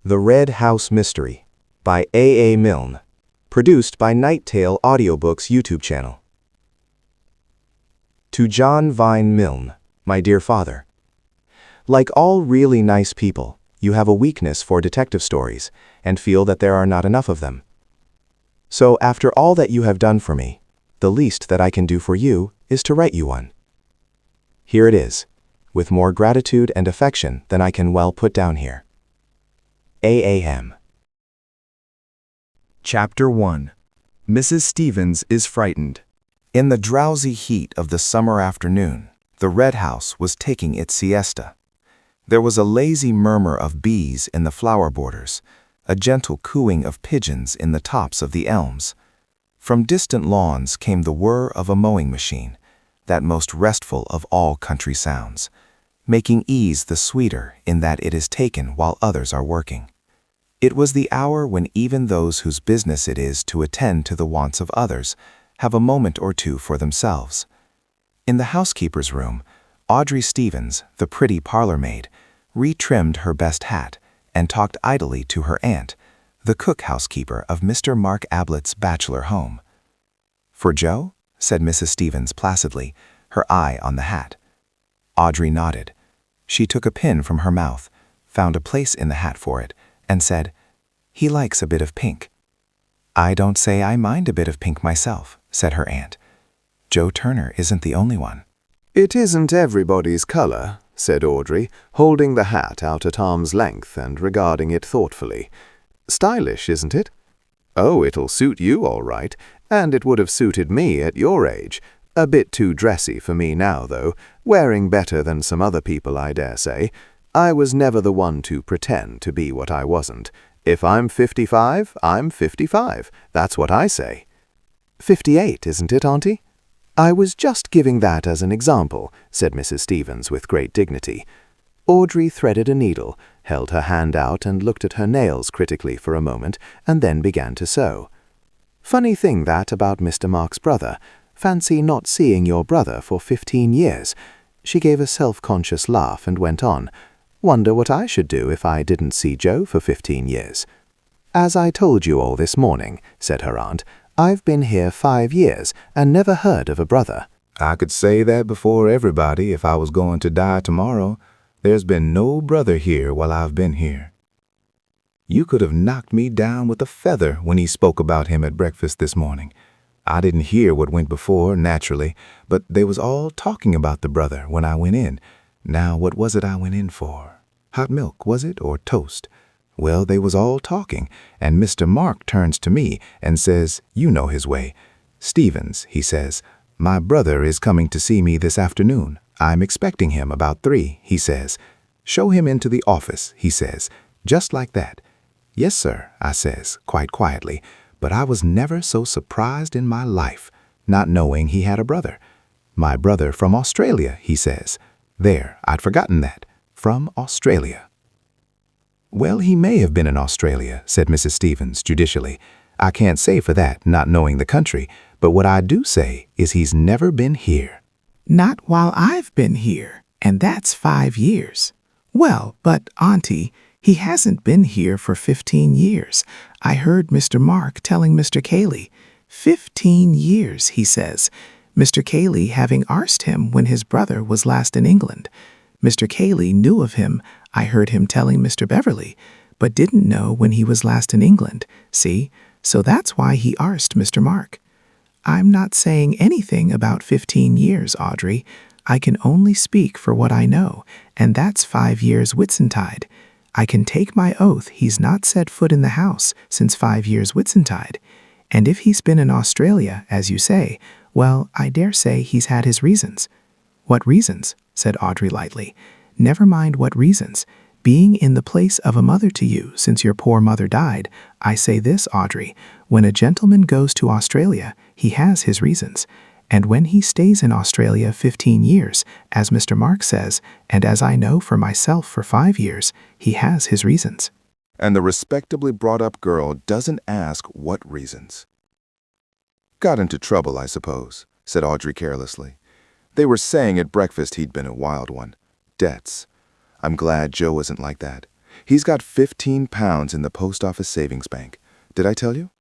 The Red House Mistery by A. Milne, produced by Nighttail Audiobooks YouTube channel. To John Vine Milne, my dear father. Like all really nice people, you have a weakness for detective stories and feel that there are not enough of them. So after all that you have done for me, the least that I can do for you is to write you one. Here it is, with more gratitude and affection than I can well put down here. A.M. Chapter 1. Mrs. Stevens is frightened. In the drowsy heat of the summer afternoon, the Red House was taking its siesta. There was a lazy murmur of bees in the flower borders, a gentle cooing of pigeons in the tops of the elms. From distant lawns came the whir of a mowing machine, that most restful of all country sounds, making ease the sweeter in that it is taken while others are working. It was the hour when even those whose business it is to attend to the wants of others have a moment or two for themselves. In the housekeeper's room, Audrey Stevens, the pretty parlor-maid, retrimmed her best hat and talked idly to her aunt, the cook-housekeeper of Mr. Mark Ablett's bachelor home. "For Joe?" said Mrs. Stevens placidly, her eye on the hat. Audrey nodded. She took a pin from her mouth, found a place in the hat for it, and said, "He likes a bit of pink." "I don't say I mind a bit of pink myself," said her aunt. "Joe Turner isn't the only one." "It isn't everybody's color," said Audrey, holding the hat out at arm's length and regarding it thoughtfully. "Stylish, isn't it?" "Oh, it'll suit you all right, and it would have suited me at your age. A bit too dressy for me now, though, wearing better than some other people, I dare say. I was never the one to pretend to be what I wasn't. If I'm 55, I'm 55. That's what I say." 58, isn't it, Auntie?" "I was just giving that as an example," said Mrs. Stevens with great dignity. Audrey threaded a needle, held her hand out and looked at her nails critically for a moment, and then began to sew. "Funny thing that about Mr. Mark's brother. Fancy not seeing your brother for 15 years. She gave a self-conscious laugh and went on. "Wonder what I should do if I didn't see Joe for 15 years. "As I told you all this morning," said her aunt, "I've been here 5 years and never heard of a brother." "I could say that before everybody if I was going to die tomorrow. There's been no brother here while I've been here." "You could have knocked me down with a feather when he spoke about him at breakfast this morning. I didn't hear what went before, naturally, but they was all talking about the brother when I went in. Now, what was it I went in for? Hot milk, was it, or toast? Well, they was all talking, and Mr. Mark turns to me and says, you know his way. 'Stevens,' he says, 'my brother is coming to see me this afternoon. I'm expecting him about 3, he says. 'Show him into the office,' he says, just like that. 'Yes, sir,' I says, quite quietly, but I was never so surprised in my life, not knowing he had a brother. 'My brother from Australia,' he says. There, I'd forgotten that. From Australia." "Well, he may have been in Australia," said Mrs. Stevens judicially. "I can't say for that, not knowing the country, but what I do say is he's never been here." "Not while I've been here, and that's 5 years. Well, but, Auntie, he hasn't been here for 15 years. I heard Mr. Mark telling Mr. Cayley. 15 years, he says. Mr. Cayley having arsed him when his brother was last in England. Mr. Cayley knew of him, I heard him telling Mr. Beverley, but didn't know when he was last in England, see? So that's why he arsed Mr. Mark. I'm not saying anything about 15 years, Audrey. I can only speak for what I know, and that's 5 years Whitsuntide. I can take my oath he's not set foot in the house since 5 years Whitsuntide. And if he's been in Australia, as you say, well, I dare say he's had his reasons." "What reasons?" said Audrey lightly. "Never mind what reasons. Being in the place of a mother to you since your poor mother died, I say this, Audrey, when a gentleman goes to Australia, he has his reasons. And when he stays in Australia 15 years, as Mr. Mark says, and as I know for myself for 5 years, he has his reasons." And the respectably brought-up girl doesn't ask what reasons. "Got into trouble, I suppose," said Audrey carelessly. "They were saying at breakfast he'd been a wild one. Debts. I'm glad Joe isn't like that. He's got £15 in the post office savings bank. Did I tell you?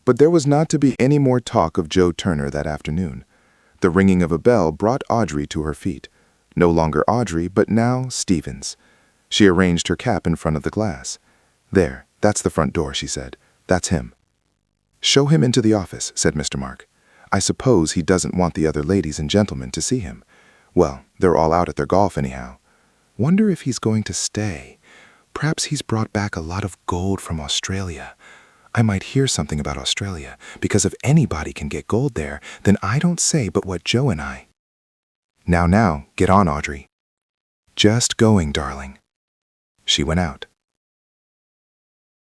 But there was not to be any more talk of Joe Turner that afternoon. The ringing of a bell brought Audrey to her feet. No longer Audrey, but now Stevens. She arranged her cap in front of the glass. There, that's the front door, she said. That's him. Show him into the office, said Mr. Mark. I suppose he doesn't want the other ladies and gentlemen to see him. Well, they're all out at their golf anyhow. Wonder if he's going to stay. Perhaps he's brought back a lot of gold from Australia. I might hear something about Australia, because if anybody can get gold there, then I don't say but what Joe and I. Now, get on, Audrey. Just going, darling. She went out.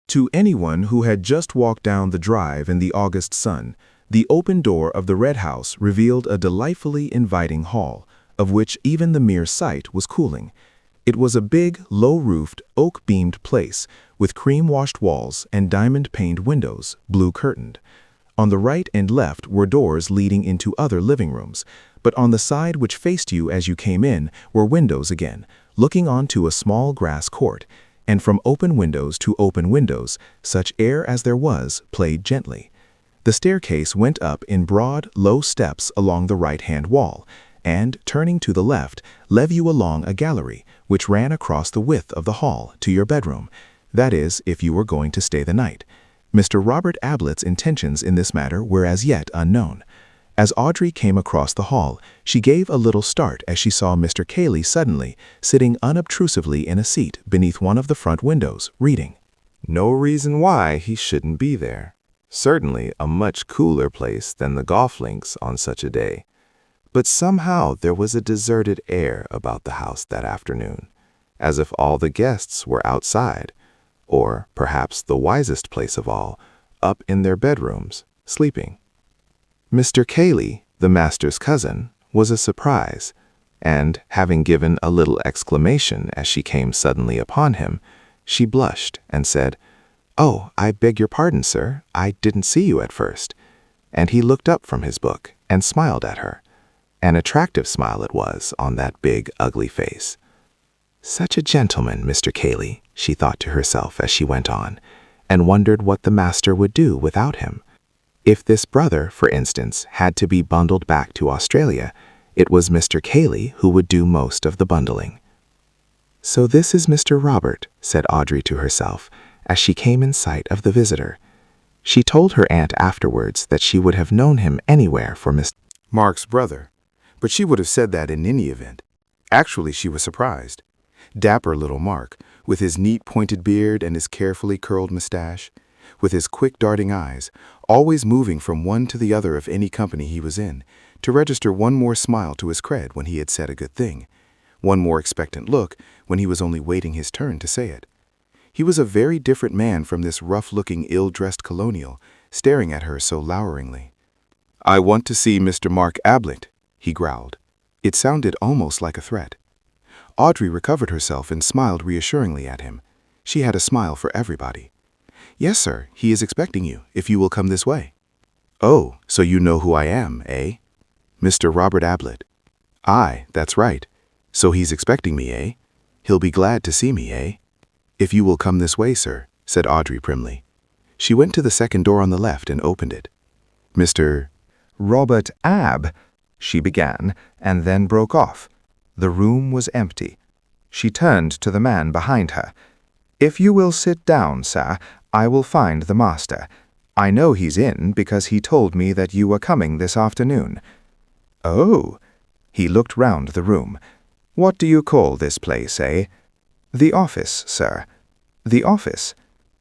To anyone who had just walked down the drive in the August sun, the open door of the Red House revealed a delightfully inviting hall, of which even the mere sight was cooling. It was a big, low-roofed, oak-beamed place, with cream-washed walls and diamond-paned windows, blue-curtained. On the right and left were doors leading into other living rooms, but on the side which faced you as you came in were windows again, looking onto a small grass court, and from open windows to open windows, such air as there was played gently. The staircase went up in broad, low steps along the right-hand wall, and, turning to the left, led you along a gallery, which ran across the width of the hall to your bedroom, that is, if you were going to stay the night. Mr. Robert Ablett's intentions in this matter were as yet unknown. As Audrey came across the hall, she gave a little start as she saw Mr. Cayley suddenly sitting unobtrusively in a seat beneath one of the front windows, reading. No reason why he shouldn't be there. Certainly a much cooler place than the golf links on such a day. But somehow there was a deserted air about the house that afternoon, as if all the guests were outside, or perhaps the wisest place of all, up in their bedrooms, sleeping. Mr. Cayley, the master's cousin, was a surprise, and, having given a little exclamation as she came suddenly upon him, she blushed and said, "Oh, I beg your pardon, sir. I didn't see you at first." And he looked up from his book and smiled at her. An attractive smile it was on that big, ugly face. Such a gentleman, Mr. Cayley, she thought to herself as she went on, and wondered what the master would do without him. If this brother, for instance, had to be bundled back to Australia, it was Mr. Cayley who would do most of the bundling. So this is Mr. Robert, said Audrey to herself, as she came in sight of the visitor. She told her aunt afterwards that she would have known him anywhere for Mr. Mark's brother. But she would have said that in any event. Actually, she was surprised. Dapper little Mark, with his neat pointed beard and his carefully curled mustache, with his quick darting eyes, always moving from one to the other of any company he was in, to register one more smile to his cred when he had said a good thing, one more expectant look when he was only waiting his turn to say it. He was a very different man from this rough-looking, ill-dressed colonial, staring at her so loweringly. "I want to see Mr. Mark Ablett," he growled. It sounded almost like a threat. Audrey recovered herself and smiled reassuringly at him. She had a smile for everybody. "Yes, sir, he is expecting you, if you will come this way." "Oh, so you know who I am, eh?" "Mr. Robert Ablett." "Aye, that's right. So he's expecting me, eh? He'll be glad to see me, eh?" "If you will come this way, sir," said Audrey primly. She went to the second door on the left and opened it. "Mr. Robert she began, and then broke off. The room was empty. She turned to the man behind her. "If you will sit down, sir, I will find the master. I know he's in because he told me that you were coming this afternoon." "Oh." He looked round the room. "What do you call this place, eh?" "The office, sir." "The office?"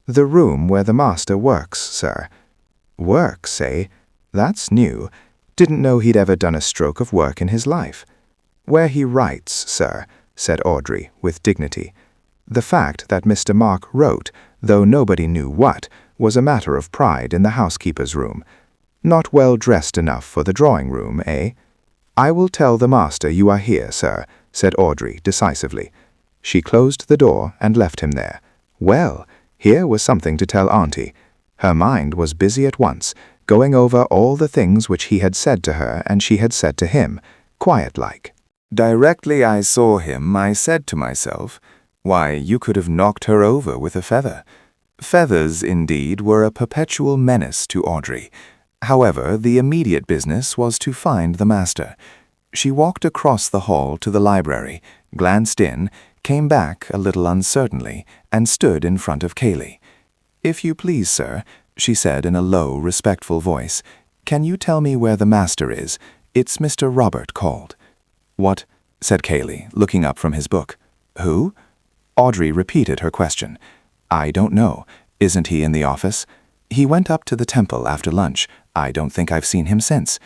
"The room where the master works, sir." "Works, eh? That's new. Didn't know he'd ever done a stroke of work in his life." "Where he writes, sir," said Audrey, with dignity. The fact that Mr. Mark wrote, though nobody knew what, was a matter of pride in the housekeeper's room. "Not well dressed enough for the drawing-room, eh?" "I will tell the master you are here, sir," said Audrey decisively. She closed the door and left him there. Well, here was something to tell Auntie. Her mind was busy at once, going over all the things which he had said to her and she had said to him, quiet-like. Directly I saw him, I said to myself, Why, you could have knocked her over with a feather. Feathers, indeed, were a perpetual menace to Audrey. However, the immediate business was to find the master. She walked across the hall to the library, glanced in, came back a little uncertainly, and stood in front of Cayley. "If you please, sir," she said in a low, respectful voice, "can you tell me where the master is? It's Mr. Robert called." "What?" said Cayley, looking up from his book. "Who?" Audrey repeated her question. "I don't know. Isn't he in the office?" "He went up to the temple after lunch. I don't think I've seen him since."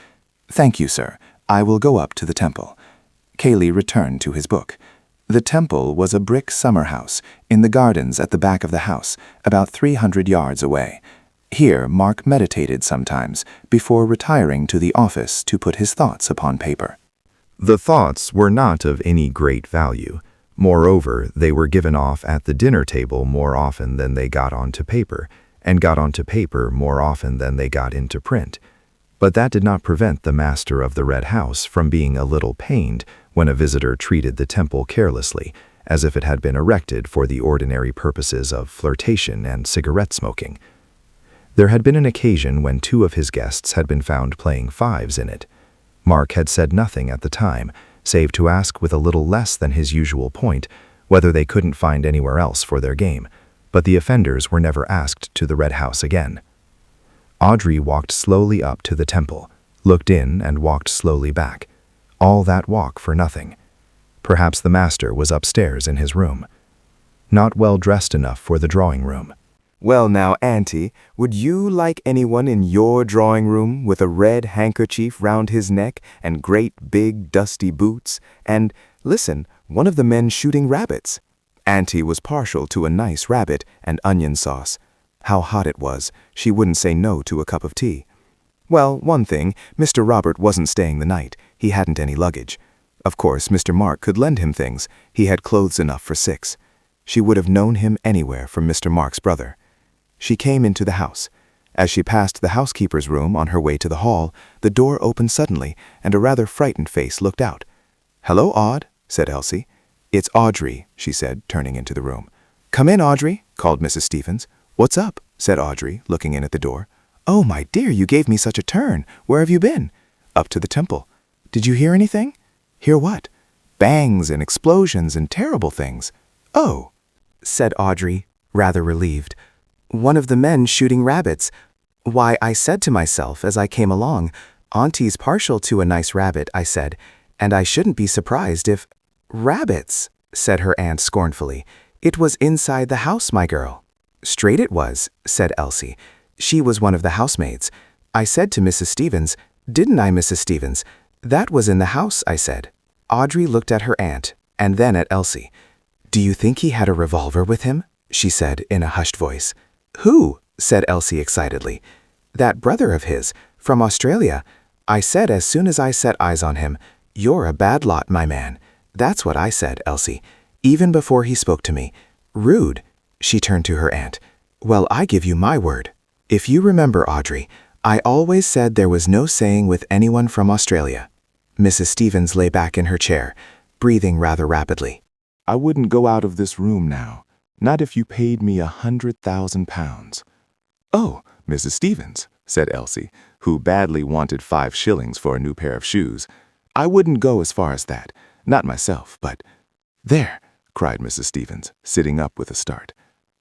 "Thank you, sir. I will go up to the temple." Cayley returned to his book. The temple was a brick summer house in the gardens at the back of the house, about 300 yards away. Here Mark meditated sometimes before retiring to the office to put his thoughts upon paper. The thoughts were not of any great value. Moreover, they were given off at the dinner table more often than they got onto paper, and got onto paper more often than they got into print. But that did not prevent the master of the Red House from being a little pained when a visitor treated the temple carelessly, as if it had been erected for the ordinary purposes of flirtation and cigarette smoking. There had been an occasion when 2 of his guests had been found playing fives in it. Mark had said nothing at the time, save to ask with a little less than his usual point whether they couldn't find anywhere else for their game, but the offenders were never asked to the Red House again. Audrey walked slowly up to the temple, looked in and walked slowly back. All that walk for nothing. Perhaps the master was upstairs in his room. Not well dressed enough for the drawing room. "Well now, Auntie, would you like anyone in your drawing room with a red handkerchief round his neck and great big dusty boots, and, listen, one of the men shooting rabbits?" Auntie was partial to a nice rabbit and onion sauce. How hot it was, she wouldn't say no to a cup of tea. Well, one thing, Mr. Robert wasn't staying the night. He hadn't any luggage. Of course, Mr. Mark could lend him things. He had clothes enough for 6. She would have known him anywhere from Mr. Mark's brother. She came into the house. As she passed the housekeeper's room on her way to the hall, the door opened suddenly, and a rather frightened face looked out. "Hello, Aud," said Elsie. "It's Audrey," she said, turning into the room. "Come in, Audrey," called Mrs. Stevens. "What's up?" said Audrey, looking in at the door. "Oh, my dear, you gave me such a turn. Where have you been?" "Up to the temple." "Did you hear anything?" "Hear what?" "Bangs and explosions and terrible things." "Oh," said Audrey, rather relieved. "One of the men shooting rabbits. Why, I said to myself as I came along, Auntie's partial to a nice rabbit, I said, and I shouldn't be surprised if—" "Rabbits," said her aunt scornfully. "It was inside the house, my girl." "Straight it was," said Elsie. "She was one of the housemaids. I said to Mrs. Stevens, 'Didn't I, Mrs. Stevens? That was in the house,' I said." Audrey looked at her aunt, and then at Elsie. "Do you think he had a revolver with him?" she said in a hushed voice. "Who?" said Elsie excitedly. "That brother of his, from Australia. I said as soon as I set eyes on him, 'You're a bad lot, my man.' That's what I said, Elsie, even before he spoke to me. Rude." She turned to her aunt. "Well, I give you my word. If you remember, Audrey, I always said there was no saying with anyone from Australia." Mrs. Stevens lay back in her chair, breathing rather rapidly. I wouldn't go out of this room now, not if you paid me £100,000. "Oh, Mrs. Stevens," said Elsie, who badly wanted 5 shillings for a new pair of shoes. "I wouldn't go as far as that, not myself, but—" "There!" cried Mrs. Stevens, sitting up with a start.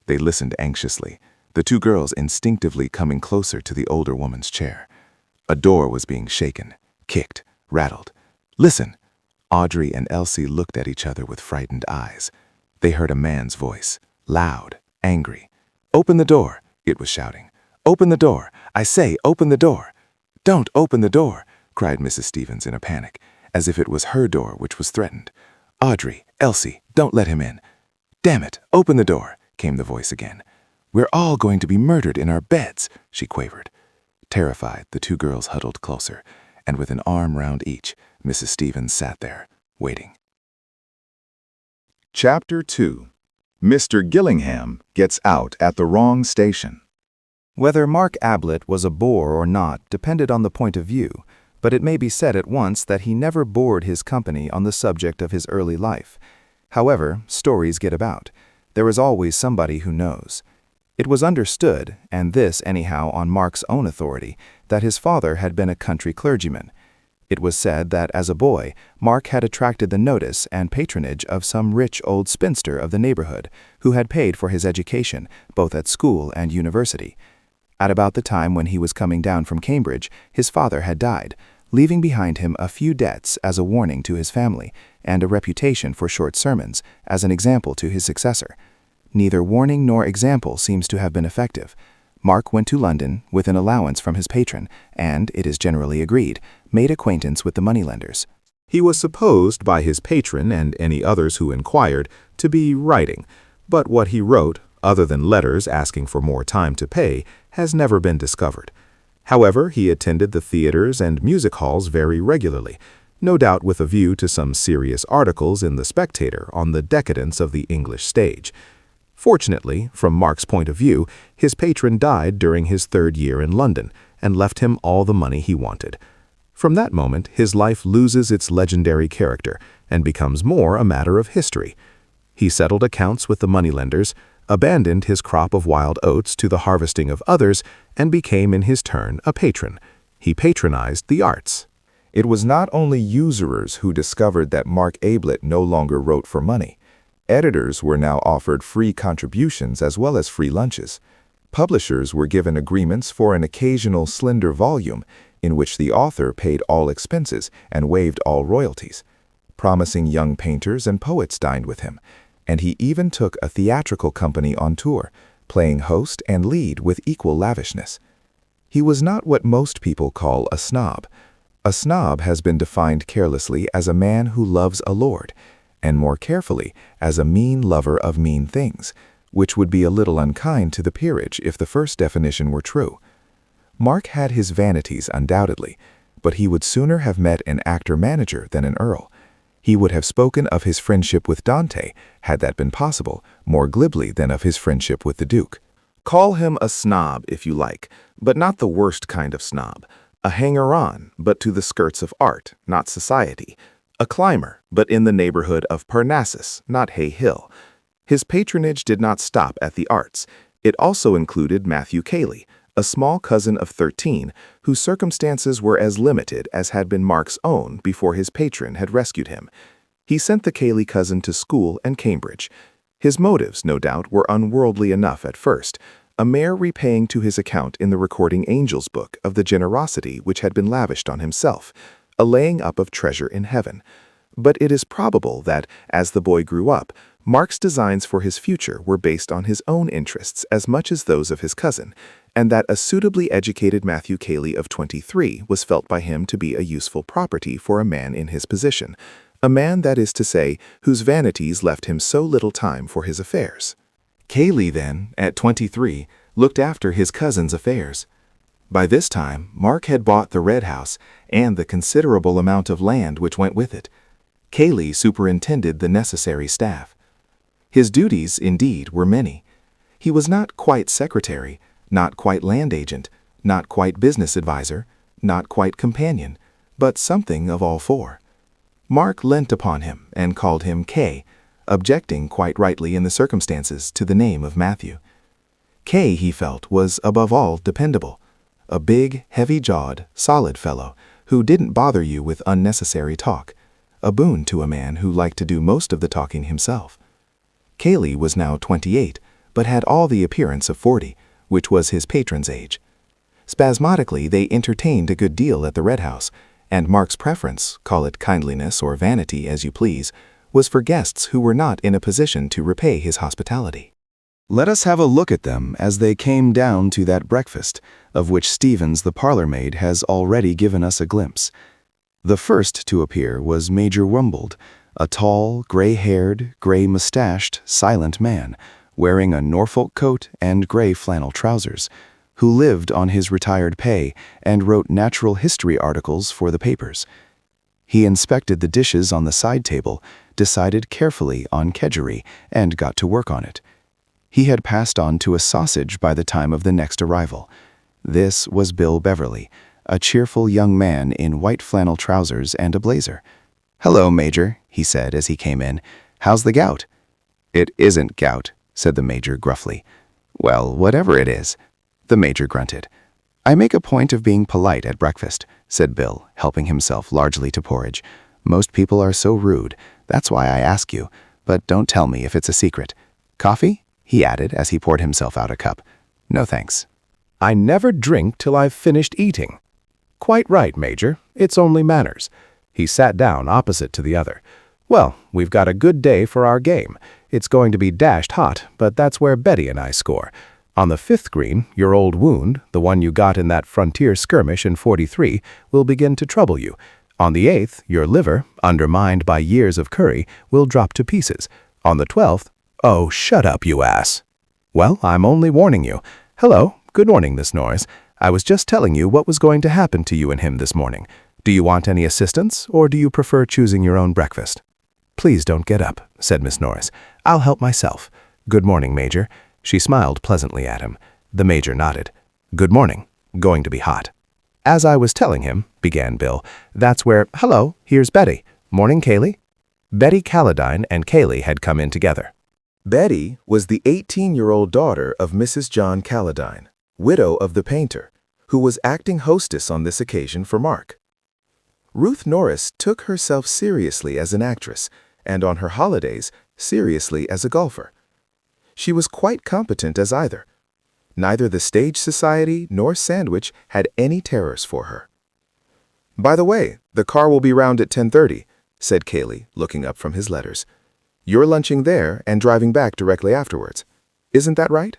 They listened anxiously, the 2 girls instinctively coming closer to the older woman's chair. A door was being shaken, kicked, rattled. "Listen!" Audrey and Elsie looked at each other with frightened eyes. They heard a man's voice, loud, angry. "Open the door," it was shouting. "Open the door! I say, open the door!" "Don't open the door!" cried Mrs. Stevens in a panic, as if it was her door which was threatened. "Audrey, Elsie, don't let him in." "Damn it, open the door," came the voice again. "We're all going to be murdered in our beds," she quavered. Terrified, the 2 girls huddled closer, and with an arm round each, Mrs. Stevens sat there, waiting. Chapter 2. Mr. Gillingham Gets Out at the Wrong Station. Whether Mark Ablett was a bore or not depended on the point of view, but it may be said at once that he never bored his company on the subject of his early life. However, stories get about. There is always somebody who knows. It was understood, and this anyhow on Mark's own authority, that his father had been a country clergyman. It was said that as a boy, Mark had attracted the notice and patronage of some rich old spinster of the neighborhood, who had paid for his education, both at school and university. At about the time when he was coming down from Cambridge, his father had died, leaving behind him a few debts as a warning to his family, and a reputation for short sermons, as an example to his successor. Neither warning nor example seems to have been effective. Mark went to London with an allowance from his patron, and, it is generally agreed, made acquaintance with the moneylenders. He was supposed by his patron and any others who inquired to be writing, but what he wrote, other than letters asking for more time to pay, has never been discovered. However, he attended the theaters and music halls very regularly, no doubt with a view to some serious articles in The Spectator on the decadence of the English stage. Fortunately, from Mark's point of view, his patron died during his 3rd year in London and left him all the money he wanted. From that moment, his life loses its legendary character and becomes more a matter of history. He settled accounts with the moneylenders, abandoned his crop of wild oats to the harvesting of others, and became in his turn a patron. He patronized the arts. It was not only usurers who discovered that Mark Ablett no longer wrote for money. Editors were now offered free contributions as well as free lunches. Publishers were given agreements for an occasional slender volume in which the author paid all expenses and waived all royalties. Promising young painters and poets dined with him, and he even took a theatrical company on tour, playing host and lead with equal lavishness. He was not what most people call a snob. A snob has been defined carelessly as a man who loves a lord, and more carefully as a mean lover of mean things, which would be a little unkind to the peerage if the first definition were true. Mark had his vanities undoubtedly, but he would sooner have met an actor-manager than an earl. He would have spoken of his friendship with Dante, had that been possible, more glibly than of his friendship with the Duke. Call him a snob if you like, but not the worst kind of snob. A hanger-on, but to the skirts of art, not society. A climber, but in the neighborhood of Parnassus, not Hay Hill. His patronage did not stop at the arts. It also included Matthew Cayley, a small cousin of 13, whose circumstances were as limited as had been Mark's own before his patron had rescued him. He sent the Cayley cousin to school and Cambridge. His motives, no doubt, were unworldly enough at first, a mere repaying to his account in the Recording Angel's book of the generosity which had been lavished on himself, a laying up of treasure in heaven. But it is probable that, as the boy grew up, Mark's designs for his future were based on his own interests as much as those of his cousin, and that a suitably educated Matthew Cayley of 23 was felt by him to be a useful property for a man in his position, a man, that is to say, whose vanities left him so little time for his affairs. Cayley, then, at 23, looked after his cousin's affairs. By this time, Mark had bought the Red House and the considerable amount of land which went with it. Cayley superintended the necessary staff. His duties, indeed, were many. He was not quite secretary, not quite land agent, not quite business advisor, not quite companion, but something of all four. Mark leant upon him and called him Kay, objecting quite rightly in the circumstances to the name of Matthew. Kay, he felt, was above all dependable, a big, heavy-jawed, solid fellow who didn't bother you with unnecessary talk, a boon to a man who liked to do most of the talking himself. Cayley was now 28, but had all the appearance of 40, which was his patron's age. Spasmodically, they entertained a good deal at the Red House, and Mark's preference, call it kindliness or vanity as you please, was for guests who were not in a position to repay his hospitality. Let us have a look at them as they came down to that breakfast, of which Stevens the parlour-maid has already given us a glimpse. The first to appear was Major Wumbold, a tall, gray-haired, gray-mustached, silent man, wearing a Norfolk coat and gray flannel trousers, who lived on his retired pay and wrote natural history articles for the papers. He inspected the dishes on the side table, decided carefully on kedgeree, and got to work on it. He had passed on to a sausage by the time of the next arrival. This was Bill Beverley, a cheerful young man in white flannel trousers and a blazer. "Hello, Major," he said as he came in. How's the gout?" "It isn't gout," said the Major gruffly. "Well, whatever it is," the Major grunted. "I make a point of being polite at breakfast," said Bill, helping himself largely to porridge. "Most people are so rude. That's why I ask you. But don't tell me if it's a secret. Coffee?" he added as he poured himself out a cup. "No thanks." "I never drink till I've finished eating." "Quite right, Major. It's only manners." He sat down opposite to the other. "Well, we've got a good day for our game. It's going to be dashed hot, but that's where Betty and I score. On the 5th green, your old wound, the one you got in that frontier skirmish in '43, will begin to trouble you. On the 8th, your liver, undermined by years of curry, will drop to pieces. On the 12th, oh, shut up, you ass. Well, I'm only warning you. Hello, good morning, Miss Norris. I was just telling you what was going to happen to you and him this morning. Do you want any assistance, or do you prefer choosing your own breakfast?" "Please don't get up," said Miss Norris. "I'll help myself. Good morning, Major." She smiled pleasantly at him. The Major nodded. "Good morning. Going to be hot." "As I was telling him," began Bill, "that's where— Hello, here's Betty. Morning, Cayley." Betty Calladine and Cayley had come in together. Betty was the 18-year-old daughter of Mrs. John Calladine, widow of the painter, who was acting hostess on this occasion for Mark. Ruth Norris took herself seriously as an actress, and on her holidays, seriously as a golfer. She was quite competent as either. Neither the Stage Society nor Sandwich had any terrors for her. "By the way, the car will be round at 10:30, said Cayley, looking up from his letters. "You're lunching there and driving back directly afterwards. Isn't that right?"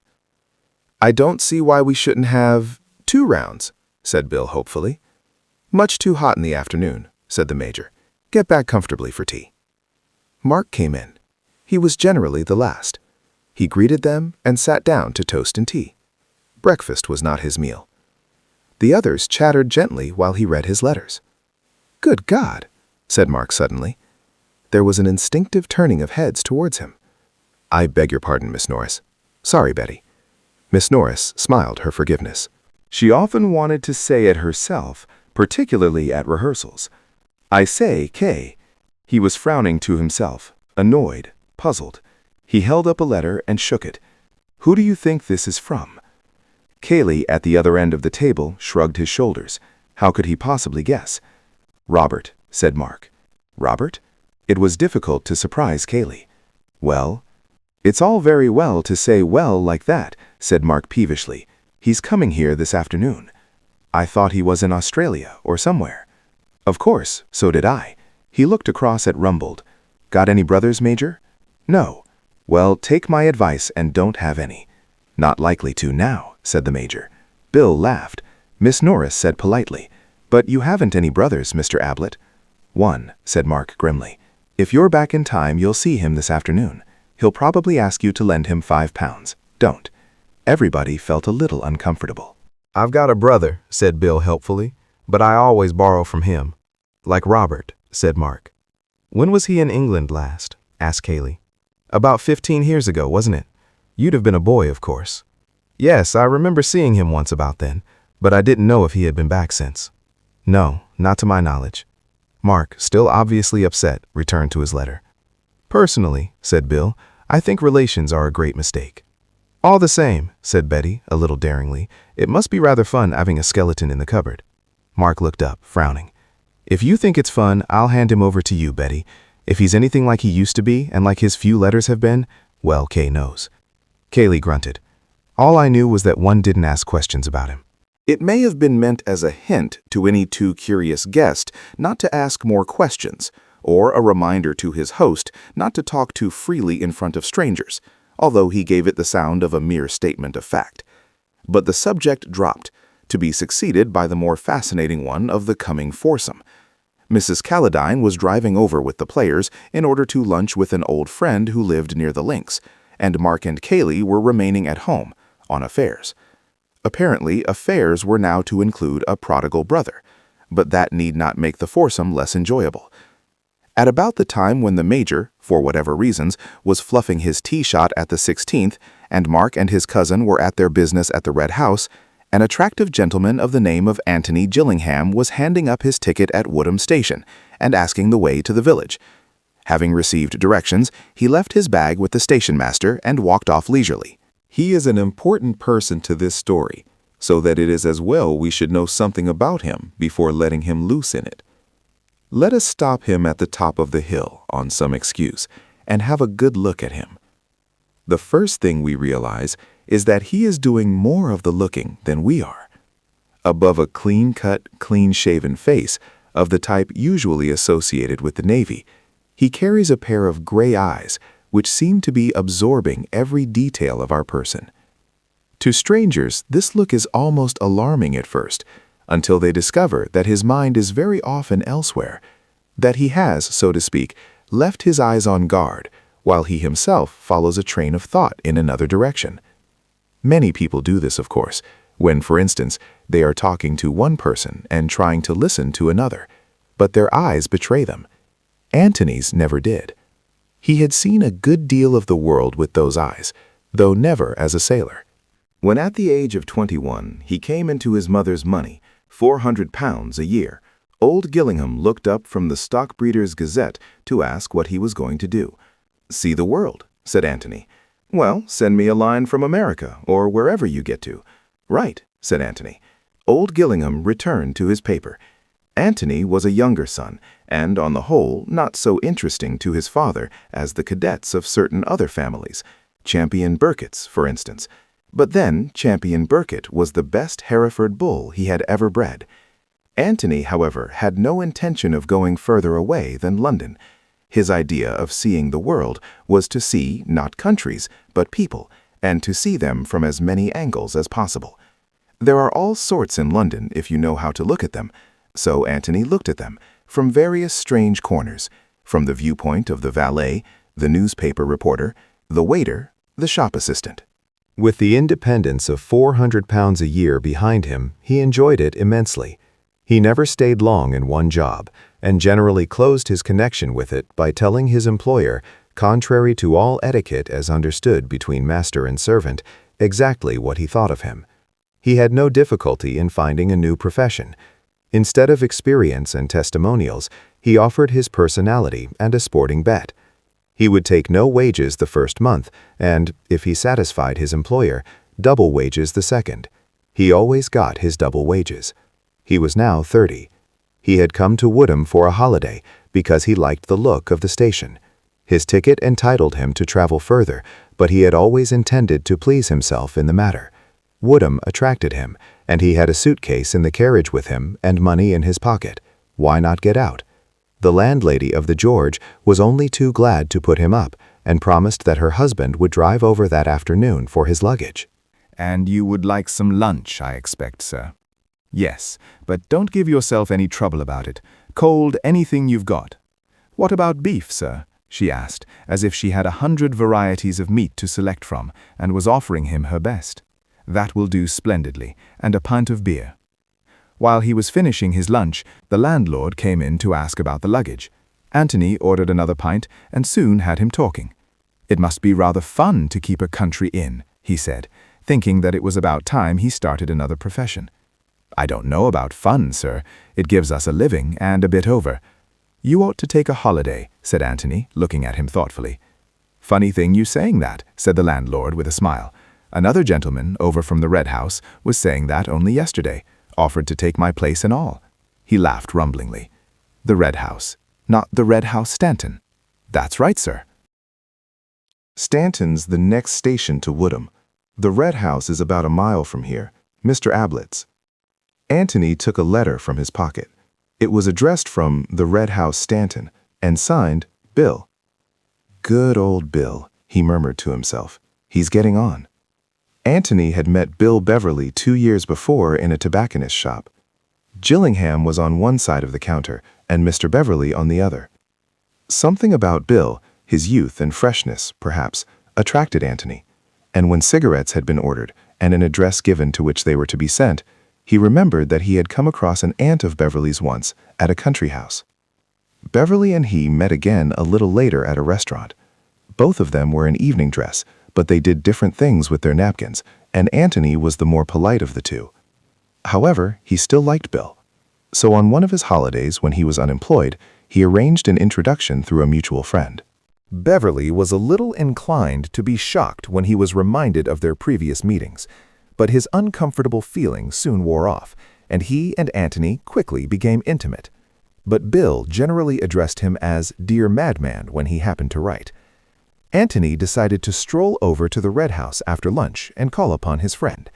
"I don't see why we shouldn't have 2 rounds, said Bill hopefully. "Much too hot in the afternoon," said the Major. "Get back comfortably for tea." Mark came in. He was generally the last. He greeted them and sat down to toast and tea. Breakfast was not his meal. The others chattered gently while he read his letters. "Good God," said Mark suddenly. There was an instinctive turning of heads towards him. "I beg your pardon, Miss Norris. Sorry, Betty." Miss Norris smiled her forgiveness. She often wanted to say it herself, particularly at rehearsals. "I say, Kay." He was frowning to himself, annoyed, puzzled. He held up a letter and shook it. "Who do you think this is from?" Cayley, at the other end of the table, shrugged his shoulders. How could he possibly guess? "Robert," said Mark. "Robert?" It was difficult to surprise Cayley. "Well?" "It's all very well to say well like that," said Mark peevishly. "He's coming here this afternoon." "I thought he was in Australia or somewhere." "Of course, so did I." He looked across at Rumbold. "Got any brothers, Major?" "No." "Well, take my advice and don't have any." "Not likely to now," said the Major. Bill laughed. Miss Norris said politely, "But you haven't any brothers, Mr. Ablett." "One," said Mark grimly. "If you're back in time, you'll see him this afternoon. He'll probably ask you to lend him £5. Don't." Everybody felt a little uncomfortable. "I've got a brother," said Bill helpfully, "but I always borrow from him." "Like Robert," said Mark. "When was he in England last?" asked Cayley. "About 15 years ago, wasn't it? You'd have been a boy, of course." "Yes, I remember seeing him once about then, but I didn't know if he had been back since." "No, not to my knowledge." Mark, still obviously upset, returned to his letter. "Personally," said Bill, "I think relations are a great mistake." "All the same," said Betty, a little daringly, "it must be rather fun having a skeleton in the cupboard." Mark looked up, frowning. "If you think it's fun, I'll hand him over to you, Betty. If he's anything like he used to be, and like his few letters have been, well, Kay knows." Cayley grunted. "All I knew was that one didn't ask questions about him." It may have been meant as a hint to any too curious guest not to ask more questions, or a reminder to his host not to talk too freely in front of strangers, although he gave it the sound of a mere statement of fact. But the subject dropped, to be succeeded by the more fascinating one of the coming foursome. Mrs. Calladine was driving over with the players in order to lunch with an old friend who lived near the links, and Mark and Cayley were remaining at home, on affairs. Apparently, affairs were now to include a prodigal brother, but that need not make the foursome less enjoyable. At about the time when the Major, for whatever reasons, was fluffing his tee shot at the 16th, and Mark and his cousin were at their business at the Red House, an attractive gentleman of the name of Antony Gillingham was handing up his ticket at Woodham Station and asking the way to the village. Having received directions, he left his bag with the station master and walked off leisurely. He is an important person to this story, so that it is as well we should know something about him before letting him loose in it. Let us stop him at the top of the hill on some excuse and have a good look at him. The first thing we realize is that he is doing more of the looking than we are. Above a clean-cut, clean-shaven face of the type usually associated with the Navy, he carries a pair of gray eyes which seem to be absorbing every detail of our person. To strangers, this look is almost alarming at first, until they discover that his mind is very often elsewhere, that he has, so to speak, left his eyes on guard, while he himself follows a train of thought in another direction. Many people do this, of course, when, for instance, they are talking to one person and trying to listen to another, but their eyes betray them. Antony's never did. He had seen a good deal of the world with those eyes, though never as a sailor. When at the age of 21 he came into his mother's money, £400 a year, old Gillingham looked up from the Stockbreeder's Gazette to ask what he was going to do. "See the world," said Antony. "Well, send me a line from America, or wherever you get to." "Right," said Antony. Old Gillingham returned to his paper. Antony was a younger son, and on the whole not so interesting to his father as the cadets of certain other families, Champion Burkitt's, for instance. But then Champion Burkitt was the best Hereford bull he had ever bred. Antony, however, had no intention of going further away than London. His idea of seeing the world was to see not countries, but people, and to see them from as many angles as possible. There are all sorts in London if you know how to look at them, so Antony looked at them from various strange corners, from the viewpoint of the valet, the newspaper reporter, the waiter, the shop assistant. With the independence of £400 a year behind him, he enjoyed it immensely. He never stayed long in one job, and generally closed his connection with it by telling his employer, contrary to all etiquette as understood between master and servant, exactly what he thought of him. He had no difficulty in finding a new profession. Instead of experience and testimonials, he offered his personality and a sporting bet. He would take no wages the first month, and, if he satisfied his employer, double wages the second. He always got his double wages. He was now 30. He had come to Woodham for a holiday because he liked the look of the station. His ticket entitled him to travel further, but he had always intended to please himself in the matter. Woodham attracted him, and he had a suitcase in the carriage with him and money in his pocket. Why not get out? The landlady of the George was only too glad to put him up, and promised that her husband would drive over that afternoon for his luggage. "And you would like some lunch, I expect, sir." "Yes, but don't give yourself any trouble about it. Cold anything you've got." "What about beef, sir?" she asked, as if she had 100 varieties of meat to select from, and was offering him her best. "That will do splendidly, and a pint of beer." While he was finishing his lunch, the landlord came in to ask about the luggage. Antony ordered another pint and soon had him talking. "It must be rather fun to keep a country inn," he said, thinking that it was about time he started another profession. "I don't know about fun, sir. It gives us a living and a bit over." "You ought to take a holiday," said Antony, looking at him thoughtfully. "Funny thing you saying that," said the landlord with a smile. "Another gentleman over from the Red House was saying that only yesterday. Offered to take my place and all." He laughed rumblingly. "The Red House. Not the Red House Stanton." "That's right, sir." Stanton's the next station to Woodham. The Red House is about a mile from here, Mr. Ablett's. Antony took a letter from his pocket. It was addressed from the Red House Stanton, and signed Bill. "Good old Bill," he murmured to himself. "He's getting on." Antony had met Bill Beverley 2 years before in a tobacconist's shop. Gillingham was on one side of the counter, and Mr. Beverley on the other. Something about Bill, his youth and freshness, perhaps, attracted Antony, and when cigarettes had been ordered, and an address given to which they were to be sent, he remembered that he had come across an aunt of Beverley's once, at a country house. Beverley and he met again a little later at a restaurant. Both of them were in evening dress, but they did different things with their napkins, and Antony was the more polite of the two. However, he still liked Bill. So on one of his holidays when he was unemployed, he arranged an introduction through a mutual friend. Beverley was a little inclined to be shocked when he was reminded of their previous meetings, but his uncomfortable feeling soon wore off, and he and Antony quickly became intimate. But Bill generally addressed him as Dear Madman when he happened to write. Antony decided to stroll over to the Red House after lunch and call upon his friend.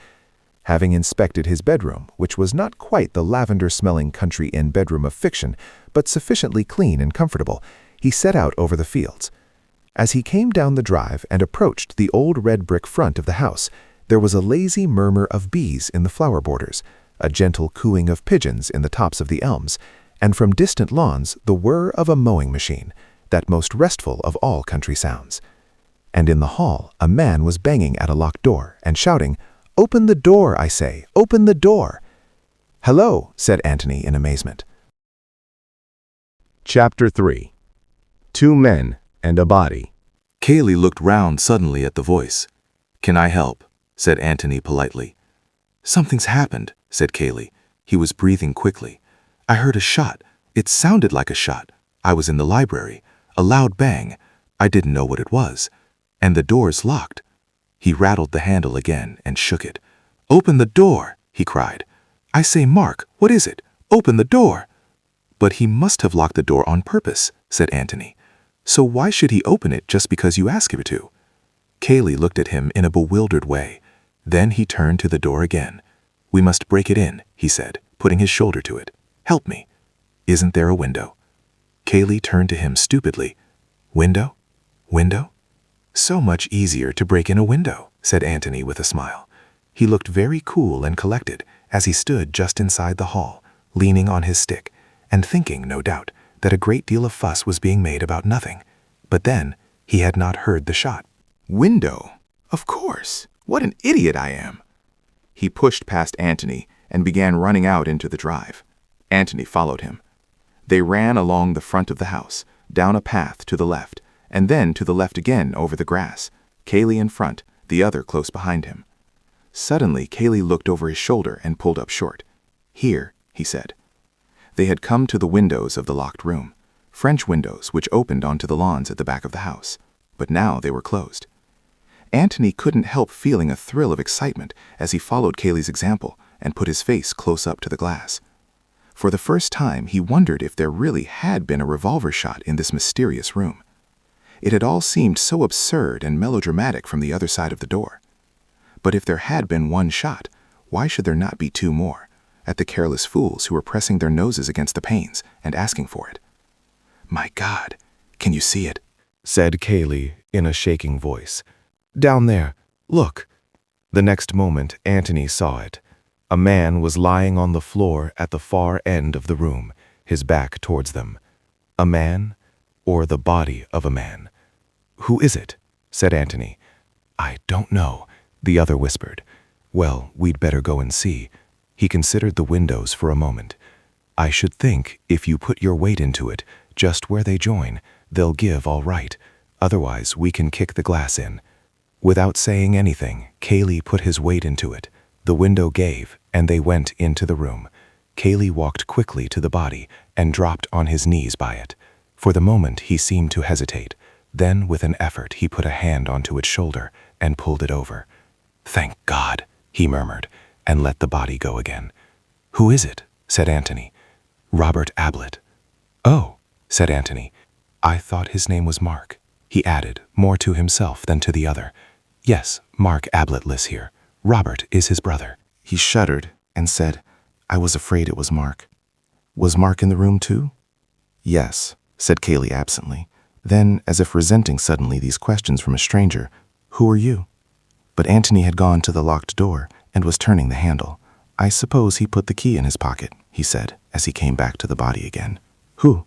Having inspected his bedroom, which was not quite the lavender-smelling country inn bedroom of fiction, but sufficiently clean and comfortable, he set out over the fields. As he came down the drive and approached the old red brick front of the house, there was a lazy murmur of bees in the flower borders, a gentle cooing of pigeons in the tops of the elms, and from distant lawns the whir of a mowing machine, that most restful of all country sounds. And in the hall a man was banging at a locked door and shouting, "Open the door, I say, open the door!" "Hello," said Antony in amazement. Chapter 3. 2 Men and a Body. Cayley looked round suddenly at the voice. "Can I help?" said Antony politely. "Something's happened," said Cayley. He was breathing quickly. "I heard a shot. It sounded like a shot. I was in the library. A loud bang. I didn't know what it was. And the door's locked." He rattled the handle again and shook it. "Open the door," he cried. "I say, Mark, what is it? Open the door." "But he must have locked the door on purpose," said Antony. "So why should he open it just because you ask him to?" Cayley looked at him in a bewildered way. Then he turned to the door again. "We must break it in," he said, putting his shoulder to it. "Help me. Isn't there a window?" Cayley turned to him stupidly. "Window? Window? So much easier to break in a window," said Antony with a smile. He looked very cool and collected as he stood just inside the hall, leaning on his stick, and thinking, no doubt, that a great deal of fuss was being made about nothing. But then he had not heard the shot. Window? Of course. What an idiot I am. He pushed past Antony and began running out into the drive. Antony followed him. They ran along the front of the house, down a path to the left, and then to the left again over the grass, Cayley in front, the other close behind him. Suddenly, Cayley looked over his shoulder and pulled up short. "Here," he said. They had come to the windows of the locked room, French windows which opened onto the lawns at the back of the house, but now they were closed. Antony couldn't help feeling a thrill of excitement as he followed Cayley's example and put his face close up to the glass. For the first time, he wondered if there really had been a revolver shot in this mysterious room. It had all seemed so absurd and melodramatic from the other side of the door. But if there had been one shot, why should there not be 2 more, at the careless fools who were pressing their noses against the panes and asking for it? "My God, can you see it?" said Cayley in a shaking voice. "Down there, look." The next moment, Antony saw it. A man was lying on the floor at the far end of the room, his back towards them. A man, or the body of a man. "Who is it?" said Antony. "I don't know," the other whispered. "Well, we'd better go and see." He considered the windows for a moment. "I should think if you put your weight into it, just where they join, they'll give all right. Otherwise, we can kick the glass in." Without saying anything, Cayley put his weight into it. The window gave, and they went into the room. Cayley walked quickly to the body and dropped on his knees by it. For the moment, he seemed to hesitate. Then, with an effort, he put a hand onto its shoulder and pulled it over. "Thank God," he murmured, and let the body go again. "Who is it?" said Antony. "Robert Ablett." "Oh," said Antony. "I thought his name was Mark," he added, more to himself than to the other. "Yes, Mark Ablett lives here. Robert is his brother." He shuddered and said, "I was afraid it was Mark." "Was Mark in the room too?" "Yes," said Cayley absently. Then, as if resenting suddenly these questions from a stranger, "Who are you?" But Antony had gone to the locked door and was turning the handle. "I suppose he put the key in his pocket," he said, as he came back to the body again. "Who?"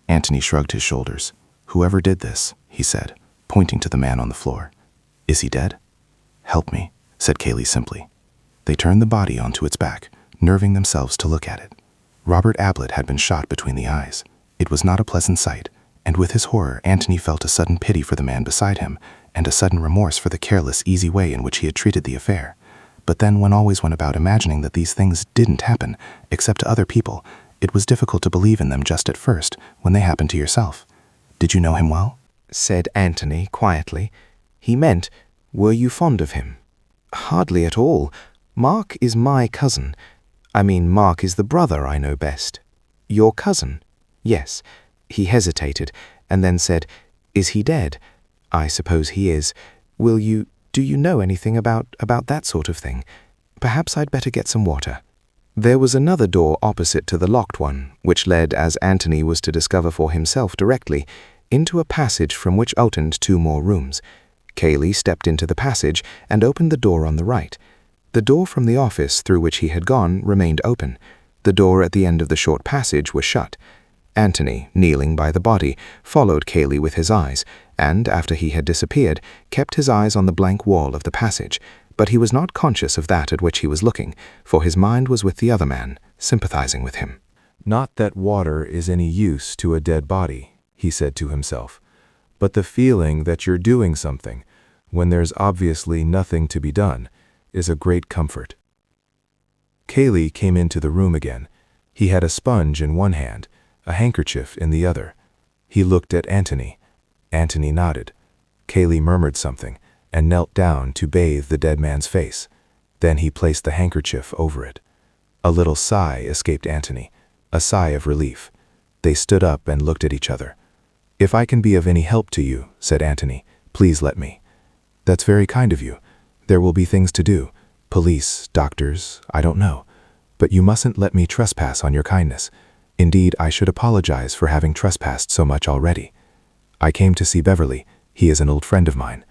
Antony shrugged his shoulders. "Whoever did this," he said, pointing to the man on the floor. "Is he dead?" "Help me," said Cayley simply. They turned the body onto its back, nerving themselves to look at it. Robert Ablett had been shot between the eyes. It was not a pleasant sight, and with his horror, Antony felt a sudden pity for the man beside him, and a sudden remorse for the careless, easy way in which he had treated the affair. But then one always went about imagining that these things didn't happen, except to other people, It was difficult to believe in them just at first, when they happened to yourself. Did you know him well? Said Antony quietly. He meant, were you fond of him? Hardly at all. Mark is my cousin. I mean, Mark is the brother I know best. Your cousin? Yes. He hesitated, and then said, Is he dead? I suppose he is. Do you know anything about that sort of thing? Perhaps I'd better get some water. There was another door opposite to the locked one, which led, as Antony was to discover for himself directly, into a passage from which opened 2 more rooms. Cayley stepped into the passage and opened the door on the right. The door from the office through which he had gone remained open. The door at the end of the short passage was shut. Antony, kneeling by the body, followed Cayley with his eyes, and, after he had disappeared, kept his eyes on the blank wall of the passage. But he was not conscious of that at which he was looking, for his mind was with the other man, sympathizing with him. Not that water is any use to a dead body, he said to himself, but the feeling that you're doing something, when there's obviously nothing to be done, is a great comfort. Cayley came into the room again. He had a sponge in one hand, a handkerchief in the other. He looked at Antony. Antony nodded. Cayley murmured something and knelt down to bathe the dead man's face. Then he placed the handkerchief over it. A little sigh escaped Antony, a sigh of relief. They stood up and looked at each other. "If I can be of any help to you," said Antony, "please let me." "That's very kind of you. There will be things to do. Police, doctors, I don't know. But you mustn't let me trespass on your kindness. Indeed, I should apologize for having trespassed so much already. I came to see Beverley. He is an old friend of mine.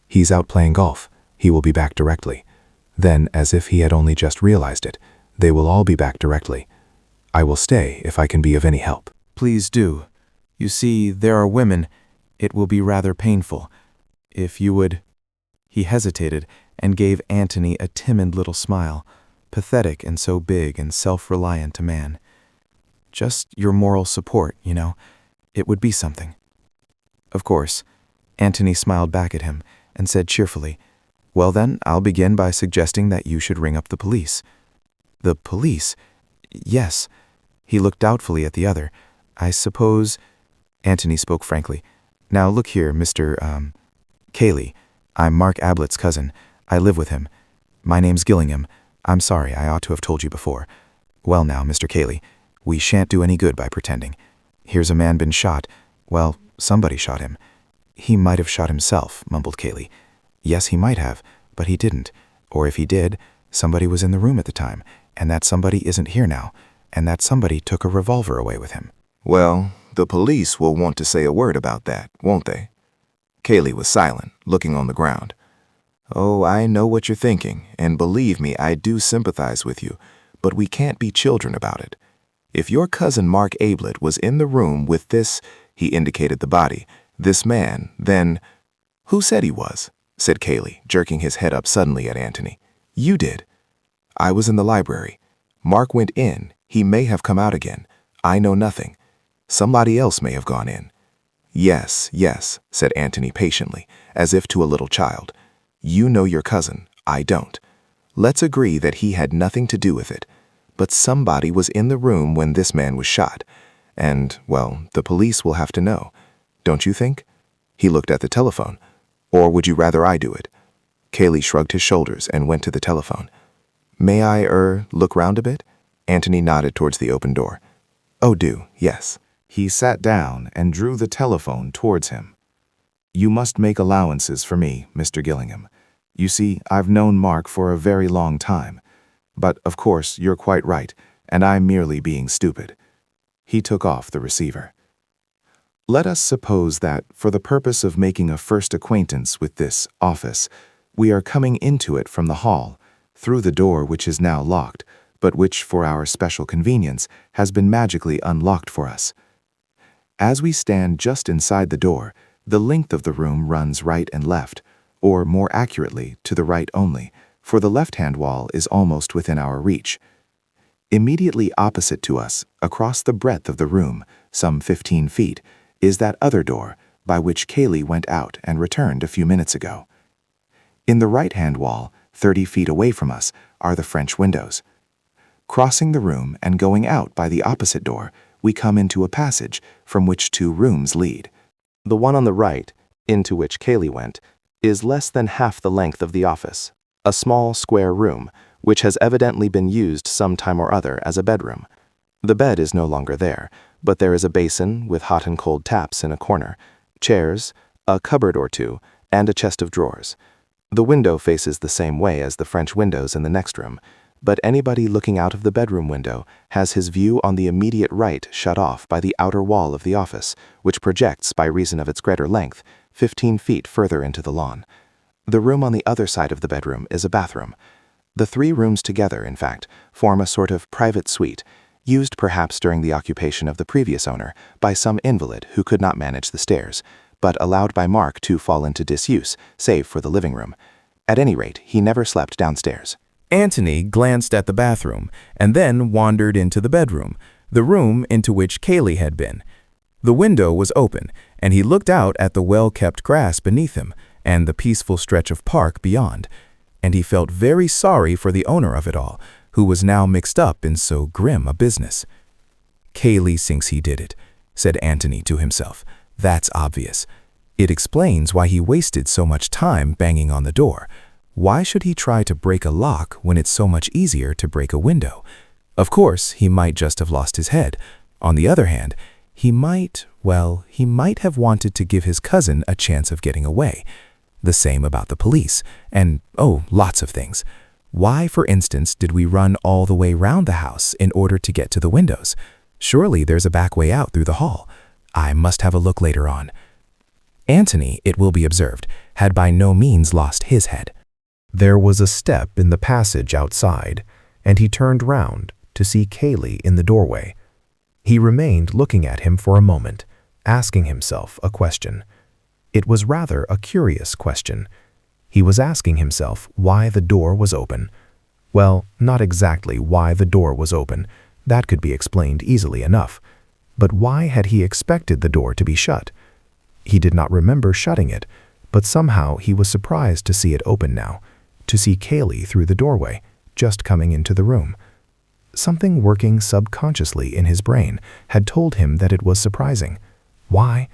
He's out playing golf. He will be back directly." Then, as if he had only just realized it, "They will all be back directly. I will stay if I can be of any help." "Please do. You see, there are women. It will be rather painful. If you would—" He hesitated and gave Antony a timid little smile, pathetic and so big and self-reliant a man. "Just your moral support, you know. It would be something." "Of course." Antony smiled back at him and said cheerfully, "Well then, I'll begin by suggesting that you should ring up the police." "The police? Yes." He looked doubtfully at the other. "I suppose—" Antony spoke frankly. "Now look here, Mr. Cayley. I'm Mark Ablett's cousin. I live with him. My name's Gillingham. I'm sorry, I ought to have told you before. Well now, Mr. Cayley, we shan't do any good by pretending. Here's a man been shot. Well, somebody shot him." "He might have shot himself," mumbled Cayley. "Yes, he might have, but he didn't. Or if he did, somebody was in the room at the time, and that somebody isn't here now, and that somebody took a revolver away with him." Well, the police will want to say a word about that, won't they? Cayley was silent, looking on the ground. "Oh, I know what you're thinking, and believe me, I do sympathize with you, but we can't be children about it. If your cousin Mark Ablett was in the room with this," he indicated the body, "this man, then—" "Who said he was?" said Cayley, jerking his head up suddenly at Antony. "You did." "I was in the library. Mark went in. He may have come out again. I know nothing. Somebody else may have gone in." "Yes, yes," said Antony patiently, as if to a little child. "You know your cousin. I don't. Let's agree that he had nothing to do with it. But somebody was in the room when this man was shot. And, well, the police will have to know. Don't you think?" He looked at the telephone. "Or would you rather I do it?" Cayley shrugged his shoulders and went to the telephone. "May I, look round a bit?" Antony nodded towards the open door. "Oh, do, yes." He sat down and drew the telephone towards him. "You must make allowances for me, Mr. Gillingham. You see, I've known Mark for a very long time. But, of course, you're quite right, and I'm merely being stupid." He took off the receiver. "Let us suppose that, for the purpose of making a first acquaintance with this office, we are coming into it from the hall, through the door which is now locked, but which, for our special convenience, has been magically unlocked for us. As we stand just inside the door, the length of the room runs right and left, or more accurately, to the right only, for the left-hand wall is almost within our reach. Immediately opposite to us, across the breadth of the room, some 15 feet, is that other door, by which Cayley went out and returned a few minutes ago. In the right-hand wall, 30 feet away from us, are the French windows. Crossing the room and going out by the opposite door, we come into a passage from which 2 rooms lead. The one on the right, into which Cayley went, is less than half the length of the office, a small square room, which has evidently been used some time or other as a bedroom. The bed is no longer there, but there is a basin with hot and cold taps in a corner, chairs, a cupboard or 2, and a chest of drawers. The window faces the same way as the French windows in the next room, but anybody looking out of the bedroom window has his view on the immediate right shut off by the outer wall of the office, which projects, by reason of its greater length, 15 feet further into the lawn. The room on the other side of the bedroom is a bathroom. The 3 rooms together, in fact, form a sort of private suite, used perhaps during the occupation of the previous owner by some invalid who could not manage the stairs, but allowed by Mark to fall into disuse, save for the living room. At any rate, he never slept downstairs. Antony glanced at the bathroom and then wandered into the bedroom, the room into which Cayley had been. The window was open, and he looked out at the well-kept grass beneath him and the peaceful stretch of park beyond, and he felt very sorry for the owner of it all, who was now mixed up in so grim a business. "Cayley thinks he did it," said Antony to himself. "That's obvious. It explains why he wasted so much time banging on the door. Why should he try to break a lock when it's so much easier to break a window? Of course, he might just have lost his head. On the other hand, he might have wanted to give his cousin a chance of getting away. The same about the police, and lots of things. Why, for instance, did we run all the way round the house in order to get to the windows? Surely there's a back way out through the hall. I must have a look later on." Antony, it will be observed, had by no means lost his head. There was a step in the passage outside, and he turned round to see Cayley in the doorway. He remained looking at him for a moment, asking himself a question. It was rather a curious question. He was asking himself why the door was open. Well, not exactly why the door was open. That could be explained easily enough. But why had he expected the door to be shut? He did not remember shutting it, but somehow he was surprised to see it open now, to see Cayley through the doorway, just coming into the room. Something working subconsciously in his brain had told him that it was surprising. Why?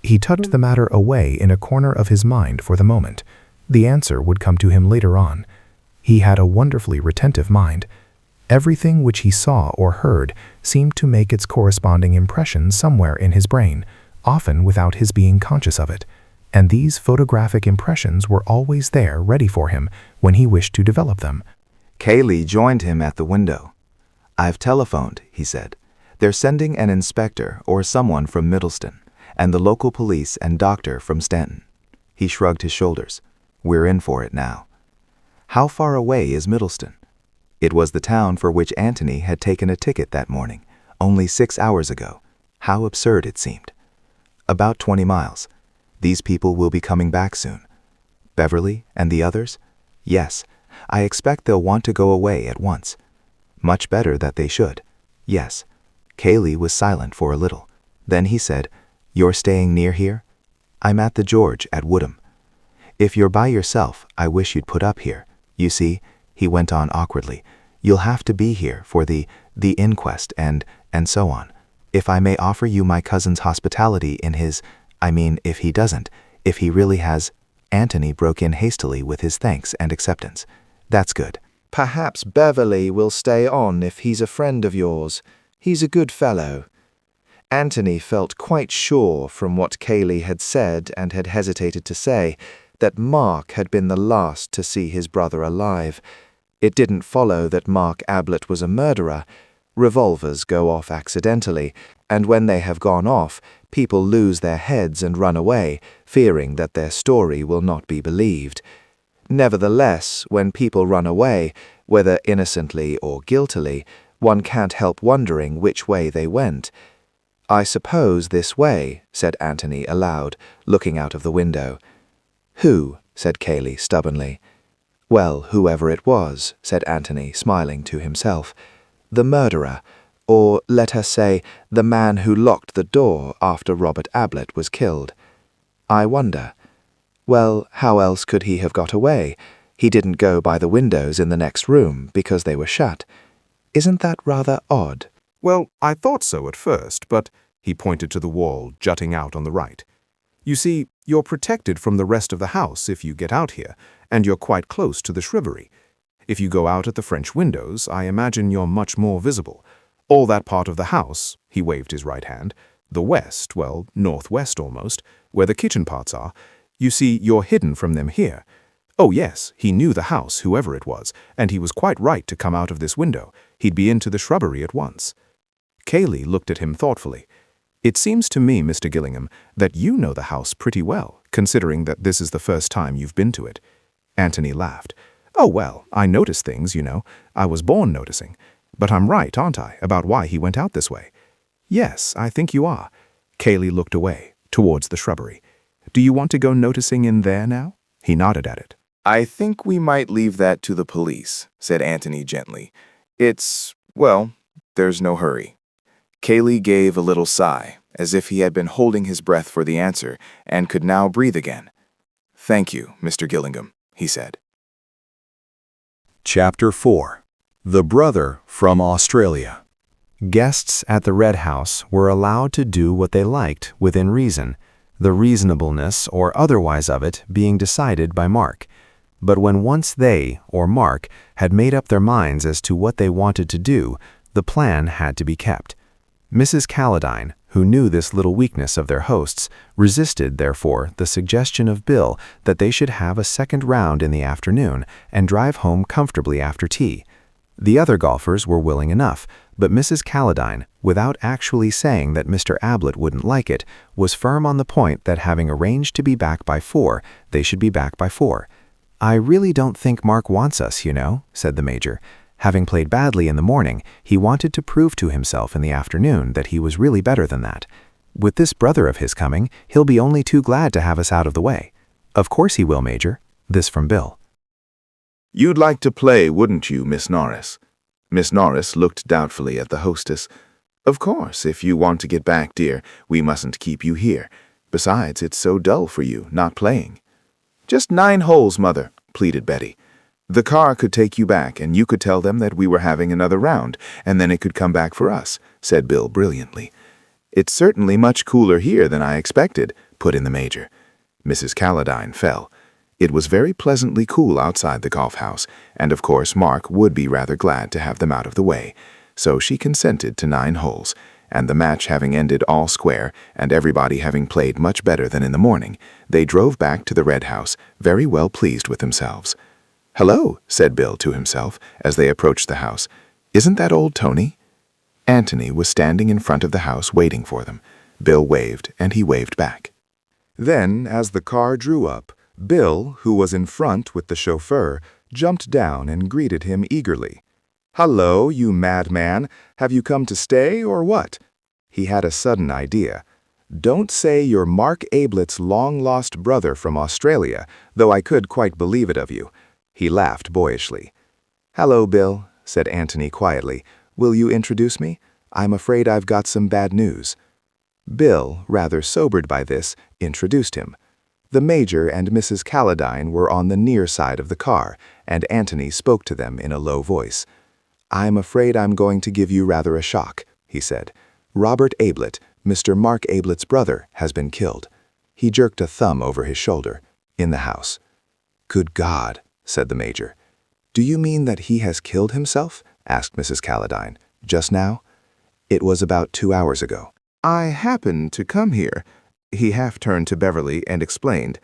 He tucked the matter away in a corner of his mind for the moment. The answer would come to him later on. He had a wonderfully retentive mind. Everything which he saw or heard seemed to make its corresponding impression somewhere in his brain, often without his being conscious of it. And these photographic impressions were always there ready for him when he wished to develop them. Cayley joined him at the window. "I've telephoned," he said. "They're sending an inspector or someone from Middleston, and the local police and doctor from Stanton." He shrugged his shoulders. "We're in for it now." How far away is Middleston? It was the town for which Antony had taken a ticket that morning, only 6 hours ago. How absurd it seemed. About 20 miles. These people will be coming back soon. Beverley and the others? Yes, I expect they'll want to go away at once. Much better that they should. Yes. Cayley was silent for a little. Then he said, "You're staying near here?" "I'm at the George at Woodham." "If you're by yourself, I wish you'd put up here. You see," he went on awkwardly, "you'll have to be here for the inquest and so on. If I may offer you my cousin's hospitality in his, if he doesn't, if he really has—" Antony broke in hastily with his thanks and acceptance. "That's good. Perhaps Beverley will stay on if he's a friend of yours. He's a good fellow." Antony felt quite sure from what Cayley had said and had hesitated to say that Mark had been the last to see his brother alive. It didn't follow that Mark Ablett was a murderer. Revolvers go off accidentally, and when they have gone off, people lose their heads and run away, fearing that their story will not be believed. Nevertheless, when people run away, whether innocently or guiltily, one can't help wondering which way they went. "I suppose this way," said Antony aloud, looking out of the window. "Who?" said Cayley stubbornly. "Well, whoever it was," said Antony, smiling to himself. "The murderer, or let us say, the man who locked the door after Robert Ablett was killed. I wonder. Well, how else could he have got away? He didn't go by the windows in the next room because they were shut. Isn't that rather odd? Well, I thought so at first, but he pointed to the wall jutting out on the right. You see, you're protected from the rest of the house if you get out here, and you're quite close to the shrubbery. If you go out at the French windows, I imagine you're much more visible. All that part of the house, he waved his right hand, the west, well, northwest almost, where the kitchen parts are, you see, you're hidden from them here. Oh yes, he knew the house, whoever it was, and he was quite right to come out of this window. He'd be into the shrubbery at once. Cayley looked at him thoughtfully. It seems to me, Mr. Gillingham, that you know the house pretty well, considering that this is the first time you've been to it. Antony laughed. Oh, well, I notice things, you know. I was born noticing. But I'm right, aren't I, about why he went out this way? Yes, I think you are. Cayley looked away, towards the shrubbery. Do you want to go noticing in there now? He nodded at it. I think we might leave that to the police, said Antony gently. Well, there's no hurry. Cayley gave a little sigh, as if he had been holding his breath for the answer and could now breathe again. Thank you, Mr. Gillingham, he said. Chapter 4. The Brother from Australia. Guests at the Red House were allowed to do what they liked within reason, the reasonableness or otherwise of it being decided by Mark. But when once they, or Mark, had made up their minds as to what they wanted to do, the plan had to be kept. Mrs. Calladine, who knew this little weakness of their hosts, resisted, therefore, the suggestion of Bill that they should have a second round in the afternoon and drive home comfortably after tea. The other golfers were willing enough, but Mrs. Calladine, without actually saying that Mr. Ablett wouldn't like it, was firm on the point that having arranged to be back by 4, they should be back by 4. I really don't think Mark wants us, you know, said the Major. Having played badly in the morning, he wanted to prove to himself in the afternoon that he was really better than that. With this brother of his coming, he'll be only too glad to have us out of the way. Of course he will, Major. This from Bill. You'd like to play, wouldn't you, Miss Norris? Miss Norris looked doubtfully at the hostess. Of course, if you want to get back, dear, we mustn't keep you here. Besides, it's so dull for you, not playing. Just 9 holes, Mother, pleaded Betty. The car could take you back, and you could tell them that we were having another round, and then it could come back for us, said Bill brilliantly. It's certainly much cooler here than I expected, put in the Major. Mrs. Calladine fell. It was very pleasantly cool outside the golf house, and of course Mark would be rather glad to have them out of the way. So she consented to 9 holes, and the match having ended all square, and everybody having played much better than in the morning, they drove back to the Red House, very well pleased with themselves. Hello, said Bill to himself as they approached the house. Isn't that old Tony? Antony was standing in front of the house waiting for them. Bill waved, and he waved back. Then, as the car drew up, Bill, who was in front with the chauffeur, jumped down and greeted him eagerly. Hello, you madman. Have you come to stay or what? He had a sudden idea. Don't say you're Mark Ablett's long-lost brother from Australia, though I could quite believe it of you. He laughed boyishly. Hello, Bill, said Antony quietly. Will you introduce me? I'm afraid I've got some bad news. Bill, rather sobered by this, introduced him. The Major and Mrs. Calladine were on the near side of the car, and Antony spoke to them in a low voice. I'm afraid I'm going to give you rather a shock, he said. Robert Ablett, Mr. Mark Ablett's brother, has been killed. He jerked a thumb over his shoulder. In the house. Good God, said the Major. Do you mean that he has killed himself? Asked Mrs. Calladine. Just now? It was about 2 hours ago. I happened to come here. He half turned to Beverley and explained.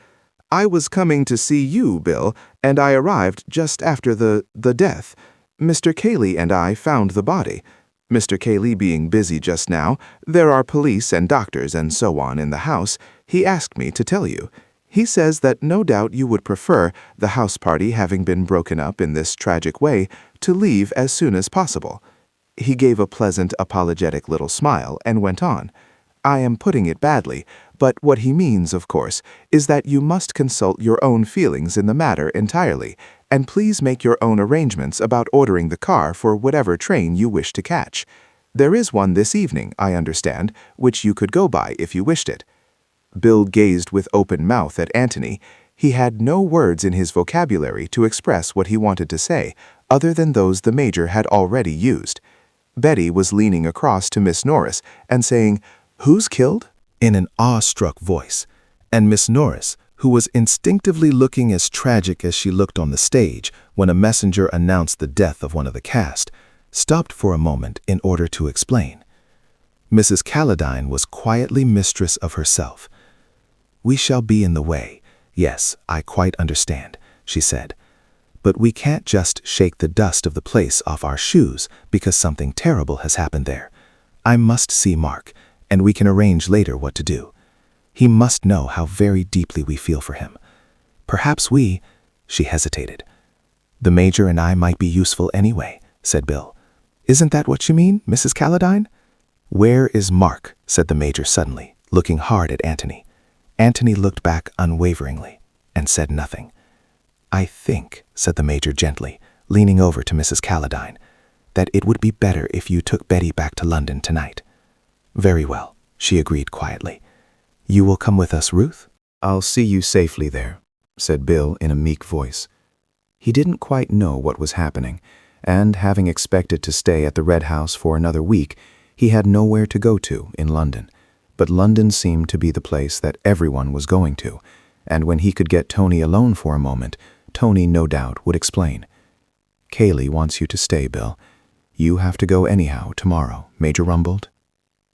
I was coming to see you, Bill, and I arrived just after the death. Mr. Cayley and I found the body. Mr. Cayley being busy just now, there are police and doctors and so on in the house. He asked me to tell you. He says that no doubt you would prefer, the house party having been broken up in this tragic way, to leave as soon as possible. He gave a pleasant, apologetic little smile and went on. I am putting it badly, but what he means, of course, is that you must consult your own feelings in the matter entirely, and please make your own arrangements about ordering the car for whatever train you wish to catch. There is one this evening, I understand, which you could go by if you wished it. Bill gazed with open mouth at Antony. He had no words in his vocabulary to express what he wanted to say, other than those the Major had already used. Betty was leaning across to Miss Norris and saying, "Who's killed?" in an awestruck voice, and Miss Norris, who was instinctively looking as tragic as she looked on the stage when a messenger announced the death of one of the cast, stopped for a moment in order to explain. Mrs. Calladine was quietly mistress of herself. "We shall be in the way. Yes, I quite understand," she said. "But we can't just shake the dust of the place off our shoes because something terrible has happened there. I must see Mark, and we can arrange later what to do. He must know how very deeply we feel for him. Perhaps we—" she hesitated. "The Major and I might be useful anyway," said Bill. "Isn't that what you mean, Mrs. Calladine?" "Where is Mark?" said the Major suddenly, looking hard at Antony. Antony looked back unwaveringly and said nothing. "I think," said the Major gently, leaning over to Mrs. Calladine, "that it would be better if you took Betty back to London tonight." "Very well," she agreed quietly. "You will come with us, Ruth?" "I'll see you safely there," said Bill in a meek voice. He didn't quite know what was happening, and having expected to stay at the Red House for another week, he had nowhere to go to in London. But London seemed to be the place that everyone was going to, and when he could get Tony alone for a moment, Tony no doubt would explain. "Cayley wants you to stay, Bill. You have to go anyhow tomorrow," Major rumbled.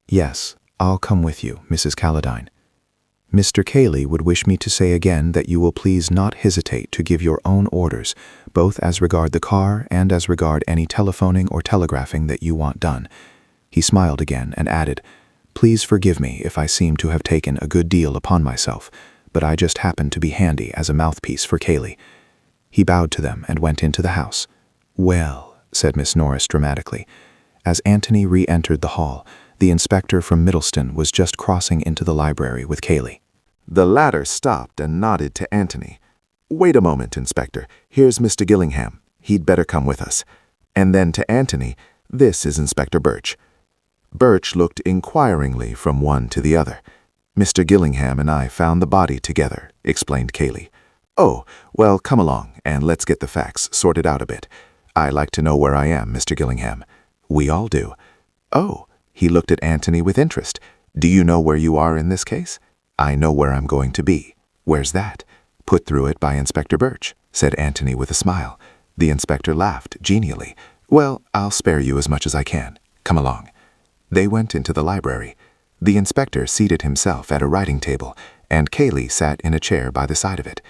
"Yes, I'll come with you, Mrs. Calladine. Mr. Cayley would wish me to say again that you will please not hesitate to give your own orders, both as regard the car and as regard any telephoning or telegraphing that you want done." He smiled again and added, "Please forgive me if I seem to have taken a good deal upon myself, but I just happened to be handy as a mouthpiece for Cayley." He bowed to them and went into the house. "Well," said Miss Norris dramatically. As Antony re-entered the hall, the inspector from Middleston was just crossing into the library with Cayley. The latter stopped and nodded to Antony. "Wait a moment, Inspector. Here's Mr. Gillingham. He'd better come with us." And then to Antony, "This is Inspector Birch." Birch looked inquiringly from one to the other. "Mr. Gillingham and I found the body together," explained Cayley. "Oh, well, come along, and let's get the facts sorted out a bit. I like to know where I am, Mr. Gillingham." "We all do." "Oh," he looked at Antony with interest. "Do you know where you are in this case?" "I know where I'm going to be." "Where's that?" "Put through it by Inspector Birch," said Antony with a smile. The inspector laughed genially. "Well, I'll spare you as much as I can. Come along." They went into the library. The inspector seated himself at a writing table, and Cayley sat in a chair by the side of it.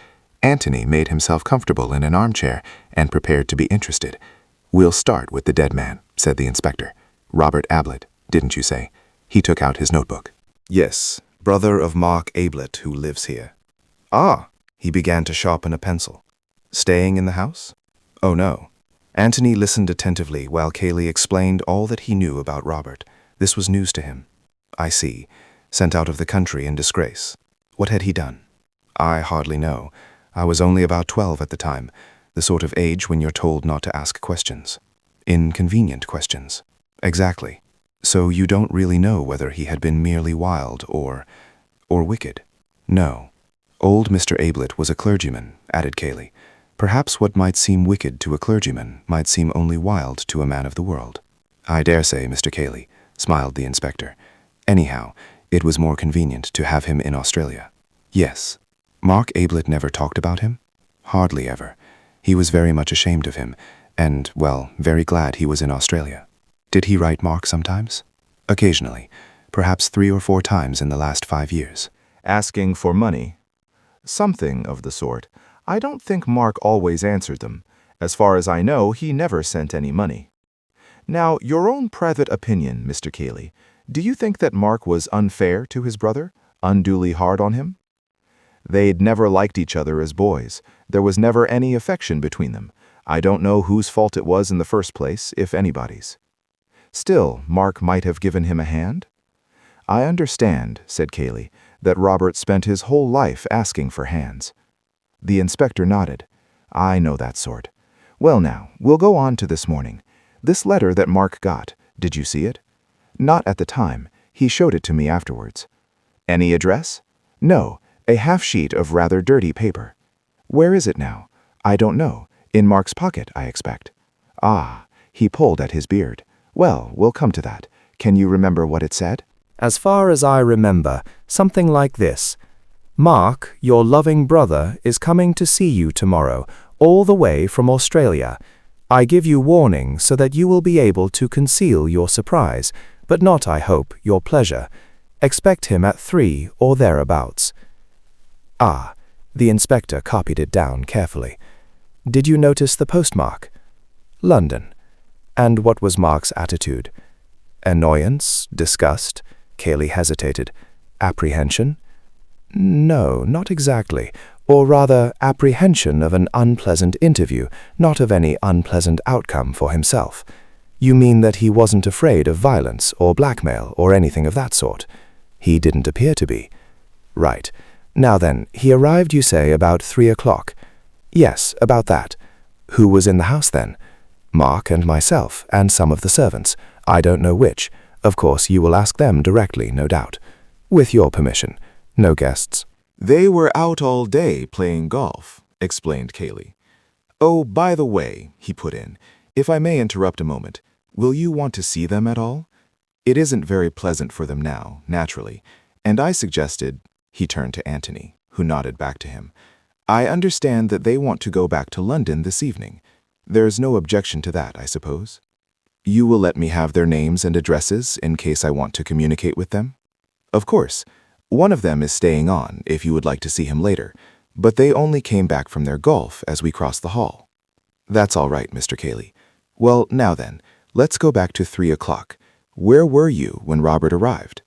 Antony made himself comfortable in an armchair and prepared to be interested. "We'll start with the dead man," said the inspector. "Robert Ablett, didn't you say?" He took out his notebook. "Yes, brother of Mark Ablett, who lives here." "Ah," he began to sharpen a pencil. "Staying in the house?" "Oh, no." Antony listened attentively while Cayley explained all that he knew about Robert. This was news to him. "I see. Sent out of the country in disgrace. What had he done?" "I hardly know. I was only about 12 at the time, the sort of age when you're told not to ask questions. Inconvenient questions." "Exactly. So you don't really know whether he had been merely wild or wicked?" "No. Old Mr. Ablett was a clergyman," added Cayley. "Perhaps what might seem wicked to a clergyman might seem only wild to a man of the world." "I dare say, Mr. Cayley," smiled the inspector. "Anyhow, it was more convenient to have him in Australia." "Yes." "Mark Ablett never talked about him?" "Hardly ever. He was very much ashamed of him, and, well, very glad he was in Australia." "Did he write Mark sometimes?" "Occasionally, perhaps 3 or 4 times in the last 5 years." Asking for money? Something of the sort. I don't think Mark always answered them. As far as I know, he never sent any money. Now, your own private opinion, Mr. Cayley. Do you think that Mark was unfair to his brother? Unduly hard on him? They'd never liked each other as boys. There was never any affection between them. I don't know whose fault it was in the first place, if anybody's. Still, Mark might have given him a hand? I understand, said Cayley, that Robert spent his whole life asking for hands. The inspector nodded. I know that sort. Well now, we'll go on to this morning. This letter that Mark got, did you see it? Not at the time. He showed it to me afterwards. Any address? No, a half-sheet of rather dirty paper. Where is it now? I don't know. In Mark's pocket, I expect. Ah, he pulled at his beard. Well, we'll come to that. Can you remember what it said? As far as I remember, something like this. Mark, your loving brother, is coming to see you tomorrow, all the way from Australia. I give you warning so that you will be able to conceal your surprise, but not, I hope, your pleasure. Expect him at 3 or thereabouts. Ah, the inspector copied it down carefully. Did you notice the postmark? London. And what was Mark's attitude? Annoyance? Disgust? Cayley hesitated. Apprehension? No, not exactly. Or rather, apprehension of an unpleasant interview, not of any unpleasant outcome for himself. You mean that he wasn't afraid of violence or blackmail or anything of that sort? He didn't appear to be. Right. Now then, he arrived, you say, about 3 o'clock. Yes, about that. Who was in the house then? Mark and myself, and some of the servants. I don't know which. Of course, you will ask them directly, no doubt. With your permission. No guests. They were out all day playing golf, explained Cayley. Oh, by the way, he put in, if I may interrupt a moment, will you want to see them at all? It isn't very pleasant for them now, naturally, and I suggested, he turned to Antony, who nodded back to him. I understand that they want to go back to London this evening. There's no objection to that, I suppose. You will let me have their names and addresses in case I want to communicate with them? Of course. One of them is staying on, if you would like to see him later, but they only came back from their golf as we crossed the hall. That's all right, Mr. Cayley. Well, now then, let's go back to 3 o'clock. Where were you when Robert arrived?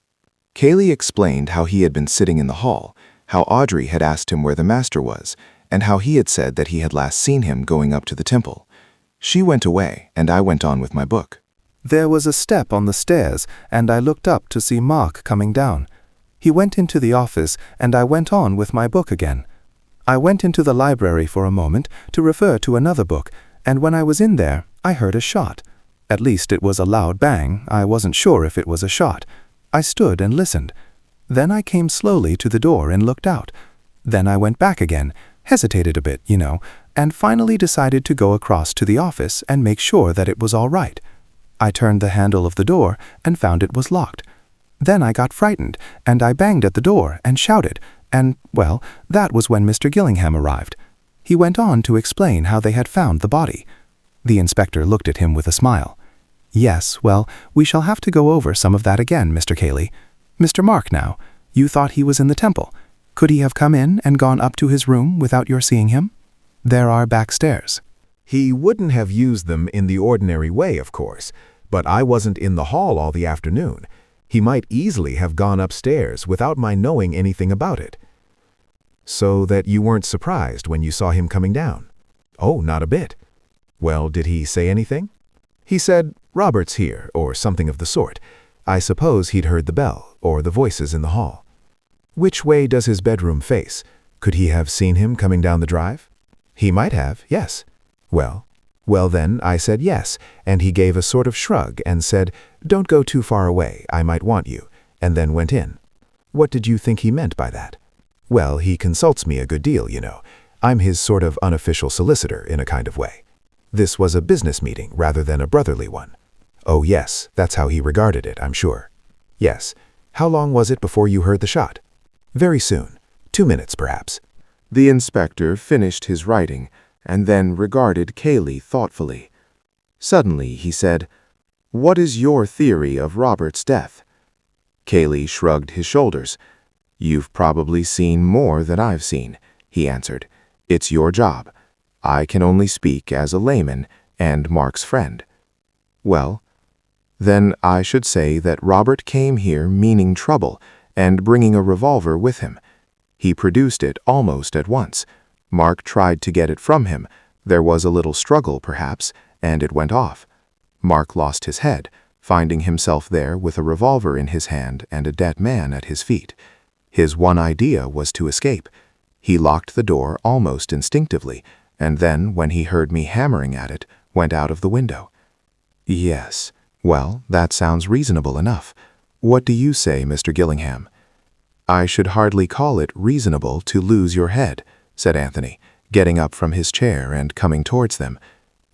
Cayley explained how he had been sitting in the hall, how Audrey had asked him where the master was, and how he had said that he had last seen him going up to the temple. She went away, and I went on with my book. There was a step on the stairs, and I looked up to see Mark coming down. He went into the office, and I went on with my book again. I went into the library for a moment to refer to another book, and when I was in there, I heard a shot. At least it was a loud bang. I wasn't sure if it was a shot. I stood and listened. Then I came slowly to the door and looked out. Then I went back again, hesitated a bit, and finally decided to go across to the office and make sure that it was all right. I turned the handle of the door and found it was locked. Then I got frightened, and I banged at the door and shouted, and, well, that was when Mr. Gillingham arrived. He went on to explain how they had found the body. The inspector looked at him with a smile. Yes, well, we shall have to go over some of that again, Mr. Cayley. Mr. Mark now, you thought he was in the temple. Could he have come in and gone up to his room without your seeing him? There are back stairs. He wouldn't have used them in the ordinary way, of course, but I wasn't in the hall all the afternoon. He might easily have gone upstairs without my knowing anything about it. So that you weren't surprised when you saw him coming down? Oh, not a bit. Well, did he say anything? He said, "Robert's here," or something of the sort. I suppose he'd heard the bell, or the voices in the hall. Which way does his bedroom face? Could he have seen him coming down the drive? He might have, yes. Well then, I said yes, and he gave a sort of shrug and said, "Don't go too far away, I might want you," and then went in. What did you think he meant by that? Well, he consults me a good deal, I'm his sort of unofficial solicitor in a kind of way. This was a business meeting rather than a brotherly one. Oh yes, that's how he regarded it, I'm sure. Yes. How long was it before you heard the shot? Very soon. 2 minutes, perhaps. The inspector finished his writing and then regarded Cayley thoughtfully. Suddenly he said, "What is your theory of Robert's death?" Cayley shrugged his shoulders. "You've probably seen more than I've seen," he answered. "It's your job. I can only speak as a layman and Mark's friend." "Well, then I should say that Robert came here meaning trouble and bringing a revolver with him. He produced it almost at once. Mark tried to get it from him. There was a little struggle, perhaps, and it went off. Mark lost his head, finding himself there with a revolver in his hand and a dead man at his feet. His one idea was to escape. He locked the door almost instinctively, and then, when he heard me hammering at it, went out of the window." "Yes. Well, that sounds reasonable enough. What do you say, Mr. Gillingham?" "I should hardly call it reasonable to lose your head," said Antony, getting up from his chair and coming towards them.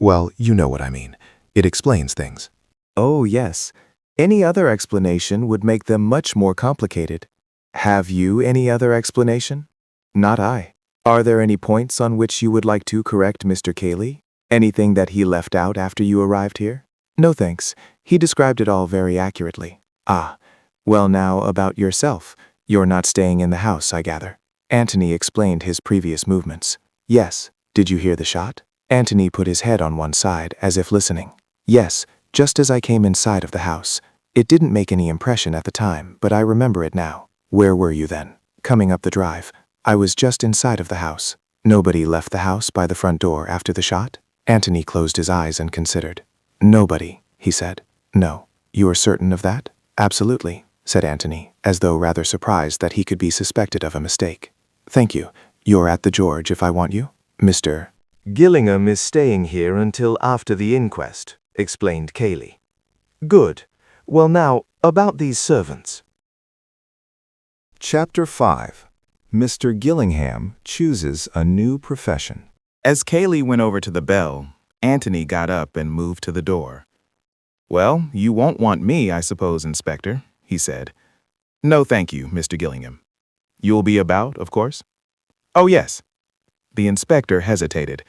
Well, you know what I mean. It explains things. Oh, yes. Any other explanation would make them much more complicated. Have you any other explanation? Not I. Are there any points on which you would like to correct Mr. Cayley? Anything that he left out after you arrived here? No thanks. He described it all very accurately. Ah, well now about yourself. You're not staying in the house, I gather. Antony explained his previous movements. Yes. Did you hear the shot? Antony put his head on one side, as if listening. Yes, just as I came inside of the house. It didn't make any impression at the time, but I remember it now. Where were you then? Coming up the drive. I was just inside of the house. Nobody left the house by the front door after the shot? Antony closed his eyes and considered. Nobody, he said. No. You are certain of that? Absolutely, said Antony, as though rather surprised that he could be suspected of a mistake. Thank you. You're at the George if I want you? Mr. Gillingham is staying here until after the inquest, explained Cayley. Good. Well now, about these servants. Chapter 5. Mr. Gillingham chooses a new profession. As Cayley went over to the bell, Antony got up and moved to the door. Well, you won't want me, I suppose, Inspector, he said. No, thank you, Mr. Gillingham. You'll be about, of course? Oh, yes. The inspector hesitated.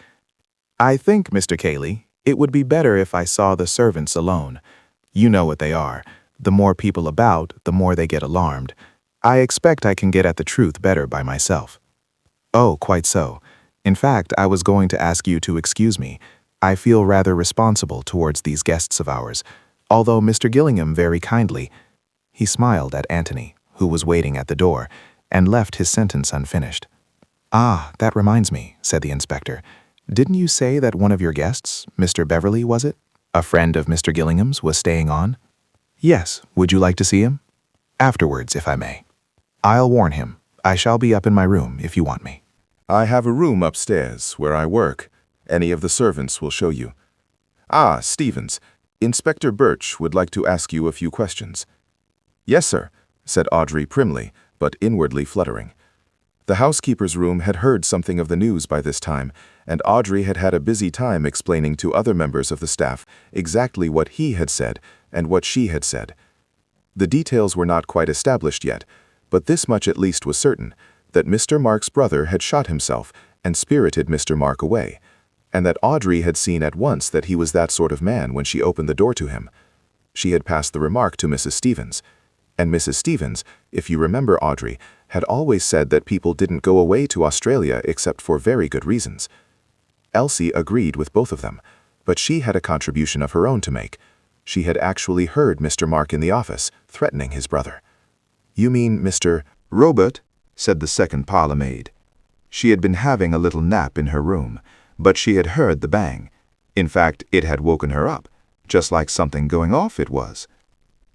I think, Mr. Cayley, it would be better if I saw the servants alone. You know what they are. The more people about, the more they get alarmed. I expect I can get at the truth better by myself. Oh, quite so. In fact, I was going to ask you to excuse me. I feel rather responsible towards these guests of ours, although Mr. Gillingham very kindly. He smiled at Antony, who was waiting at the door, and left his sentence unfinished. Ah, that reminds me, said the inspector. Didn't you say that one of your guests, Mr. Beverley, was it? A friend of Mr. Gillingham's was staying on? Yes. Would you like to see him? Afterwards, if I may. I'll warn him. I shall be up in my room if you want me. I have a room upstairs where I work. Any of the servants will show you. Ah, Stevens, Inspector Birch would like to ask you a few questions. Yes, sir, said Audrey primly, but inwardly fluttering. The housekeeper's room had heard something of the news by this time, and Audrey had had a busy time explaining to other members of the staff exactly what he had said and what she had said. The details were not quite established yet, but this much at least was certain, that Mr. Mark's brother had shot himself and spirited Mr. Mark away, and that Audrey had seen at once that he was that sort of man when she opened the door to him. She had passed the remark to Mrs. Stevens, and Mrs. Stevens, if you remember Audrey, had always said that people didn't go away to Australia except for very good reasons. Elsie agreed with both of them, but she had a contribution of her own to make. She had actually heard Mr. Mark in the office, threatening his brother. You mean Mr. Robert, said the second parlor maid. She had been having a little nap in her room, but she had heard the bang. In fact, it had woken her up, just like something going off it was.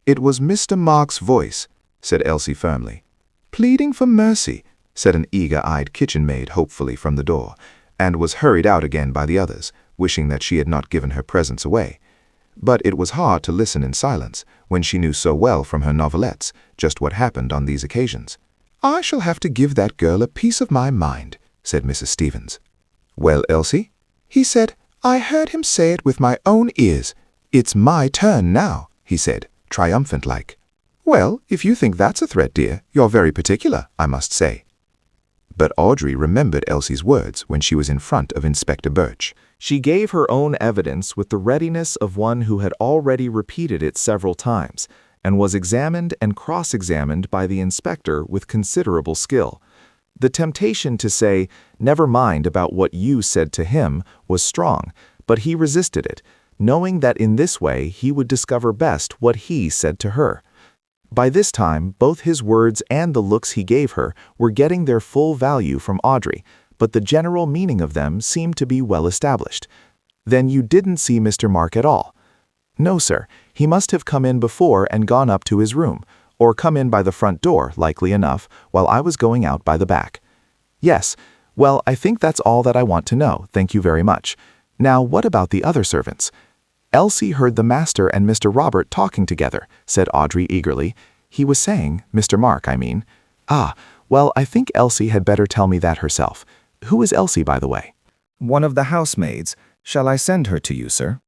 It was Mr. Mark's voice, said Elsie firmly. Pleading for mercy, said an eager-eyed kitchen maid hopefully from the door, and was hurried out again by the others, wishing that she had not given her presence away. But it was hard to listen in silence, when she knew so well from her novelettes just what happened on these occasions. I shall have to give that girl a piece of my mind, said Mrs. Stevens. Well, Elsie? He said, I heard him say it with my own ears. It's my turn now, he said, triumphant-like. Well, if you think that's a threat, dear, you're very particular, I must say. But Audrey remembered Elsie's words when she was in front of Inspector Birch. She gave her own evidence with the readiness of one who had already repeated it several times, and was examined and cross-examined by the inspector with considerable skill. The temptation to say, never mind about what you said to him, was strong, but he resisted it, knowing that in this way he would discover best what he said to her. By this time, both his words and the looks he gave her were getting their full value from Audrey, but the general meaning of them seemed to be well established. Then you didn't see Mr. Mark at all? No, sir. He must have come in before and gone up to his room, or come in by the front door, likely enough, while I was going out by the back. Yes. Well, I think that's all that I want to know, thank you very much. Now, what about the other servants? Elsie heard the master and Mr. Robert talking together, said Audrey eagerly. He was saying, Mr. Mark, I mean. Ah, well, I think Elsie had better tell me that herself. Who is Elsie, by the way? One of the housemaids. Shall I send her to you, sir?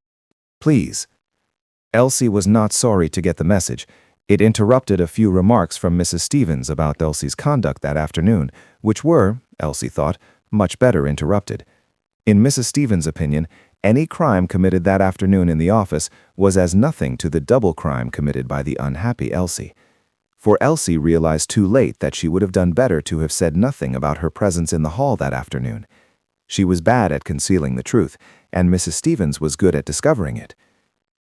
Please. Elsie was not sorry to get the message. It interrupted a few remarks from Mrs. Stevens about Elsie's conduct that afternoon, which were, Elsie thought, much better interrupted. In Mrs. Stevens' opinion, any crime committed that afternoon in the office was as nothing to the double crime committed by the unhappy Elsie. For Elsie realized too late that she would have done better to have said nothing about her presence in the hall that afternoon. She was bad at concealing the truth, and Mrs. Stevens was good at discovering it.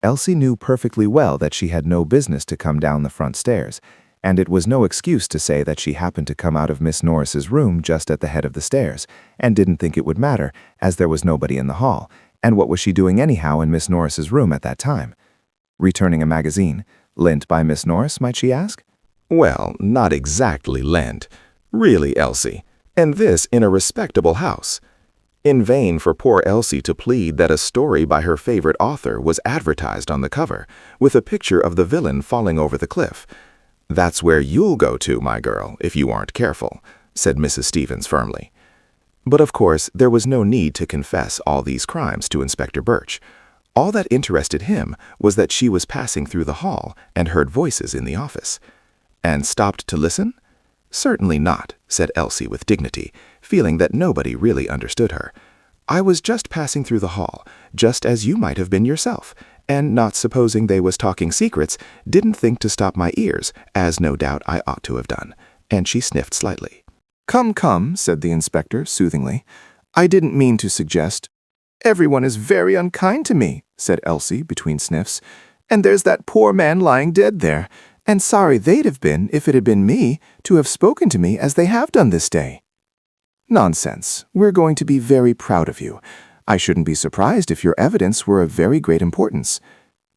Elsie knew perfectly well that she had no business to come down the front stairs, and it was no excuse to say that she happened to come out of Miss Norris's room just at the head of the stairs, and didn't think it would matter, as there was nobody in the hall, and what was she doing anyhow in Miss Norris's room at that time? Returning a magazine, lent by Miss Norris, might she ask? Well, not exactly lent. Really, Elsie, and this in a respectable house. In vain for poor Elsie to plead that a story by her favorite author was advertised on the cover, with a picture of the villain falling over the cliff. "That's where you'll go to, my girl, if you aren't careful," said Mrs. Stevens firmly. But of course, there was no need to confess all these crimes to Inspector Birch. All that interested him was that she was passing through the hall and heard voices in the office. And stopped to listen? Certainly not, said Elsie with dignity, feeling that nobody really understood her. I was just passing through the hall, just as you might have been yourself, and not supposing they was talking secrets, didn't think to stop my ears, as no doubt I ought to have done. And she sniffed slightly. Come, come, said the inspector soothingly. I didn't mean to suggest. Everyone is very unkind to me, said Elsie between sniffs. And there's that poor man lying dead there, and sorry they'd have been, if it had been me, to have spoken to me as they have done this day. Nonsense. We're going to be very proud of you. I shouldn't be surprised if your evidence were of very great importance.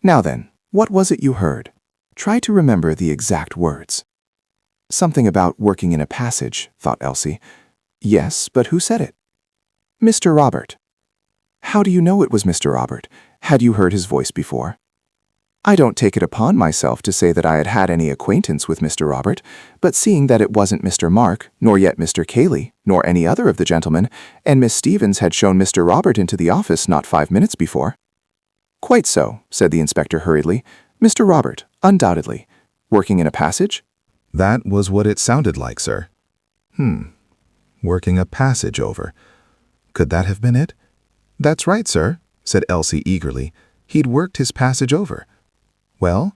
Now then, what was it you heard? Try to remember the exact words. Something about working in a passage, thought Elsie. Yes, but who said it? Mr. Robert. How do you know it was Mr. Robert? Had you heard his voice before? I don't take it upon myself to say that I had had any acquaintance with Mr. Robert, but seeing that it wasn't Mr. Mark, nor yet Mr. Cayley, nor any other of the gentlemen, and Miss Stevens had shown Mr. Robert into the office not 5 minutes before. Quite so, said the inspector hurriedly. Mr. Robert, undoubtedly. Working in a passage? That was what it sounded like, sir. Working a passage over. Could that have been it? That's right, sir, said Elsie eagerly. He'd worked his passage over. Well,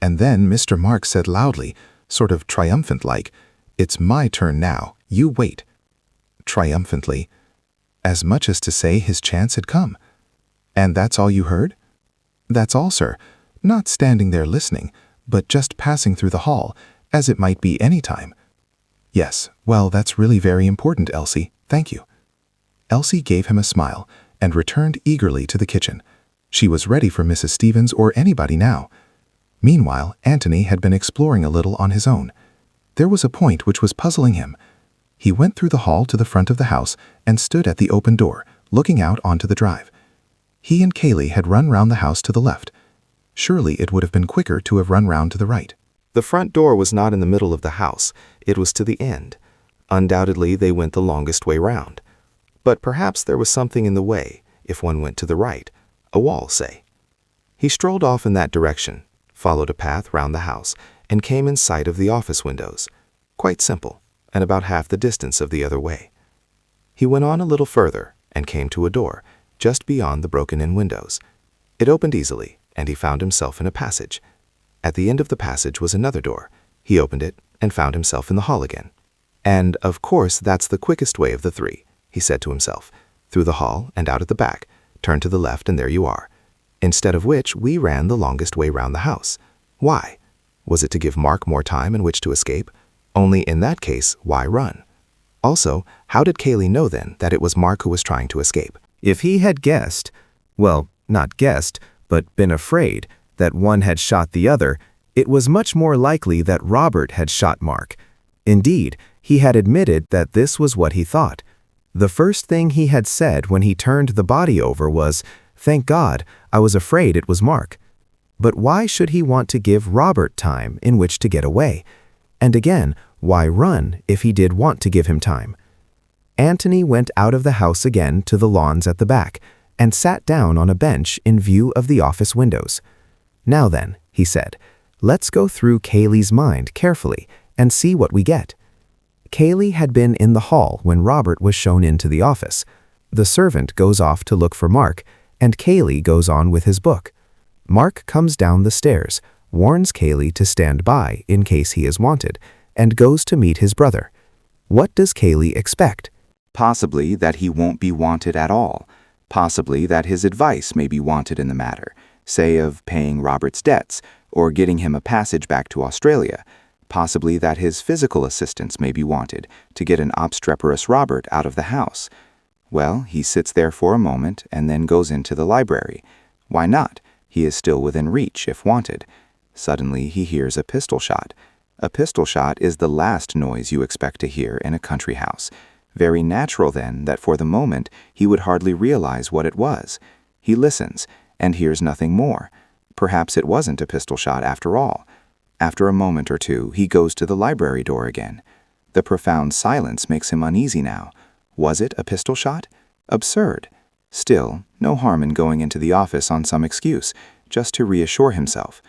and then Mr. Mark said loudly, sort of triumphant-like, "It's my turn now, you wait." Triumphantly, as much as to say his chance had come. And that's all you heard? That's all, sir, not standing there listening, but just passing through the hall, as it might be any time. Yes, well, that's really very important, Elsie, thank you. Elsie gave him a smile and returned eagerly to the kitchen. She was ready for Mrs. Stevens or anybody now. Meanwhile, Antony had been exploring a little on his own. There was a point which was puzzling him. He went through the hall to the front of the house and stood at the open door, looking out onto the drive. He and Cayley had run round the house to the left. Surely it would have been quicker to have run round to the right. The front door was not in the middle of the house, it was to the end. Undoubtedly they went the longest way round. But perhaps there was something in the way, if one went to the right, a wall, say. He strolled off in that direction, followed a path round the house, and came in sight of the office windows. Quite simple, and about half the distance of the other way. He went on a little further, and came to a door, just beyond the broken-in windows. It opened easily, and he found himself in a passage. At the end of the passage was another door. He opened it and found himself in the hall again. And, of course, that's the quickest way of the three, he said to himself. Through the hall and out at the back. Turn to the left and there you are. Instead of which, we ran the longest way round the house. Why? Was it to give Mark more time in which to escape? Only in that case, why run? Also, how did Cayley know then that it was Mark who was trying to escape? If he had guessed, well, not guessed, but been afraid, that one had shot the other, it was much more likely that Robert had shot Mark. Indeed, he had admitted that this was what he thought. The first thing he had said when he turned the body over was, "Thank God, I was afraid it was Mark." But why should he want to give Robert time in which to get away? And again, why run if he did want to give him time? Antony went out of the house again to the lawns at the back, and sat down on a bench in view of the office windows. "Now then," he said, "let's go through Cayley's mind carefully and see what we get." Cayley had been in the hall when Robert was shown into the office. The servant goes off to look for Mark, and Cayley goes on with his book. Mark comes down the stairs, warns Cayley to stand by in case he is wanted, and goes to meet his brother. What does Cayley expect? Possibly that he won't be wanted at all. Possibly that his advice may be wanted in the matter, say of paying Robert's debts or getting him a passage back to Australia. Possibly that his physical assistance may be wanted to get an obstreperous Robert out of the house. Well, he sits there for a moment and then goes into the library. Why not? He is still within reach if wanted. Suddenly he hears a pistol shot. A pistol shot is the last noise you expect to hear in a country house. Very natural, then, that for the moment he would hardly realize what it was. He listens and hears nothing more. Perhaps it wasn't a pistol shot after all. After a moment or two, he goes to the library door again. The profound silence makes him uneasy now. Was it a pistol shot? Absurd. Still, no harm in going into the office on some excuse, just to reassure himself.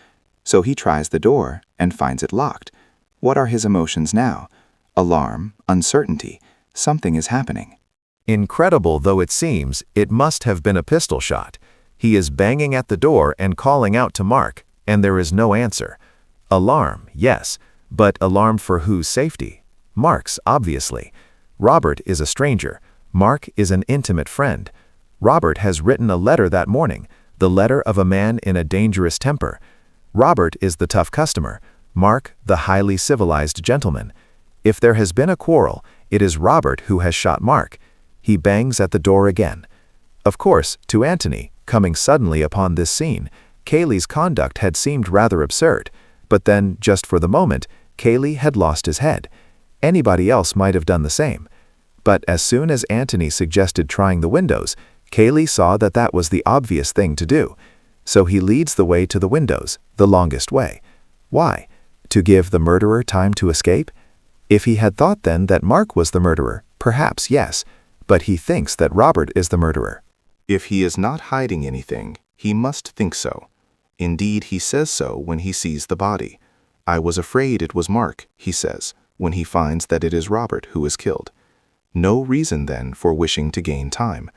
So he tries the door and finds it locked. What are his emotions now? Alarm, uncertainty. Something is happening. Incredible though it seems, it must have been a pistol shot. He is banging at the door and calling out to Mark, and there is no answer. Alarm, yes, but alarm for whose safety? Mark's, obviously. Robert is a stranger. Mark is an intimate friend. Robert has written a letter that morning, the letter of a man in a dangerous temper. Robert is the tough customer, Mark the highly civilized gentleman. If there has been a quarrel, it is Robert who has shot Mark. He bangs at the door again. Of course, to Antony, coming suddenly upon this scene, Cayley's conduct had seemed rather absurd, but then, just for the moment, Cayley had lost his head. Anybody else might have done the same. But as soon as Antony suggested trying the windows, Cayley saw that that was the obvious thing to do. So he leads the way to the windows, the longest way. Why? To give the murderer time to escape? If he had thought then that Mark was the murderer, perhaps yes, but he thinks that Robert is the murderer. If he is not hiding anything, he must think so. Indeed, he says so when he sees the body. "I was afraid it was Mark," he says, when he finds that it is Robert who is killed. No reason, then, for wishing to gain time.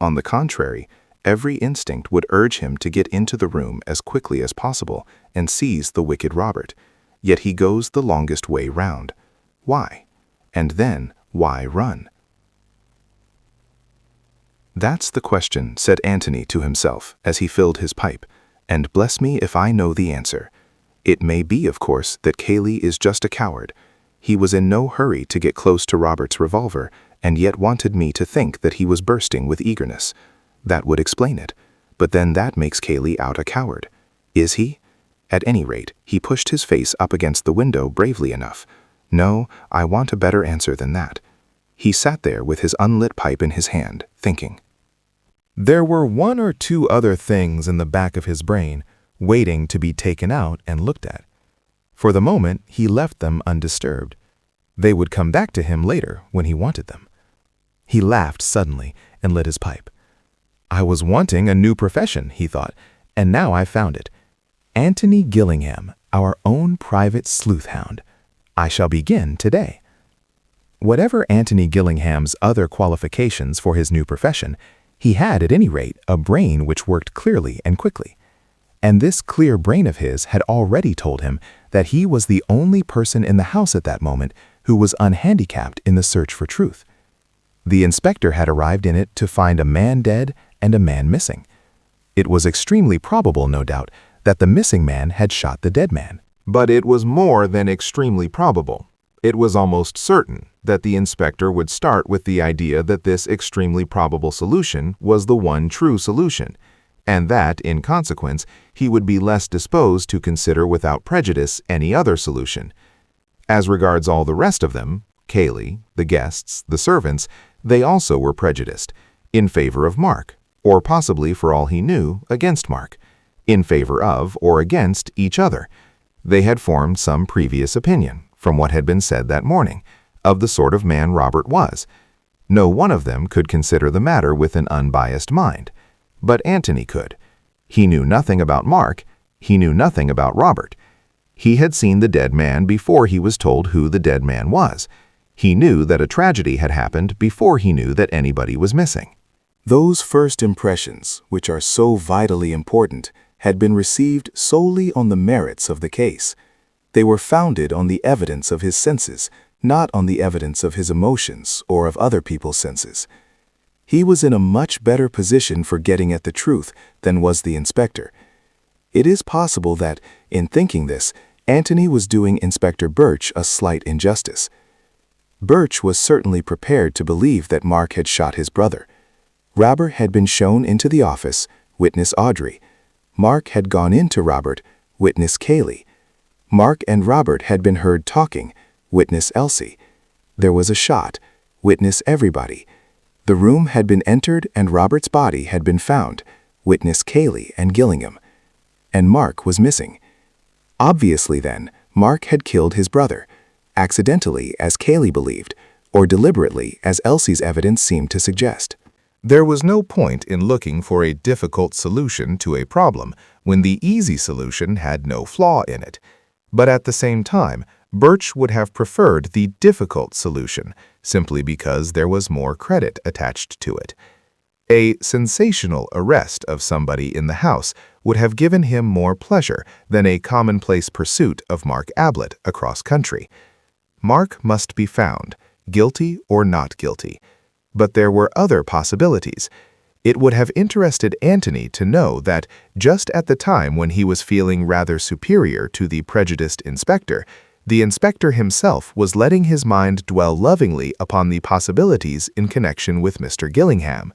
On the contrary, every instinct would urge him to get into the room as quickly as possible and seize the wicked Robert. Yet he goes the longest way round. Why? And then, why run? "That's the question," said Antony to himself as he filled his pipe, "and bless me if I know the answer. It may be, of course, that Cayley is just a coward. He was in no hurry to get close to Robert's revolver, and yet wanted me to think that he was bursting with eagerness. That would explain it. But then that makes Cayley out a coward. Is he? At any rate, he pushed his face up against the window bravely enough. No, I want a better answer than that. He sat there with his unlit pipe in his hand, thinking. There were one or two other things in the back of his brain, waiting to be taken out and looked at. For the moment, he left them undisturbed. They would come back to him later when he wanted them. He laughed suddenly and lit his pipe. I was wanting a new profession, he thought, and now I found it. Antony Gillingham, our own private sleuth hound. I shall begin today. Whatever Antony Gillingham's other qualifications for his new profession, he had at any rate a brain which worked clearly and quickly. And this clear brain of his had already told him that he was the only person in the house at that moment who was unhandicapped in the search for truth. The inspector had arrived in it to find a man dead and a man missing. It was extremely probable, no doubt, that the missing man had shot the dead man. But it was more than extremely probable. It was almost certain that the inspector would start with the idea that this extremely probable solution was the one true solution, and that, in consequence, he would be less disposed to consider without prejudice any other solution. As regards all the rest of them, Cayley, the guests, the servants, they also were prejudiced, in favor of Mark, or possibly, for all he knew, against Mark, in favor of or against each other. They had formed some previous opinion, from what had been said that morning, of the sort of man Robert was. No one of them could consider the matter with an unbiased mind. but Antony could. He knew nothing about Mark. He knew nothing about Robert. He had seen the dead man before he was told who the dead man was. He knew that a tragedy had happened before he knew that anybody was missing. Those first impressions, which are so vitally important, had been received solely on the merits of the case. They were founded on the evidence of his senses, not on the evidence of his emotions or of other people's senses. He was in a much better position for getting at the truth than was the inspector. It is possible that, in thinking this, Antony was doing Inspector Birch a slight injustice. Birch was certainly prepared to believe that Mark had shot his brother. Robert had been shown into the office, witness Audrey. Mark had gone into Robert, witness Cayley. Mark and Robert had been heard talking, witness Elsie. There was a shot, witness everybody. The room had been entered and Robert's body had been found, witness Cayley and Gillingham. And Mark was missing. Obviously then, Mark had killed his brother, accidentally as Cayley believed, or deliberately as Elsie's evidence seemed to suggest. There was no point in looking for a difficult solution to a problem when the easy solution had no flaw in it. But at the same time, Birch would have preferred the difficult solution, simply because there was more credit attached to it. A sensational arrest of somebody in the house would have given him more pleasure than a commonplace pursuit of Mark Ablett across country. Mark must be found, guilty or not guilty. But there were other possibilities. It would have interested Antony to know that just at the time when he was feeling rather superior to the prejudiced inspector, the inspector himself was letting his mind dwell lovingly upon the possibilities in connection with Mr. Gillingham.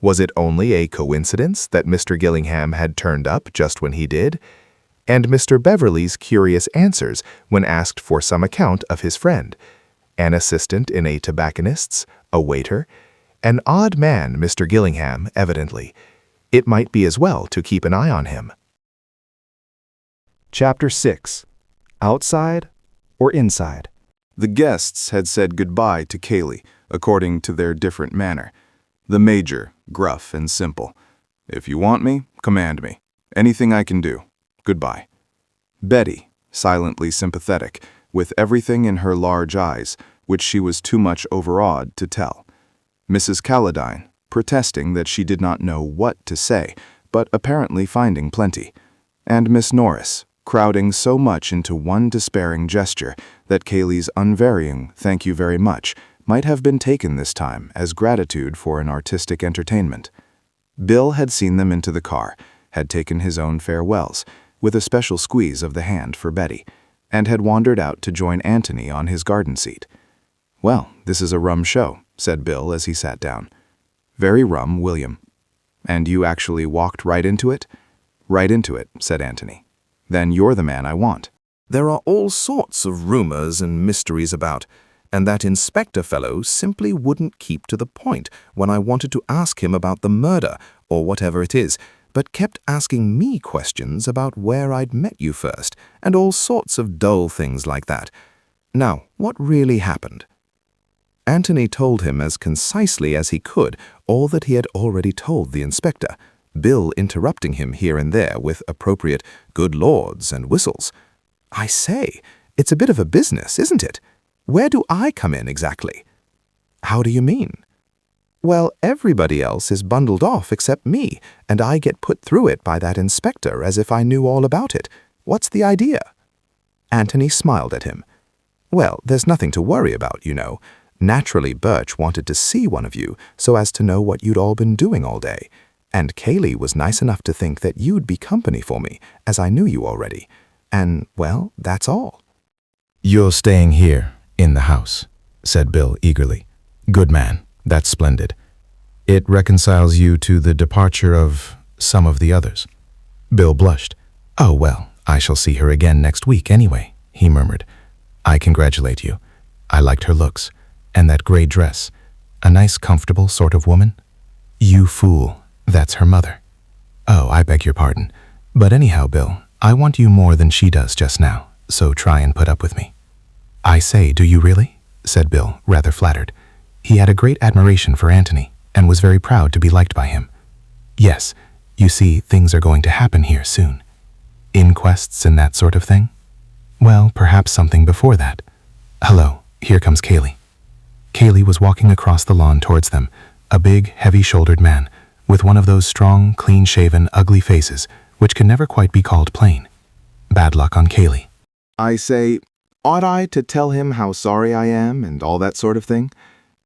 Was it only a coincidence that Mr. Gillingham had turned up just when he did? And Mr. Beverley's curious answers when asked for some account of his friend. An assistant in a tobacconist's, a waiter, an odd man, Mr. Gillingham, evidently. It might be as well to keep an eye on him. Chapter 6. Outside or inside? The guests had said goodbye to Cayley, according to their different manner. The major, gruff and simple. If you want me, command me. Anything I can do. Goodbye. Betty, silently sympathetic, with everything in her large eyes, which she was too much overawed to tell. Mrs. Calladine, protesting that she did not know what to say, but apparently finding plenty. And Miss Norris, crowding so much into one despairing gesture that Cayley's unvarying "thank you very much" might have been taken this time as gratitude for an artistic entertainment. Bill had seen them into the car, had taken his own farewells, with a special squeeze of the hand for Betty, and had wandered out to join Antony on his garden seat. "Well, this is a rum show," said Bill as he sat down. "Very rum, William." "And you actually walked right into it?" "Right into it," said Antony. "Then you're the man I want." "There are all sorts of rumors and mysteries about, and that inspector fellow simply wouldn't keep to the point when I wanted to ask him about the murder or whatever it is, but kept asking me questions about where I'd met you first, and all sorts of dull things like that. Now, what really happened?" Antony told him as concisely as he could all that he had already told the inspector, Bill interrupting him here and there with appropriate "good lords" and whistles. "I say, it's a bit of a business, isn't it? Where do I come in exactly?" "How do you mean?" "Well, everybody else is bundled off except me, and I get put through it by that inspector as if I knew all about it. What's the idea?" Antony smiled at him. "Well, there's nothing to worry about, you know. Naturally, Birch wanted to see one of you so as to know what you'd all been doing all day. And Cayley was nice enough to think that you'd be company for me, as I knew you already. And, well, that's all." "You're staying here, in the house," said Bill eagerly. "Good man, that's splendid. It reconciles you to the departure of some of the others." Bill blushed. "Oh, well, I shall see her again next week anyway," he murmured. "I congratulate you. I liked her looks. And that gray dress. A nice, comfortable sort of woman." "You fool. That's her mother." "Oh, I beg your pardon. But anyhow, Bill, I want you more than she does just now, so try and put up with me." "I say, do you really?" said Bill, rather flattered. He had a great admiration for Antony, and was very proud to be liked by him. Yes, you see, things are going to happen here soon. Inquests and that sort of thing? Well, perhaps something before that. Hello, here comes Cayley. Cayley was walking across the lawn towards them, a big, heavy-shouldered man, with one of those strong, clean-shaven, ugly faces, which can never quite be called plain. Bad luck on Cayley. I say, ought I to tell him how sorry I am and all that sort of thing?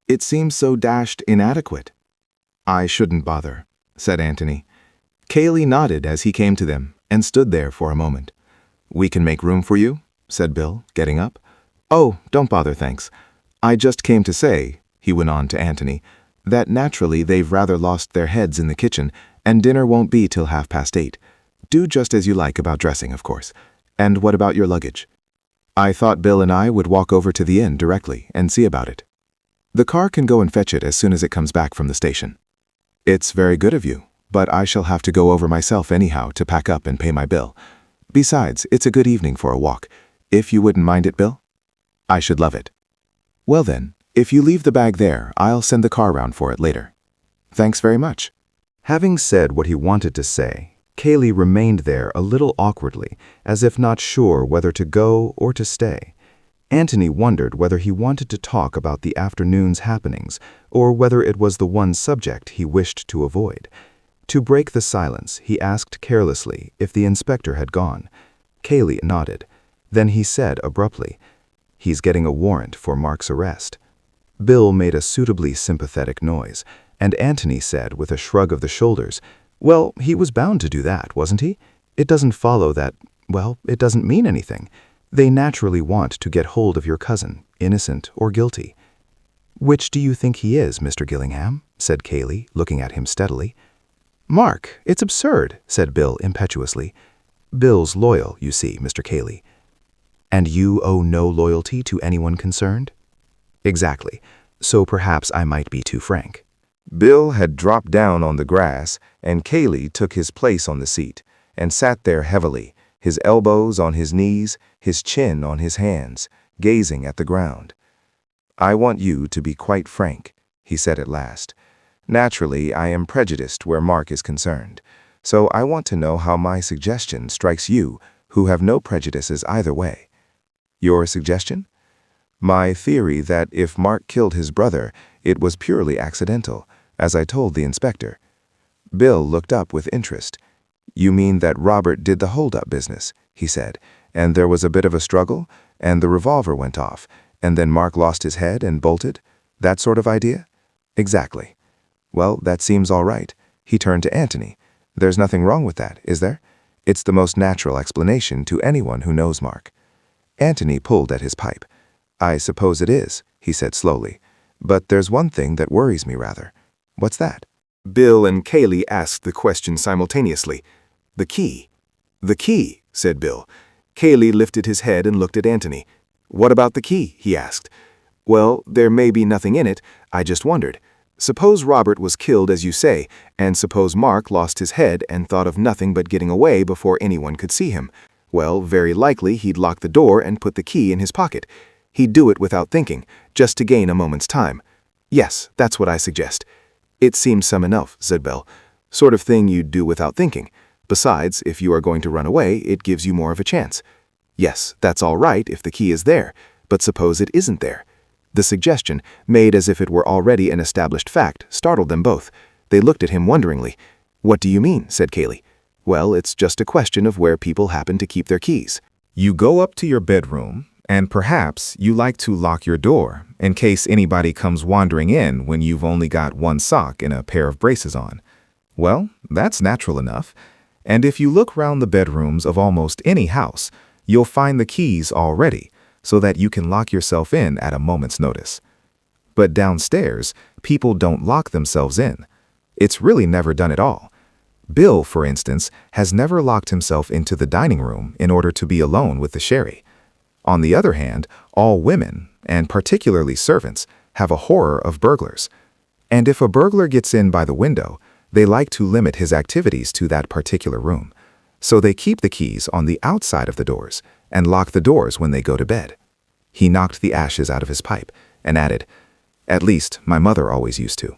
It seems so dashed inadequate. I shouldn't bother, said Antony. Cayley nodded as he came to them and stood there for a moment. We can make room for you, said Bill, getting up. Oh, don't bother, thanks. I just came to say, he went on to Antony, that naturally they've rather lost their heads in the kitchen, and dinner won't be till 8:30. Do just as you like about dressing, of course. And what about your luggage? I thought Bill and I would walk over to the inn directly and see about it. The car can go and fetch it as soon as it comes back from the station. It's very good of you, but I shall have to go over myself anyhow to pack up and pay my bill. Besides, it's a good evening for a walk. If you wouldn't mind it, Bill? I should love it. Well then, if you leave the bag there, I'll send the car round for it later. Thanks very much. Having said what he wanted to say, Cayley remained there a little awkwardly, as if not sure whether to go or to stay. Antony wondered whether he wanted to talk about the afternoon's happenings, or whether it was the one subject he wished to avoid. To break the silence, he asked carelessly if the inspector had gone. Cayley nodded. Then he said abruptly, "He's getting a warrant for Mark's arrest." Bill made a suitably sympathetic noise, and Antony said with a shrug of the shoulders, "Well, he was bound to do that, wasn't he? It doesn't follow that, well, it doesn't mean anything. They naturally want to get hold of your cousin, innocent or guilty." "Which do you think he is, Mr. Gillingham?" said Cayley, looking at him steadily. "Mark, it's absurd," said Bill impetuously. "Bill's loyal, you see, Mr. Cayley." "And you owe no loyalty to anyone concerned?" "Exactly. So perhaps I might be too frank." Bill had dropped down on the grass, and Cayley took his place on the seat, and sat there heavily, his elbows on his knees, his chin on his hands, gazing at the ground. "I want you to be quite frank," he said at last. "Naturally, I am prejudiced where Mark is concerned, so I want to know how my suggestion strikes you, who have no prejudices either way." "Your suggestion?" "My theory that if Mark killed his brother, it was purely accidental, as I told the inspector." Bill looked up with interest. "You mean that Robert did the hold-up business," he said, "and there was a bit of a struggle, and the revolver went off, and then Mark lost his head and bolted? That sort of idea?" "Exactly." "Well, that seems all right." He turned to Antony. "There's nothing wrong with that, is there? It's the most natural explanation to anyone who knows Mark." Antony pulled at his pipe. "I suppose it is," he said slowly. "But there's one thing that worries me rather." "What's that?" Bill and Cayley asked the question simultaneously. "The key." "The key," said Bill. Cayley lifted his head and looked at Antony. "What about the key?" he asked. "Well, there may be nothing in it. I just wondered. Suppose Robert was killed as you say, and suppose Mark lost his head and thought of nothing but getting away before anyone could see him. Well, very likely he'd lock the door and put the key in his pocket. He'd do it without thinking, just to gain a moment's time. Yes, that's what I suggest." "It seems some enough," said Bill. "Sort of thing you'd do without thinking. Besides, if you are going to run away, it gives you more of a chance." "Yes, that's all right if the key is there, but suppose it isn't there." The suggestion, made as if it were already an established fact, startled them both. They looked at him wonderingly. "What do you mean?" said Cayley. "Well, it's just a question of where people happen to keep their keys. You go up to your bedroom, and perhaps you like to lock your door in case anybody comes wandering in when you've only got one sock and a pair of braces on. Well, that's natural enough. And if you look round the bedrooms of almost any house, you'll find the keys all ready, so that you can lock yourself in at a moment's notice. But downstairs, people don't lock themselves in. It's really never done at all. Bill, for instance, has never locked himself into the dining room in order to be alone with the sherry. On the other hand, all women, and particularly servants, have a horror of burglars. And if a burglar gets in by the window, they like to limit his activities to that particular room. So they keep the keys on the outside of the doors and lock the doors when they go to bed. He knocked the ashes out of his pipe and added, "At least, my mother always used to."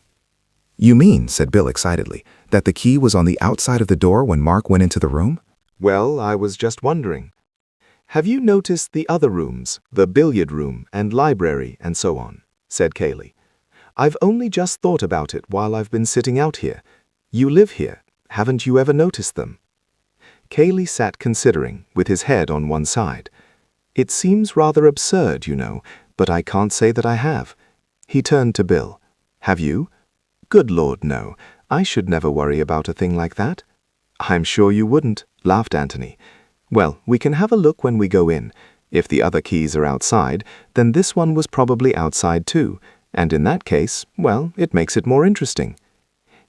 You mean, said Bill excitedly, that the key was on the outside of the door when Mark went into the room? Well, I was just wondering. Have you noticed the other rooms, the billiard room and library and so on? Said Cayley. I've only just thought about it while I've been sitting out here. You live here. Haven't you ever noticed them? Cayley sat considering, with his head on one side. It seems rather absurd, you know, but I can't say that I have. He turned to Bill. Have you? Good Lord, no. I should never worry about a thing like that. I'm sure you wouldn't, laughed Antony. Well, we can have a look when we go in. If the other keys are outside, then this one was probably outside too, and in that case, well, it makes it more interesting.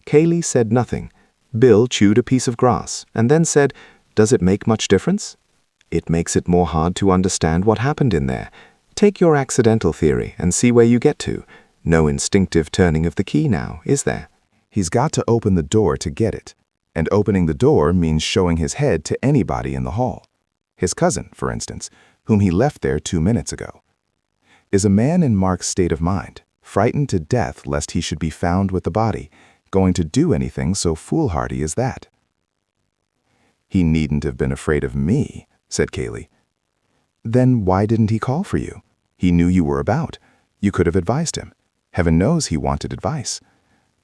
Cayley said nothing. Bill chewed a piece of grass, and then said, Does it make much difference? It makes it more hard to understand what happened in there. Take your accidental theory and see where you get to. No instinctive turning of the key now, is there? He's got to open the door to get it. And opening the door means showing his head to anybody in the hall. His cousin, for instance, whom he left there 2 minutes ago. Is a man in Mark's state of mind, frightened to death lest he should be found with the body, going to do anything so foolhardy as that? He needn't have been afraid of me, said Cayley. Then why didn't he call for you? He knew you were about. You could have advised him. Heaven knows he wanted advice.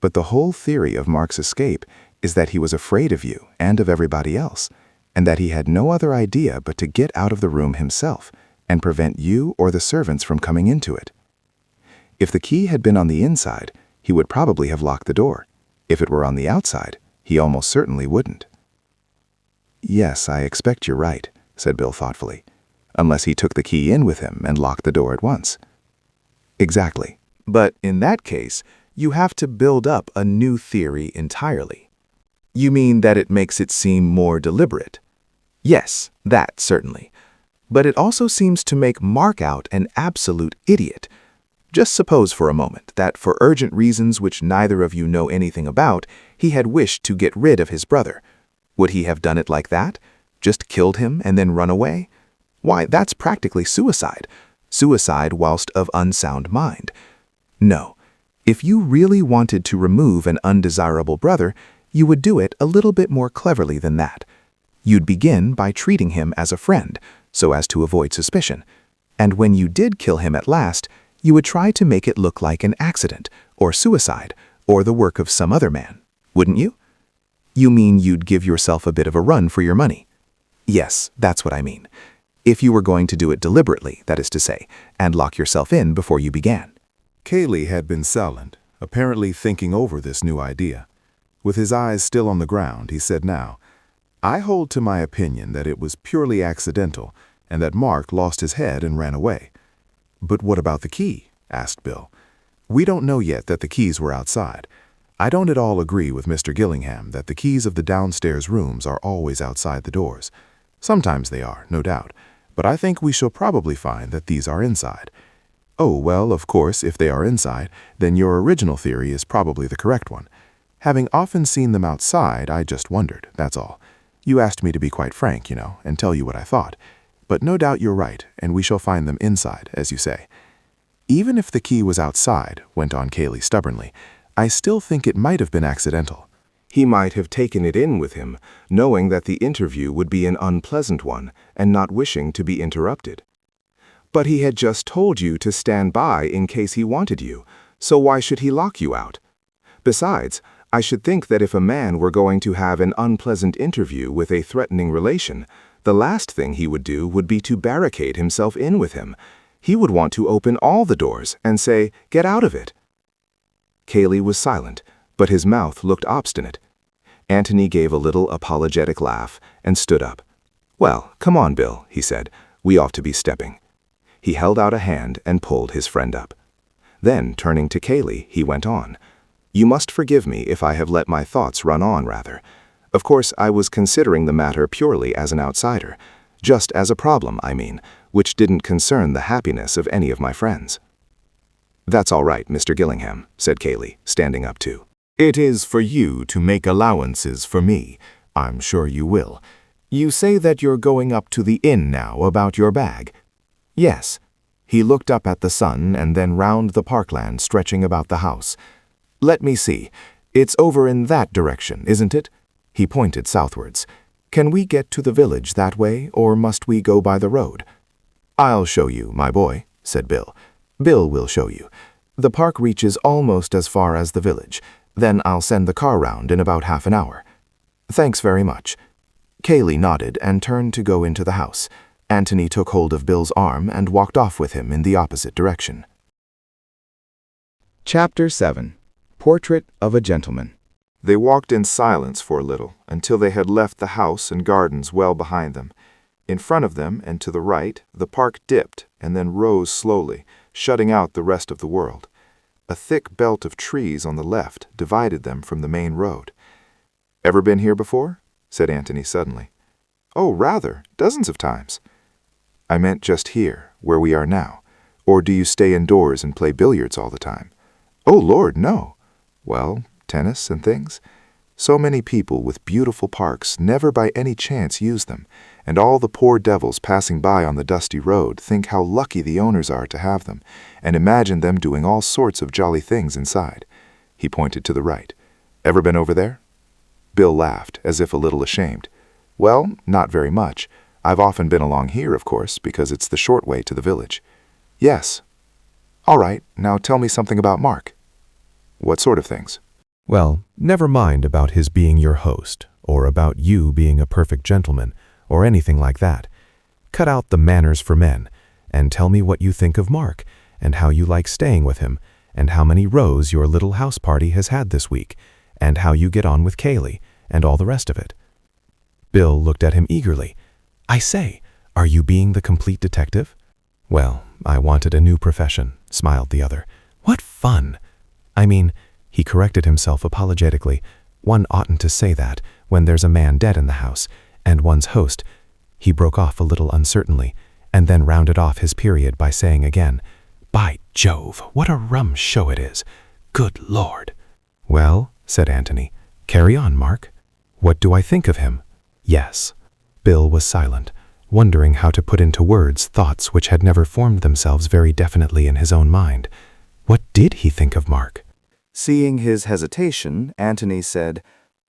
But the whole theory of Mark's escape is that he was afraid of you and of everybody else, and that he had no other idea but to get out of the room himself and prevent you or the servants from coming into it. If the key had been on the inside, he would probably have locked the door. If it were on the outside, he almost certainly wouldn't. Yes, I expect you're right, said Bill thoughtfully, unless he took the key in with him and locked the door at once. Exactly. But in that case, you have to build up a new theory entirely. You mean that it makes it seem more deliberate? Yes, that certainly. But it also seems to make Mark out an absolute idiot. Just suppose for a moment that for urgent reasons which neither of you know anything about, he had wished to get rid of his brother. Would he have done it like that? Just killed him and then run away? Why, that's practically suicide. Suicide whilst of unsound mind. No. If you really wanted to remove an undesirable brother, you would do it a little bit more cleverly than that. You'd begin by treating him as a friend, so as to avoid suspicion. And when you did kill him at last, you would try to make it look like an accident, or suicide, or the work of some other man, wouldn't you? You mean you'd give yourself a bit of a run for your money? Yes, that's what I mean. If you were going to do it deliberately, that is to say, and lock yourself in before you began. Cayley had been silent, apparently thinking over this new idea. With his eyes still on the ground, he said now, I hold to my opinion that it was purely accidental and that Mark lost his head and ran away. But what about the key? Asked Bill. We don't know yet that the keys were outside. I don't at all agree with Mr. Gillingham that the keys of the downstairs rooms are always outside the doors. Sometimes they are, no doubt, but I think we shall probably find that these are inside. Oh, well, of course, if they are inside, then your original theory is probably the correct one. Having often seen them outside, I just wondered, that's all. You asked me to be quite frank, you know, and tell you what I thought. But no doubt you're right, and we shall find them inside, as you say. Even if the key was outside, went on Cayley stubbornly, I still think it might have been accidental. He might have taken it in with him, knowing that the interview would be an unpleasant one, and not wishing to be interrupted. But he had just told you to stand by in case he wanted you, so why should he lock you out? Besides, I should think that if a man were going to have an unpleasant interview with a threatening relation, the last thing he would do would be to barricade himself in with him. He would want to open all the doors and say, "Get out of it." Cayley was silent, but his mouth looked obstinate. Antony gave a little apologetic laugh and stood up. "Well, come on, Bill," he said. "We ought to be stepping." He held out a hand and pulled his friend up. Then, turning to Cayley, he went on. "You must forgive me if I have let my thoughts run on rather. Of course, I was considering the matter purely as an outsider, just as a problem, I mean, which didn't concern the happiness of any of my friends." "That's all right, Mr. Gillingham," said Cayley, standing up too. "It is for you to make allowances for me. I'm sure you will. You say that you're going up to the inn now about your bag?" "Yes." He looked up at the sun and then round the parkland stretching about the house. Let me see. It's over in that direction, isn't it? He pointed southwards. Can we get to the village that way, or must we go by the road? I'll show you, my boy, said Bill. Bill will show you. The park reaches almost as far as the village. Then I'll send the car round in about half an hour. Thanks very much. Cayley nodded and turned to go into the house. Antony took hold of Bill's arm and walked off with him in the opposite direction. Chapter 7. Portrait of a Gentleman. They walked in silence for a little, until they had left the house and gardens well behind them. In front of them and to the right, the park dipped and then rose slowly, shutting out the rest of the world. A thick belt of trees on the left divided them from the main road. "Ever been here before?" said Antony suddenly. "Oh, rather, dozens of times." "I meant just here, where we are now. Or do you stay indoors and play billiards all the time?" "Oh, Lord, no." "Well, tennis and things?" "So many people with beautiful parks never by any chance use them, and all the poor devils passing by on the dusty road think how lucky the owners are to have them, and imagine them doing all sorts of jolly things inside." He pointed to the right. "Ever been over there?" Bill laughed, as if a little ashamed. "Well, not very much. I've often been along here, of course, because it's the short way to the village." "Yes." "All right, now tell me something about Mark." "What sort of things?" Well, never mind about his being your host, or about you being a perfect gentleman, or anything like that. Cut out the manners for men, and tell me what you think of Mark, and how you like staying with him, and how many rows your little house party has had this week, and how you get on with Cayley, and all the rest of it. Bill looked at him eagerly. "I say, are you being the complete detective?" "Well, I wanted a new profession," smiled the other. "What fun! I mean," he corrected himself apologetically, "one oughtn't to say that when there's a man dead in the house, and one's host—" He broke off a little uncertainly, and then rounded off his period by saying again, "By Jove, what a rum show it is! Good Lord!" "Well," said Antony, "carry on, Mark. What do I think of him?" "Yes." Bill was silent, wondering how to put into words thoughts which had never formed themselves very definitely in his own mind. What did he think of Mark? Seeing his hesitation, Antony said,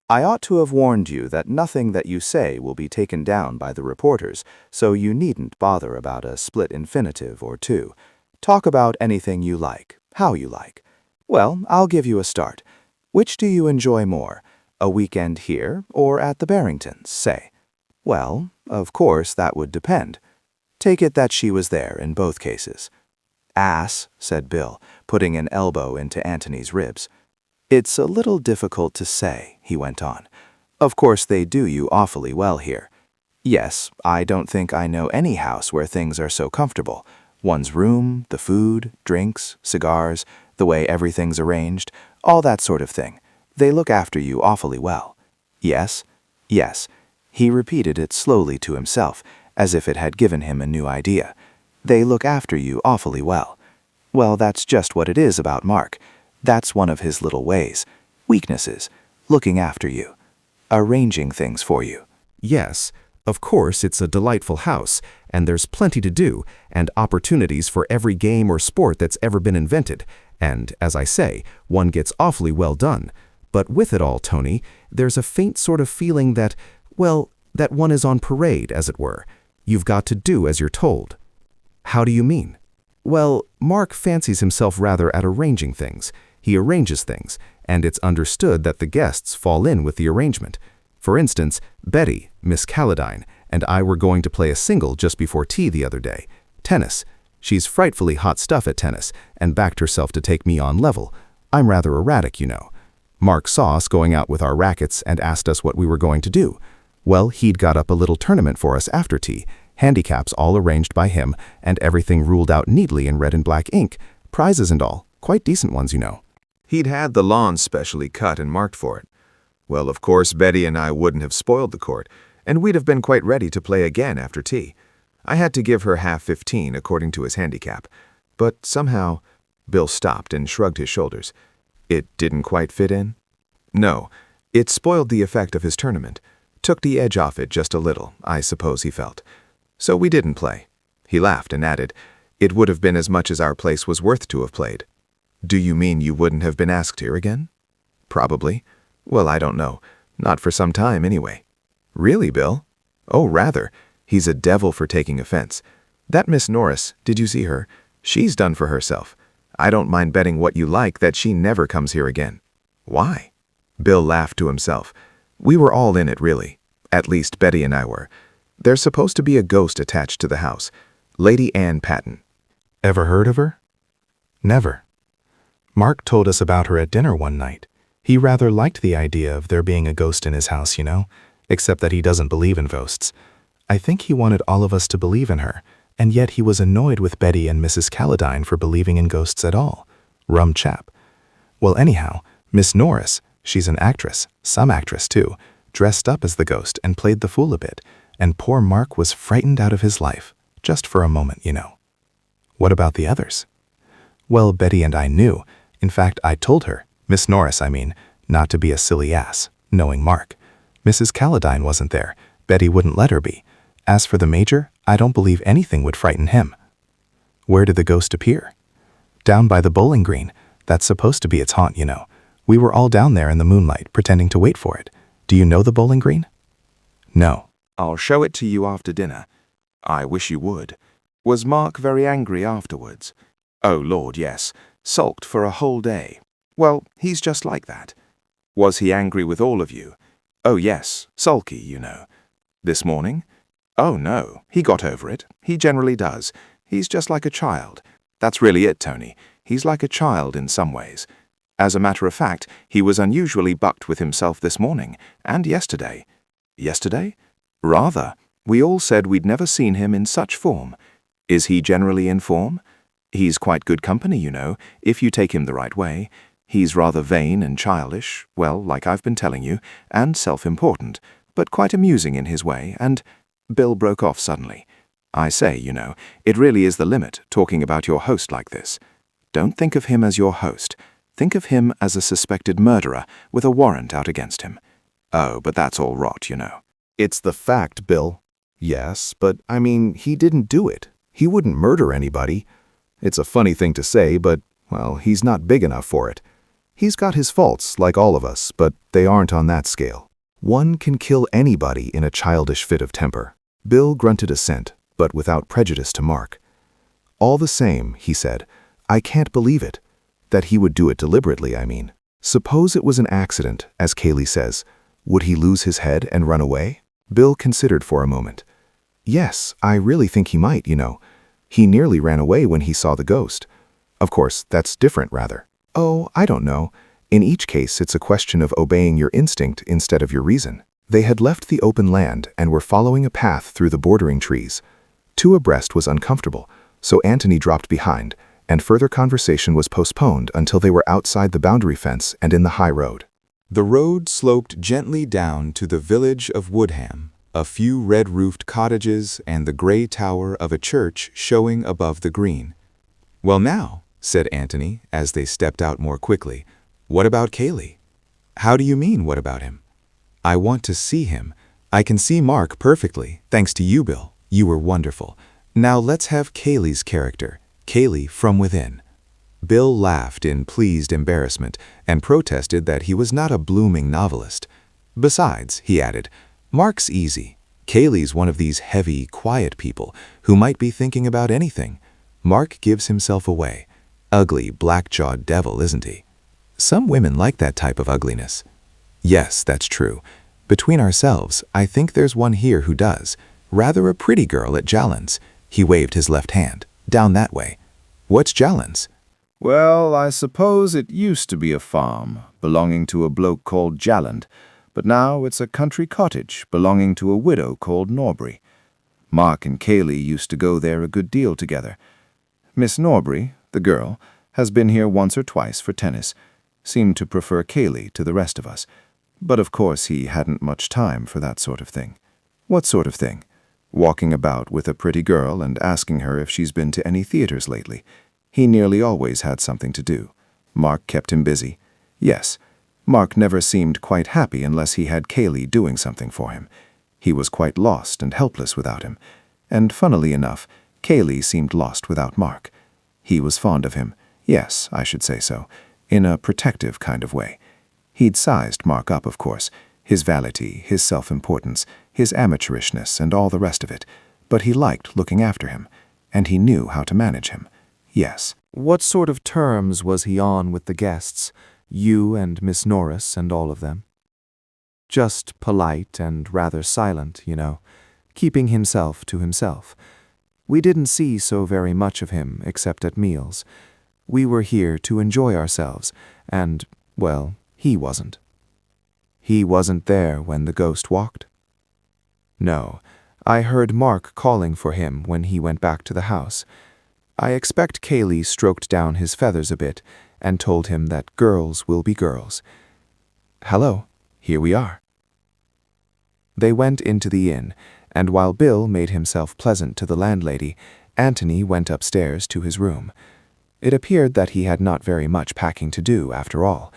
"I ought to have warned you that nothing that you say will be taken down by the reporters, so you needn't bother about a split infinitive or two. Talk about anything you like, how you like. Well, I'll give you a start. Which do you enjoy more, a weekend here or at the Barringtons, say?" "Well, of course that would depend. Take it that she was there in both cases." "Ass," said Bill, putting an elbow into Antony's ribs. "It's a little difficult to say," he went on. "Of course they do you awfully well here. Yes, I don't think I know any house where things are so comfortable. One's room, the food, drinks, cigars, the way everything's arranged, all that sort of thing. They look after you awfully well. Yes, yes." He repeated it slowly to himself, as if it had given him a new idea. "They look after you awfully well. Well, that's just what it is about Mark. That's one of his little ways. Weaknesses. Looking after you. Arranging things for you." Yes, of course it's a delightful house, and there's plenty to do, and opportunities for every game or sport that's ever been invented, and, as I say, one gets awfully well done. But with it all, Tony, there's a faint sort of feeling that, well, that one is on parade, as it were. You've got to do as you're told." "How do you mean?" "Well, Mark fancies himself rather at arranging things. He arranges things, and it's understood that the guests fall in with the arrangement. For instance, Betty, Miss Calladine, and I were going to play a single just before tea the other day. Tennis. She's frightfully hot stuff at tennis, and backed herself to take me on level. I'm rather erratic, you know. Mark saw us going out with our rackets and asked us what we were going to do. Well, he'd got up a little tournament for us after tea, handicaps all arranged by him, and everything ruled out neatly in red and black ink, prizes and all, quite decent ones, you know. He'd had the lawn specially cut and marked for it. Well, of course, Betty and I wouldn't have spoiled the court, and we'd have been quite ready to play again after tea. I had to give her half 15 according to his handicap. But somehow, Bill stopped and shrugged his shoulders. It didn't quite fit in? No, it spoiled the effect of his tournament. Took the edge off it just a little, I suppose he felt. So we didn't play. He laughed and added, "It would have been as much as our place was worth to have played." Do you mean you wouldn't have been asked here again? Probably. Well, I don't know. Not for some time, anyway. Really, Bill? Oh, rather. He's a devil for taking offense. That Miss Norris, did you see her? She's done for herself. I don't mind betting what you like that she never comes here again. Why? Bill laughed to himself. We were all in it, really. At least Betty and I were. There's supposed to be a ghost attached to the house. Lady Ann Patten. Ever heard of her? Never. Mark told us about her at dinner one night. He rather liked the idea of there being a ghost in his house, you know, except that he doesn't believe in ghosts. I think he wanted all of us to believe in her, and yet he was annoyed with Betty and Mrs. Calladine for believing in ghosts at all. Rum chap. Well, anyhow, Miss Norris, she's an actress, some actress too, dressed up as the ghost and played the fool a bit, and poor Mark was frightened out of his life, just for a moment, you know. What about the others? Well, Betty and I knew. In fact, I told her, Miss Norris, I mean, not to be a silly ass, knowing Mark. Mrs. Calladine wasn't there. Betty wouldn't let her be. As for the Major, I don't believe anything would frighten him. Where did the ghost appear? Down by the bowling green. That's supposed to be its haunt, you know. We were all down there in the moonlight, pretending to wait for it. Do you know the bowling green? No. I'll show it to you after dinner. I wish you would. Was Mark very angry afterwards? Oh, Lord, yes. Sulked for a whole day. Well, he's just like that. Was he angry with all of you? Oh, yes. Sulky, you know. This morning? Oh, no. He got over it. He generally does. He's just like a child. That's really it, Tony. He's like a child in some ways. As a matter of fact, he was unusually bucked with himself this morning, and yesterday. Yesterday? Rather. We all said we'd never seen him in such form. Is he generally in form? He's quite good company, you know, if you take him the right way. He's rather vain and childish, well, like I've been telling you, and self-important, but quite amusing in his way, and— Bill broke off suddenly. I say, you know, it really is the limit, talking about your host like this. Don't think of him as your host. Think of him as a suspected murderer with a warrant out against him. Oh, but that's all rot, you know. It's the fact, Bill. Yes, but I mean, he didn't do it. He wouldn't murder anybody. It's a funny thing to say, but, well, he's not big enough for it. He's got his faults, like all of us, but they aren't on that scale. One can kill anybody in a childish fit of temper. Bill grunted assent, but without prejudice to Mark. All the same, he said, I can't believe it. That he would do it deliberately, I mean. Suppose it was an accident, as Cayley says. Would he lose his head and run away? Bill considered for a moment. Yes, I really think he might, you know. He nearly ran away when he saw the ghost. Of course, that's different, rather. Oh, I don't know. In each case, it's a question of obeying your instinct instead of your reason. They had left the open land and were following a path through the bordering trees. Two abreast was uncomfortable, so Antony dropped behind, and further conversation was postponed until they were outside the boundary fence and in the high road. The road sloped gently down to the village of Woodham, a few red-roofed cottages and the gray tower of a church showing above the green. Well now, said Antony, as they stepped out more quickly, what about Cayley? How do you mean, what about him? I want to see him. I can see Mark perfectly, thanks to you, Bill. You were wonderful. Now let's have Cayley's character, Cayley from within. Bill laughed in pleased embarrassment and protested that he was not a blooming novelist. Besides, he added, Mark's easy. Cayley's one of these heavy, quiet people who might be thinking about anything. Mark gives himself away. Ugly, black-jawed devil, isn't he? Some women like that type of ugliness. Yes, that's true. Between ourselves, I think there's one here who does. Rather a pretty girl at Jallan's. He waved his left hand. Down that way. What's Jallan's? Well, I suppose it used to be a farm belonging to a bloke called Jalland, but now it's a country cottage belonging to a widow called Norbury. Mark and Cayley used to go there a good deal together. Miss Norbury, the girl, has been here once or twice for tennis, seemed to prefer Cayley to the rest of us, but of course he hadn't much time for that sort of thing. What sort of thing? Walking about with a pretty girl and asking her if she's been to any theaters lately. He nearly always had something to do. Mark kept him busy. Yes, Mark never seemed quite happy unless he had Cayley doing something for him. He was quite lost and helpless without him. And funnily enough, Cayley seemed lost without Mark. He was fond of him. Yes, I should say so, in a protective kind of way. He'd sized Mark up, of course, his vanity, his self-importance, his amateurishness, and all the rest of it, but he liked looking after him, and he knew how to manage him. Yes. What sort of terms was he on with the guests, you and Miss Norris and all of them? Just polite and rather silent, you know, keeping himself to himself. We didn't see so very much of him except at meals. We were here to enjoy ourselves, and, well, he wasn't. He wasn't there when the ghost walked? No, I heard Mark calling for him when he went back to the house. I expect Cayley stroked down his feathers a bit and told him that girls will be girls. Hello, here we are. They went into the inn, and while Bill made himself pleasant to the landlady, Antony went upstairs to his room. It appeared that he had not very much packing to do, after all.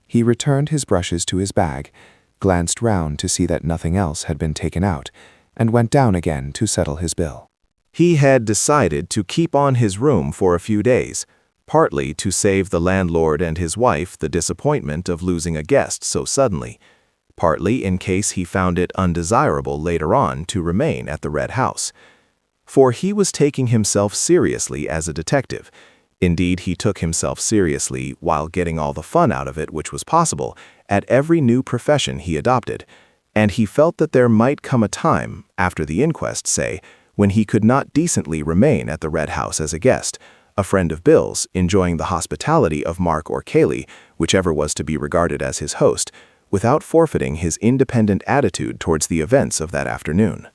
He returned his brushes to his bag, glanced round to see that nothing else had been taken out, and went down again to settle his bill. He had decided to keep on his room for a few days, partly to save the landlord and his wife the disappointment of losing a guest so suddenly, partly in case he found it undesirable later on to remain at the Red House. For he was taking himself seriously as a detective. Indeed, he took himself seriously while getting all the fun out of it which was possible at every new profession he adopted, and he felt that there might come a time, after the inquest, say, when he could not decently remain at the Red House as a guest, a friend of Bill's, enjoying the hospitality of Mark or Cayley, whichever was to be regarded as his host, without forfeiting his independent attitude towards the events of that afternoon.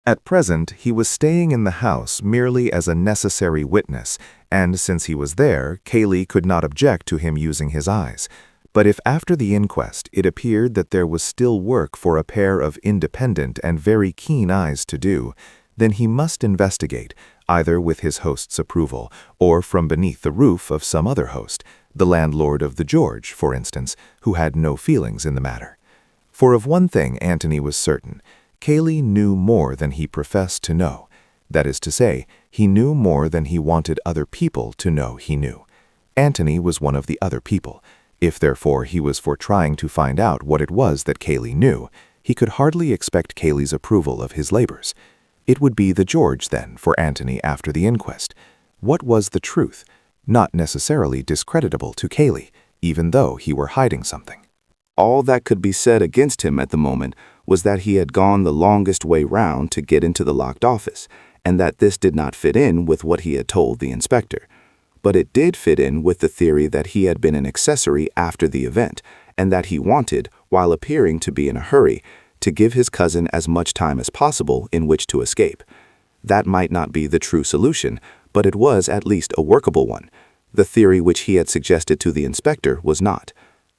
At present, he was staying in the house merely as a necessary witness, and since he was there, Cayley could not object to him using his eyes. But if after the inquest it appeared that there was still work for a pair of independent and very keen eyes to do, then he must investigate, either with his host's approval or from beneath the roof of some other host, the landlord of the George, for instance, who had no feelings in the matter. For of one thing Antony was certain: Cayley knew more than he professed to know. That is to say, he knew more than he wanted other people to know he knew. Antony was one of the other people. If therefore he was for trying to find out what it was that Cayley knew, he could hardly expect Cayley's approval of his labors. It would be the George, then, for Antony after the inquest. What was the truth? Not necessarily discreditable to Cayley, even though he were hiding something. All that could be said against him at the moment was that he had gone the longest way round to get into the locked office, and that this did not fit in with what he had told the inspector. But it did fit in with the theory that he had been an accessory after the event, and that he wanted, while appearing to be in a hurry, to give his cousin as much time as possible in which to escape. That might not be the true solution, but it was at least a workable one. The theory which he had suggested to the inspector was not.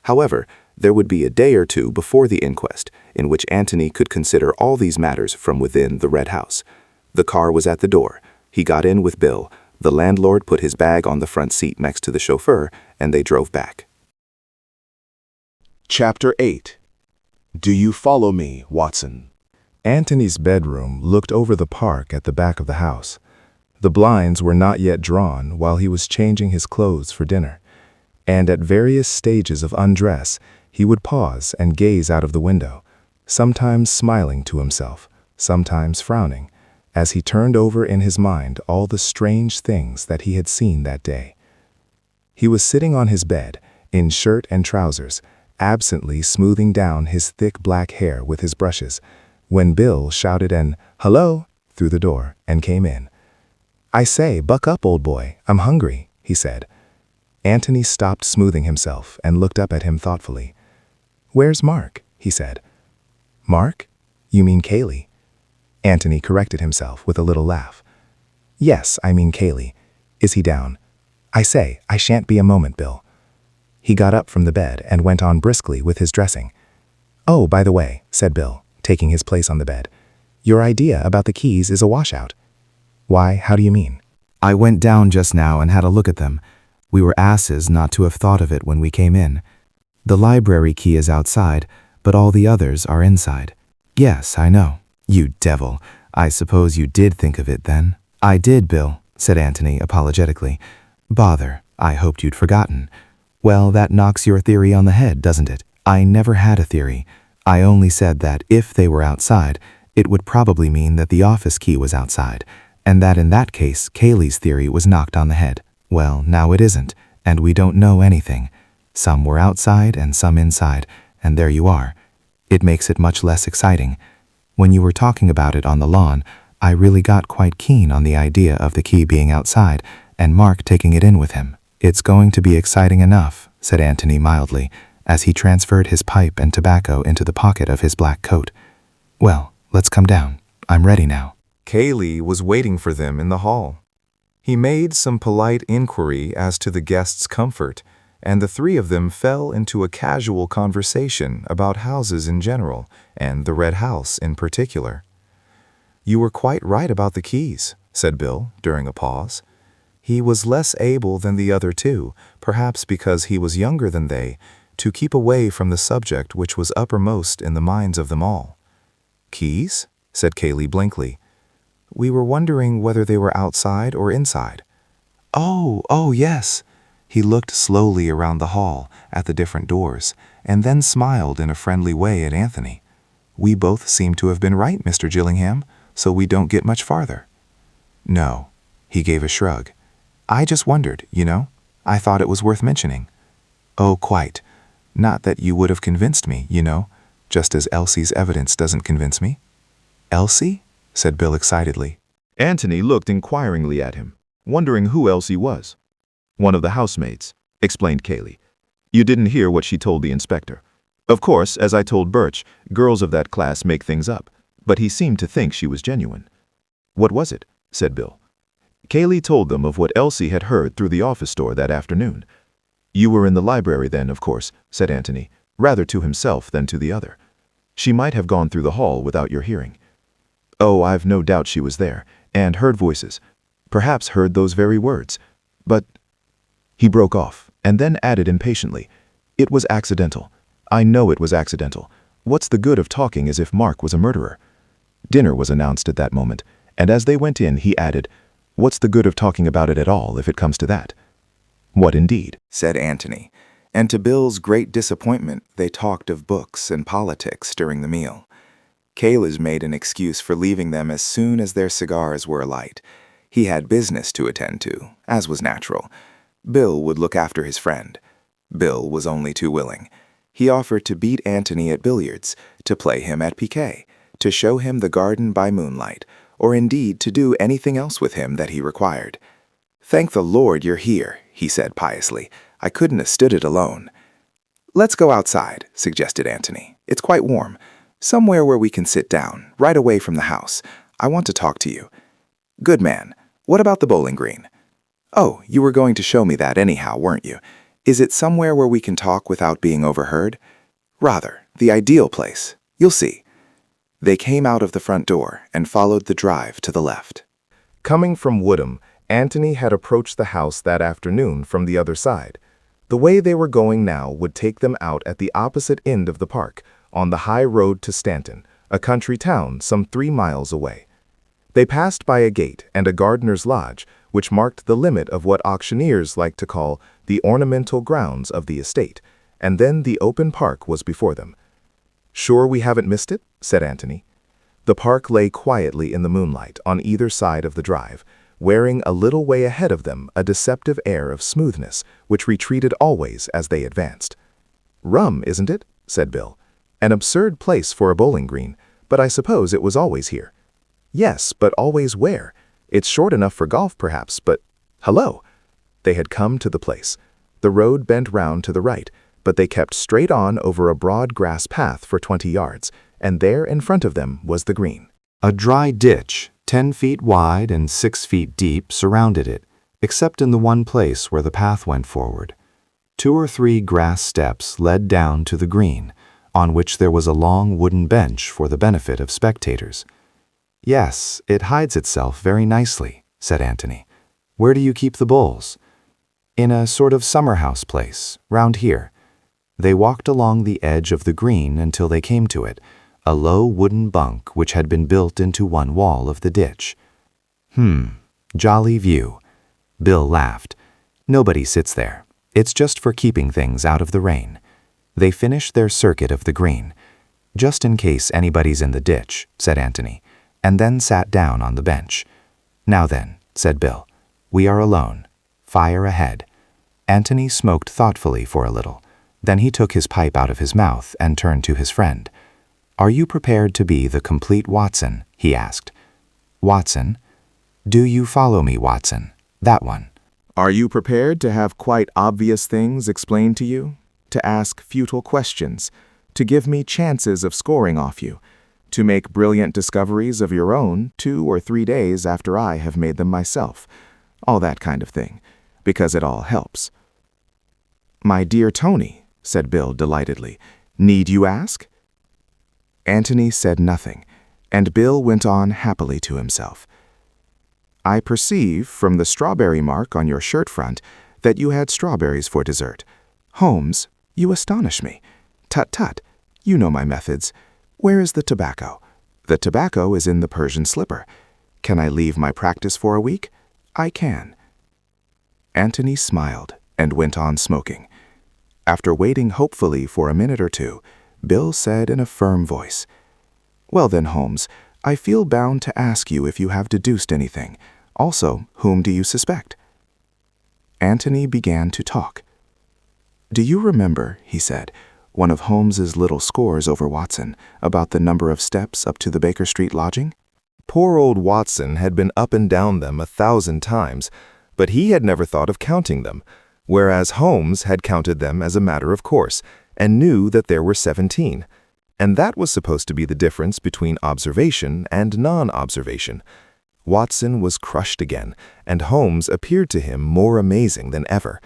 However, there would be a day or two before the inquest, in which Antony could consider all these matters from within the Red House. The car was at the door. He got in with Bill. The landlord put his bag on the front seat next to the chauffeur, and they drove back. Chapter 8. Do you follow me, Watson? Antony's bedroom looked over the park at the back of the house. The blinds were not yet drawn while he was changing his clothes for dinner, and at various stages of undress, he would pause and gaze out of the window, sometimes smiling to himself, sometimes frowning, as he turned over in his mind all the strange things that he had seen that day. He was sitting on his bed, in shirt and trousers, absently smoothing down his thick black hair with his brushes, when Bill shouted an "Hello" through the door and came in. "I say, buck up, old boy, I'm hungry," he said. Antony stopped smoothing himself and looked up at him thoughtfully. "Where's Mark?" he said. "Mark? You mean Cayley?" Antony corrected himself with a little laugh. "Yes, I mean Cayley. Is he down?" "I say, I shan't be a moment, Bill." He got up from the bed and went on briskly with his dressing. "Oh, by the way," said Bill, taking his place on the bed, "your idea about the keys is a washout." "Why, how do you mean?" I went down just now and had a look at them. We were asses not to have thought of it when we came in. The library key is outside, but all the others are inside. Yes, I know. You devil. I suppose you did think of it then. I did, Bill, said Antony apologetically. Bother, I hoped you'd forgotten. Well, that knocks your theory on the head, doesn't it? I never had a theory. I only said that if they were outside, it would probably mean that the office key was outside, and that in that case, Cayley's theory was knocked on the head. Well, now it isn't, and we don't know anything. Some were outside and some inside, and there you are. It makes it much less exciting. When you were talking about it on the lawn, I really got quite keen on the idea of the key being outside and Mark taking it in with him. It's going to be exciting enough, said Antony mildly, as he transferred his pipe and tobacco into the pocket of his black coat. Well, let's come down. I'm ready now. Cayley was waiting for them in the hall. He made some polite inquiry as to the guests' comfort, and the three of them fell into a casual conversation about houses in general, and the Red House in particular. "You were quite right about the keys," said Bill during a pause. He was less able than the other two, perhaps because he was younger than they, to keep away from the subject which was uppermost in the minds of them all. "Keys?" said Cayley blankly. "We were wondering whether they were outside or inside." Oh, yes." He looked slowly around the hall at the different doors, and then smiled in a friendly way at Antony. "We both seem to have been right, Mr. Gillingham, so we don't get much farther." "No," he gave a shrug. "I just wondered, you know. I thought it was worth mentioning." "Oh, quite. Not that you would have convinced me, you know, just as Elsie's evidence doesn't convince me." "Elsie?" said Bill excitedly. Antony looked inquiringly at him, wondering who Elsie was. "One of the housemaids," explained Cayley. "You didn't hear what she told the inspector. Of course, as I told Birch, girls of that class make things up, but he seemed to think she was genuine." "What was it?" said Bill. Cayley told them of what Elsie had heard through the office door that afternoon. "You were in the library then, of course," said Antony, rather to himself than to the other. "She might have gone through the hall without your hearing." "Oh, I've no doubt she was there, and heard voices. Perhaps heard those very words. But—" He broke off, and then added impatiently, "It was accidental. I know it was accidental. What's the good of talking as if Mark was a murderer?" Dinner was announced at that moment, and as they went in, he added, "What's the good of talking about it at all if it comes to that?" "What indeed?" said Antony, and to Bill's great disappointment, they talked of books and politics during the meal. Cayley made an excuse for leaving them as soon as their cigars were alight. He had business to attend to, as was natural. Bill would look after his friend. Bill was only too willing. He offered to beat Antony at billiards, to play him at piquet, to show him the garden by moonlight, or indeed to do anything else with him that he required. "Thank the Lord you're here," he said piously. "I couldn't have stood it alone." "Let's go outside," suggested Antony. "It's quite warm. Somewhere where we can sit down, right away from the house. I want to talk to you." "Good man. What about the bowling green?" "Oh, you were going to show me that anyhow, weren't you? Is it somewhere where we can talk without being overheard?" "Rather. The ideal place. You'll see." They came out of the front door and followed the drive to the left. Coming from Woodham, Antony had approached the house that afternoon from the other side. The way they were going now would take them out at the opposite end of the park, on the high road to Stanton, a country town some 3 miles away. They passed by a gate and a gardener's lodge, which marked the limit of what auctioneers like to call the ornamental grounds of the estate, and then the open park was before them. "Sure we haven't missed it?" said Antony. The park lay quietly in the moonlight on either side of the drive, wearing a little way ahead of them a deceptive air of smoothness, which retreated always as they advanced. "Rum, isn't it?" said Bill. "An absurd place for a bowling green, but I suppose it was always here." "Yes, but always where? It's short enough for golf, perhaps, but— Hello!" They had come to the place. The road bent round to the right, but they kept straight on over a broad grass path for 20 yards, and there in front of them was the green. A dry ditch, 10 feet wide and 6 feet deep, surrounded it, except in the one place where the path went forward. 2 or 3 grass steps led down to the green, on which there was a long wooden bench for the benefit of spectators. "Yes, it hides itself very nicely," said Antony. "Where do you keep the bowls?" "In a sort of summer-house place, round here." They walked along the edge of the green until they came to it, a low wooden bunk which had been built into one wall of the ditch. Jolly view." Bill laughed. Nobody sits there. It's just for keeping things out of the rain. They finished their circuit of the green. Just in case anybody's in the ditch, said Antony, and then sat down on the bench. Now then, said Bill, we are alone. Fire ahead. Antony smoked thoughtfully for a little. Then he took his pipe out of his mouth and turned to his friend. Are you prepared to be the complete Watson? He asked. Watson? Do you follow me, Watson? That one. Are you prepared to have quite obvious things explained to you? To ask futile questions? To give me chances of scoring off you? To make brilliant discoveries of your own 2 or 3 days after I have made them myself? All that kind of thing, because it all helps. My dear Tony, said Bill delightedly, need you ask? Antony said nothing, and Bill went on happily to himself. I perceive from the strawberry mark on your shirt front that you had strawberries for dessert. Holmes, you astonish me. Tut tut, you know my methods. Where is the tobacco? The tobacco is in the Persian slipper. Can I leave my practice for a week? I can. Antony smiled and went on smoking. After waiting hopefully for a minute or two, Bill said in a firm voice, Well then, Holmes, I feel bound to ask you if you have deduced anything. Also, whom do you suspect? Antony began to talk. Do you remember, he said, one of Holmes's little scores over Watson about the number of steps up to the Baker Street lodging? Poor old Watson had been up and down them 1,000 times, but he had never thought of counting them, whereas Holmes had counted them as a matter of course and knew that there were 17. And that was supposed to be the difference between observation and non-observation. Watson was crushed again, and Holmes appeared to him more amazing than ever.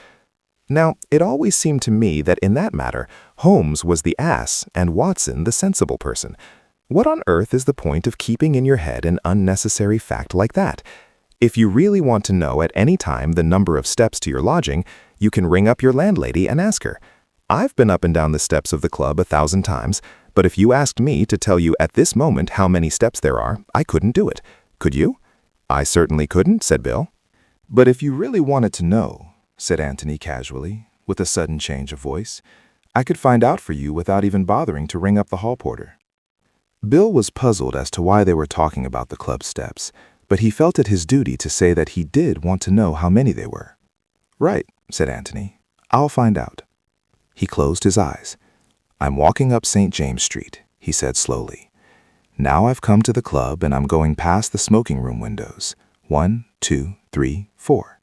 Now, it always seemed to me that in that matter, Holmes was the ass and Watson the sensible person. What on earth is the point of keeping in your head an unnecessary fact like that? If you really want to know at any time the number of steps to your lodging, you can ring up your landlady and ask her. I've been up and down the steps of the club 1,000 times, but if you asked me to tell you at this moment how many steps there are, I couldn't do it. Could you? I certainly couldn't, said Bill. But if you really wanted to know, said Antony casually, with a sudden change of voice, I could find out for you without even bothering to ring up the hall porter. Bill was puzzled as to why they were talking about the club steps, but he felt it his duty to say that he did want to know how many they were. Right, said Antony. I'll find out. He closed his eyes. I'm walking up St. James Street, he said slowly. Now I've come to the club and I'm going past the smoking room windows. 1, 2, 3, 4.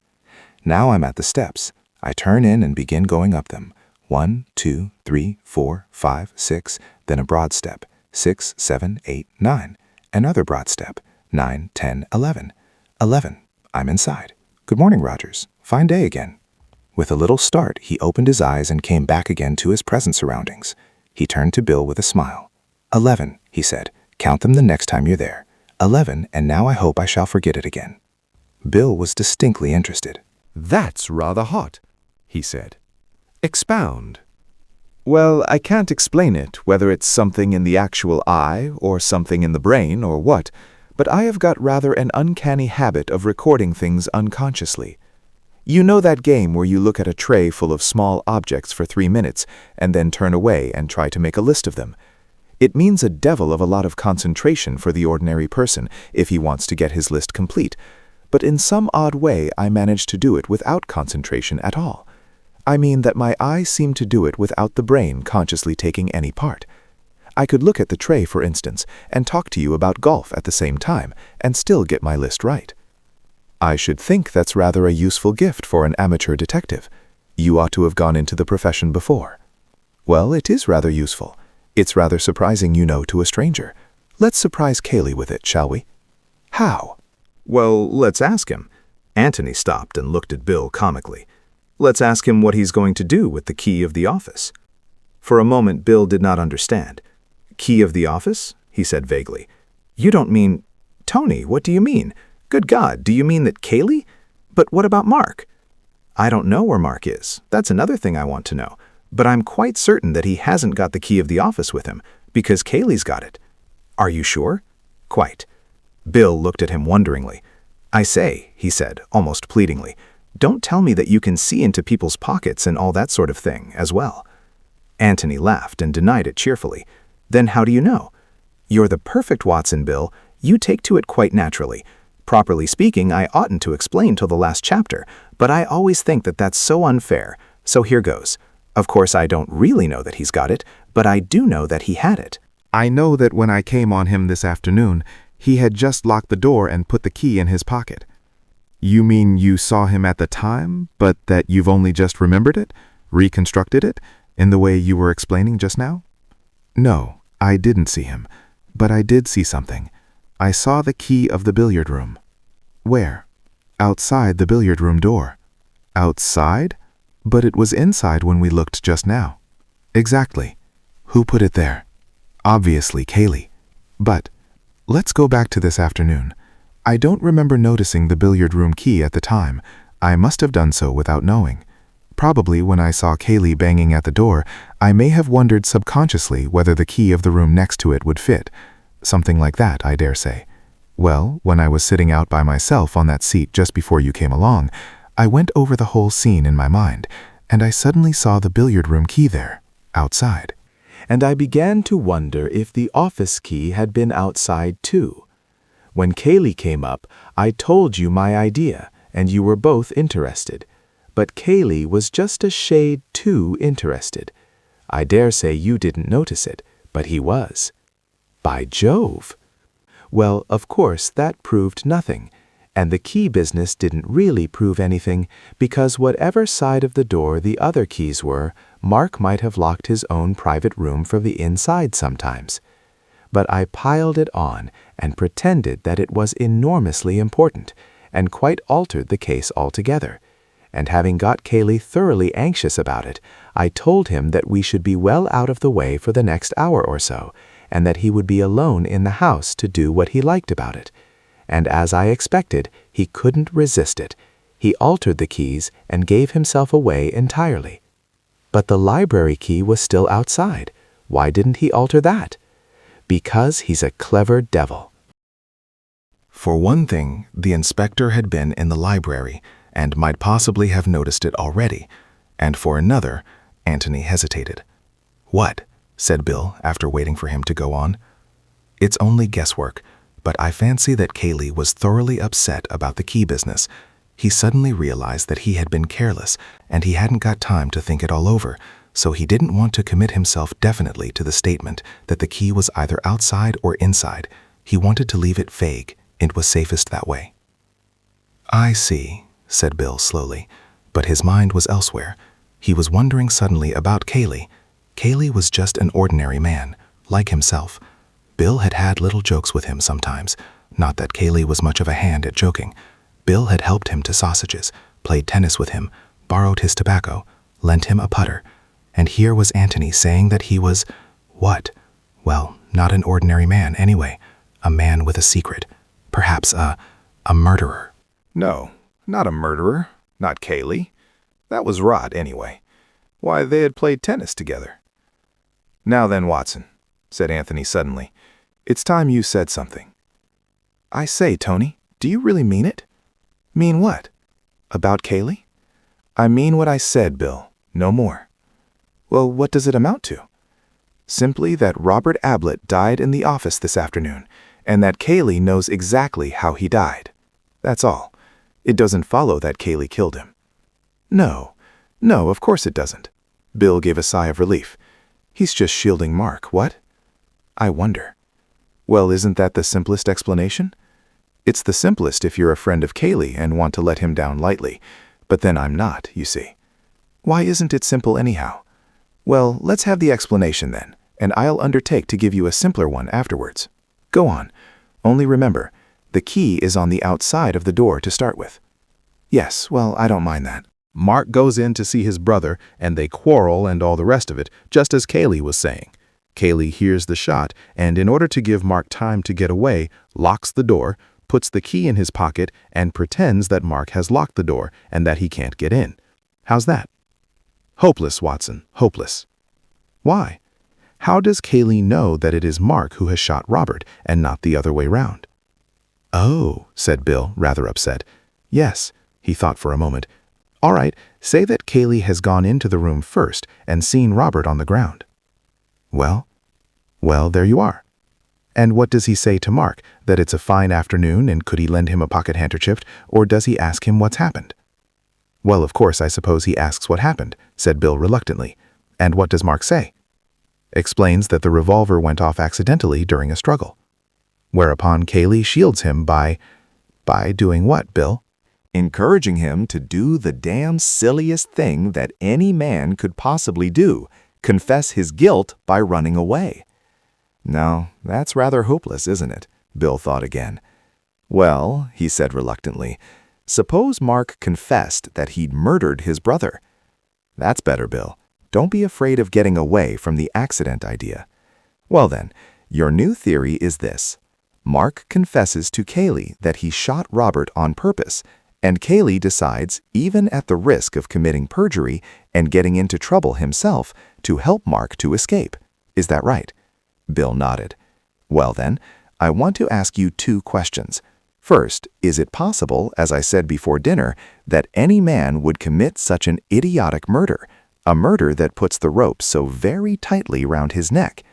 Now I'm at the steps. I turn in and begin going up them. 1, 2, 3, 4, 5, 6, then a broad step. 6, 7, 8, 9. Another broad step. 9, 10, 11. 11. I'm inside. Good morning, Rogers. Fine day again. With a little start, he opened his eyes and came back again to his present surroundings. He turned to Bill with a smile. 11, he said. Count them the next time you're there. 11, and now I hope I shall forget it again. Bill was distinctly interested. That's rather hot, he said. Expound. Well, I can't explain it, whether it's something in the actual eye, or something in the brain, or what, but I have got rather an uncanny habit of recording things unconsciously. You know that game where you look at a tray full of small objects for 3 minutes, and then turn away and try to make a list of them? It means a devil of a lot of concentration for the ordinary person if he wants to get his list complete, but in some odd way I manage to do it without concentration at all. I mean that my eyes seem to do it without the brain consciously taking any part. I could look at the tray, for instance, and talk to you about golf at the same time, and still get my list right. I should think that's rather a useful gift for an amateur detective. You ought to have gone into the profession before. Well, it is rather useful. It's rather surprising, you know, to a stranger. Let's surprise Cayley with it, shall we? How? Well, let's ask him. Antony stopped and looked at Bill comically. Let's ask him what he's going to do with the key of the office. For a moment, Bill did not understand. Key of the office? He said vaguely. You don't mean... Tony, what do you mean? Good God, do you mean that Cayley? But what about Mark? I don't know where Mark is. That's another thing I want to know. But I'm quite certain that he hasn't got the key of the office with him, because Cayley's got it. Are you sure? Quite. Bill looked at him wonderingly. I say, he said, almost pleadingly, Don't tell me that you can see into people's pockets and all that sort of thing as well." Antony laughed and denied it cheerfully. "Then how do you know?" "You're the perfect Watson, Bill. You take to it quite naturally. Properly speaking, I oughtn't to explain till the last chapter, but I always think that that's so unfair. So here goes. Of course, I don't really know that he's got it, but I do know that he had it." I know that when I came on him this afternoon, he had just locked the door and put the key in his pocket. You mean you saw him at the time, but that you've only just remembered it, reconstructed it, in the way you were explaining just now? No, I didn't see him, but I did see something. I saw the key of the billiard room. Where? Outside the billiard room door. Outside? But it was inside when we looked just now. Exactly. Who put it there? Obviously Cayley. But let's go back to this afternoon. I don't remember noticing the billiard room key at the time. I must have done so without knowing. Probably when I saw Cayley banging at the door, I may have wondered subconsciously whether the key of the room next to it would fit. Something like that, I dare say. Well, when I was sitting out by myself on that seat just before you came along, I went over the whole scene in my mind, and I suddenly saw the billiard room key there, outside. And I began to wonder if the office key had been outside too. When Cayley came up, I told you my idea, and you were both interested. But Cayley was just a shade too interested. I dare say you didn't notice it, but he was. By Jove! Well, of course, that proved nothing, and the key business didn't really prove anything, because whatever side of the door the other keys were, Mark might have locked his own private room from the inside sometimes. But I piled it on and pretended that it was enormously important, and quite altered the case altogether. And having got Cayley thoroughly anxious about it, I told him that we should be well out of the way for the next hour or so, and that he would be alone in the house to do what he liked about it. And as I expected, he couldn't resist it. He altered the keys and gave himself away entirely. But the library key was still outside. Why didn't he alter that? Because he's a clever devil. For one thing, the inspector had been in the library and might possibly have noticed it already. And for another, Antony hesitated. "What?" said Bill after waiting for him to go on. "It's only guesswork, but I fancy that Cayley was thoroughly upset about the key business. He suddenly realized that he had been careless, and he hadn't got time to think it all over, so he didn't want to commit himself definitely to the statement that the key was either outside or inside. He wanted to leave it vague. It was safest that way." "I see," said Bill slowly, but his mind was elsewhere. He was wondering suddenly about Cayley. Cayley was just an ordinary man, like himself. Bill had had little jokes with him sometimes, not that Cayley was much of a hand at joking. Bill had helped him to sausages, played tennis with him, borrowed his tobacco, lent him a putter. And here was Antony saying that he was, what? Well, not an ordinary man anyway. A man with a secret. Perhaps a murderer. No, not a murderer. Not Cayley. That was rot anyway. Why, they had played tennis together. "Now then, Watson," said Antony suddenly, "it's time you said something." "I say, Tony, do you really mean it?" "Mean what? About Cayley?" "I mean what I said, Bill. No more." "Well, what does it amount to?" "Simply that Robert Ablett died in the office this afternoon, and that Cayley knows exactly how he died. That's all. It doesn't follow that Cayley killed him." No, of course it doesn't." Bill gave a sigh of relief. "He's just shielding Mark, what?" "I wonder." "Well, isn't that the simplest explanation?" "It's the simplest if you're a friend of Cayley and want to let him down lightly, but then I'm not, you see." "Why isn't it simple anyhow?" "Well, let's have the explanation then, and I'll undertake to give you a simpler one afterwards." "Go on. Only remember, the key is on the outside of the door to start with." "Yes, well, I don't mind that." Mark goes in to see his brother, and they quarrel and all the rest of it, just as Cayley was saying. Cayley hears the shot, and in order to give Mark time to get away, locks the door, puts the key in his pocket, and pretends that Mark has locked the door and that he can't get in. How's that? Hopeless, Watson, hopeless. Why? How does Cayley know that it is Mark who has shot Robert and not the other way round? "Oh," said Bill, rather upset. "Yes," he thought for a moment, All right, say that Cayley has gone into the room first and seen Robert on the ground. Well, there you are. And what does he say to Mark? That it's a fine afternoon and could he lend him a pocket handkerchief, or does he ask him what's happened? Well, of course, I suppose he asks what happened, said Bill reluctantly. And what does Mark say? Explains that the revolver went off accidentally during a struggle. Whereupon Cayley shields him by doing what, Bill? Encouraging him to do the damn silliest thing that any man could possibly do, confess his guilt by running away. No, that's rather hopeless, isn't it? Bill thought again. Well, he said reluctantly, suppose Mark confessed that he'd murdered his brother. That's better, Bill. Don't be afraid of getting away from the accident idea. Well then, your new theory is this. Mark confesses to Cayley that he shot Robert on purpose, and Cayley decides, even at the risk of committing perjury and getting into trouble himself, to help Mark to escape. Is that right? Bill nodded. Well then, I want to ask you 2 questions. First, is it possible, as I said before dinner, that any man would commit such an idiotic murder, a murder that puts the rope so very tightly round his neck?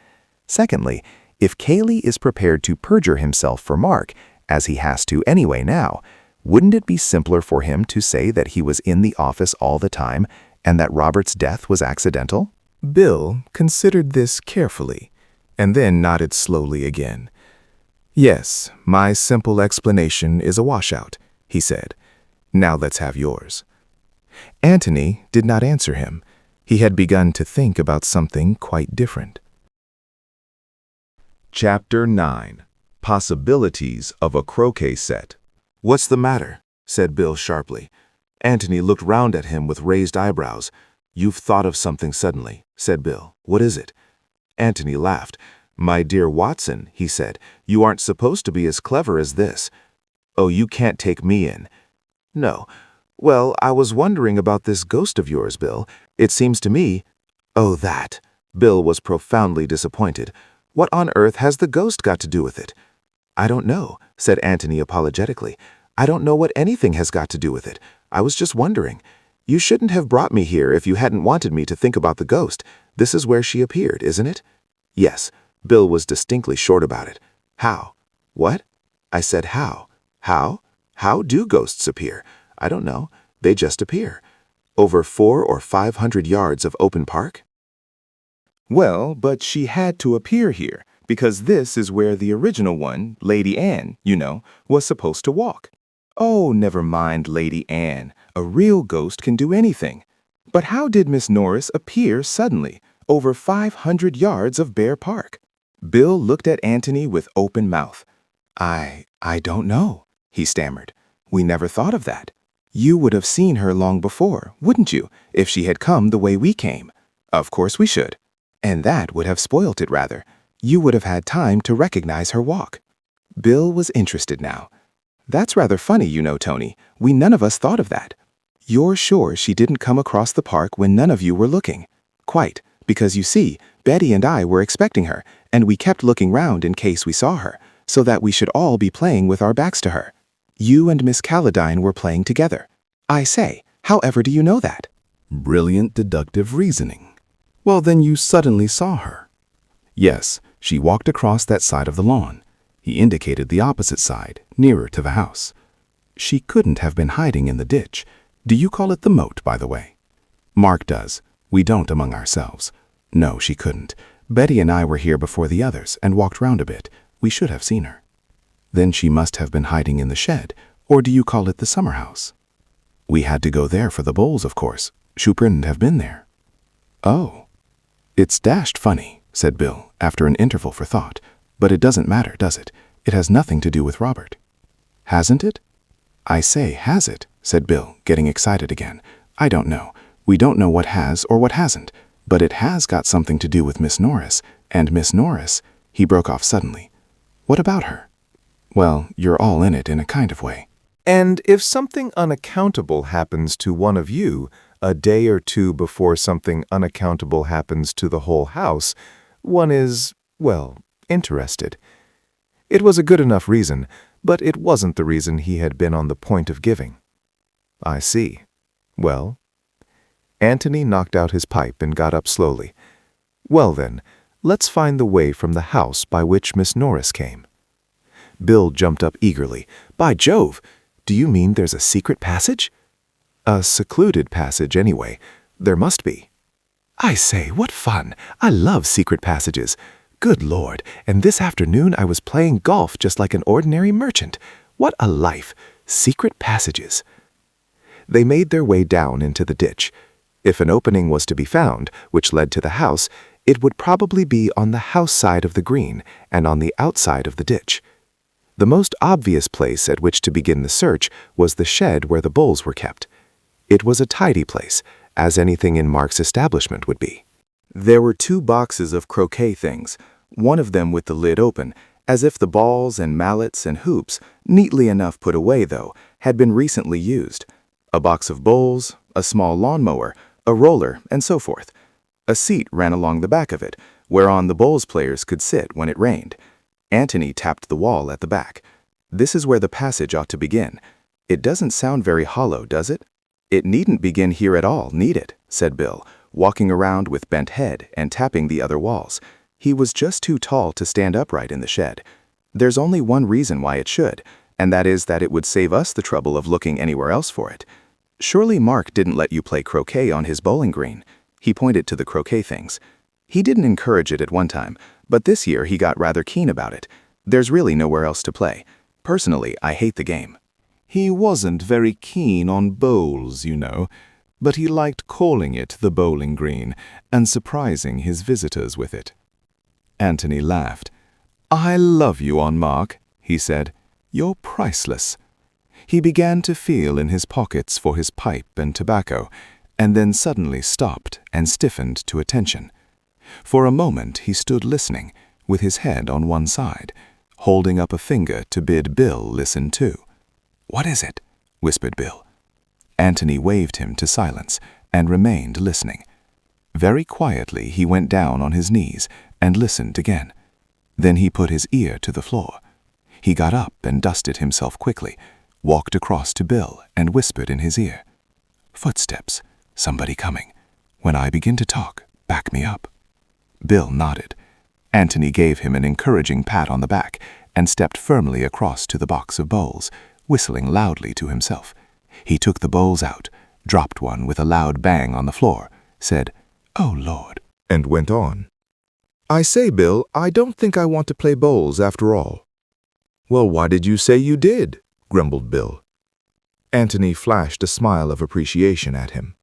Secondly, if Cayley is prepared to perjure himself for Mark, as he has to anyway now, wouldn't it be simpler for him to say that he was in the office all the time and that Robert's death was accidental? Bill considered this carefully, and then nodded slowly again. Yes, my simple explanation is a washout, he said. Now let's have yours. Antony did not answer him. He had begun to think about something quite different. Chapter 9. Possibilities of a Croquet Set. What's the matter? Said Bill sharply. Antony looked round at him with raised eyebrows. You've thought of something suddenly, said Bill. What is it? Antony laughed. My dear Watson, he said, you aren't supposed to be as clever as this. Oh, you can't take me in. No. Well, I was wondering about this ghost of yours, Bill. It seems to me— Oh, that. Bill was profoundly disappointed. What on earth has the ghost got to do with it? I don't know, said Antony apologetically. I don't know what anything has got to do with it. I was just wondering. You shouldn't have brought me here if you hadn't wanted me to think about the ghost. This is where she appeared, isn't it? Yes. Bill was distinctly short about it. How? What? I said how. How? How do ghosts appear? I don't know. They just appear. Over 400 or 500 yards of open park? Well, but she had to appear here, because this is where the original one, Lady Anne, you know, was supposed to walk. Oh, never mind Lady Anne. A real ghost can do anything. But how did Miss Norris appear suddenly, over 500 yards of bare park? Bill looked at Antony with open mouth. I don't know, he stammered. We never thought of that. You would have seen her long before, wouldn't you, if she had come the way we came? Of course we should. And that would have spoilt it rather. You would have had time to recognize her walk. Bill was interested now. That's rather funny, you know, Tony. We none of us thought of that. You're sure she didn't come across the park when none of you were looking? Quite, because you see, Betty and I were expecting her, and we kept looking round in case we saw her, so that we should all be playing with our backs to her. You and Miss Calladine were playing together. I say, however do you know that? Brilliant deductive reasoning. Well, then you suddenly saw her. Yes, she walked across that side of the lawn. He indicated the opposite side, nearer to the house. She couldn't have been hiding in the ditch. Do you call it the moat, by the way? Mark does. We don't among ourselves. No, she couldn't. Betty and I were here before the others and walked round a bit. We should have seen her. Then she must have been hiding in the shed, or do you call it the summer house? We had to go there for the bowls, of course. She couldn't have been there. Oh. It's dashed funny, said Bill, after an interval for thought. But it doesn't matter, does it? It has nothing to do with Robert. Hasn't it? I say, has it? Said Bill, getting excited again. I don't know. We don't know what has or what hasn't. But it has got something to do with Miss Norris. And Miss Norris— He broke off suddenly. What about her? Well, you're all in it in a kind of way. And if something unaccountable happens to one of you, a day or two before something unaccountable happens to the whole house, one is, well, interested. It was a good enough reason, but it wasn't the reason he had been on the point of giving. I see. Well? Antony knocked out his pipe and got up slowly. Well then, let's find the way from the house by which Miss Norris came. Bill jumped up eagerly. By Jove! Do you mean there's a secret passage? A secluded passage, anyway. There must be. I say, what fun! I love secret passages. Good Lord, and this afternoon I was playing golf just like an ordinary merchant. What a life! Secret passages. They made their way down into the ditch. If an opening was to be found, which led to the house, it would probably be on the house side of the green and on the outside of the ditch. The most obvious place at which to begin the search was the shed where the bowls were kept. It was a tidy place, as anything in Mark's establishment would be. There were 2 boxes of croquet things, one of them with the lid open, as if the balls and mallets and hoops, neatly enough put away though, had been recently used. A box of bowls, a small lawnmower, a roller, and so forth. A seat ran along the back of it, whereon the bowls players could sit when it rained. Antony tapped the wall at the back. This is where the passage ought to begin. It doesn't sound very hollow, does it? It needn't begin here at all, need it? Said Bill, walking around with bent head and tapping the other walls. He was just too tall to stand upright in the shed. There's only one reason why it should, and that is that it would save us the trouble of looking anywhere else for it. Surely Mark didn't let you play croquet on his bowling green. He pointed to the croquet things. He didn't encourage it at one time, but this year he got rather keen about it. There's really nowhere else to play. Personally, I hate the game. He wasn't very keen on bowls, you know, but he liked calling it the bowling green and surprising his visitors with it. Antony laughed. I love you on Mark, he said. You're priceless. He began to feel in his pockets for his pipe and tobacco, and then suddenly stopped and stiffened to attention. For a moment he stood listening, with his head on one side, holding up a finger to bid Bill listen too. What is it? Whispered Bill. Antony waved him to silence and remained listening. Very quietly he went down on his knees and listened again. Then he put his ear to the floor. He got up and dusted himself quickly, walked across to Bill and whispered in his ear. Footsteps. Somebody coming. When I begin to talk, back me up. Bill nodded. Antony gave him an encouraging pat on the back and stepped firmly across to the box of bowls, whistling loudly to himself. He took the bowls out, dropped one with a loud bang on the floor, said, "Oh, Lord," and went on. I say, Bill, I don't think I want to play bowls after all. Well, why did you say you did? Grumbled Bill. Antony flashed a smile of appreciation at him.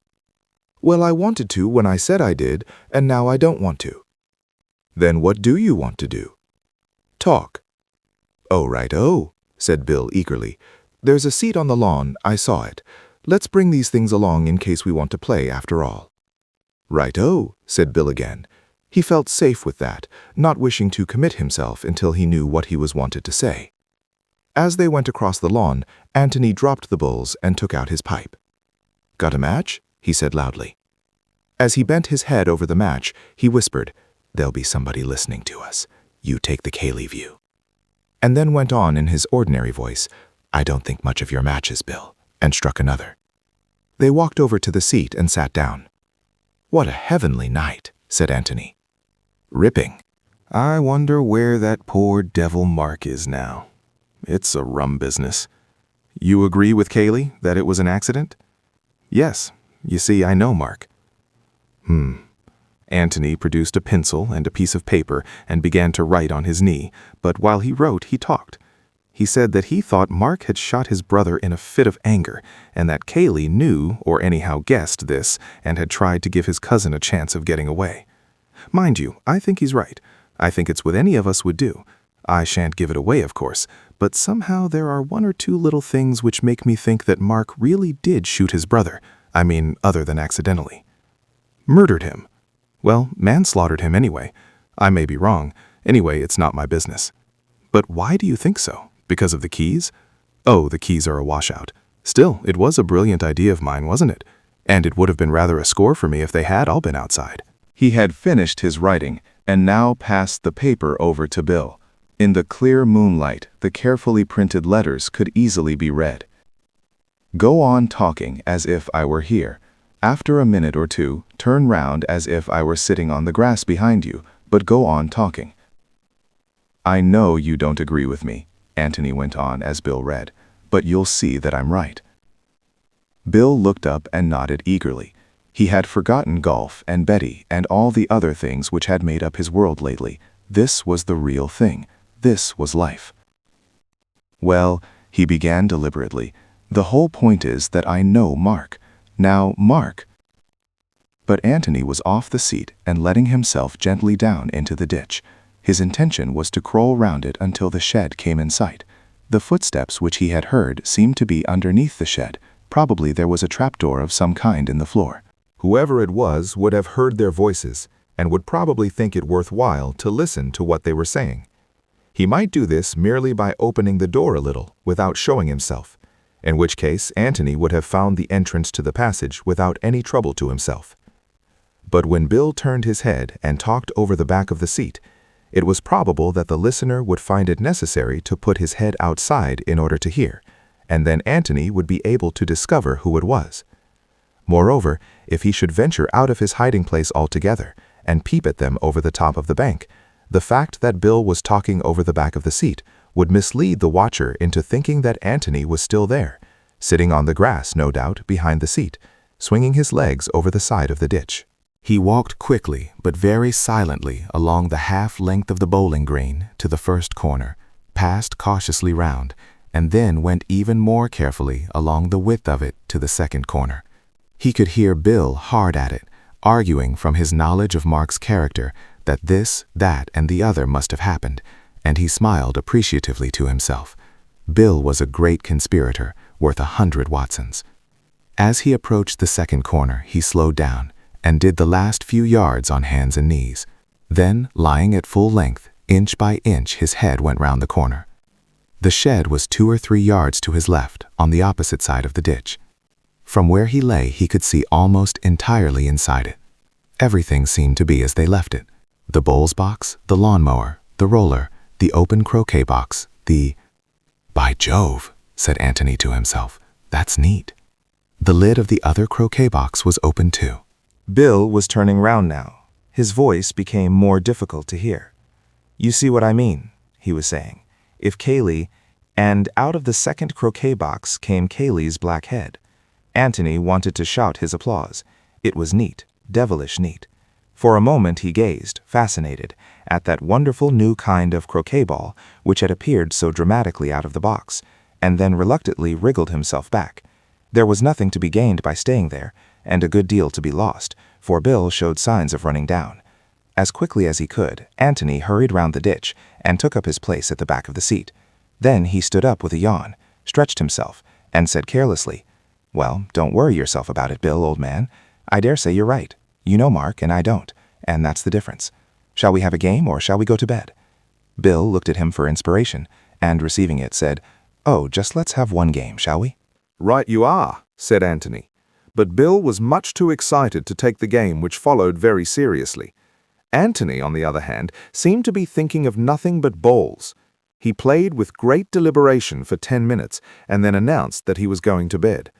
Well, I wanted to when I said I did, and now I don't want to. Then what do you want to do? Talk. Oh, right-o, said Bill eagerly. There's a seat on the lawn, I saw it. Let's bring these things along in case we want to play after all. Right-o, said Bill again. He felt safe with that, not wishing to commit himself until he knew what he was wanted to say. As they went across the lawn, Antony dropped the bowls and took out his pipe. Got a match? He said loudly. As he bent his head over the match, he whispered, There'll be somebody listening to us. You take the Cayley view. And then went on in his ordinary voice, I don't think much of your matches, Bill, and struck another. They walked over to the seat and sat down. What a heavenly night, said Antony. Ripping. I wonder where that poor devil Mark is now. It's a rum business. You agree with Cayley that it was an accident? Yes. You see, I know Mark. Antony produced a pencil and a piece of paper and began to write on his knee, but while he wrote, he talked. He said that he thought Mark had shot his brother in a fit of anger, and that Cayley knew, or anyhow guessed, this, and had tried to give his cousin a chance of getting away. Mind you, I think he's right. I think it's what any of us would do. I shan't give it away, of course, but somehow there are one or two little things which make me think that Mark really did shoot his brother. I mean, other than accidentally. Murdered him. Well, manslaughtered him anyway. I may be wrong. Anyway, it's not my business. But why do you think so? Because of the keys? Oh, the keys are a washout. Still, it was a brilliant idea of mine, wasn't it? And it would have been rather a score for me if they had all been outside. He had finished his writing, and now passed the paper over to Bill. In the clear moonlight, the carefully printed letters could easily be read. Go on talking as if I were here. After a minute or two, turn round as if I were sitting on the grass behind you, but go on talking. I know you don't agree with me, Antony went on as Bill read, but you'll see that I'm right. Bill looked up and nodded eagerly. He had forgotten golf and Betty and all the other things which had made up his world lately. This was the real thing. This was life. Well, he began deliberately, the whole point is that I know Mark. Now, Mark. But Antony was off the seat and letting himself gently down into the ditch. His intention was to crawl round it until the shed came in sight. The footsteps which he had heard seemed to be underneath the shed. Probably there was a trapdoor of some kind in the floor. Whoever it was would have heard their voices and would probably think it worthwhile to listen to what they were saying. He might do this merely by opening the door a little without showing himself, in which case Antony would have found the entrance to the passage without any trouble to himself. But when Bill turned his head and talked over the back of the seat, it was probable that the listener would find it necessary to put his head outside in order to hear, and then Antony would be able to discover who it was. Moreover, if he should venture out of his hiding place altogether and peep at them over the top of the bank, the fact that Bill was talking over the back of the seat would mislead the watcher into thinking that Antony was still there, sitting on the grass, no doubt, behind the seat, swinging his legs over the side of the ditch. He walked quickly but very silently along the half length of the bowling green to the first corner, passed cautiously round, and then went even more carefully along the width of it to the second corner. He could hear Bill hard at it, arguing from his knowledge of Mark's character that this, that, and the other must have happened, and he smiled appreciatively to himself. Bill was a great conspirator, worth 100 Watsons. As he approached the second corner, he slowed down and did the last few yards on hands and knees. Then, lying at full length, inch by inch, his head went round the corner. The shed was 2 or 3 yards to his left, on the opposite side of the ditch. From where he lay, he could see almost entirely inside it. Everything seemed to be as they left it. The bowls box, the lawnmower, the roller, the open croquet box, the... By Jove, said Antony to himself, that's neat. The lid of the other croquet box was open too. Bill was turning round now. His voice became more difficult to hear. You see what I mean, he was saying. If Cayley... And out of the second croquet box came Cayley's black head. Antony wanted to shout his applause. It was neat, devilish neat. For a moment he gazed, fascinated, at that wonderful new kind of croquet ball which had appeared so dramatically out of the box, and then reluctantly wriggled himself back. There was nothing to be gained by staying there, and a good deal to be lost, for Bill showed signs of running down. As quickly as he could, Antony hurried round the ditch and took up his place at the back of the seat. Then he stood up with a yawn, stretched himself, and said carelessly, "Well, don't worry yourself about it, Bill, old man. I dare say you're right. You know Mark, and I don't, and that's the difference. Shall we have a game, or shall we go to bed?" Bill looked at him for inspiration, and receiving it, said, "Oh, just let's have one game, shall we?" Right you are, said Antony. But Bill was much too excited to take the game which followed very seriously. Antony, on the other hand, seemed to be thinking of nothing but bowls. He played with great deliberation for 10 minutes and then announced that he was going to bed.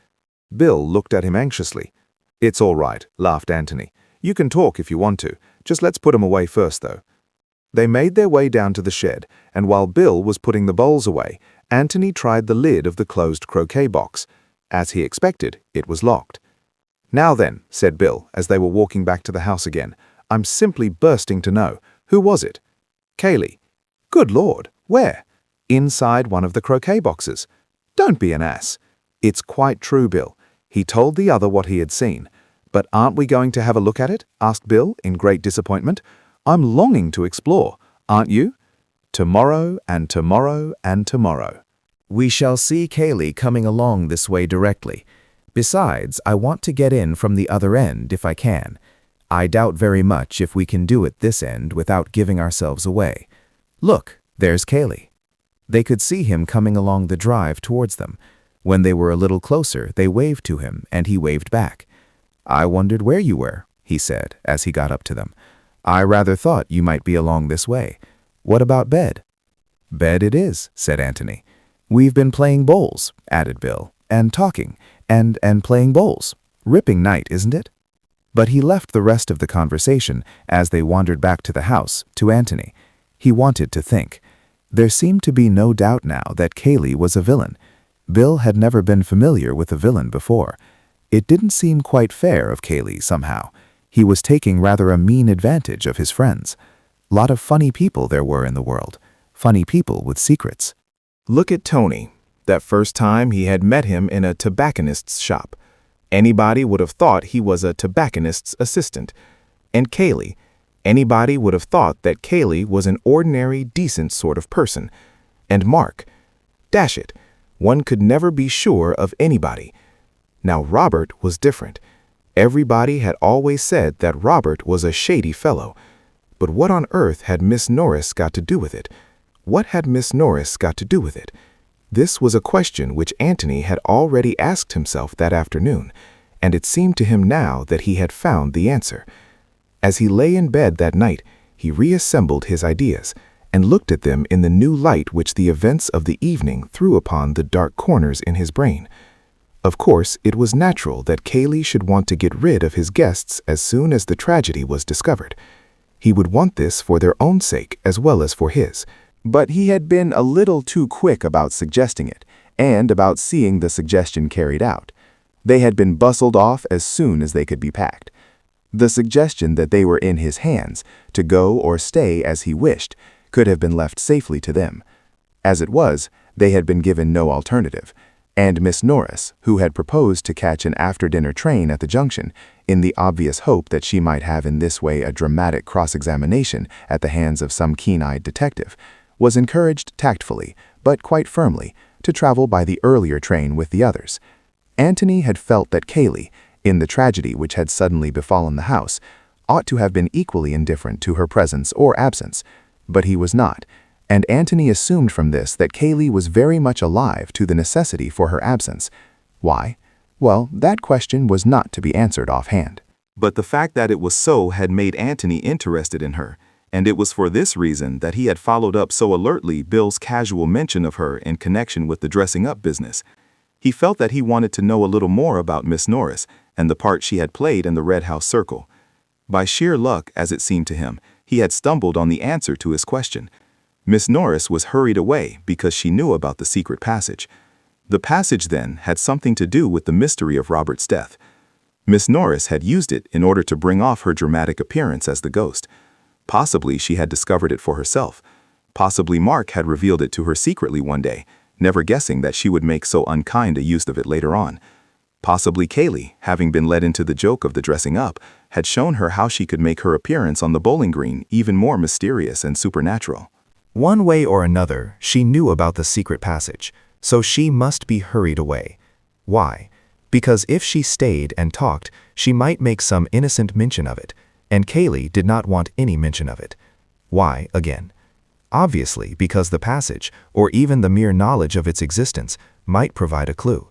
Bill looked at him anxiously. "It's all right," laughed Antony. "You can talk if you want to. Just let's put 'em away first, though." They made their way down to the shed, and while Bill was putting the bowls away, Antony tried the lid of the closed croquet box. As he expected, it was locked. "Now then," said Bill, as they were walking back to the house again, "I'm simply bursting to know. Who was it?" "Cayley." "Good Lord! Where?" "Inside one of the croquet boxes." "Don't be an ass." "It's quite true, Bill. He told the other what he had seen. But aren't we going to have a look at it?" asked Bill in great disappointment. "I'm longing to explore, aren't you?" "Tomorrow and tomorrow and tomorrow." "We shall see Cayley coming along this way directly. Besides, I want to get in from the other end if I can. I doubt very much if we can do it this end without giving ourselves away. Look, there's Cayley." They could see him coming along the drive towards them. When they were a little closer, they waved to him, and he waved back. "I wondered where you were," he said, as he got up to them. "I rather thought you might be along this way. What about bed?" "Bed it is," said Antony. "We've been playing bowls," added Bill, and talking, and playing bowls. Ripping night, isn't it? But he left the rest of the conversation as they wandered back to the house to Antony. He wanted to think. There seemed to be no doubt now that Cayley was a villain. Bill had never been familiar with a villain before. It didn't seem quite fair of Cayley somehow. He was taking rather a mean advantage of his friends. Lot of funny people there were in the world. Funny people with secrets. Look at Tony. That first time he had met him in a tobacconist's shop. Anybody would have thought he was a tobacconist's assistant. And Cayley. Anybody would have thought that Cayley was an ordinary, decent sort of person. And Mark. Dash it. One could never be sure of anybody. Now Robert was different. Everybody had always said that Robert was a shady fellow. But what on earth had Miss Norris got to do with it? What had Miss Norris got to do with it? This was a question which Antony had already asked himself that afternoon, and it seemed to him now that he had found the answer. As he lay in bed that night, he reassembled his ideas and looked at them in the new light which the events of the evening threw upon the dark corners in his brain. Of course, it was natural that Cayley should want to get rid of his guests as soon as the tragedy was discovered. He would want this for their own sake as well as for his. But he had been a little too quick about suggesting it, and about seeing the suggestion carried out. They had been bustled off as soon as they could be packed. The suggestion that they were in his hands, to go or stay as he wished, could have been left safely to them. As it was, they had been given no alternative, and Miss Norris, who had proposed to catch an after-dinner train at the junction, in the obvious hope that she might have in this way a dramatic cross-examination at the hands of some keen-eyed detective, was encouraged tactfully, but quite firmly, to travel by the earlier train with the others. Antony had felt that Cayley, in the tragedy which had suddenly befallen the house, ought to have been equally indifferent to her presence or absence, but he was not, and Antony assumed from this that Cayley was very much alive to the necessity for her absence. Why? Well, that question was not to be answered offhand. But the fact that it was so had made Antony interested in her, and it was for this reason that he had followed up so alertly Bill's casual mention of her in connection with the dressing-up business. He felt that he wanted to know a little more about Miss Norris and the part she had played in the Red House circle. By sheer luck, as it seemed to him, he had stumbled on the answer to his question. Miss Norris was hurried away because she knew about the secret passage. The passage, then, had something to do with the mystery of Robert's death. Miss Norris had used it in order to bring off her dramatic appearance as the ghost. Possibly she had discovered it for herself. Possibly Mark had revealed it to her secretly one day, never guessing that she would make so unkind a use of it later on. Possibly Cayley, having been led into the joke of the dressing up, had shown her how she could make her appearance on the bowling green even more mysterious and supernatural. One way or another, she knew about the secret passage, so she must be hurried away. Why? Because if she stayed and talked, she might make some innocent mention of it, and Cayley did not want any mention of it. Why, again? Obviously, because the passage, or even the mere knowledge of its existence, might provide a clue.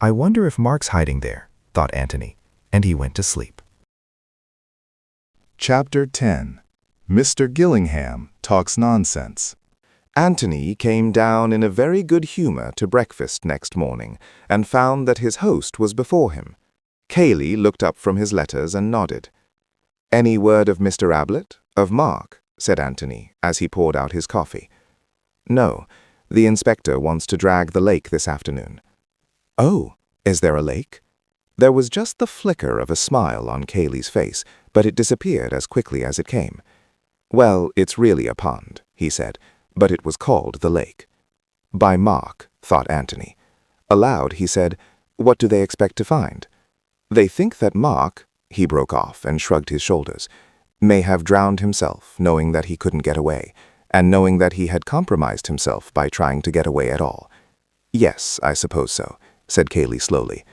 I wonder if Mark's hiding there, thought Antony, and he went to sleep. Chapter 10. Mr. Gillingham Talks Nonsense. Antony came down in a very good humor to breakfast next morning and found that his host was before him. Cayley looked up from his letters and nodded. "Any word of Mr. Ablett? Of Mark?" said Antony, as he poured out his coffee. "No. The inspector wants to drag the lake this afternoon." "Oh, is there a lake?" There was just the flicker of a smile on Cayley's face, but it disappeared as quickly as it came. "Well, it's really a pond," he said, "but it was called the lake." "By Mark," thought Antony. Aloud he said, "What do they expect to find?" "They think that Mark," he broke off and shrugged his shoulders, "may have drowned himself, knowing that he couldn't get away, and knowing that he had compromised himself by trying to get away at all." "Yes, I suppose so," said Cayley slowly.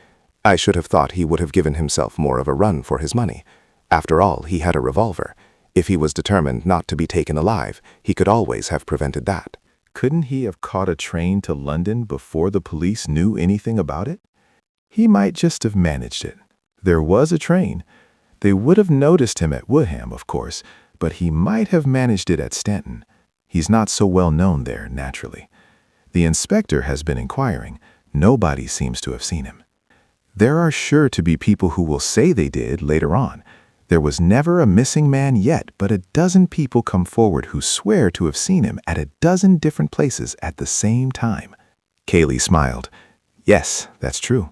"I should have thought he would have given himself more of a run for his money. After all, he had a revolver. If he was determined not to be taken alive, he could always have prevented that." Couldn't he have caught a train to London before the police knew anything about it? He might just have managed it. There was a train. They would have noticed him at Woodham, of course, but he might have managed it at Stanton. He's not so well known there, naturally. The inspector has been inquiring. Nobody seems to have seen him. There are sure to be people who will say they did later on. There was never a missing man yet, but a dozen people come forward who swear to have seen him at a dozen different places at the same time. Cayley smiled. Yes, that's true.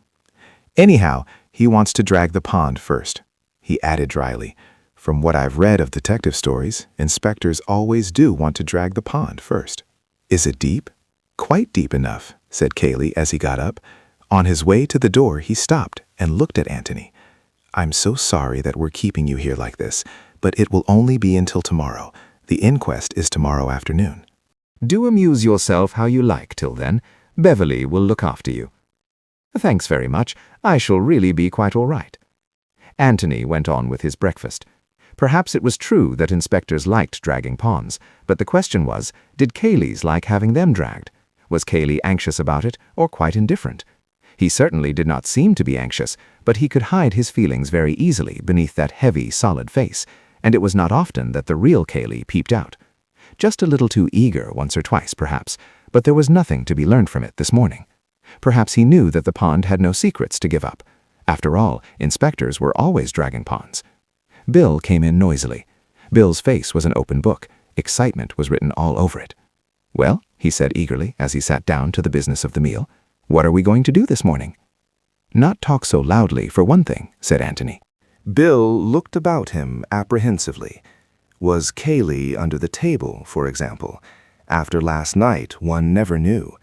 Anyhow, he wants to drag the pond first. He added dryly, from what I've read of detective stories, inspectors always do want to drag the pond first. Is it deep? Quite deep enough, said Cayley as he got up. On his way to the door, he stopped and looked at Antony. I'm so sorry that we're keeping you here like this, but it will only be until tomorrow. The inquest is tomorrow afternoon. Do amuse yourself how you like till then. Beverley will look after you. Thanks very much. I shall really be quite all right. Antony went on with his breakfast. Perhaps it was true that inspectors liked dragging ponds, but the question was, did Cayley's like having them dragged? Was Cayley anxious about it, or quite indifferent? He certainly did not seem to be anxious, but he could hide his feelings very easily beneath that heavy, solid face, and it was not often that the real Cayley peeped out. Just a little too eager once or twice, perhaps, but there was nothing to be learned from it this morning. Perhaps he knew that the pond had no secrets to give up. After all, inspectors were always dragging ponds. Bill came in noisily. Bill's face was an open book. Excitement was written all over it. Well, he said eagerly as he sat down to the business of the meal, what are we going to do this morning? Not talk so loudly, for one thing, said Antony. Bill looked about him apprehensively. Was Cayley under the table, for example? After last night, one never knew.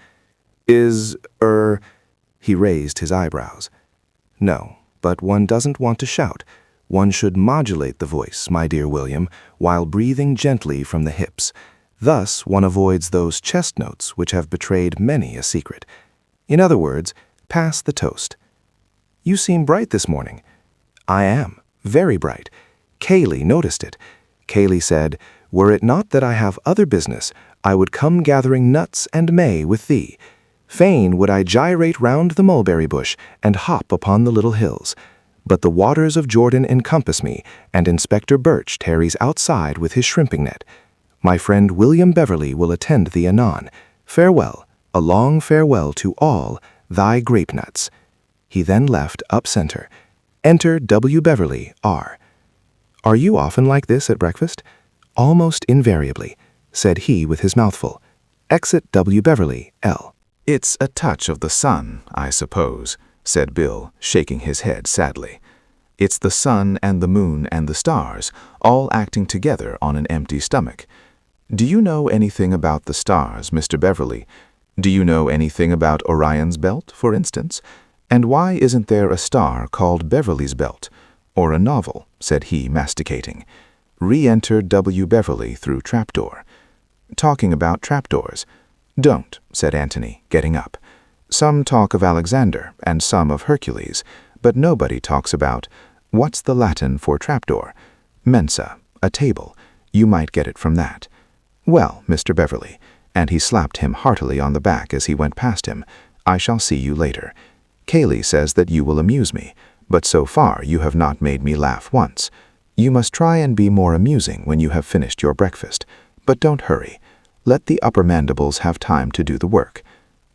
He raised his eyebrows. No, but one doesn't want to shout. One should modulate the voice, my dear William, while breathing gently from the hips. Thus one avoids those chest notes which have betrayed many a secret. In other words, pass the toast. You seem bright this morning. I am, very bright. Cayley noticed it. Cayley said, were it not that I have other business, I would come gathering nuts and may with thee. Fain would I gyrate round the mulberry bush and hop upon the little hills. But the waters of Jordan encompass me, and Inspector Birch tarries outside with his shrimping net. My friend William Beverley will attend thee anon. Farewell, a long farewell to all thy grape nuts. He then left up center. Enter W. Beverley, R. Are you often like this at breakfast? Almost invariably, said he with his mouth full. Exit W. Beverley, L. It's a touch of the sun, I suppose, said Bill, shaking his head sadly. It's the sun and the moon and the stars, all acting together on an empty stomach. Do you know anything about the stars, Mr. Beverley? Do you know anything about Orion's belt, for instance? And why isn't there a star called Beverley's belt? Or a novel, said he, masticating. Re-enter W. Beverley through trapdoor. Talking about trapdoors. Don't, said Antony, getting up. Some talk of Alexander and some of Hercules, but nobody talks about, what's the Latin for trapdoor? Mensa, a table. You might get it from that. Well, Mr. Beverley, and he slapped him heartily on the back as he went past him, I shall see you later. Cayley says that you will amuse me, but so far you have not made me laugh once. You must try and be more amusing when you have finished your breakfast, but don't hurry. Let the upper mandibles have time to do the work.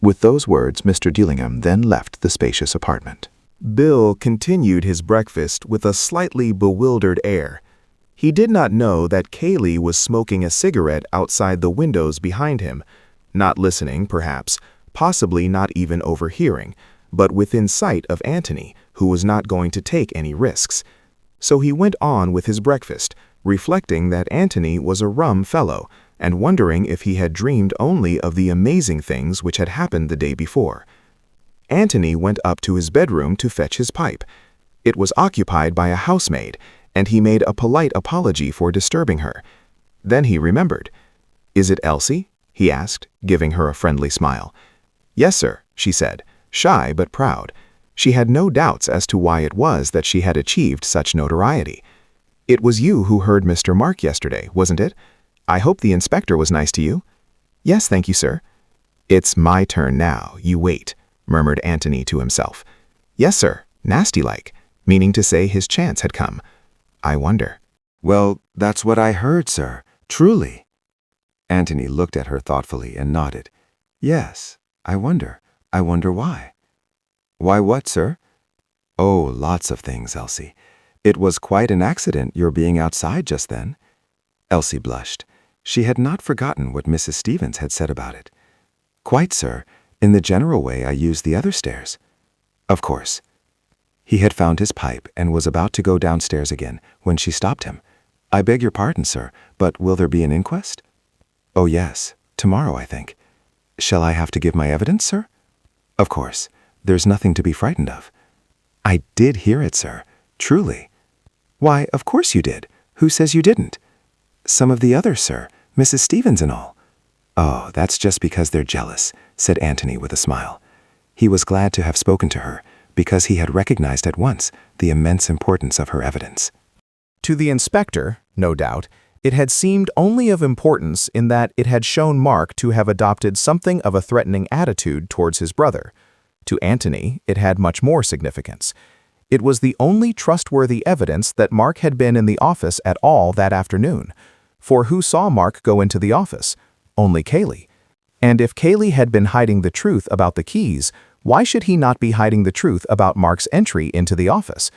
With those words, Mr. Gillingham then left the spacious apartment. Bill continued his breakfast with a slightly bewildered air. He did not know that Cayley was smoking a cigarette outside the windows behind him, not listening, perhaps, possibly not even overhearing, but within sight of Antony, who was not going to take any risks. So he went on with his breakfast, reflecting that Antony was a rum fellow, and wondering if he had dreamed only of the amazing things which had happened the day before. Antony went up to his bedroom to fetch his pipe. It was occupied by a housemaid, and he made a polite apology for disturbing her. Then he remembered. "Is it Elsie?" he asked, giving her a friendly smile. "Yes, sir," she said, shy but proud. She had no doubts as to why it was that she had achieved such notoriety. "It was you who heard Mr. Mark yesterday, wasn't it? I hope the inspector was nice to you?" "Yes, thank you, sir." "It's my turn now, you wait," murmured Antony to himself. "Yes, sir, nasty-like," meaning to say his chance had come. "I wonder." Well, that's what I heard, sir. Truly. Antony looked at her thoughtfully and nodded. Yes, I wonder why. Why, what, sir? Oh, lots of things, Elsie. It was quite an accident your being outside just then. Elsie blushed. She had not forgotten what Mrs. Stevens had said about it. Quite, sir. In the general way I used the other stairs. Of course. He had found his pipe and was about to go downstairs again when she stopped him. I beg your pardon, sir, but will there be an inquest? Oh, yes. Tomorrow, I think. Shall I have to give my evidence, sir? Of course. There's nothing to be frightened of. I did hear it, sir. Truly. Why, of course you did. Who says you didn't? Some of the others, sir. Mrs. Stevens and all. Oh, that's just because they're jealous, said Antony with a smile. He was glad to have spoken to her, because he had recognized at once the immense importance of her evidence. To the inspector, no doubt, it had seemed only of importance in that it had shown Mark to have adopted something of a threatening attitude towards his brother. To Antony, it had much more significance. It was the only trustworthy evidence that Mark had been in the office at all that afternoon. For who saw Mark go into the office? Only Cayley. And if Cayley had been hiding the truth about the keys, why should he not be hiding the truth about Mark's entry into the office?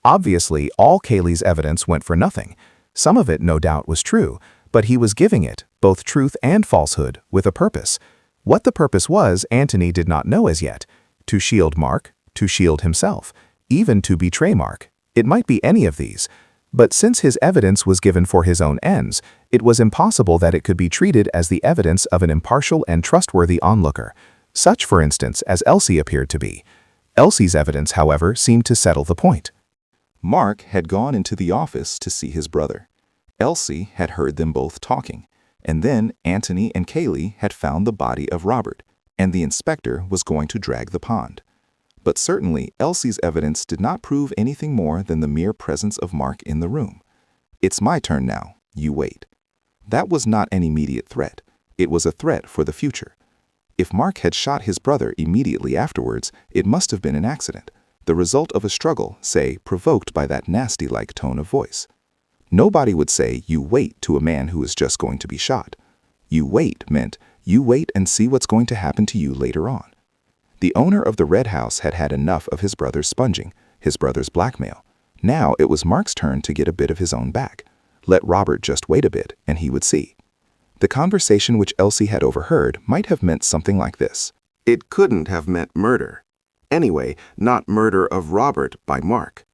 Obviously, all Cayley's evidence went for nothing. Some of it, no doubt, was true, but he was giving it, both truth and falsehood, with a purpose. What the purpose was, Antony did not know as yet. To shield Mark, to shield himself, even to betray Mark. It might be any of these. But since his evidence was given for his own ends, it was impossible that it could be treated as the evidence of an impartial and trustworthy onlooker, such, for instance, as Elsie appeared to be. Elsie's evidence, however, seemed to settle the point. Mark had gone into the office to see his brother. Elsie had heard them both talking, and then Antony and Cayley had found the body of Robert, and the inspector was going to drag the pond. But certainly Elsie's evidence did not prove anything more than the mere presence of Mark in the room. It's my turn now, you wait. That was not an immediate threat. It was a threat for the future. If Mark had shot his brother immediately afterwards, it must have been an accident, the result of a struggle, say, provoked by that nasty-like tone of voice. Nobody would say, you wait, to a man who is just going to be shot. You wait meant, you wait and see what's going to happen to you later on. The owner of the Red House had had enough of his brother's sponging, his brother's blackmail. Now it was Mark's turn to get a bit of his own back. Let Robert just wait a bit, and he would see. The conversation which Elsie had overheard might have meant something like this. It couldn't have meant murder. Anyway, not murder of Robert by Mark.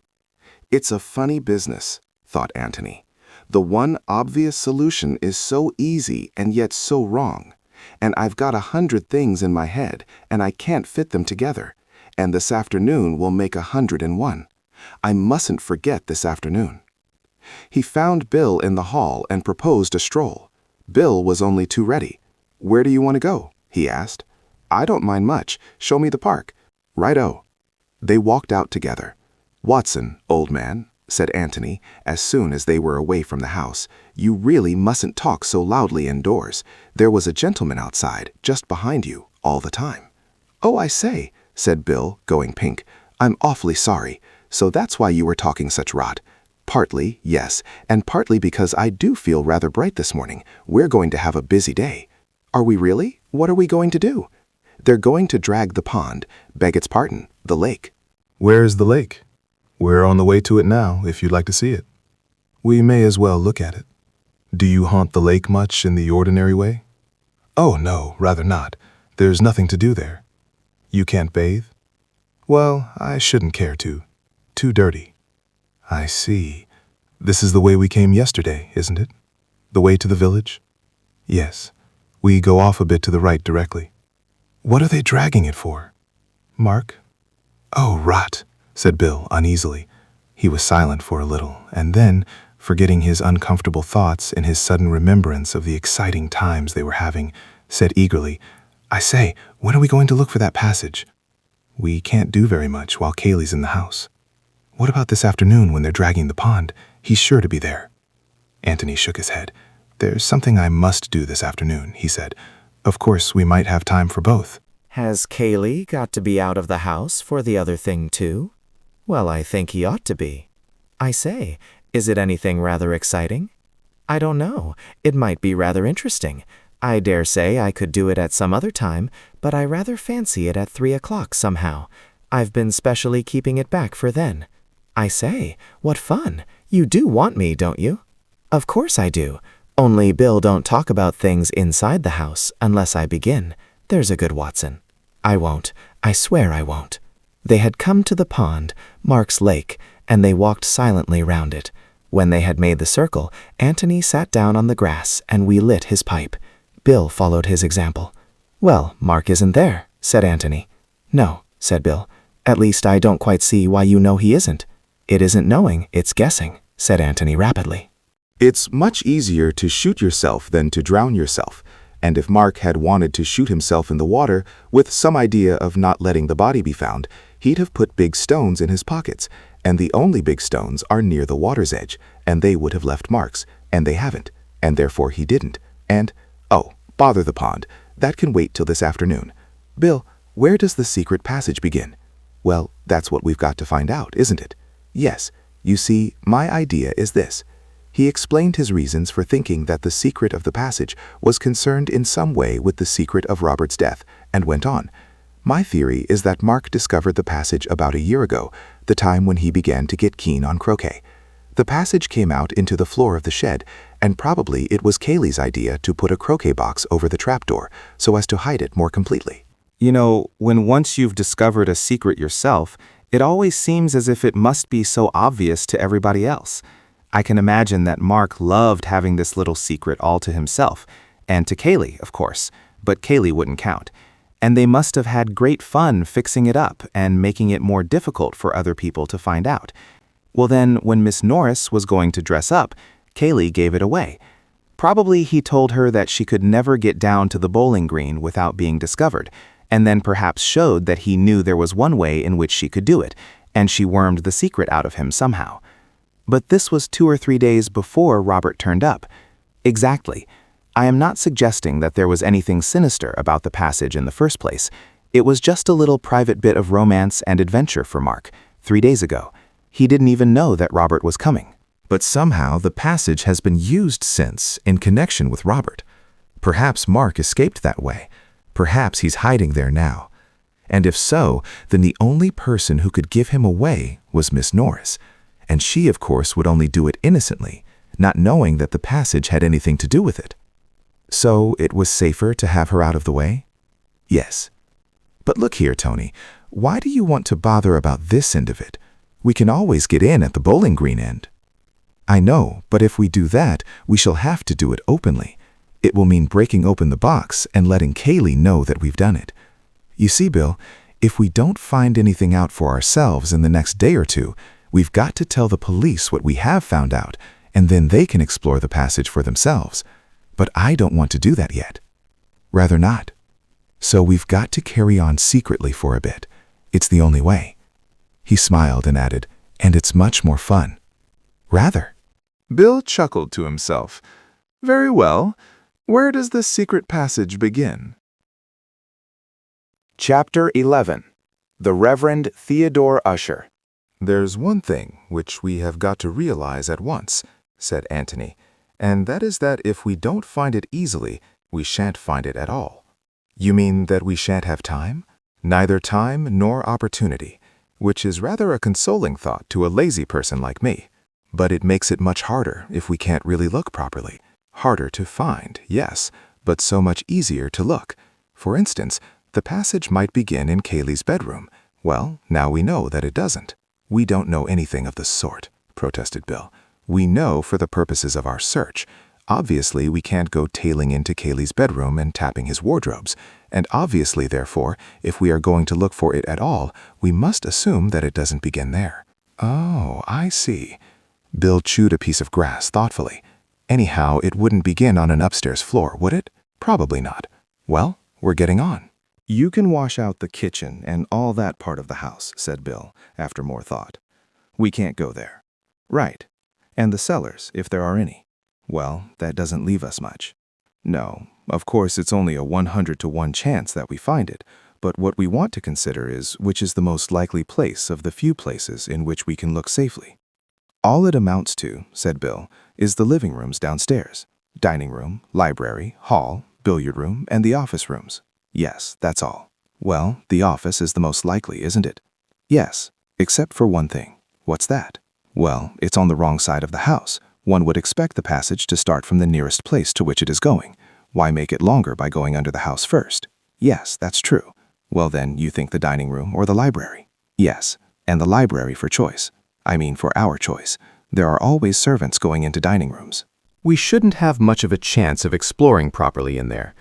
It's a funny business, thought Antony. The one obvious solution is so easy and yet so wrong. And I've got 100 things in my head, and I can't fit them together. And this afternoon will make 101. I mustn't forget this afternoon. He found Bill in the hall and proposed a stroll. Bill was only too ready. Where do you want to go? He asked. I don't mind much. Show me the park. Righto. They walked out together. Watson, old man, said Antony, as soon as they were away from the house, you really mustn't talk so loudly indoors. There was a gentleman outside, just behind you, all the time. Oh, I say, said Bill, going pink. I'm awfully sorry. So that's why you were talking such rot. Partly, yes, and partly because I do feel rather bright this morning. We're going to have a busy day. Are we really? What are we going to do? They're going to drag the pond, beg its pardon, the lake. Where's the lake? We're on the way to it now, if you'd like to see it. We may as well look at it. Do you haunt the lake much in the ordinary way? Oh, no, rather not. There's nothing to do there. You can't bathe? Well, I shouldn't care to. Too dirty. I see. This is the way we came yesterday, isn't it? The way to the village? Yes. We go off a bit to the right directly. What are they dragging it for? Mark? Oh, rot, said Bill uneasily. He was silent for a little, and then, forgetting his uncomfortable thoughts in his sudden remembrance of the exciting times they were having, said eagerly, I say, when are we going to look for that passage? We can't do very much while Cayley's in the house. What about this afternoon when they're dragging the pond? He's sure to be there. Antony shook his head. There's something I must do this afternoon, he said. Of course, we might have time for both. Has Cayley got to be out of the house for the other thing, too? Well, I think he ought to be. I say, is it anything rather exciting? I don't know. It might be rather interesting. I dare say I could do it at some other time, but I rather fancy it at 3 o'clock somehow. I've been specially keeping it back for then. I say, what fun. You do want me, don't you? Of course I do. Only Bill don't talk about things inside the house unless I begin. There's a good Watson. I won't. I swear I won't. They had come to the pond, Mark's lake, and they walked silently round it. When they had made the circle, Antony sat down on the grass and we lit his pipe. Bill followed his example. Well, Mark isn't there, said Antony. No, said Bill. At least I don't quite see why you know he isn't. It isn't knowing, it's guessing, said Antony rapidly. It's much easier to shoot yourself than to drown yourself, and if Mark had wanted to shoot himself in the water, with some idea of not letting the body be found, he'd have put big stones in his pockets, and the only big stones are near the water's edge, and they would have left marks, and they haven't, and therefore he didn't, and, oh, bother the pond, that can wait till this afternoon. Bill, where does the secret passage begin? Well, that's what we've got to find out, isn't it? Yes, you see, my idea is this. He explained his reasons for thinking that the secret of the passage was concerned in some way with the secret of Robert's death, and went on. My theory is that Mark discovered the passage about a year ago, the time when he began to get keen on croquet. The passage came out into the floor of the shed, and probably it was Cayley's idea to put a croquet box over the trapdoor so as to hide it more completely. You know, when once you've discovered a secret yourself, it always seems as if it must be so obvious to everybody else. I can imagine that Mark loved having this little secret all to himself, and to Cayley, of course, but Cayley wouldn't count. And they must have had great fun fixing it up and making it more difficult for other people to find out. Well then, when Miss Norris was going to dress up, Cayley gave it away. Probably he told her that she could never get down to the bowling green without being discovered, and then perhaps showed that he knew there was one way in which she could do it, and she wormed the secret out of him somehow. But this was 2 or 3 days before Robert turned up. Exactly. I am not suggesting that there was anything sinister about the passage in the first place. It was just a little private bit of romance and adventure for Mark, 3 days ago. He didn't even know that Robert was coming. But somehow the passage has been used since in connection with Robert. Perhaps Mark escaped that way. Perhaps he's hiding there now. And if so, then the only person who could give him away was Miss Norris. And she, of course, would only do it innocently, not knowing that the passage had anything to do with it. So it was safer to have her out of the way? Yes. But look here, Tony, why do you want to bother about this end of it? We can always get in at the bowling green end. I know, but if we do that, we shall have to do it openly. It will mean breaking open the box and letting Cayley know that we've done it. You see, Bill, if we don't find anything out for ourselves in the next day or two, we've got to tell the police what we have found out, and then they can explore the passage for themselves. But I don't want to do that yet. Rather not. So we've got to carry on secretly for a bit. It's the only way. He smiled and added, and it's much more fun. Rather. Bill chuckled to himself. Very well. Where does the secret passage begin? Chapter 11. The Reverend Theodore Ussher. There's one thing which we have got to realize at once, said Antony, and that is that if we don't find it easily, we shan't find it at all. You mean that we shan't have time? Neither time nor opportunity, which is rather a consoling thought to a lazy person like me. But it makes it much harder if we can't really look properly. Harder to find, yes, but so much easier to look. For instance, the passage might begin in Cayley's bedroom. Well, now we know that it doesn't. We don't know anything of the sort, protested Bill. We know for the purposes of our search. Obviously, we can't go tailing into Cayley's bedroom and tapping his wardrobes. And obviously, therefore, if we are going to look for it at all, we must assume that it doesn't begin there. Oh, I see. Bill chewed a piece of grass thoughtfully. Anyhow, it wouldn't begin on an upstairs floor, would it? Probably not. Well, we're getting on. You can wash out the kitchen and all that part of the house, said Bill, after more thought. We can't go there. Right. And the cellars, if there are any. Well, that doesn't leave us much. No, of course it's only a 100 to 1 chance that we find it, but what we want to consider is which is the most likely place of the few places in which we can look safely. All it amounts to, said Bill, is the living rooms downstairs. Dining room, library, hall, billiard room, and the office rooms. Yes, that's all. Well, the office is the most likely, isn't it? Yes, except for one thing. What's that? Well, it's on the wrong side of the house. One would expect the passage to start from the nearest place to which it is going. Why make it longer by going under the house first? Yes, that's true. Well then, you think the dining room or the library? Yes, and the library for choice. I mean for our choice. There are always servants going into dining rooms. We shouldn't have much of a chance of exploring properly in there.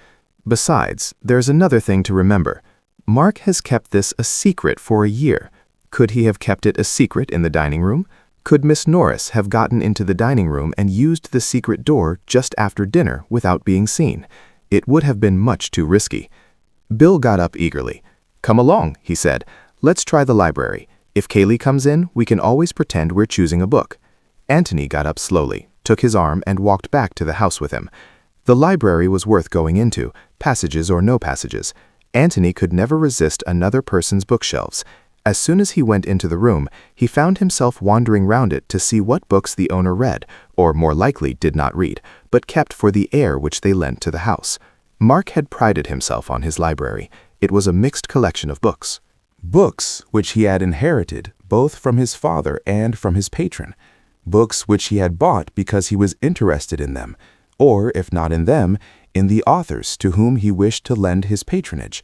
Besides, there's another thing to remember. Mark has kept this a secret for a year. Could he have kept it a secret in the dining room? Could Miss Norris have gotten into the dining room and used the secret door just after dinner without being seen? It would have been much too risky. Bill got up eagerly. "Come along," he said. "Let's try the library. If Cayley comes in, we can always pretend we're choosing a book." Antony got up slowly, took his arm, and walked back to the house with him. The library was worth going into, passages or no passages. Antony could never resist another person's bookshelves. As soon as he went into the room, he found himself wandering round it to see what books the owner read, or more likely did not read, but kept for the air which they lent to the house. Mark had prided himself on his library. It was a mixed collection of books. Books which he had inherited both from his father and from his patron. Books which he had bought because he was interested in them, or, if not in them, in the authors to whom he wished to lend his patronage.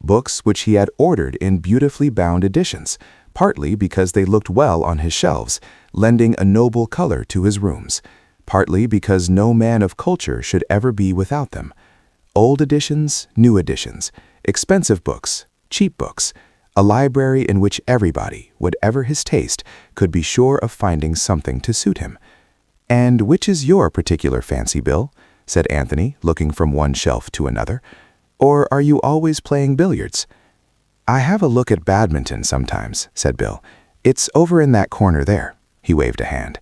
Books which he had ordered in beautifully bound editions, partly because they looked well on his shelves, lending a noble color to his rooms, partly because no man of culture should ever be without them. Old editions, new editions, expensive books, cheap books, a library in which everybody, whatever his taste, could be sure of finding something to suit him. "And which is your particular fancy, Bill?" said Antony, looking from one shelf to another. "Or are you always playing billiards?" "I have a look at badminton sometimes," said Bill. "It's over in that corner there." He waved a hand.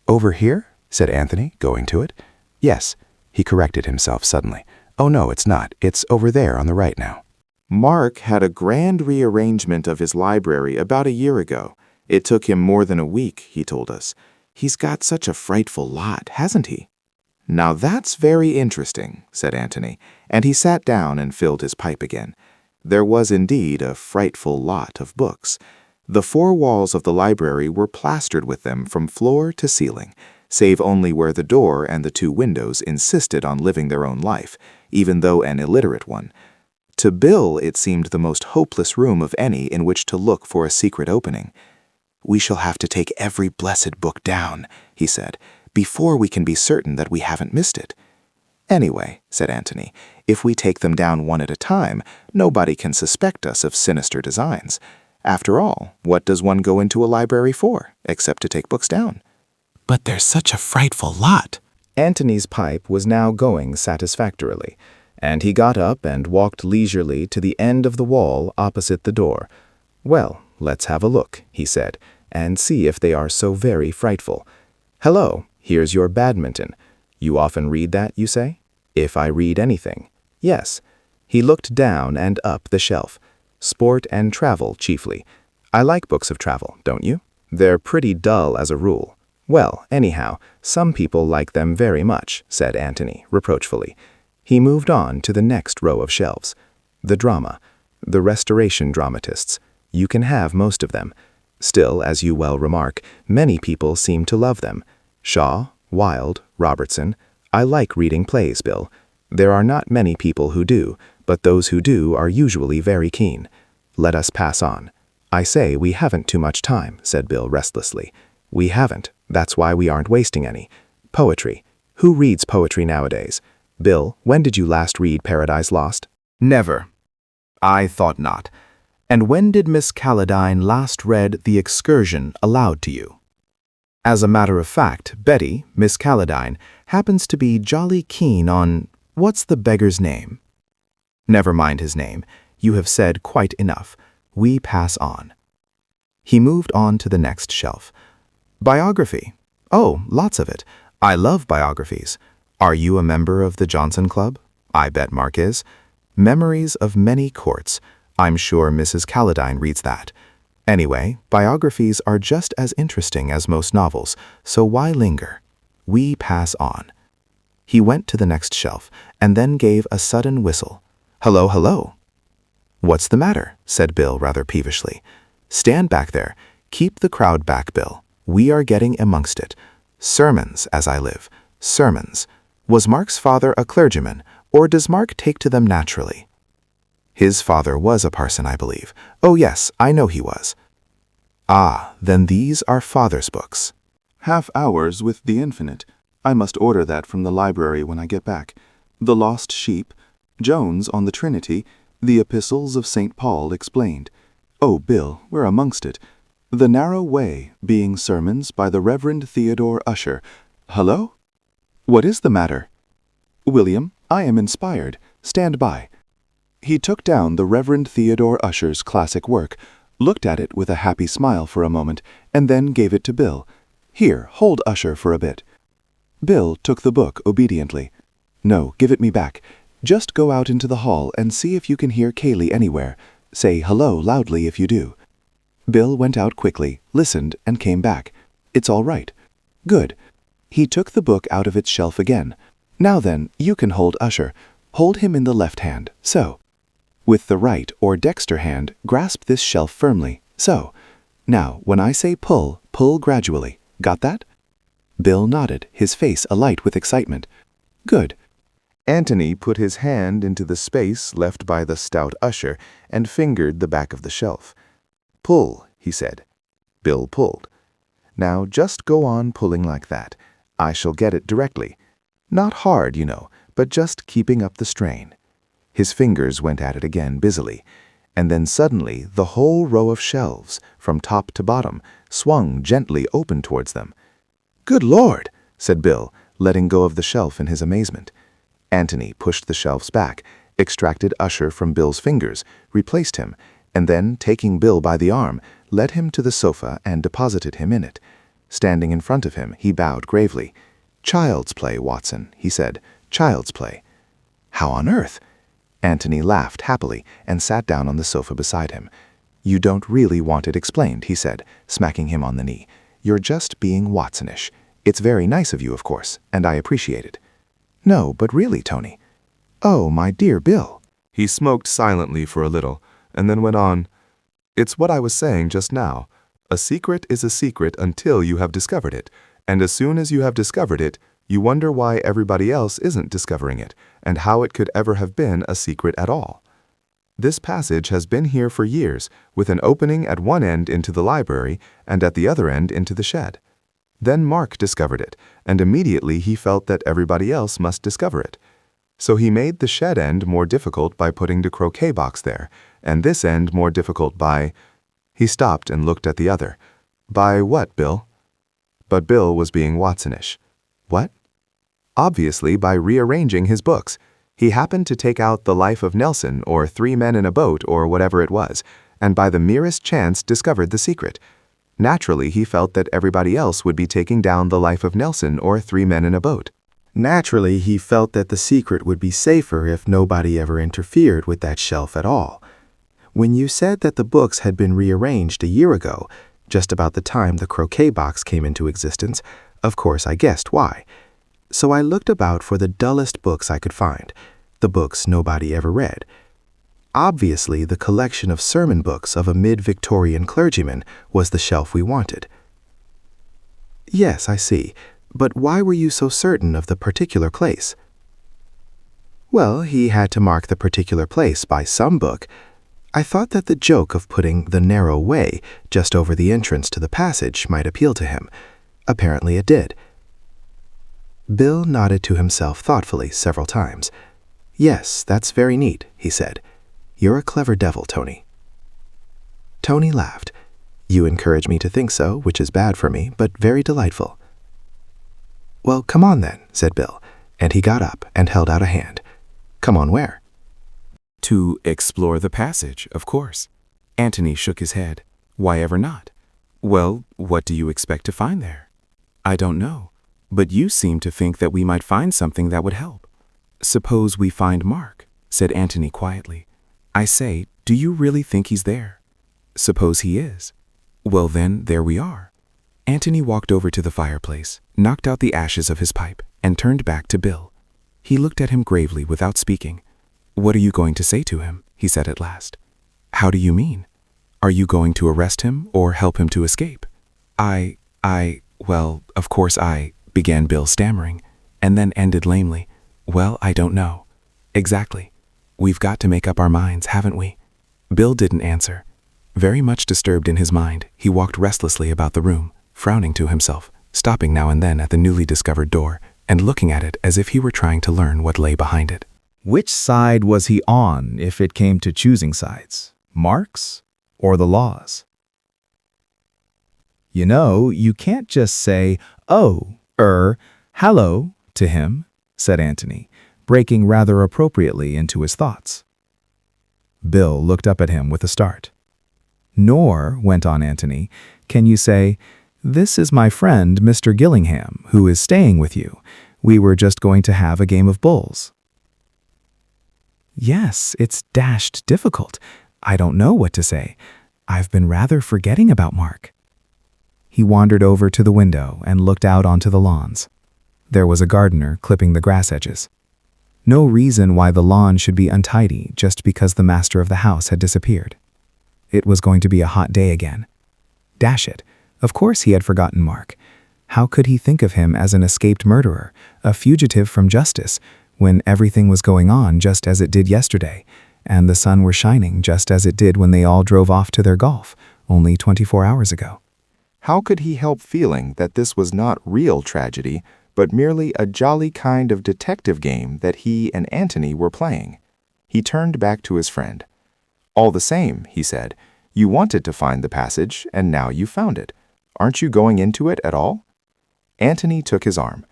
"Over here?" said Antony, going to it. "Yes." He corrected himself suddenly. "Oh no, it's not. It's over there on the right now." Mark had a grand rearrangement of his library about a year ago. It took him more than a week, he told us. He's got such a frightful lot, hasn't he? "Now that's very interesting," said Antony, and he sat down and filled his pipe again. There was indeed a frightful lot of books. The four walls of the library were plastered with them from floor to ceiling, save only where the door and the two windows insisted on living their own life, even though an illiterate one. To Bill, it seemed the most hopeless room of any in which to look for a secret opening. "We shall have to take every blessed book down," he said, "before we can be certain that we haven't missed it." "Anyway," said Antony, "if we take them down one at a time, nobody can suspect us of sinister designs. After all, what does one go into a library for, except to take books down?" But there's such a frightful lot. Antony's pipe was now going satisfactorily, and he got up and walked leisurely to the end of the wall opposite the door. "Well, let's have a look," he said, "and see if they are so very frightful. Hello, here's your badminton. You often read that, you say? If I read anything. Yes." He looked down and up the shelf. "Sport and travel, chiefly. I like books of travel, don't you? They're pretty dull as a rule." "Well, anyhow, some people like them very much," said Antony, reproachfully. He moved on to the next row of shelves. The drama. The Restoration dramatists. You can have most of them. Still, as you well remark, many people seem to love them. Shaw, Wilde, Robertson. I like reading plays, Bill. There are not many people who do, but those who do are usually very keen. Let us pass on. "I say we haven't too much time," said Bill restlessly. "We haven't. That's why we aren't wasting any. Poetry. Who reads poetry nowadays? Bill, when did you last read Paradise Lost?" Never. I thought not. And when did Miss Calladine last read The Excursion aloud to you? As a matter of fact, Betty, Miss Calladine, happens to be jolly keen on, what's the beggar's name? Never mind his name. You have said quite enough. We pass on. He moved on to the next shelf. Biography. Oh, lots of it. I love biographies. Are you a member of the Johnson Club? I bet Mark is. Memories of Many Courts. I'm sure Mrs. Calladine reads that. Anyway, biographies are just as interesting as most novels, so why linger? We pass on. He went to the next shelf, and then gave a sudden whistle. "Hello, hello." "What's the matter?" said Bill rather peevishly. Stand back there. Keep the crowd back, Bill. We are getting amongst it. Sermons, as I live. Sermons. Was Mark's father a clergyman, or does Mark take to them naturally? His father was a parson, I believe. Oh yes, I know he was. Ah, then these are father's books. Half Hours with the Infinite. I must order that from the library when I get back. The Lost Sheep, Jones on the Trinity, the Epistles of St. Paul explained. Oh, Bill, we're amongst it. The Narrow Way, being sermons by the Reverend Theodore Ussher. Hello? What is the matter? William, I am inspired. Stand by. He took down the Reverend Theodore Ussher's classic work, looked at it with a happy smile for a moment, and then gave it to Bill. Here, hold Ussher for a bit. Bill took the book obediently. No, give it me back. Just go out into the hall and see if you can hear Cayley anywhere. Say hello loudly if you do. Bill went out quickly, listened, and came back. It's all right. Good. He took the book out of its shelf again. Now then, you can hold Ussher. Hold him in the left hand, so. With the right or dexter hand, grasp this shelf firmly, so. Now, when I say pull, pull gradually. Got that? Bill nodded, his face alight with excitement. Good. Antony put his hand into the space left by the stout Ussher and fingered the back of the shelf. Pull, he said. Bill pulled. Now just go on pulling like that. I shall get it directly. Not hard, you know, but just keeping up the strain. His fingers went at it again busily, and then suddenly the whole row of shelves, from top to bottom, swung gently open towards them. Good Lord, said Bill, letting go of the shelf in his amazement. Antony pushed the shelves back, extracted Ussher from Bill's fingers, replaced him, and then, taking Bill by the arm, led him to the sofa and deposited him in it. Standing in front of him, he bowed gravely. Child's play, Watson, he said. Child's play. How on earth? Antony laughed happily and sat down on the sofa beside him. You don't really want it explained, he said, smacking him on the knee. You're just being Watsonish. It's very nice of you, of course, and I appreciate it. No, but really, Tony. Oh, my dear Bill. He smoked silently for a little, and then went on. It's what I was saying just now. A secret is a secret until you have discovered it, and as soon as you have discovered it, you wonder why everybody else isn't discovering it, and how it could ever have been a secret at all. This passage has been here for years, with an opening at one end into the library and at the other end into the shed. Then Mark discovered it, and immediately he felt that everybody else must discover it. So he made the shed end more difficult by putting the croquet box there, and this end more difficult by— He stopped and looked at the other. By what, Bill? But Bill was being Watsonish. What? Obviously by rearranging his books. He happened to take out The Life of Nelson or Three Men in a Boat or whatever it was, and by the merest chance discovered the secret. Naturally, he felt that everybody else would be taking down The Life of Nelson or Three Men in a Boat. Naturally, he felt that the secret would be safer if nobody ever interfered with that shelf at all. When you said that the books had been rearranged a year ago, just about the time the croquet box came into existence, of course I guessed why. So I looked about for the dullest books I could find, the books nobody ever read. Obviously, the collection of sermon books of a mid-Victorian clergyman was the shelf we wanted. Yes, I see. But why were you so certain of the particular place? Well, he had to mark the particular place by some book. I thought that the joke of putting The Narrow Way just over the entrance to the passage might appeal to him. Apparently it did. Bill nodded to himself thoughtfully several times. Yes, that's very neat, he said. You're a clever devil, Tony. Tony laughed. You encourage me to think so, which is bad for me, but very delightful. Well, come on then, said Bill, and he got up and held out a hand. Come on where? To explore the passage, of course. Antony shook his head. Why ever not? Well, what do you expect to find there? I don't know, but you seem to think that we might find something that would help. Suppose we find Mark, said Antony quietly. I say, do you really think he's there? Suppose he is. Well then, there we are. Antony walked over to the fireplace, knocked out the ashes of his pipe, and turned back to Bill. He looked at him gravely without speaking. What are you going to say to him? He said at last. How do you mean? Are you going to arrest him or help him to escape? Well, of course began Bill, stammering, and then ended lamely. Well, I don't know. Exactly. We've got to make up our minds, haven't we? Bill didn't answer. Very much disturbed in his mind, he walked restlessly about the room, frowning to himself, stopping now and then at the newly discovered door, and looking at it as if he were trying to learn what lay behind it. Which side was he on if it came to choosing sides? Mark's or the law's? You know, you can't just say, "Oh, hello," to him, said Antony, breaking rather appropriately into his thoughts. Bill looked up at him with a start. Nor, went on Antony, can you say, "This is my friend Mr. Gillingham, who is staying with you. We were just going to have a game of bowls." Yes, it's dashed difficult. I don't know what to say. I've been rather forgetting about Mark. He wandered over to the window and looked out onto the lawns. There was a gardener clipping the grass edges. No reason why the lawn should be untidy just because the master of the house had disappeared. It was going to be a hot day again. Dash it, of course he had forgotten Mark. How could he think of him as an escaped murderer, a fugitive from justice, when everything was going on just as it did yesterday, and the sun were shining just as it did when they all drove off to their golf, only 24 hours ago? How could he help feeling that this was not real tragedy, but merely a jolly kind of detective game that he and Antony were playing? He turned back to his friend. All the same, he said, you wanted to find the passage, and now you found it. Aren't you going into it at all? Antony took his arm.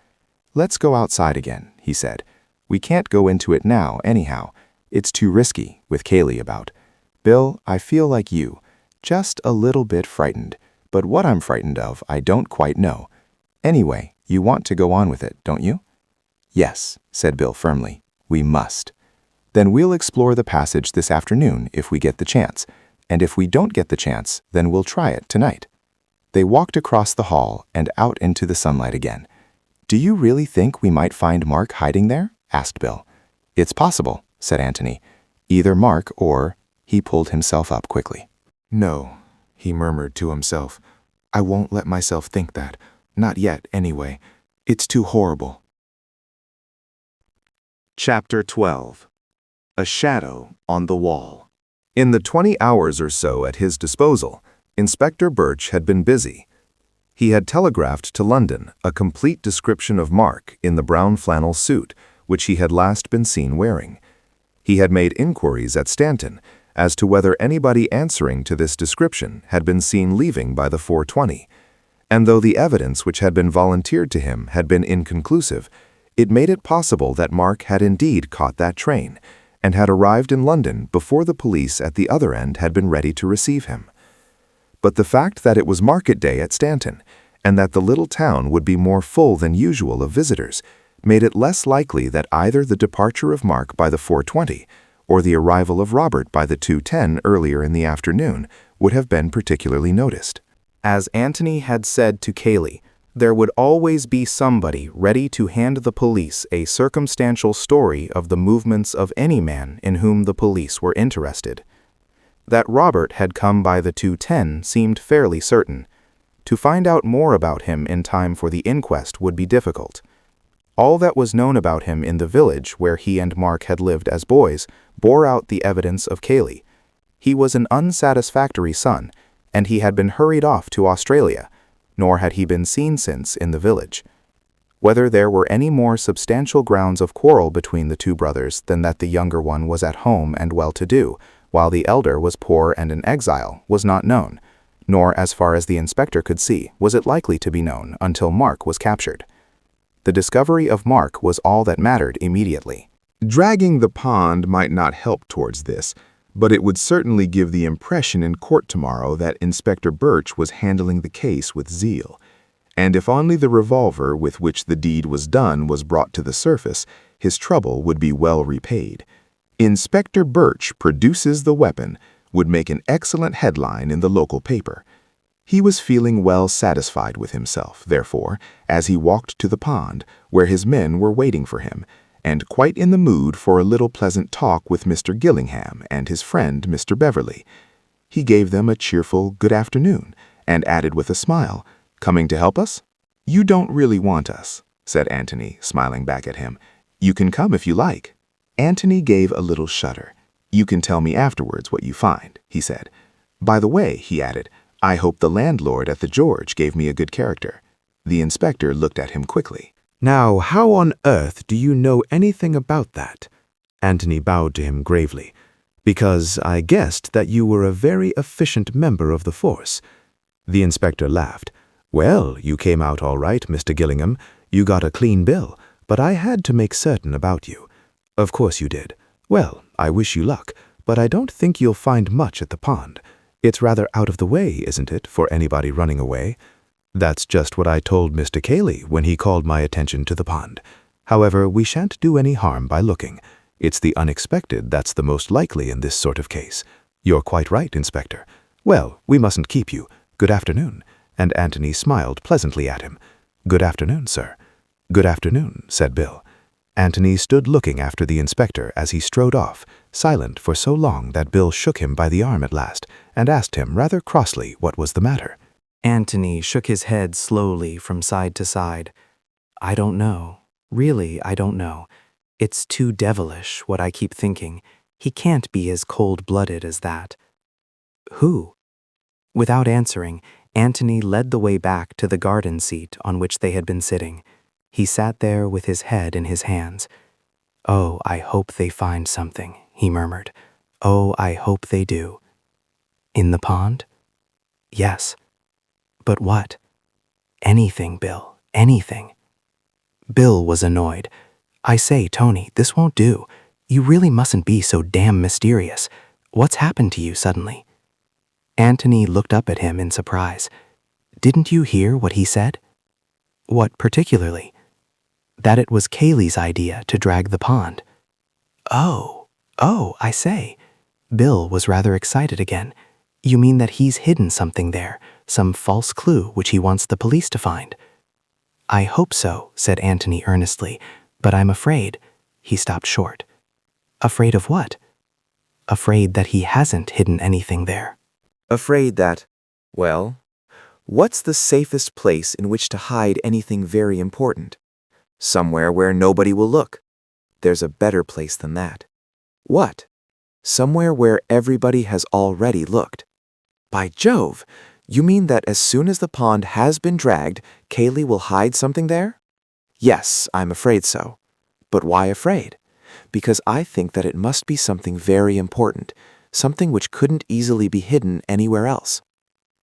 Let's go outside again, he said. We can't go into it now, anyhow. It's too risky, with Cayley about. Bill, I feel like you, just a little bit frightened. But what I'm frightened of, I don't quite know. Anyway, you want to go on with it, don't you? Yes, said Bill firmly. We must. Then we'll explore the passage this afternoon if we get the chance. And if we don't get the chance, then we'll try it tonight. They walked across the hall and out into the sunlight again. Do you really think we might find Mark hiding there? Asked Bill. It's possible, said Antony. Either Mark or... He pulled himself up quickly. No, he murmured to himself. I won't let myself think that. Not yet, anyway. It's too horrible. Chapter 12. A Shadow on the Wall. In the 20 hours or so at his disposal, Inspector Birch had been busy. He had telegraphed to London a complete description of Mark in the brown flannel suit, which he had last been seen wearing. He had made inquiries at Stanton as to whether anybody answering to this description had been seen leaving by the 4:20, and though the evidence which had been volunteered to him had been inconclusive, it made it possible that Mark had indeed caught that train and had arrived in London before the police at the other end had been ready to receive him. But the fact that it was market day at Stanton, and that the little town would be more full than usual of visitors, made it less likely that either the departure of Mark by the 4:20 or the arrival of Robert by the 2:10 earlier in the afternoon would have been particularly noticed. As Antony had said to Cayley, there would always be somebody ready to hand the police a circumstantial story of the movements of any man in whom the police were interested. That Robert had come by the 2:10 seemed fairly certain. To find out more about him in time for the inquest would be difficult. All that was known about him in the village where he and Mark had lived as boys bore out the evidence of Cayley. He was an unsatisfactory son, and he had been hurried off to Australia, nor had he been seen since in the village. Whether there were any more substantial grounds of quarrel between the two brothers than that the younger one was at home and well-to-do, while the elder was poor and an exile, was not known, nor, as far as the inspector could see, was it likely to be known until Mark was captured. The discovery of Mark was all that mattered immediately. Dragging the pond might not help towards this, but it would certainly give the impression in court tomorrow that Inspector Birch was handling the case with zeal. And if only the revolver with which the deed was done was brought to the surface, his trouble would be well repaid. Inspector Birch produces the weapon would make an excellent headline in the local paper. He was feeling well satisfied with himself, therefore, as he walked to the pond, where his men were waiting for him, and quite in the mood for a little pleasant talk with Mr. Gillingham and his friend Mr. Beverley. He gave them a cheerful good afternoon and added with a smile, "Coming to help us?" "You don't really want us," said Antony, smiling back at him. "You can come if you like." Antony gave a little shudder. "You can tell me afterwards what you find," he said. "By the way," he added, "I hope the landlord at the George gave me a good character." The inspector looked at him quickly. "Now, how on earth do you know anything about that?" Antony bowed to him gravely. "Because I guessed that you were a very efficient member of the force." The inspector laughed. "Well, you came out all right, Mr. Gillingham. You got a clean bill, but I had to make certain about you." "Of course you did. Well, I wish you luck, but I don't think you'll find much at the pond. It's rather out of the way, isn't it, for anybody running away?" "That's just what I told Mr. Cayley when he called my attention to the pond. However, we shan't do any harm by looking. It's the unexpected that's the most likely in this sort of case." "You're quite right, Inspector. Well, we mustn't keep you. Good afternoon." And Antony smiled pleasantly at him. "Good afternoon, sir." "Good afternoon," said Bill. Antony stood looking after the inspector as he strode off, silent for so long that Bill shook him by the arm at last and asked him rather crossly what was the matter. Antony shook his head slowly from side to side. "I don't know. Really, I don't know. It's too devilish, what I keep thinking. He can't be as cold-blooded as that." "Who?" Without answering, Antony led the way back to the garden seat on which they had been sitting. He sat there with his head in his hands. "Oh, I hope they find something," he murmured. "Oh, I hope they do." "In the pond?" "Yes." "But what?" "Anything, Bill, anything." Bill was annoyed. "I say, Tony, this won't do. You really mustn't be so damn mysterious. What's happened to you suddenly?" Antony looked up at him in surprise. "Didn't you hear what he said?" "What particularly?" "That it was Cayley's idea to drag the pond." Oh, I say." Bill was rather excited again. "You mean that he's hidden something there, some false clue which he wants the police to find?" "I hope so," said Antony earnestly, "but I'm afraid—" He stopped short. "Afraid of what?" "Afraid that he hasn't hidden anything there." Afraid that, well, what's the safest place in which to hide anything very important? Somewhere where nobody will look. There's a better place than that. What? Somewhere where everybody has already looked. By Jove! You mean that as soon as the pond has been dragged, Cayley will hide something there? Yes, I'm afraid so. But why afraid? Because I think that it must be something very important, something which couldn't easily be hidden anywhere else.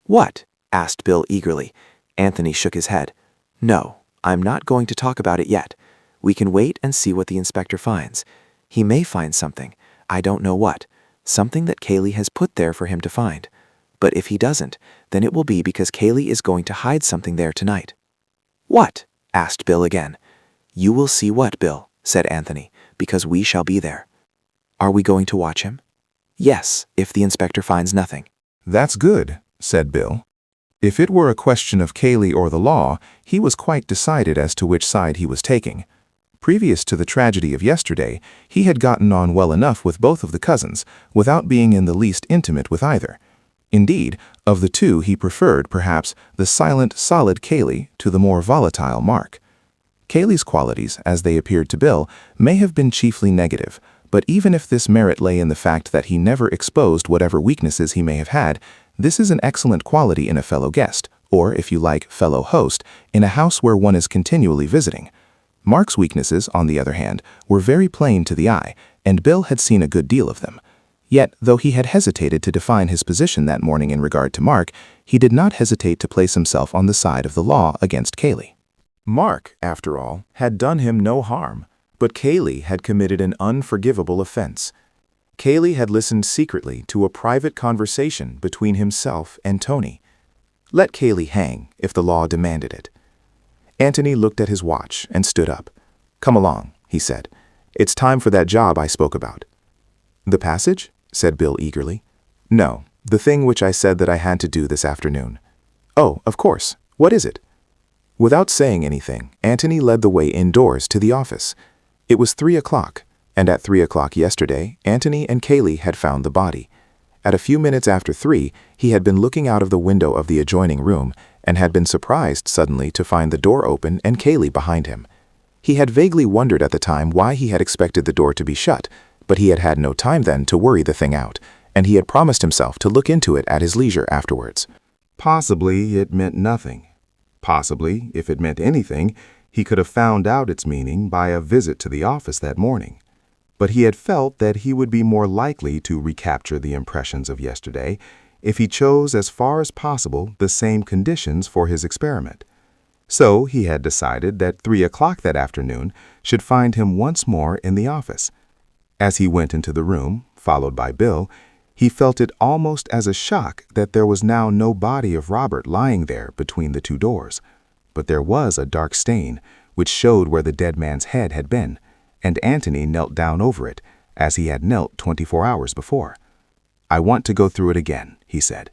"What?" asked Bill eagerly. Antony shook his head. "No, I'm not going to talk about it yet. We can wait and see what the inspector finds. He may find something, I don't know what, something that Cayley has put there for him to find. But if he doesn't, then it will be because Cayley is going to hide something there tonight." "What?" asked Bill again. "You will see what, Bill," said Antony, "because we shall be there." "Are we going to watch him?" "Yes, if the inspector finds nothing." "That's good," said Bill. If it were a question of Cayley or the law, he was quite decided as to which side he was taking. Previous to the tragedy of yesterday, he had gotten on well enough with both of the cousins, without being in the least intimate with either. Indeed, of the two he preferred, perhaps, the silent, solid Cayley to the more volatile Mark. Cayley's qualities, as they appeared to Bill, may have been chiefly negative, but even if this merit lay in the fact that he never exposed whatever weaknesses he may have had, this is an excellent quality in a fellow guest, or, if you like, fellow host, in a house where one is continually visiting. Mark's weaknesses, on the other hand, were very plain to the eye, and Bill had seen a good deal of them. Yet, though he had hesitated to define his position that morning in regard to Mark, he did not hesitate to place himself on the side of the law against Cayley. Mark, after all, had done him no harm, but Cayley had committed an unforgivable offense. Cayley had listened secretly to a private conversation between himself and Tony. Let Cayley hang, if the law demanded it. Antony looked at his watch and stood up. "Come along," he said. "It's time for that job I spoke about." "The passage?" said Bill eagerly. "No, the thing which I said that I had to do this afternoon." "Oh, of course. What is it?" Without saying anything, Antony led the way indoors to the office. It was 3 o'clock, and at 3 o'clock yesterday, Antony and Cayley had found the body. At a few minutes after 3, he had been looking out of the window of the adjoining room and had been surprised suddenly to find the door open and Cayley behind him. He had vaguely wondered at the time why he had expected the door to be shut, but he had had no time then to worry the thing out, and he had promised himself to look into it at his leisure afterwards. Possibly it meant nothing. Possibly, if it meant anything, he could have found out its meaning by a visit to the office that morning. But he had felt that he would be more likely to recapture the impressions of yesterday if he chose as far as possible the same conditions for his experiment. So he had decided that 3 o'clock that afternoon should find him once more in the office. As he went into the room, followed by Bill, he felt it almost as a shock that there was now no body of Robert lying there between the 2 doors. But there was a dark stain, which showed where the dead man's head had been, and Antony knelt down over it, as he had knelt 24 hours before. "I want to go through it again," he said.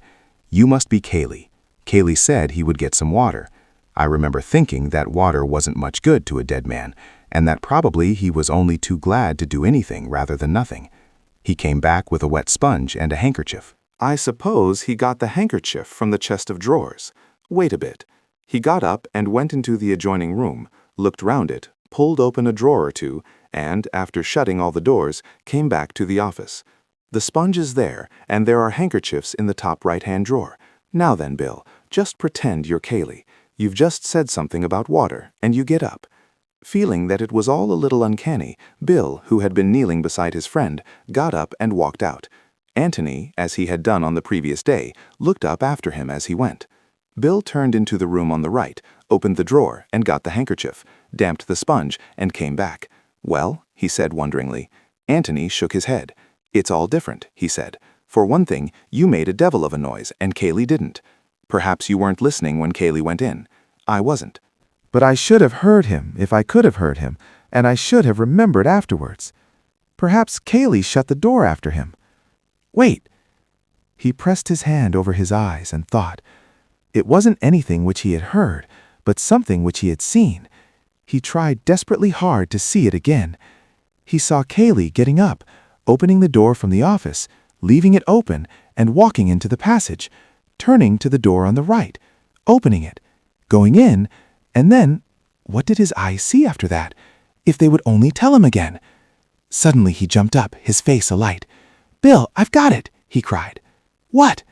"You must be Cayley. Cayley said he would get some water. I remember thinking that water wasn't much good to a dead man, and that probably he was only too glad to do anything rather than nothing. He came back with a wet sponge and a handkerchief. I suppose he got the handkerchief from the chest of drawers. Wait a bit. He got up and went into the adjoining room, looked round it, pulled open a drawer or two, and, after shutting all the doors, came back to the office. The sponge is there, and there are handkerchiefs in the top right-hand drawer. Now then, Bill, just pretend you're Cayley. You've just said something about water, and you get up." Feeling that it was all a little uncanny, Bill, who had been kneeling beside his friend, got up and walked out. Antony, as he had done on the previous day, looked up after him as he went. Bill turned into the room on the right, opened the drawer and got the handkerchief, damped the sponge, and came back. "Well?" he said wonderingly. Antony shook his head. "It's all different," he said. "For one thing, you made a devil of a noise, and Cayley didn't. Perhaps you weren't listening when Cayley went in. I wasn't." "But I should have heard him if I could have heard him, and I should have remembered afterwards. Perhaps Cayley shut the door after him. Wait." He pressed his hand over his eyes and thought. It wasn't anything which he had heard, but something which he had seen. He tried desperately hard to see it again. He saw Cayley getting up, opening the door from the office, leaving it open, and walking into the passage, turning to the door on the right, opening it, going in, and then, what did his eyes see after that? If they would only tell him again. Suddenly he jumped up, his face alight. "Bill, I've got it," he cried. "What?"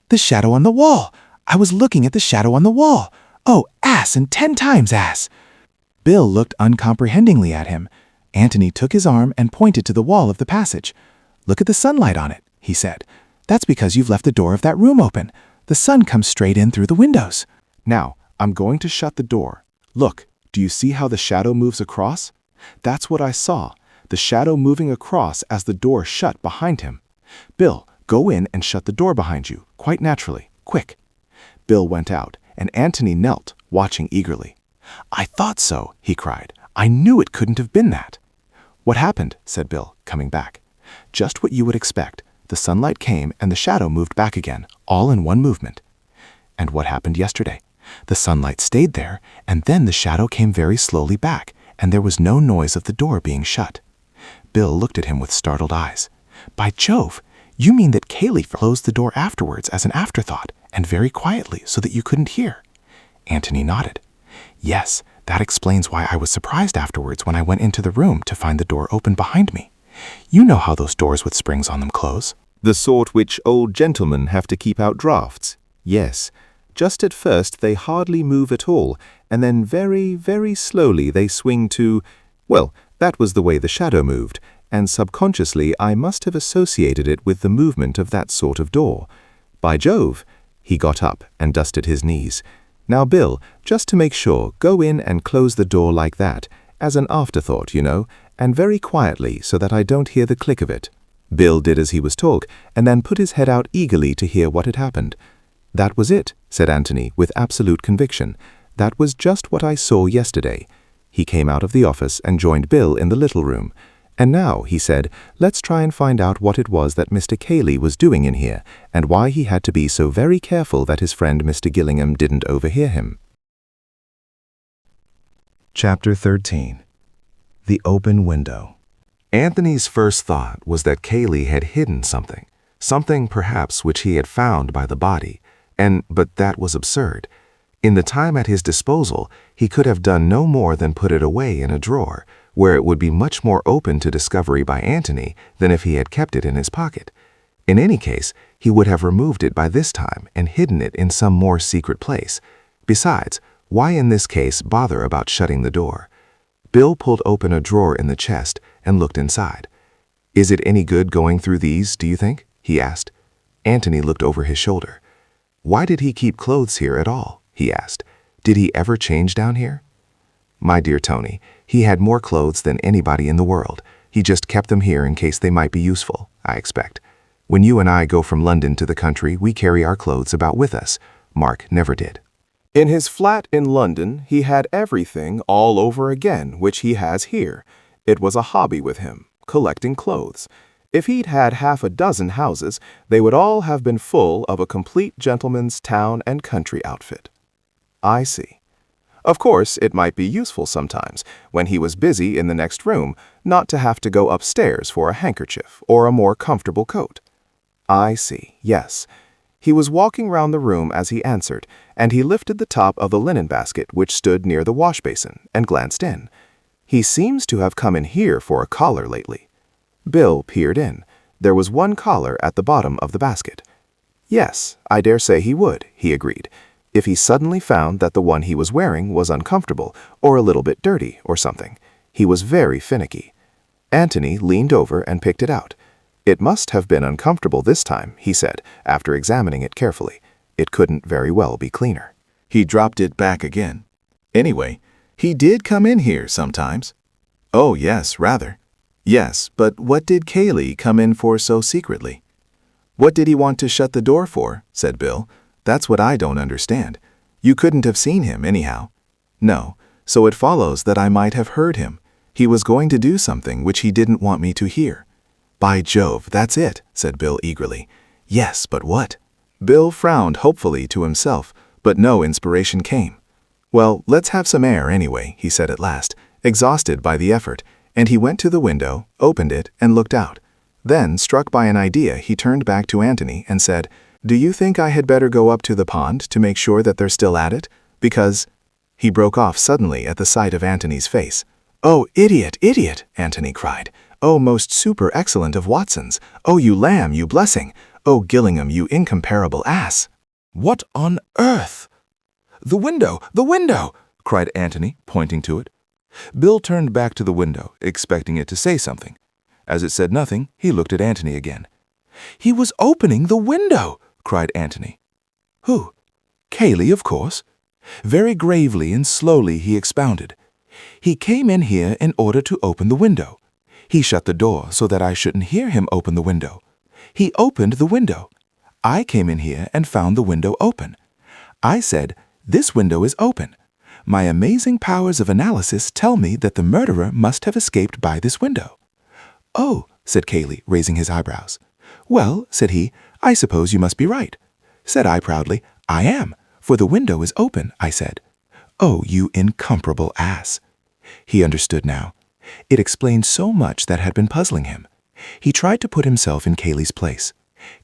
"The shadow on the wall. I was looking at the shadow on the wall. Oh, ass and 10 times ass." Bill looked uncomprehendingly at him. Antony took his arm and pointed to the wall of the passage. "Look at the sunlight on it," he said. "That's because you've left the door of that room open. The sun comes straight in through the windows. Now, I'm going to shut the door. Look, do you see how the shadow moves across? That's what I saw, the shadow moving across as the door shut behind him. Bill, go in and shut the door behind you, quite naturally. Quick." Bill went out, and Antony knelt, watching eagerly. "I thought so," he cried. "I knew it couldn't have been that." "What happened?" said Bill, coming back. "Just what you would expect. The sunlight came and the shadow moved back again, all in one movement." "And what happened yesterday?" "The sunlight stayed there, and then the shadow came very slowly back, and there was no noise of the door being shut." Bill looked at him with startled eyes. "By Jove, you mean that Cayley closed the door afterwards as an afterthought, and very quietly, so that you couldn't hear?" Antony nodded. "Yes, that explains why I was surprised afterwards when I went into the room to find the door open behind me. You know how those doors with springs on them close?" The sort which old gentlemen have to keep out draughts. Yes. Just at first they hardly move at all, and then very, very slowly they swing to— well, that was the way the shadow moved, and subconsciously I must have associated it with the movement of that sort of door. By Jove! He got up and dusted his knees. "Now, Bill, just to make sure, go in and close the door like that, as an afterthought, you know, and very quietly so that I don't hear the click of it." Bill did as he was told, and then put his head out eagerly to hear what had happened. "That was it," said Antony with absolute conviction. "That was just what I saw yesterday." He came out of the office and joined Bill in the little room. "And now," he said, "let's try and find out what it was that Mr. Cayley was doing in here, and why he had to be so very careful that his friend Mr. Gillingham didn't overhear him." Chapter 13. The Open Window. Anthony's first thought was that Cayley had hidden something, something perhaps which he had found by the body, but that was absurd. In the time at his disposal, he could have done no more than put it away in a drawer, where it would be much more open to discovery by Antony than if he had kept it in his pocket. In any case, he would have removed it by this time and hidden it in some more secret place. Besides, why in this case bother about shutting the door? Bill pulled open a drawer in the chest and looked inside. "Is it any good going through these, do you think?" he asked. Antony looked over his shoulder. "Why did he keep clothes here at all?" he asked. "Did he ever change down here?" "My dear Tony, he had more clothes than anybody in the world. He just kept them here in case they might be useful, I expect. When you and I go from London to the country, we carry our clothes about with us. Mark never did." In his flat in London, he had everything all over again, which he has here. It was a hobby with him, collecting clothes. If he'd had half a dozen houses, they would all have been full of a complete gentleman's town and country outfit. I see. Of course, it might be useful sometimes, when he was busy in the next room, not to have to go upstairs for a handkerchief or a more comfortable coat. I see, yes. He was walking round the room as he answered, and he lifted the top of the linen basket which stood near the wash basin and glanced in. He seems to have come in here for a collar lately. Bill peered in. There was one collar at the bottom of the basket. Yes, I dare say he would, he agreed, if he suddenly found that the one he was wearing was uncomfortable or a little bit dirty or something. He was very finicky. Antony leaned over and picked it out. "It must have been uncomfortable this time," he said, after examining it carefully. "It couldn't very well be cleaner." He dropped it back again. "Anyway, he did come in here sometimes." "Oh, yes, rather." "Yes, but what did Cayley come in for so secretly?" "What did he want to shut the door for?" said Bill. "That's what I don't understand. You couldn't have seen him, anyhow." "No, so it follows that I might have heard him. He was going to do something which he didn't want me to hear." "By Jove, that's it," said Bill eagerly. "Yes, but what?" Bill frowned hopefully to himself, but no inspiration came. "Well, let's have some air anyway," he said at last, exhausted by the effort, and he went to the window, opened it, and looked out. Then, struck by an idea, he turned back to Antony and said, "Do you think I had better go up to the pond to make sure that they're still at it? Because—" He broke off suddenly at the sight of Antony's face. "Oh, idiot, idiot!" Antony cried. "Oh, most super excellent of Watsons! Oh, you lamb, you blessing! Oh, Gillingham, you incomparable ass!" "What on earth?" "The window! The window!" cried Antony, pointing to it. Bill turned back to the window, expecting it to say something. As it said nothing, he looked at Antony again. "He was opening the window!" cried Antony. "Who?" "Cayley, of course." Very gravely and slowly he expounded. "He came in here in order to open the window. He shut the door so that I shouldn't hear him open the window. He opened the window. I came in here and found the window open. I said, 'This window is open. My amazing powers of analysis tell me that the murderer must have escaped by this window.'" "Oh," said Cayley, raising his eyebrows. "Well," said he, "I suppose you must be right." Said I proudly, "I am, for the window is open," I said. "Oh, you incomparable ass." He understood now. It explained so much that had been puzzling him. He tried to put himself in Cayley's place.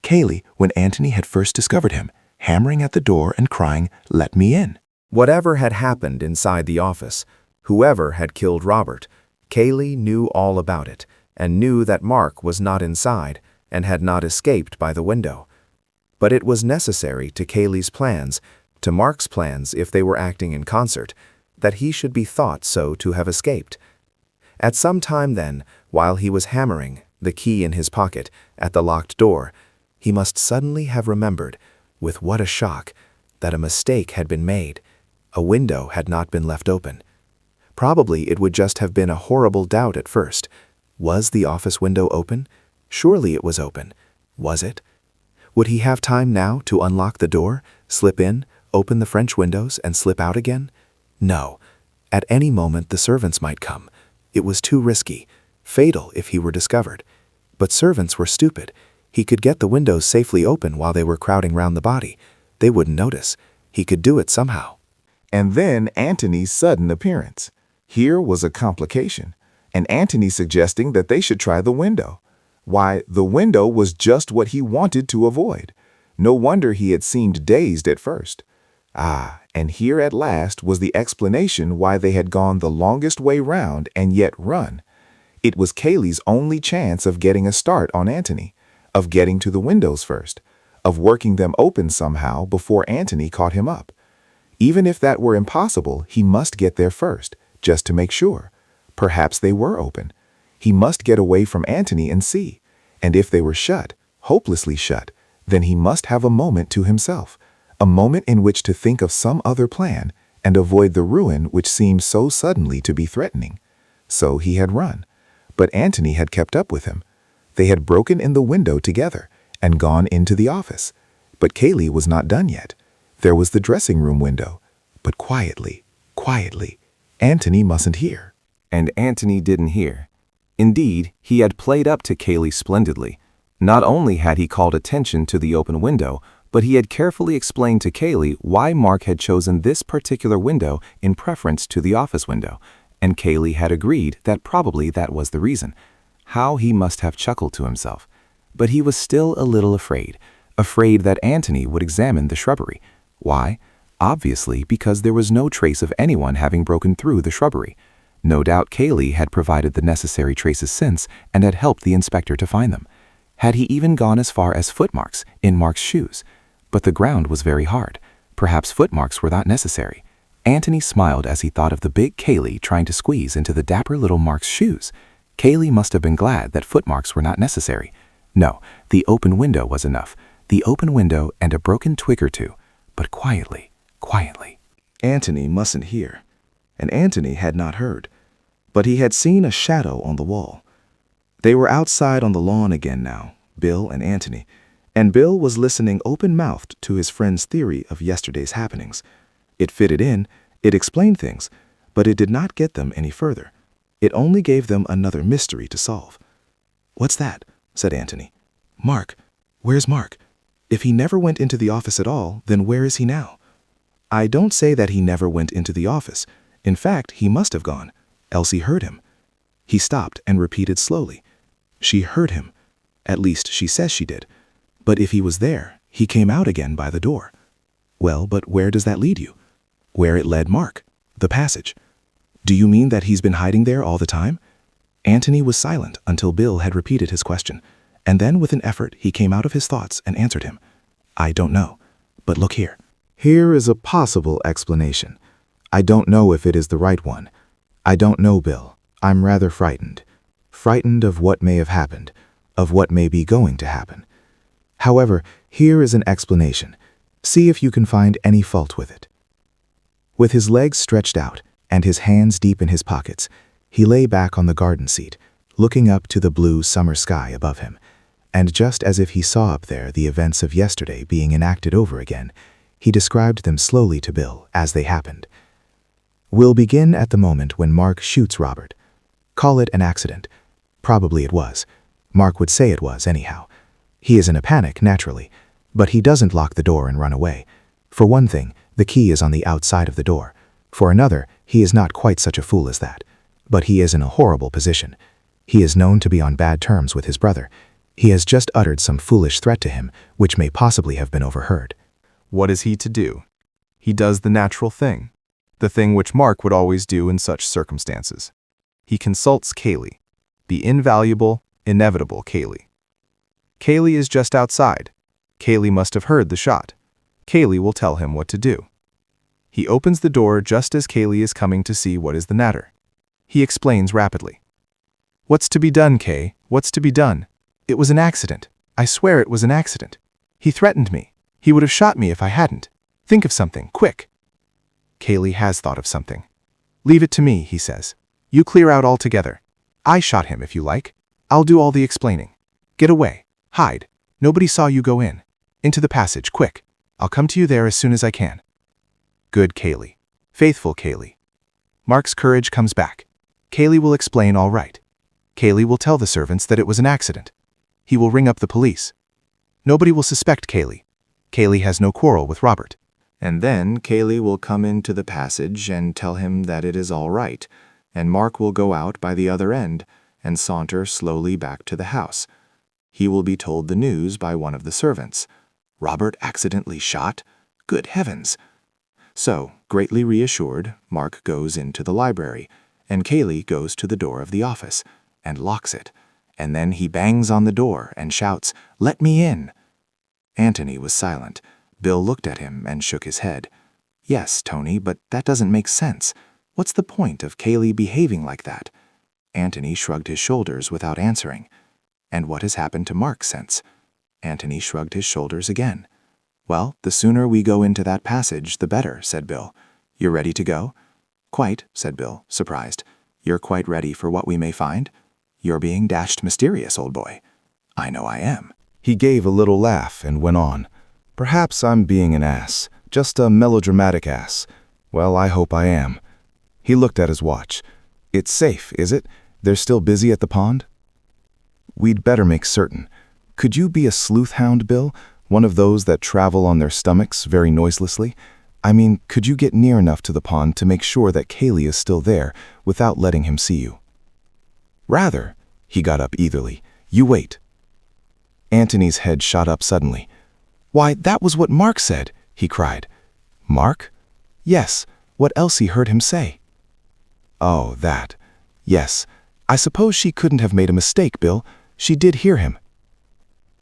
Cayley, when Antony had first discovered him, hammering at the door and crying, "Let me in." Whatever had happened inside the office, whoever had killed Robert, Cayley knew all about it, and knew that Mark was not inside and had not escaped by the window. But it was necessary to Cayley's plans, to Mark's plans if they were acting in concert, that he should be thought so to have escaped. At some time then, while he was hammering, the key in his pocket, at the locked door, he must suddenly have remembered, with what a shock, that a mistake had been made. A window had not been left open. Probably it would just have been a horrible doubt at first. Was the office window open? Surely it was open. Was it? Would he have time now to unlock the door, slip in, open the French windows, and slip out again? No. At any moment the servants might come. It was too risky, fatal if he were discovered. But servants were stupid. He could get the windows safely open while they were crowding round the body. They wouldn't notice. He could do it somehow. And then Antony's sudden appearance. Here was a complication, and Antony suggesting that they should try the window. Why, the window was just what he wanted to avoid. No wonder he had seemed dazed at first. Ah, and here at last was the explanation why they had gone the longest way round and yet run. It was Cayley's only chance of getting a start on Antony, of getting to the windows first, of working them open somehow before Antony caught him up. Even if that were impossible, he must get there first, just to make sure. Perhaps they were open. He must get away from Antony and see. And if they were shut, hopelessly shut, then he must have a moment to himself, a moment in which to think of some other plan and avoid the ruin which seemed so suddenly to be threatening. So he had run. But Antony had kept up with him. They had broken in the window together and gone into the office. But Cayley was not done yet. There was the dressing room window. But quietly, quietly. Antony mustn't hear. And Antony didn't hear. Indeed, he had played up to Cayley splendidly. Not only had he called attention to the open window, but he had carefully explained to Cayley why Mark had chosen this particular window in preference to the office window, and Cayley had agreed that probably that was the reason. How he must have chuckled to himself. But he was still a little afraid that Antony would examine the shrubbery. Why? Obviously because there was no trace of anyone having broken through the shrubbery. No doubt Cayley had provided the necessary traces since and had helped the inspector to find them. Had he even gone as far as footmarks in Mark's shoes? But the ground was very hard. Perhaps footmarks were not necessary. Antony smiled as he thought of the big Cayley trying to squeeze into the dapper little Mark's shoes. Cayley must have been glad that footmarks were not necessary. No, the open window was enough. The open window and a broken twig or two. But quietly, quietly. Antony mustn't hear. And Antony had not heard. But he had seen a shadow on the wall. They were outside on the lawn again now, Bill and Antony, and Bill was listening open-mouthed to his friend's theory of yesterday's happenings. It fitted in, it explained things, but it did not get them any further. It only gave them another mystery to solve. "What's that?" said Antony. "Mark. Where's Mark? If he never went into the office at all, then where is he now?" "I don't say that he never went into the office. In fact, he must have gone. Elsie heard him." He stopped and repeated slowly. "She heard him. At least she says she did. But if he was there, he came out again by the door." "Well, but where does that lead you?" "Where it led Mark. The passage." "Do you mean that he's been hiding there all the time?" Antony was silent until Bill had repeated his question, and then with an effort he came out of his thoughts and answered him. "I don't know. But look here. Here is a possible explanation. I don't know if it is the right one. I don't know, Bill. I'm rather frightened. Frightened of what may have happened, of what may be going to happen. However, here is an explanation. See if you can find any fault with it." With his legs stretched out and his hands deep in his pockets, he lay back on the garden seat, looking up to the blue summer sky above him, and just as if he saw up there the events of yesterday being enacted over again, he described them slowly to Bill as they happened. "We'll begin at the moment when Mark shoots Robert. Call it an accident. Probably it was. Mark would say it was, anyhow. He is in a panic, naturally, but he doesn't lock the door and run away. For one thing, the key is on the outside of the door. For another, he is not quite such a fool as that. But he is in a horrible position. He is known to be on bad terms with his brother. He has just uttered some foolish threat to him, which may possibly have been overheard." What is he to do? He does the natural thing, the thing which Mark would always do in such circumstances. He consults Cayley, the invaluable, inevitable Cayley. Cayley is just outside. Cayley must have heard the shot. Cayley will tell him what to do. He opens the door just as Cayley is coming to see what is the matter. He explains rapidly. "What's to be done, Kay? What's to be done? It was an accident. I swear it was an accident. He threatened me. He would have shot me if I hadn't. Think of something, quick." Cayley has thought of something. "Leave it to me," he says. "You clear out altogether. I shot him if you like. I'll do all the explaining. Get away. Hide. Nobody saw you go in. Into the passage, quick. I'll come to you there as soon as I can." Good Cayley. Faithful Cayley. Mark's courage comes back. Cayley will explain all right. Cayley will tell the servants that it was an accident. He will ring up the police. Nobody will suspect Cayley. Cayley has no quarrel with Robert. And then Cayley will come into the passage and tell him that it is all right, and Mark will go out by the other end and saunter slowly back to the house. He will be told the news by one of the servants. Robert accidentally shot? Good heavens! So, greatly reassured, Mark goes into the library, and Cayley goes to the door of the office and locks it, and then he bangs on the door and shouts, "Let me in!" Antony was silent. Bill looked at him and shook his head. "Yes, Tony, but that doesn't make sense. What's the point of Cayley behaving like that?" Antony shrugged his shoulders without answering. "And what has happened to Mark since?" Antony shrugged his shoulders again. "Well, the sooner we go into that passage, the better," said Bill. "You're ready to go?" "Quite," said Bill, surprised. "You're quite ready for what we may find? You're being dashed mysterious, old boy." "I know I am." He gave a little laugh and went on. "Perhaps I'm being an ass, just a melodramatic ass. Well, I hope I am." He looked at his watch. "It's safe, is it? They're still busy at the pond?" "We'd better make certain. Could you be a sleuth hound, Bill? One of those that travel on their stomachs very noiselessly? I mean, could you get near enough to the pond to make sure that Cayley is still there without letting him see you?" "Rather." He got up eagerly. "You wait." Antony's head shot up suddenly. "Why, that was what Mark said," he cried. "Mark?" "Yes. What else he heard him say." "Oh, that. Yes. I suppose she couldn't have made a mistake, Bill. She did hear him."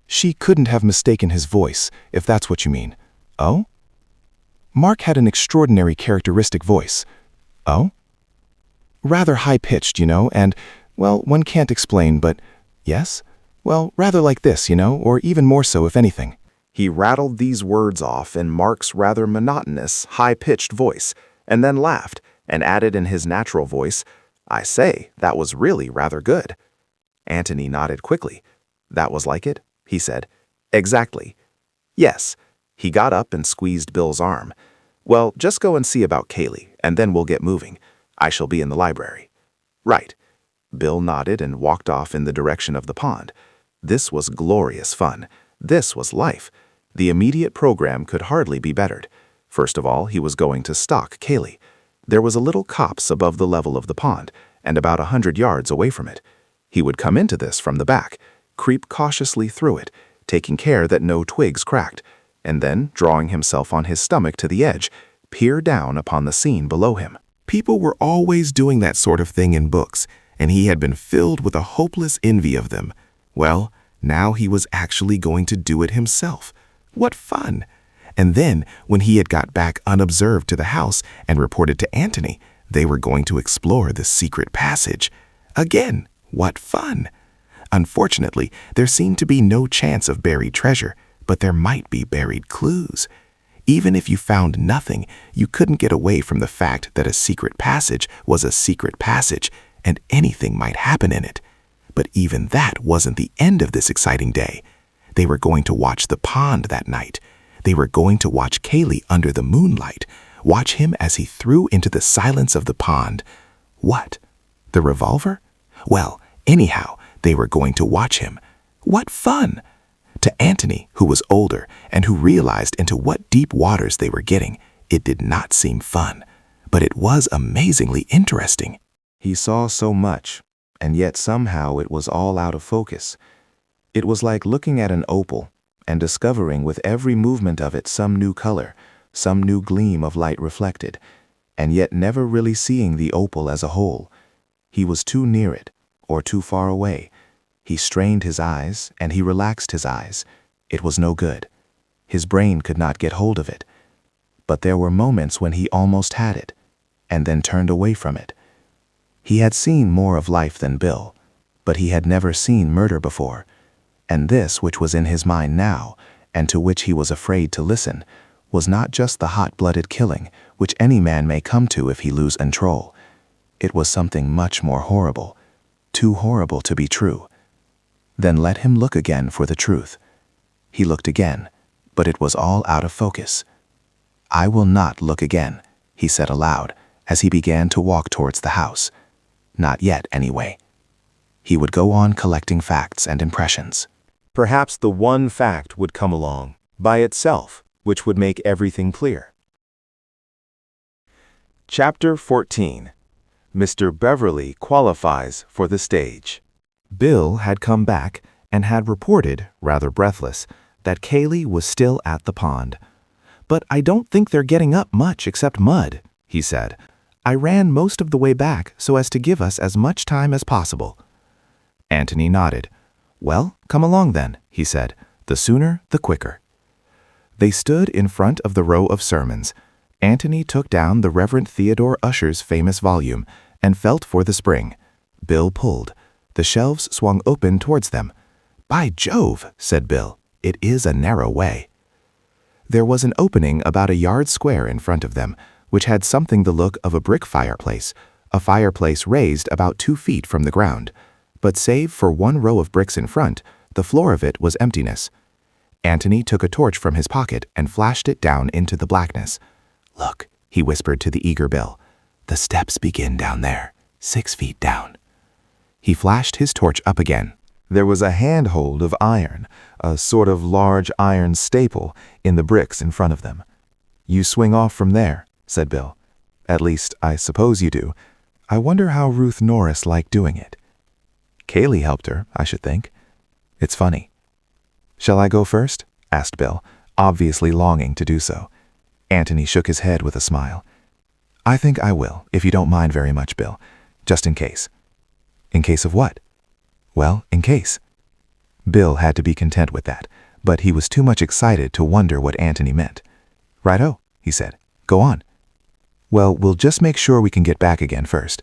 "She couldn't have mistaken his voice, if that's what you mean." "Oh?" "Mark had an extraordinary characteristic voice." "Oh?" "Rather high-pitched, you know, and, well, one can't explain, but, yes? Well, rather like this, you know, or even more so, if anything." He rattled these words off in Mark's rather monotonous, high-pitched voice, and then laughed, and added in his natural voice, "I say, that was really rather good." Antony nodded quickly. "That was like it?" he said. "Exactly." "Yes." He got up and squeezed Bill's arm. "Well, just go and see about Cayley, and then we'll get moving. I shall be in the library." "Right." Bill nodded and walked off in the direction of the pond. This was glorious fun. This was life. The immediate program could hardly be bettered. First of all, he was going to stalk Cayley. There was a little copse above the level of the pond, and about 100 yards away from it. He would come into this from the back, creep cautiously through it, taking care that no twigs cracked, and then, drawing himself on his stomach to the edge, peer down upon the scene below him. People were always doing that sort of thing in books, and he had been filled with a hopeless envy of them. Well, now he was actually going to do it himself. What fun! And then, when he had got back unobserved to the house and reported to Antony, they were going to explore the secret passage. Again, what fun! Unfortunately, there seemed to be no chance of buried treasure, but there might be buried clues. Even if you found nothing, you couldn't get away from the fact that a secret passage was a secret passage, and anything might happen in it. But even that wasn't the end of this exciting day. They were going to watch the pond that night. They were going to watch Cayley under the moonlight, watch him as he threw into the silence of the pond. What? The revolver? Well, anyhow, they were going to watch him. What fun! To Antony, who was older and who realized into what deep waters they were getting, it did not seem fun, but it was amazingly interesting. He saw so much, and yet somehow it was all out of focus. It was like looking at an opal and discovering with every movement of it some new color, some new gleam of light reflected, and yet never really seeing the opal as a whole. He was too near it, or too far away. He strained his eyes, and he relaxed his eyes. It was no good. His brain could not get hold of it. But there were moments when he almost had it, and then turned away from it. He had seen more of life than Bill, but he had never seen murder before, and this which was in his mind now, and to which he was afraid to listen, was not just the hot-blooded killing which any man may come to if he lose control. It was something much more horrible, too horrible to be true. Then let him look again for the truth. He looked again, but it was all out of focus. "I will not look again," he said aloud, as he began to walk towards the house. Not yet, anyway. He would go on collecting facts and impressions. Perhaps the one fact would come along, by itself, which would make everything clear. Chapter 14. Mr. Beverley qualifies for the stage. Bill had come back, and had reported, rather breathless, that Cayley was still at the pond. "But I don't think they're getting up much except mud," he said. "I ran most of the way back so as to give us as much time as possible." Antony nodded. "Well, come along then," he said. "The sooner, the quicker." They stood in front of the row of sermons. Antony took down the Reverend Theodore Ussher's famous volume and felt for the spring. Bill pulled. The shelves swung open towards them. "By Jove," said Bill, "it is a narrow way." There was an opening about a yard square in front of them, which had something the look of a brick fireplace, a fireplace raised about 2 feet from the ground. But save for one row of bricks in front, the floor of it was emptiness. Antony took a torch from his pocket and flashed it down into the blackness. "Look," he whispered to the eager Bill. "The steps begin down there, 6 feet down." He flashed his torch up again. There was a handhold of iron, a sort of large iron staple, in the bricks in front of them. "You swing off from there," said Bill. "At least, I suppose you do. I wonder how Ruth Norris liked doing it. Cayley helped her, I should think. It's funny." "Shall I go first?" asked Bill, obviously longing to do so. Antony shook his head with a smile. "I think I will, if you don't mind very much, Bill, just in case." "In case of what?" "Well, in case." Bill had to be content with that, but he was too much excited to wonder what Antony meant. "Righto," he said. "Go on." "Well, we'll just make sure we can get back again first.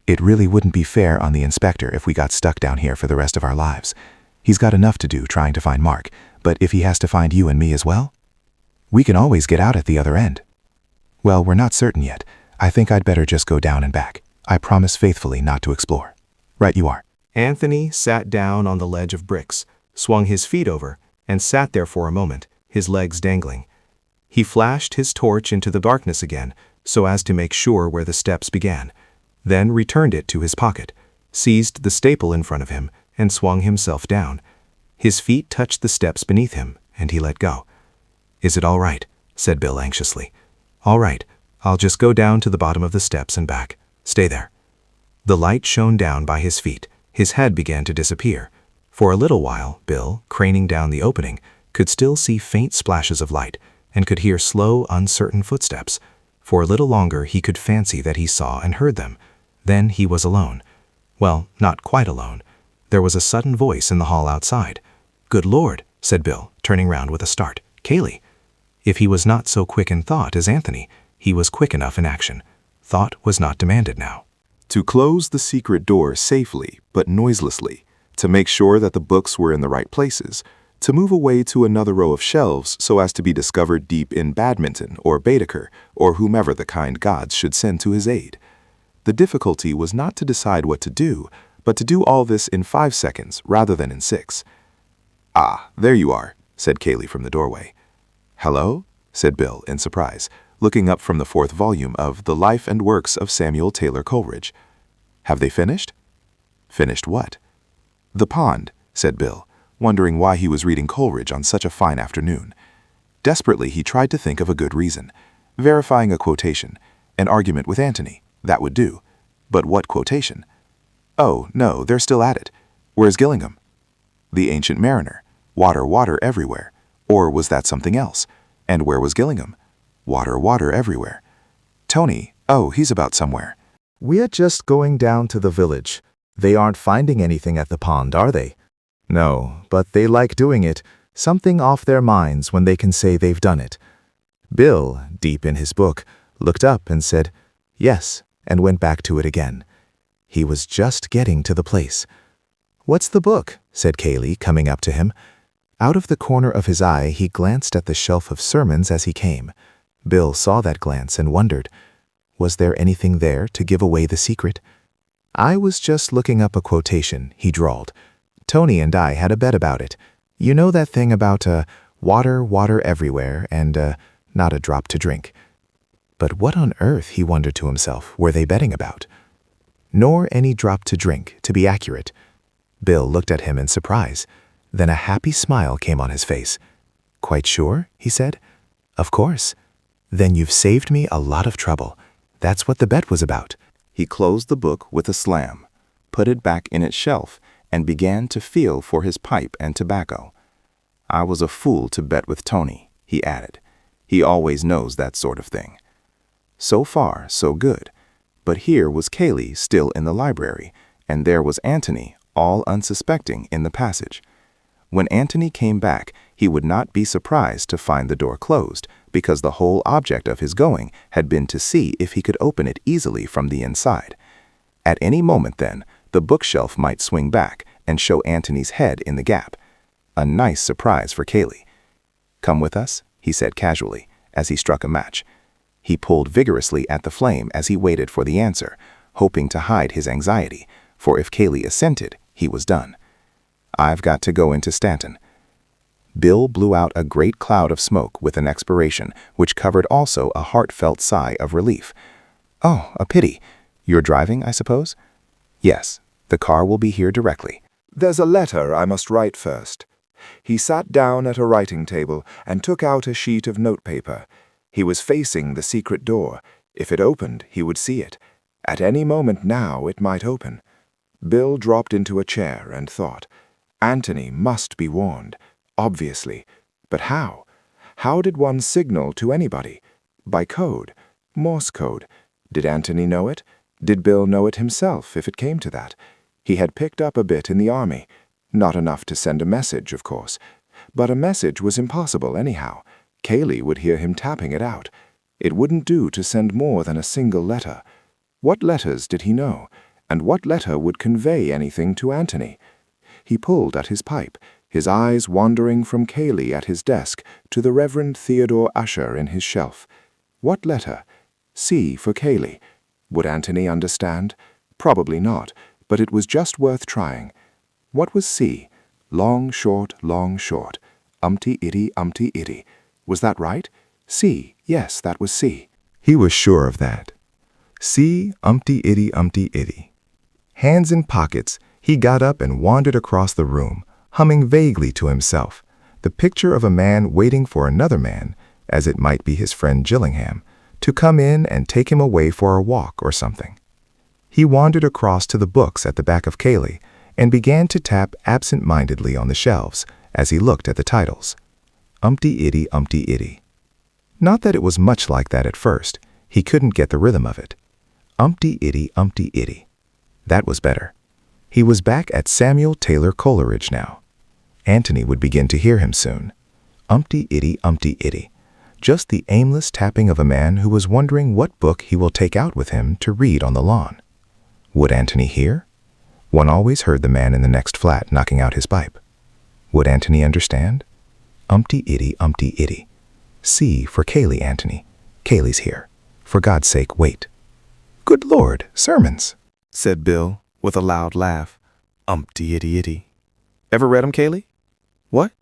It really wouldn't be fair on the inspector if we got stuck down here for the rest of our lives. He's got enough to do trying to find Mark, but if he has to find you and me as well, we can always get out at the other end." "Well, we're not certain yet. I think I'd better just go down and back. I promise faithfully not to explore." "Right you are." Anthony sat down on the ledge of bricks, swung his feet over, and sat there for a moment, his legs dangling. He flashed his torch into the darkness again, so as to make sure where the steps began, then returned it to his pocket, seized the staple in front of him, and swung himself down. His feet touched the steps beneath him, and he let go. "Is it all right?" said Bill anxiously. "All right. I'll just go down to the bottom of the steps and back. Stay there." The light shone down by his feet. His head began to disappear. For a little while, Bill, craning down the opening, could still see faint splashes of light, and could hear slow, uncertain footsteps. For a little longer he could fancy that he saw and heard them. Then he was alone. Well, not quite alone. There was a sudden voice in the hall outside. "Good Lord," said Bill, turning round with a start. "Cayley." If he was not so quick in thought as Antony, he was quick enough in action. Thought was not demanded now. To close the secret door safely but noiselessly, to make sure that the books were in the right places, to move away to another row of shelves so as to be discovered deep in Badminton or Baedeker or whomever the kind gods should send to his aid. The difficulty was not to decide what to do, but to do all this in 5 seconds rather than in 6. "Ah, there you are," said Cayley from the doorway. "Hello?" said Bill in surprise, looking up from the 4th volume of The Life and Works of Samuel Taylor Coleridge. "Have they finished?" "Finished what?" "The pond," said Bill, wondering why he was reading Coleridge on such a fine afternoon. Desperately he tried to think of a good reason. Verifying a quotation, an argument with Antony, that would do. But what quotation? "Oh, no, they're still at it. Where's Gillingham?" "The Ancient Mariner. Water, water everywhere." Or was that something else? And where was Gillingham? Water, water everywhere. "Tony, oh, he's about somewhere." "We're just going down to the village. They aren't finding anything at the pond, are they?" "No, but they like doing it. Something off their minds when they can say they've done it." Bill, deep in his book, looked up and said, "Yes," and went back to it again. He was just getting to the place. "What's the book?" said Cayley, coming up to him. Out of the corner of his eye, he glanced at the shelf of sermons as he came. Bill saw that glance and wondered, was there anything there to give away the secret? "I was just looking up a quotation," he drawled. "Tony and I had a bet about it. You know that thing about water, water everywhere, and not a drop to drink." But what on earth, he wondered to himself, were they betting about? "Nor any drop to drink, to be accurate." Bill looked at him in surprise. Then a happy smile came on his face. "Quite sure?" he said. "Of course." "Then you've saved me a lot of trouble. That's what the bet was about." He closed the book with a slam, put it back in its shelf, and began to feel for his pipe and tobacco. "I was a fool to bet with Tony," he added. "He always knows that sort of thing." So far, so good. But here was Cayley still in the library, and there was Antony, all unsuspecting, in the passage. When Antony came back, he would not be surprised to find the door closed, because the whole object of his going had been to see if he could open it easily from the inside. At any moment, then, the bookshelf might swing back and show Antony's head in the gap. A nice surprise for Cayley. "Come with us," he said casually, as he struck a match. He pulled vigorously at the flame as he waited for the answer, hoping to hide his anxiety, for if Cayley assented, he was done. "I've got to go into Stanton." Bill blew out a great cloud of smoke with an expiration which covered also a heartfelt sigh of relief. "Oh, a pity. You're driving, I suppose?" "Yes. The car will be here directly." "There's a letter I must write first." He sat down at a writing table and took out a sheet of notepaper. He was facing the secret door. If it opened, he would see it. At any moment now it might open. Bill dropped into a chair and thought. Antony must be warned, obviously. But how? How did one signal to anybody? By code? Morse code? Did Antony know it? Did Bill know it himself, if it came to that? He had picked up a bit in the army. Not enough to send a message, of course. But a message was impossible anyhow. Cayley would hear him tapping it out. It wouldn't do to send more than a single letter. What letters did he know? And what letter would convey anything to Antony? He pulled at his pipe, his eyes wandering from Cayley at his desk to the Reverend Theodore Ussher in his shelf. What letter? C for Cayley. Would Antony understand? Probably not, but it was just worth trying. What was C? Long, short, umpty-itty, umpty-itty. Was that right? C, yes, that was C. He was sure of that. See, umpty-itty, umpty-itty. Hands in pockets, he got up and wandered across the room, humming vaguely to himself, the picture of a man waiting for another man, as it might be his friend Gillingham, to come in and take him away for a walk or something. He wandered across to the books at the back of Cayley and began to tap absent-mindedly on the shelves as he looked at the titles. Umpty-itty, umpty-itty. Not that it was much like that at first. He couldn't get the rhythm of it. Umpty-itty, umpty-itty. That was better. He was back at Samuel Taylor Coleridge now. Antony would begin to hear him soon. Umpty-itty, umpty-itty. Just the aimless tapping of a man who was wondering what book he will take out with him to read on the lawn. Would Antony hear? One always heard the man in the next flat knocking out his pipe. Would Antony understand? Umpty-itty, umpty-itty. C for Cayley, Antony. Cayley's here. For God's sake, wait. Good Lord, sermons, said Bill with a loud laugh. Umpty-itty-itty. Ever read 'em, Cayley? What?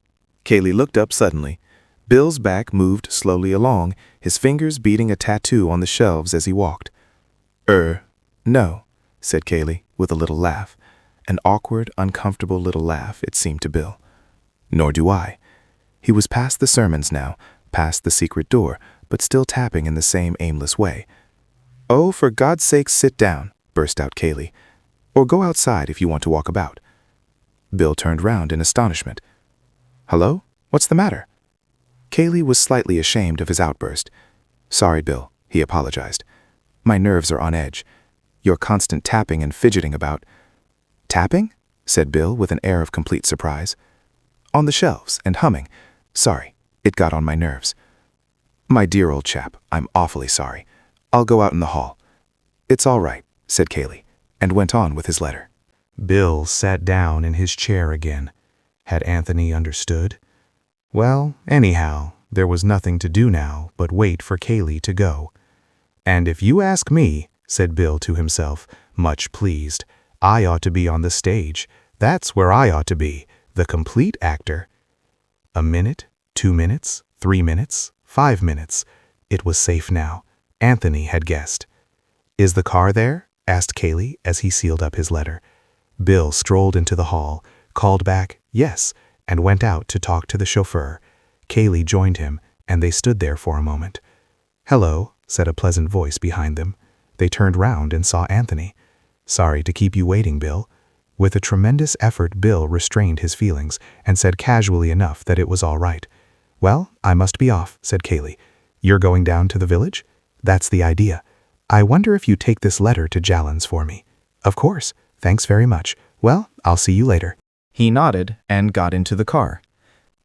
Cayley looked up suddenly. Bill's back moved slowly along, his fingers beating a tattoo on the shelves as he walked. No, said Cayley with a little laugh. An awkward, uncomfortable little laugh, it seemed to Bill. Nor do I. He was past the sermons now, past the secret door, but still tapping in the same aimless way. Oh, for God's sake, sit down, burst out Cayley. Or go outside if you want to walk about. Bill turned round in astonishment. Hello? What's the matter? Cayley was slightly ashamed of his outburst. Sorry, Bill, he apologized. My nerves are on edge. Your constant tapping and fidgeting about. Tapping? Said Bill with an air of complete surprise. On the shelves and humming. Sorry, it got on my nerves. My dear old chap, I'm awfully sorry. I'll go out in the hall. It's all right, said Cayley, and went on with his letter. Bill sat down in his chair again. Had Antony understood? Well, anyhow, there was nothing to do now but wait for Cayley to go. And if you ask me, said Bill to himself, much pleased, I ought to be on the stage. That's where I ought to be, the complete actor. A minute, 2 minutes, 3 minutes, 5 minutes. It was safe now. Antony had guessed. Is the car there? Asked Cayley as he sealed up his letter. Bill strolled into the hall, called back, yes, and went out to talk to the chauffeur. Cayley joined him, and they stood there for a moment. Hello, said a pleasant voice behind them. They turned round and saw Antony. Sorry to keep you waiting, Bill. With a tremendous effort, Bill restrained his feelings and said casually enough that it was all right. "Well, I must be off," said Cayley. "You're going down to the village?" "That's the idea. I wonder if you take this letter to Jallan's for me." "Of course. Thanks very much. Well, I'll see you later." He nodded and got into the car.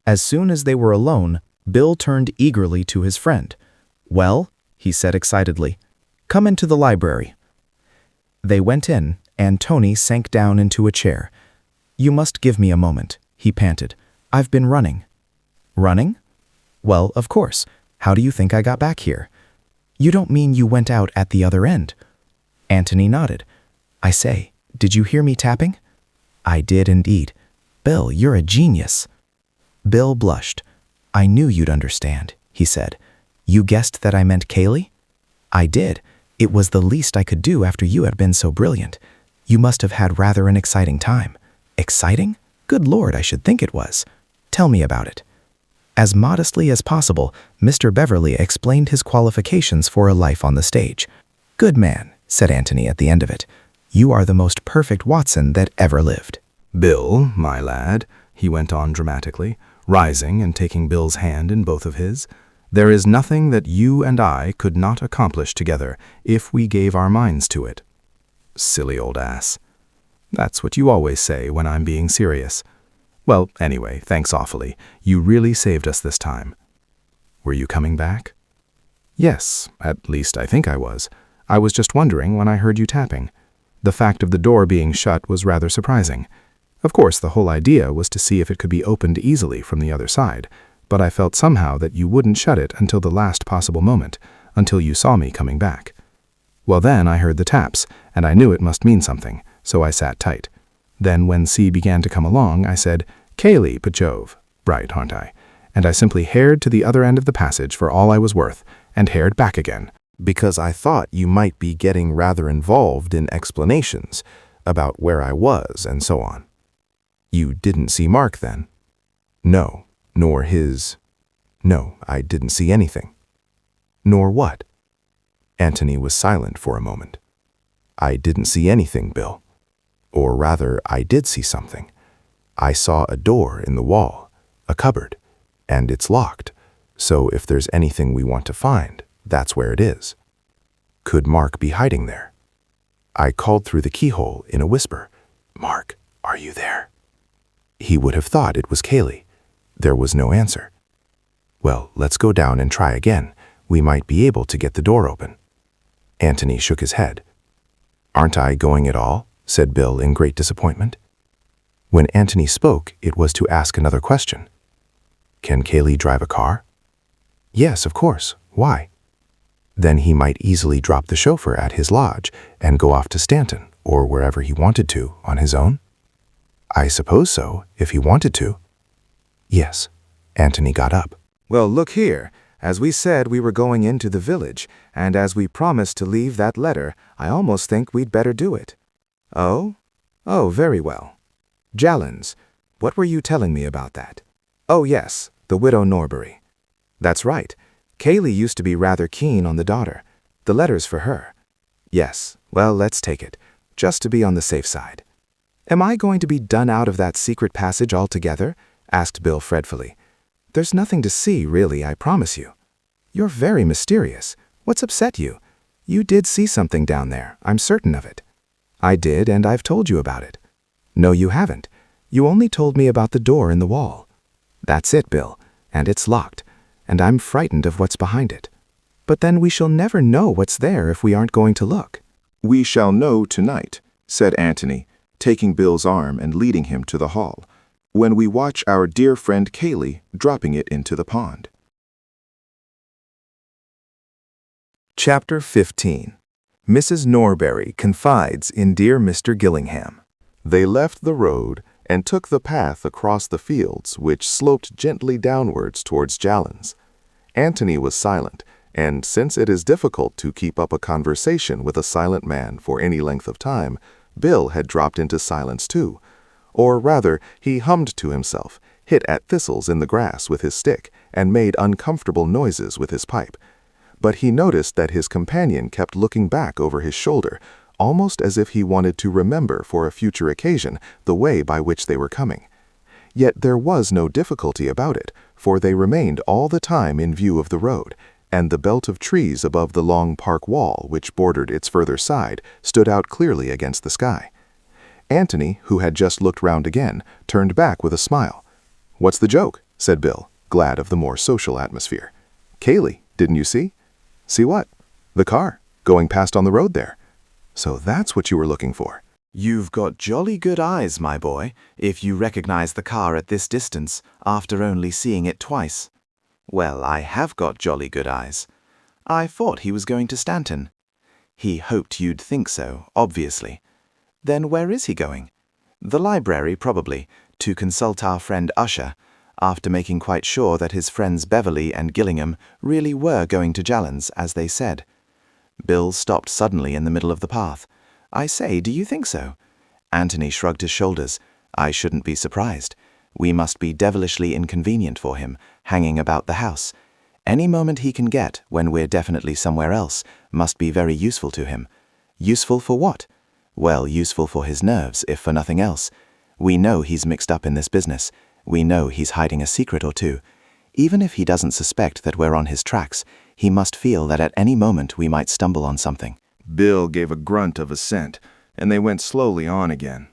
As soon as they were alone, Bill turned eagerly to his friend. "Well," he said excitedly, "come into the library." They went in, and Tony sank down into a chair. "You must give me a moment," he panted. "I've been running." "Running?" "Well, of course. How do you think I got back here?" "You don't mean you went out at the other end?" Antony nodded. "I say, did you hear me tapping?" "I did indeed. Bill, you're a genius." Bill blushed. "I knew you'd understand," he said. "You guessed that I meant Cayley?" "I did. It was the least I could do after you had been so brilliant. You must have had rather an exciting time." "Exciting? Good Lord, I should think it was. Tell me about it." As modestly as possible, Mr. Beverley explained his qualifications for a life on the stage. "Good man," said Antony at the end of it. "You are the most perfect Watson that ever lived." "Bill, my lad," he went on dramatically, rising and taking Bill's hand in both of his, "there is nothing that you and I could not accomplish together if we gave our minds to it." Silly old ass. That's what you always say when I'm being serious. Well, anyway, thanks awfully. You really saved us this time. Were you coming back? Yes, at least I think I was. I was just wondering when I heard you tapping. The fact of the door being shut was rather surprising. Of course, the whole idea was to see if it could be opened easily from the other side, but I felt somehow that you wouldn't shut it until the last possible moment, until you saw me coming back. Well, then I heard the taps, and I knew it must mean something, so I sat tight. Then when C began to come along, I said, "Cayley, Pajove." Right, aren't I? And I simply hared to the other end of the passage for all I was worth, and hared back again, because I thought you might be getting rather involved in explanations about where I was and so on. You didn't see Mark then? No, nor his... No, I didn't see anything. Nor what? Antony was silent for a moment. I didn't see anything, Bill. Or rather, I did see something. I saw a door in the wall, a cupboard, and it's locked, so if there's anything we want to find, that's where it is. Could Mark be hiding there? I called through the keyhole in a whisper, "Mark, are you there?" He would have thought it was Cayley. There was no answer. Well, let's go down and try again. We might be able to get the door open. Antony shook his head. "Aren't I going at all?" said Bill in great disappointment. When Antony spoke, it was to ask another question. "Can Cayley drive a car?" "Yes, of course. Why?" Then he might easily drop the chauffeur at his lodge and go off to Stanton or wherever he wanted to on his own. "I suppose so, if he wanted to." "Yes." Antony got up. "Well, look here. As we said, we were going into the village, and as we promised to leave that letter, I almost think we'd better do it." "Oh? Oh, very well. Jallan's. What were you telling me about that?" "Oh, yes, the widow Norbury. That's right. Cayley used to be rather keen on the daughter. The letter's for her." "Yes, well, let's take it, just to be on the safe side." "Am I going to be done out of that secret passage altogether?" asked Bill fretfully. "There's nothing to see, really, I promise you." "You're very mysterious. What's upset you? You did see something down there, I'm certain of it." "I did, and I've told you about it." "No, you haven't. You only told me about the door in the wall." "That's it, Bill, and it's locked, and I'm frightened of what's behind it." "But then we shall never know what's there if we aren't going to look." "We shall know tonight," said Antony, taking Bill's arm and leading him to the hall, "when we watch our dear friend Cayley dropping it into the pond." Chapter 15. Mrs. Norbury confides in dear Mr. Gillingham. They left the road and took the path across the fields which sloped gently downwards towards Jallan's. Antony was silent, and since it is difficult to keep up a conversation with a silent man for any length of time, Bill had dropped into silence too. Or rather, he hummed to himself, hit at thistles in the grass with his stick, and made uncomfortable noises with his pipe. But he noticed that his companion kept looking back over his shoulder, almost as if he wanted to remember for a future occasion the way by which they were coming. Yet there was no difficulty about it, for they remained all the time in view of the road, and the belt of trees above the long park wall which bordered its further side stood out clearly against the sky. Antony, who had just looked round again, turned back with a smile. "What's the joke?" said Bill, glad of the more social atmosphere. "Cayley, didn't you see?" "See what?" "The car, going past on the road there." "So that's what you were looking for." You've got jolly good eyes, my boy, if you recognize the car at this distance after only seeing it twice. Well, I have got jolly good eyes. I thought he was going to Stanton. He hoped you'd think so, obviously. Then where is he going? The library, probably, to consult our friend Ussher, after making quite sure that his friends Beverley and Gillingham really were going to Jallan's, as they said. Bill stopped suddenly in the middle of the path. "I say, do you think so?" Antony shrugged his shoulders. "I shouldn't be surprised. We must be devilishly inconvenient for him, hanging about the house. Any moment he can get, when we're definitely somewhere else, must be very useful to him. Useful for what? Well, useful for his nerves, if for nothing else. We know he's mixed up in this business. We know he's hiding a secret or two. Even if he doesn't suspect that we're on his tracks, he must feel that at any moment we might stumble on something." Bill gave a grunt of assent, and they went slowly on again.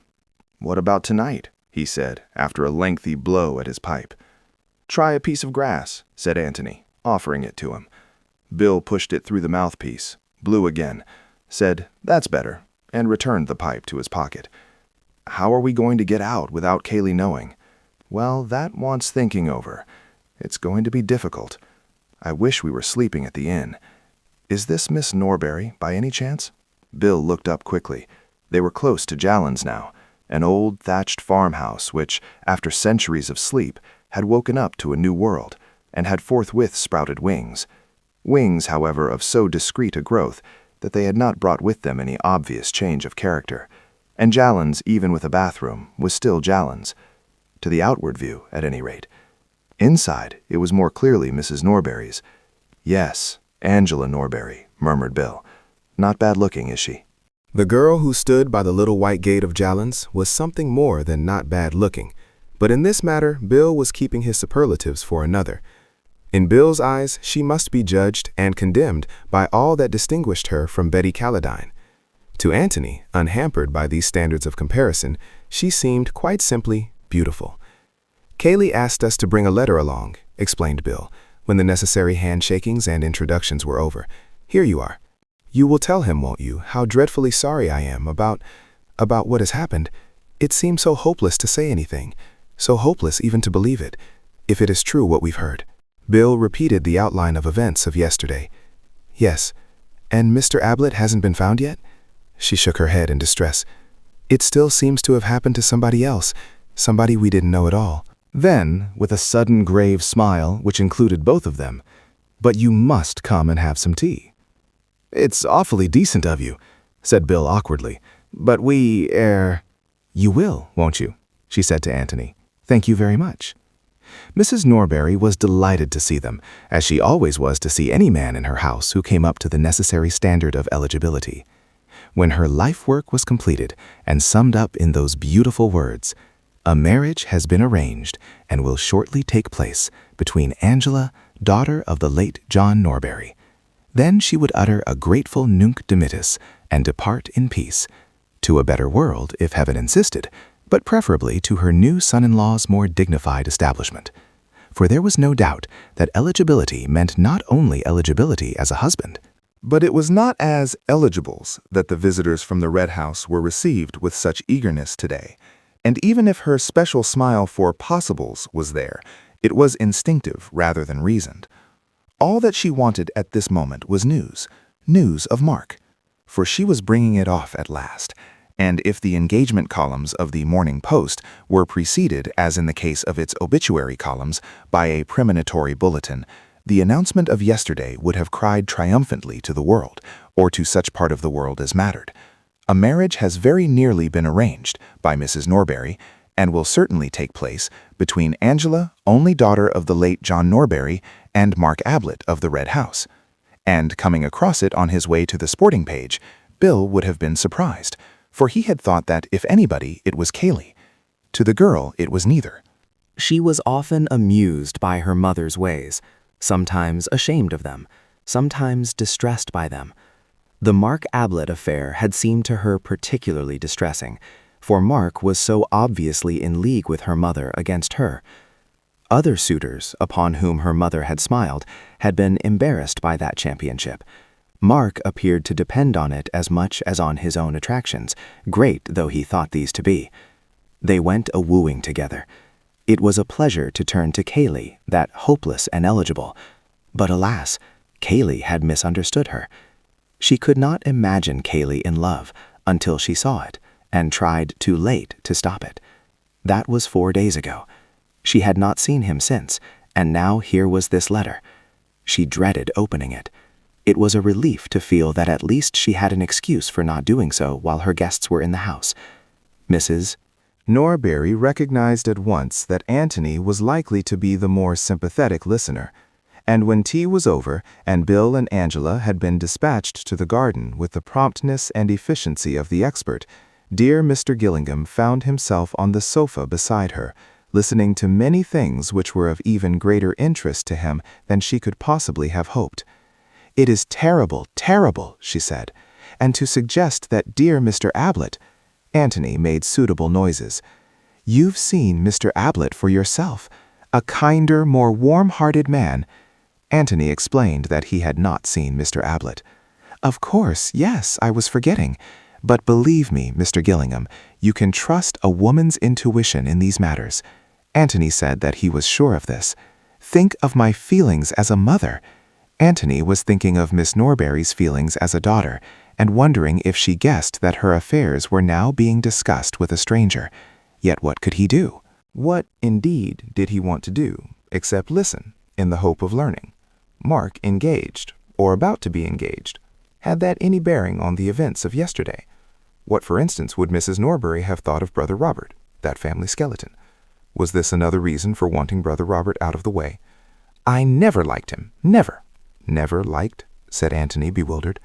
"What about tonight?" he said, after a lengthy blow at his pipe. "Try a piece of grass," said Antony, offering it to him. Bill pushed it through the mouthpiece, blew again, said, "That's better," and returned the pipe to his pocket. "How are we going to get out without Cayley knowing?" "Well, that wants thinking over. It's going to be difficult. I wish we were sleeping at the inn. Is this Miss Norbury, by any chance?" Bill looked up quickly. They were close to Jallan's now, an old thatched farmhouse which, after centuries of sleep, had woken up to a new world, and had forthwith sprouted wings. Wings, however, of so discreet a growth that they had not brought with them any obvious change of character. And Jallan's, even with a bathroom, was still Jallan's. To the outward view, at any rate. Inside, it was more clearly Mrs. Norbury's. "Yes, Angela Norbury," murmured Bill. "Not bad looking, is she?" The girl who stood by the little white gate of Jallan's was something more than not bad looking, but in this matter Bill was keeping his superlatives for another. In Bill's eyes, she must be judged and condemned by all that distinguished her from Betty Calladine. To Antony, unhampered by these standards of comparison, she seemed quite simply beautiful. "Cayley asked us to bring a letter along," explained Bill, when the necessary handshakings and introductions were over. "Here you are. You will tell him, won't you, how dreadfully sorry I am about what has happened. It seems so hopeless to say anything, so hopeless even to believe it, if it is true what we've heard." Bill repeated the outline of events of yesterday. "Yes. And Mr. Ablett hasn't been found yet?" She shook her head in distress. "It still seems to have happened to somebody else, somebody we didn't know at all." Then, with a sudden grave smile, which included both of them, "But you must come and have some tea." "It's awfully decent of you," said Bill awkwardly, "but You will, won't you?" she said to Antony. "Thank you very much." Mrs. Norbury was delighted to see them, as she always was to see any man in her house who came up to the necessary standard of eligibility. When her life work was completed and summed up in those beautiful words, "A marriage has been arranged and will shortly take place between Angela, daughter of the late John Norbury," then she would utter a grateful Nunc Dimittis and depart in peace, to a better world if heaven insisted, but preferably to her new son-in-law's more dignified establishment. For there was no doubt that eligibility meant not only eligibility as a husband. But it was not as eligibles that the visitors from the Red House were received with such eagerness today. And even if her special smile for possibles was there, it was instinctive rather than reasoned. All that she wanted at this moment was news of Mark. For she was bringing it off at last, and if the engagement columns of the Morning Post were preceded, as in the case of its obituary columns, by a premonitory bulletin, the announcement of yesterday would have cried triumphantly to the world, or to such part of the world as mattered. A marriage has very nearly been arranged by Mrs. Norbury, and will certainly take place between Angela, only daughter of the late John Norbury, and Mark Ablett of the Red House. And coming across it on his way to the sporting page, Bill would have been surprised, for he had thought that, if anybody, it was Cayley. To the girl, it was neither. She was often amused by her mother's ways, sometimes ashamed of them, sometimes distressed by them. The Mark Ablett affair had seemed to her particularly distressing, for Mark was so obviously in league with her mother against her. Other suitors, upon whom her mother had smiled, had been embarrassed by that championship. Mark appeared to depend on it as much as on his own attractions, great though he thought these to be. They went a-wooing together. It was a pleasure to turn to Cayley, that hopeless and eligible. But alas, Cayley had misunderstood her. She could not imagine Cayley in love until she saw it, and tried too late to stop it. That was 4 days ago. She had not seen him since, and now here was this letter. She dreaded opening it. It was a relief to feel that at least she had an excuse for not doing so while her guests were in the house. Mrs. Norbury recognized at once that Antony was likely to be the more sympathetic listener, and when tea was over and Bill and Angela had been dispatched to the garden with the promptness and efficiency of the expert, dear Mr. Gillingham found himself on the sofa beside her, listening to many things which were of even greater interest to him than she could possibly have hoped. "It is terrible, terrible," she said, "and to suggest that dear Mr. Ablett—" Antony made suitable noises. "You've seen Mr. Ablett for yourself. A kinder, more warm-hearted man." Antony explained that he had not seen Mr. Ablett. "Of course, yes, I was forgetting. But believe me, Mr. Gillingham, you can trust a woman's intuition in these matters." Antony said that he was sure of this. "Think of my feelings as a mother." Antony was thinking of Miss Norbury's feelings as a daughter, and wondering if she guessed that her affairs were now being discussed with a stranger. Yet what could he do? What, indeed, did he want to do, except listen, in the hope of learning? Mark engaged, or about to be engaged. Had that any bearing on the events of yesterday? What, for instance, would Mrs. Norbury have thought of Brother Robert, that family skeleton? Was this another reason for wanting Brother Robert out of the way? "I never liked him, never." "Never liked?" said Antony, bewildered.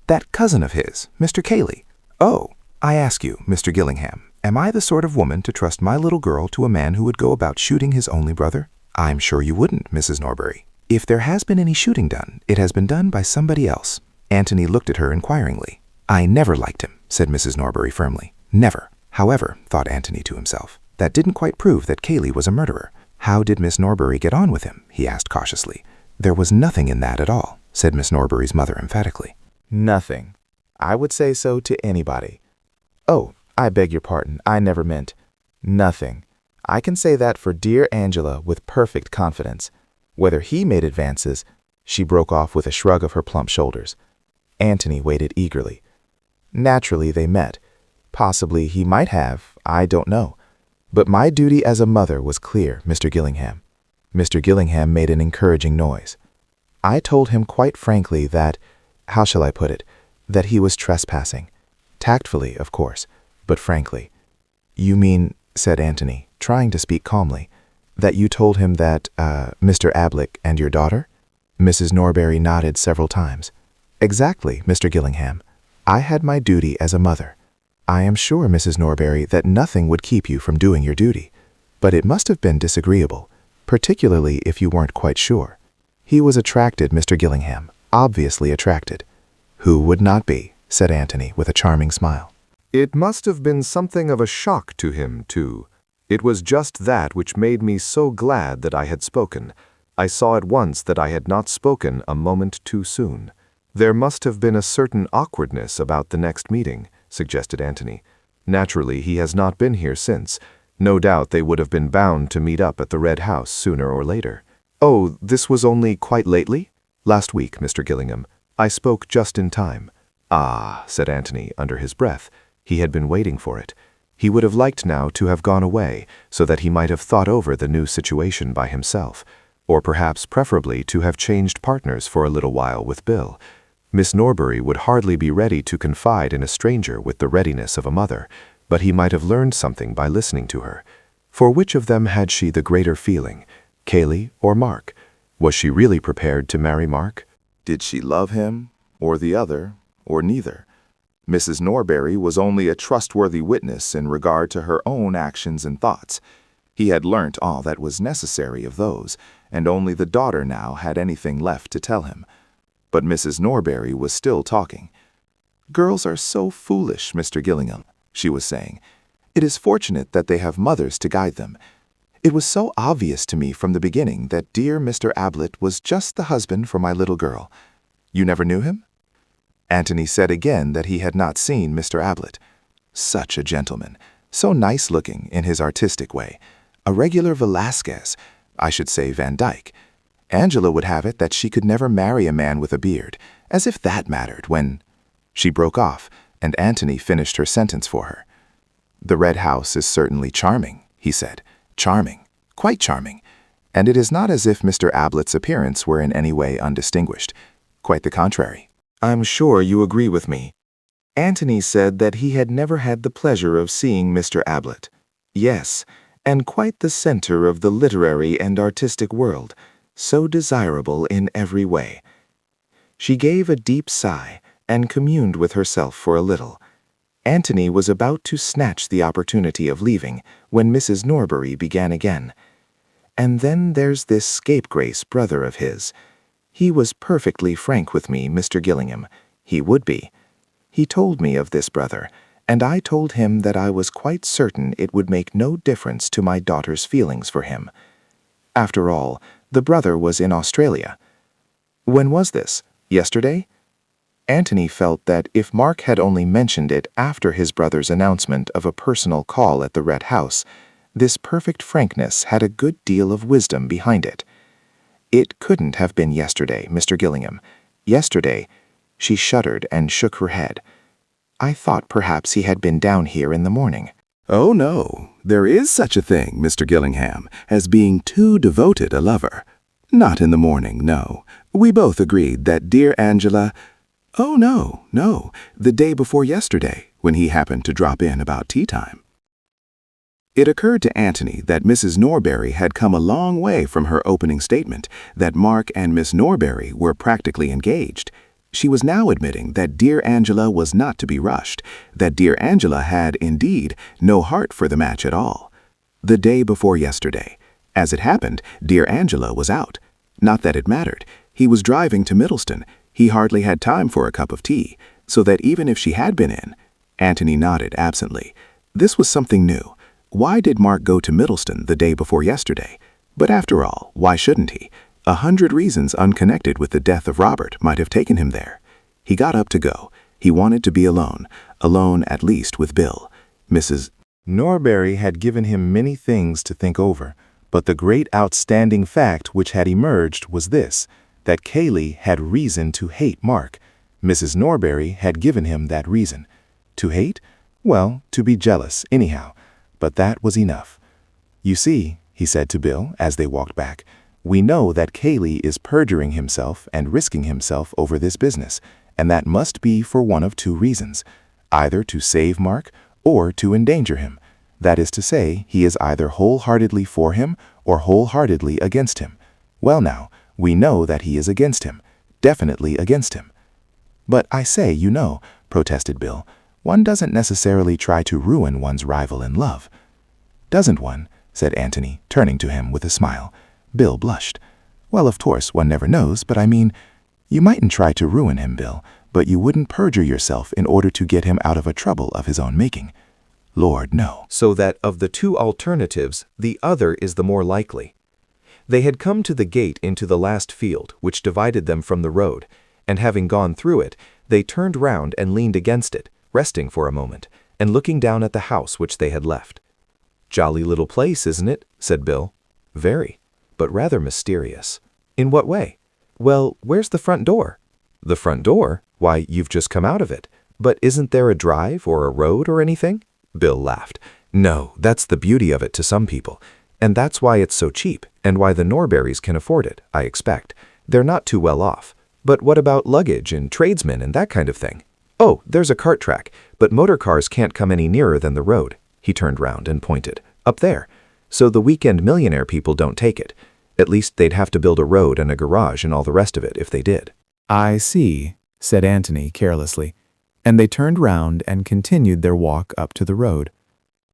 "That cousin of his, Mr. Cayley." "Oh, I ask you, Mr. Gillingham, am I the sort of woman to trust my little girl to a man who would go about shooting his only brother?" "I'm sure you wouldn't, Mrs. Norbury. If there has been any shooting done, it has been done by somebody else." Antony looked at her inquiringly. "I never liked him," said Mrs. Norbury firmly. "Never." However, thought Antony to himself, that didn't quite prove that Cayley was a murderer. "How did Miss Norbury get on with him?" he asked cautiously. "There was nothing in that at all," said Miss Norbury's mother emphatically. "Nothing. I would say so to anybody. Oh, I beg your pardon, I never meant. Nothing. I can say that for dear Angela with perfect confidence. Whether he made advances—" She broke off with a shrug of her plump shoulders. Antony waited eagerly. Naturally they met. Possibly he might have, I don't know. But my duty as a mother was clear, Mr. Gillingham. Mr. Gillingham made an encouraging noise. I told him quite frankly that, how shall I put it, that he was trespassing. Tactfully, of course, but frankly. "You mean," said Antony, trying to speak calmly, "that you told him that, Mr. Ablett and your daughter?" Mrs. Norbury nodded several times. "Exactly, Mr. Gillingham. I had my duty as a mother. I am sure, Mrs. Norbury, that nothing would keep you from doing your duty. But it must have been disagreeable, particularly if you weren't quite sure." He was attracted, Mr. Gillingham, obviously attracted. "Who would not be?" said Antony with a charming smile. It must have been something of a shock to him, too. It was just that which made me so glad that I had spoken. I saw at once that I had not spoken a moment too soon. "There must have been a certain awkwardness about the next meeting," suggested Antony. "Naturally, he has not been here since. No doubt they would have been bound to meet up at the Red House sooner or later." "Oh, this was only quite lately?" "Last week, Mr. Gillingham. I spoke just in time." "Ah," said Antony under his breath. He had been waiting for it. He would have liked now to have gone away, so that he might have thought over the new situation by himself, or perhaps preferably to have changed partners for a little while with Bill. Miss Norbury would hardly be ready to confide in a stranger with the readiness of a mother, but he might have learned something by listening to her. For which of them had she the greater feeling, Cayley or Mark? Was she really prepared to marry Mark? Did she love him, or the other, or neither? Mrs. Norbury was only a trustworthy witness in regard to her own actions and thoughts. He had learnt all that was necessary of those, and only the daughter now had anything left to tell him. But Mrs. Norbury was still talking. "Girls are so foolish, Mr. Gillingham," she was saying. "It is fortunate that they have mothers to guide them. It was so obvious to me from the beginning that dear Mr. Ablett was just the husband for my little girl. You never knew him?" Antony said again that he had not seen Mr. Ablett. Such a gentleman, so nice-looking in his artistic way. A regular Velasquez, I should say Van Dyck. Angela would have it that she could never marry a man with a beard, as if that mattered when... She broke off, and Antony finished her sentence for her. "The Red House is certainly charming," he said. "Charming, quite charming. And it is not as if Mr. Ablett's appearance were in any way undistinguished. Quite the contrary. I'm sure you agree with me." Antony said that he had never had the pleasure of seeing Mr. Ablett. Yes, and quite the center of the literary and artistic world, so desirable in every way. She gave a deep sigh and communed with herself for a little. Antony was about to snatch the opportunity of leaving when Mrs. Norbury began again. "And then there's this scapegrace brother of his. He was perfectly frank with me, Mr. Gillingham. He would be. He told me of this brother, and I told him that I was quite certain it would make no difference to my daughter's feelings for him. After all, the brother was in Australia. When was this? Yesterday?" Antony felt that if Mark had only mentioned it after his brother's announcement of a personal call at the Red House, this perfect frankness had a good deal of wisdom behind it. "It couldn't have been yesterday, Mr. Gillingham. Yesterday—" She shuddered and shook her head. "I thought perhaps he had been down here in the morning." "Oh, no. There is such a thing, Mr. Gillingham, as being too devoted a lover. Not in the morning, no. We both agreed that dear Angela— Oh, no, the day before yesterday, when he happened to drop in about tea-time." It occurred to Antony that Mrs. Norbury had come a long way from her opening statement that Mark and Miss Norbury were practically engaged. She was now admitting that dear Angela was not to be rushed, that dear Angela had, indeed, no heart for the match at all. The day before yesterday. As it happened, dear Angela was out. Not that it mattered. He was driving to Middleston. He hardly had time for a cup of tea, so that even if she had been in— Antony nodded absently. This was something new. Why did Mark go to Middleston the day before yesterday? But after all, why shouldn't he? 100 reasons unconnected with the death of Robert might have taken him there. He got up to go. He wanted to be alone at least with Bill. Mrs. Norbury had given him many things to think over, but the great outstanding fact which had emerged was this, that Cayley had reason to hate Mark. Mrs. Norbury had given him that reason. To hate? Well, to be jealous, anyhow. But that was enough. "You see," he said to Bill as they walked back, "we know that Cayley is perjuring himself and risking himself over this business, and that must be for one of two reasons, either to save Mark or to endanger him. That is to say, he is either wholeheartedly for him or wholeheartedly against him. Well now, we know that he is against him, definitely against him." "But I say, you know," protested Bill, "one doesn't necessarily try to ruin one's rival in love." "Doesn't one?" said Antony, turning to him with a smile. Bill blushed. "Well, of course, one never knows, but I mean, you mightn't try to ruin him, Bill, but you wouldn't perjure yourself in order to get him out of a trouble of his own making. Lord, no." So that of the two alternatives, the other is the more likely. They had come to the gate into the last field, which divided them from the road, and having gone through it, they turned round and leaned against it, resting for a moment, and looking down at the house which they had left. "Jolly little place, isn't it?" said Bill. "Very, but rather mysterious." "In what way?" "Well, where's the front door?" "The front door? Why, you've just come out of it. But isn't there a drive or a road or anything?" Bill laughed. "No, that's the beauty of it to some people. And that's why it's so cheap, and why the Norburys can afford it, I expect. They're not too well off. But what about luggage and tradesmen and that kind of thing? Oh, there's a cart track, but motor cars can't come any nearer than the road." He turned round and pointed. "Up there. So the weekend millionaire people don't take it. At least they'd have to build a road and a garage and all the rest of it if they did." "I see," said Antony carelessly. and they turned round and continued their walk up to the road.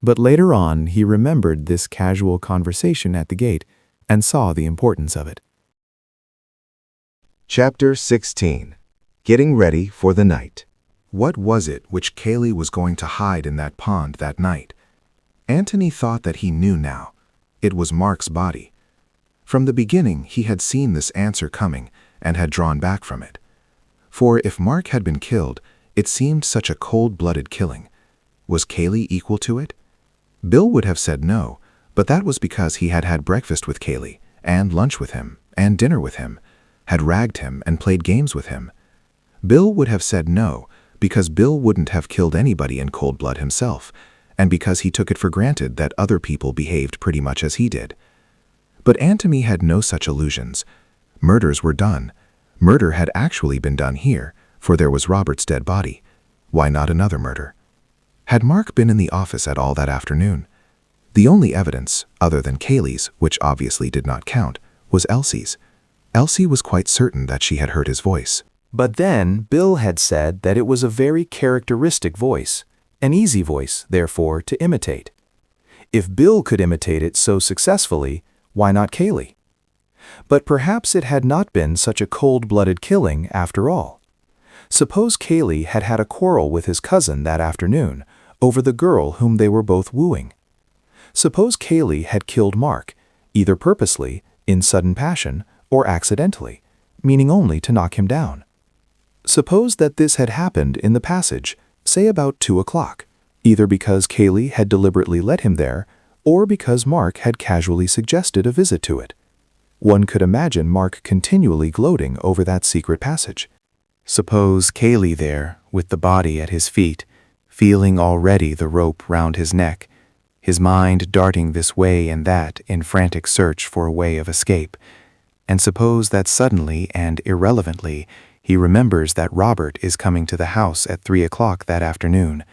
But later on he remembered this casual conversation at the gate and saw the importance of it. Chapter 16. Getting Ready for the Night. What was it which Cayley was going to hide in that pond that night? Antony thought that he knew now. It was Mark's body. From the beginning he had seen this answer coming and had drawn back from it. For if Mark had been killed, it seemed such a cold-blooded killing. Was Cayley equal to it? Bill would have said no, but that was because he had had breakfast with Cayley, and lunch with him, and dinner with him, had ragged him and played games with him. Bill would have said no, because Bill wouldn't have killed anybody in cold blood himself, and because he took it for granted that other people behaved pretty much as he did. But Antony had no such illusions. Murders were done. Murder had actually been done here, for there was Robert's dead body. Why not another murder? Had Mark been in the office at all that afternoon? The only evidence, other than Cayley's, which obviously did not count, was Elsie's. Elsie was quite certain that she had heard his voice. But then Bill had said that it was a very characteristic voice, an easy voice, therefore, to imitate. If Bill could imitate it so successfully, why not Cayley? But perhaps it had not been such a cold-blooded killing after all. Suppose Cayley had had a quarrel with his cousin that afternoon over the girl whom they were both wooing. Suppose Cayley had killed Mark, either purposely, in sudden passion, or accidentally, meaning only to knock him down. Suppose that this had happened in the passage, say about 2 o'clock, either because Cayley had deliberately led him there, or because Mark had casually suggested a visit to it. One could imagine Mark continually gloating over that secret passage. Suppose Cayley there, with the body at his feet, feeling already the rope round his neck, his mind darting this way and that in frantic search for a way of escape. And suppose that suddenly and irrelevantly he remembers that Robert is coming to the house at 3 o'clock that afternoon.